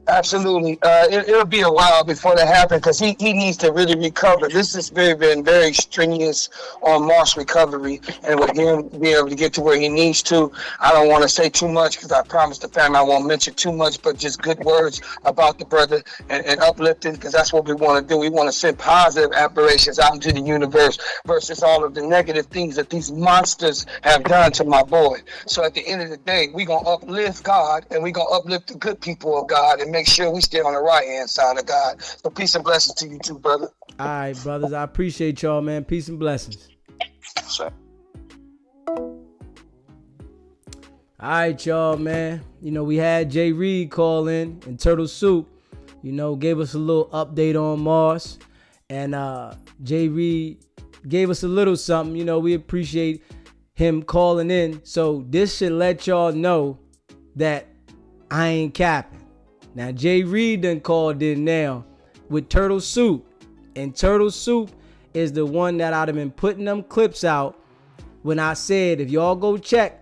Speaker 19: Absolutely. It'll be a while before that happens, because he needs to really recover. This has been very strenuous on Marsh's recovery, and with him being able to get to where he needs to. I don't want to say too much, because I promised the family I won't mention too much, but just good words about the brother and uplifting, because that's what we want to do. We want to send positive aberrations out into the universe versus all of the negative things that these monsters have done to my boy. So at the end of the day, we're going to uplift God, and we're going to uplift the good people of God, and make sure we stay on the right hand side of God. So peace and blessings to you too, brother.
Speaker 1: All right, brothers. I appreciate y'all, man. Peace and blessings.
Speaker 20: Sure.
Speaker 1: All right, y'all, man. You know, we had Jay Reed call in, and Turtle Soup, you know, gave us a little update on Mars. And Jay Reed gave us a little something. You know, we appreciate him calling in. So this should let y'all know that I ain't capping. Now, Jay Reed done called in now with Turtle Soup. And Turtle Soup is the one that I'd have been putting them clips out when I said, if y'all go check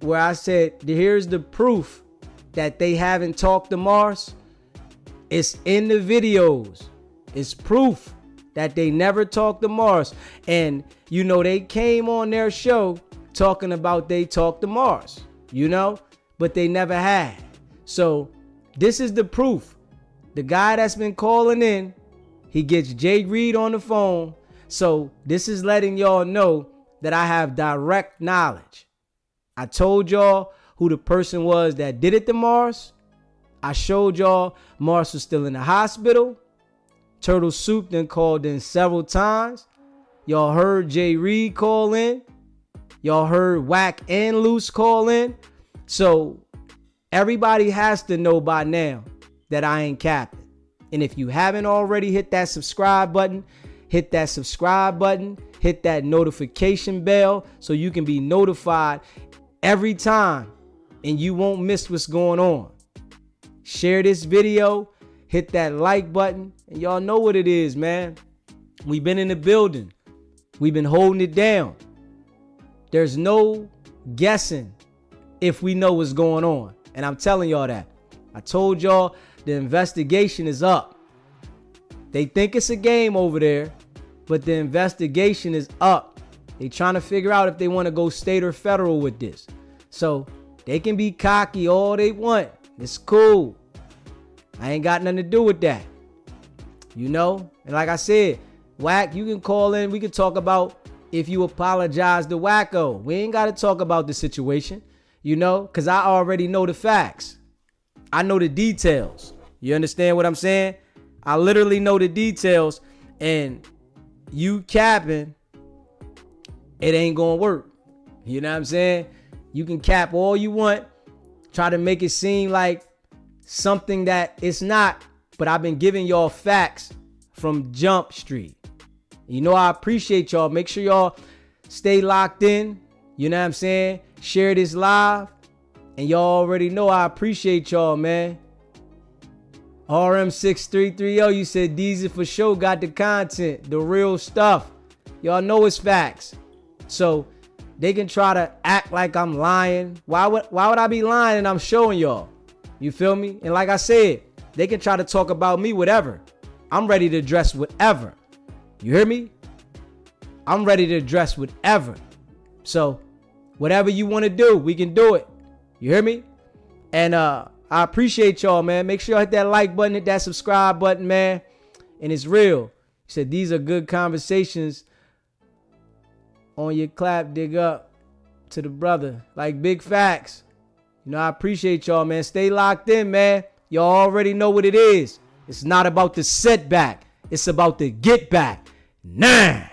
Speaker 1: where I said, here's the proof that they haven't talked to Mars. It's in the videos. It's proof that they never talked to Mars. And, you know, they came on their show talking about they talked to Mars, you know, but they never had. So this is the proof the guy that's been calling in, he gets Jay Reed on the phone. So this is letting y'all know that I have direct knowledge. I told y'all who the person was that did it to Mars. I showed y'all Mars was still in the hospital. Turtle Soup then called in several times. Y'all heard Jay Reed call in. Y'all heard Wack and Luce call in. So everybody has to know by now that I ain't capping. And if you haven't already, hit that subscribe button. Hit that subscribe button. Hit that notification bell so you can be notified every time and you won't miss what's going on. Share this video. Hit that like button. And y'all know what it is, man. We've been in the building. We've been holding it down. There's no guessing if we know what's going on. And I'm telling y'all that. I told y'all the investigation is up. They think it's a game over there, but the investigation is up. They trying to figure out if they want to go state or federal with this. So they can be cocky all they want. It's cool. I ain't got nothing to do with that. You know? And like I said, Wack, you can call in. We can talk about if you apologize to Wacko. We ain't got to talk about the situation, you know, because I already know the facts. I know the details. You understand what I'm saying? I literally know the details, and you capping, it ain't going to work. You know what I'm saying? You can cap all you want, try to make it seem like something that it's not, but I've been giving y'all facts from Jump Street. You know, I appreciate y'all. Make sure y'all stay locked in. You know what I'm saying? Share this live. And y'all already know I appreciate y'all, man. RM6330, you said Deezy for sure got the content, the real stuff. Y'all know it's facts. So they can try to act like I'm lying. Why would I be lying and I'm showing y'all? You feel me? And like I said, they can try to talk about me, whatever. I'm ready to address whatever. You hear me? I'm ready to address whatever. So whatever you want to do, we can do it. You hear me? And I appreciate y'all, man. Make sure y'all hit that like button, hit that subscribe button, man. And it's real. You said these are good conversations on your clap. Dig up to the brother. Like big facts. You know, I appreciate y'all, man. Stay locked in, man. Y'all already know what it is. It's not about the setback. It's about the get back. Nah.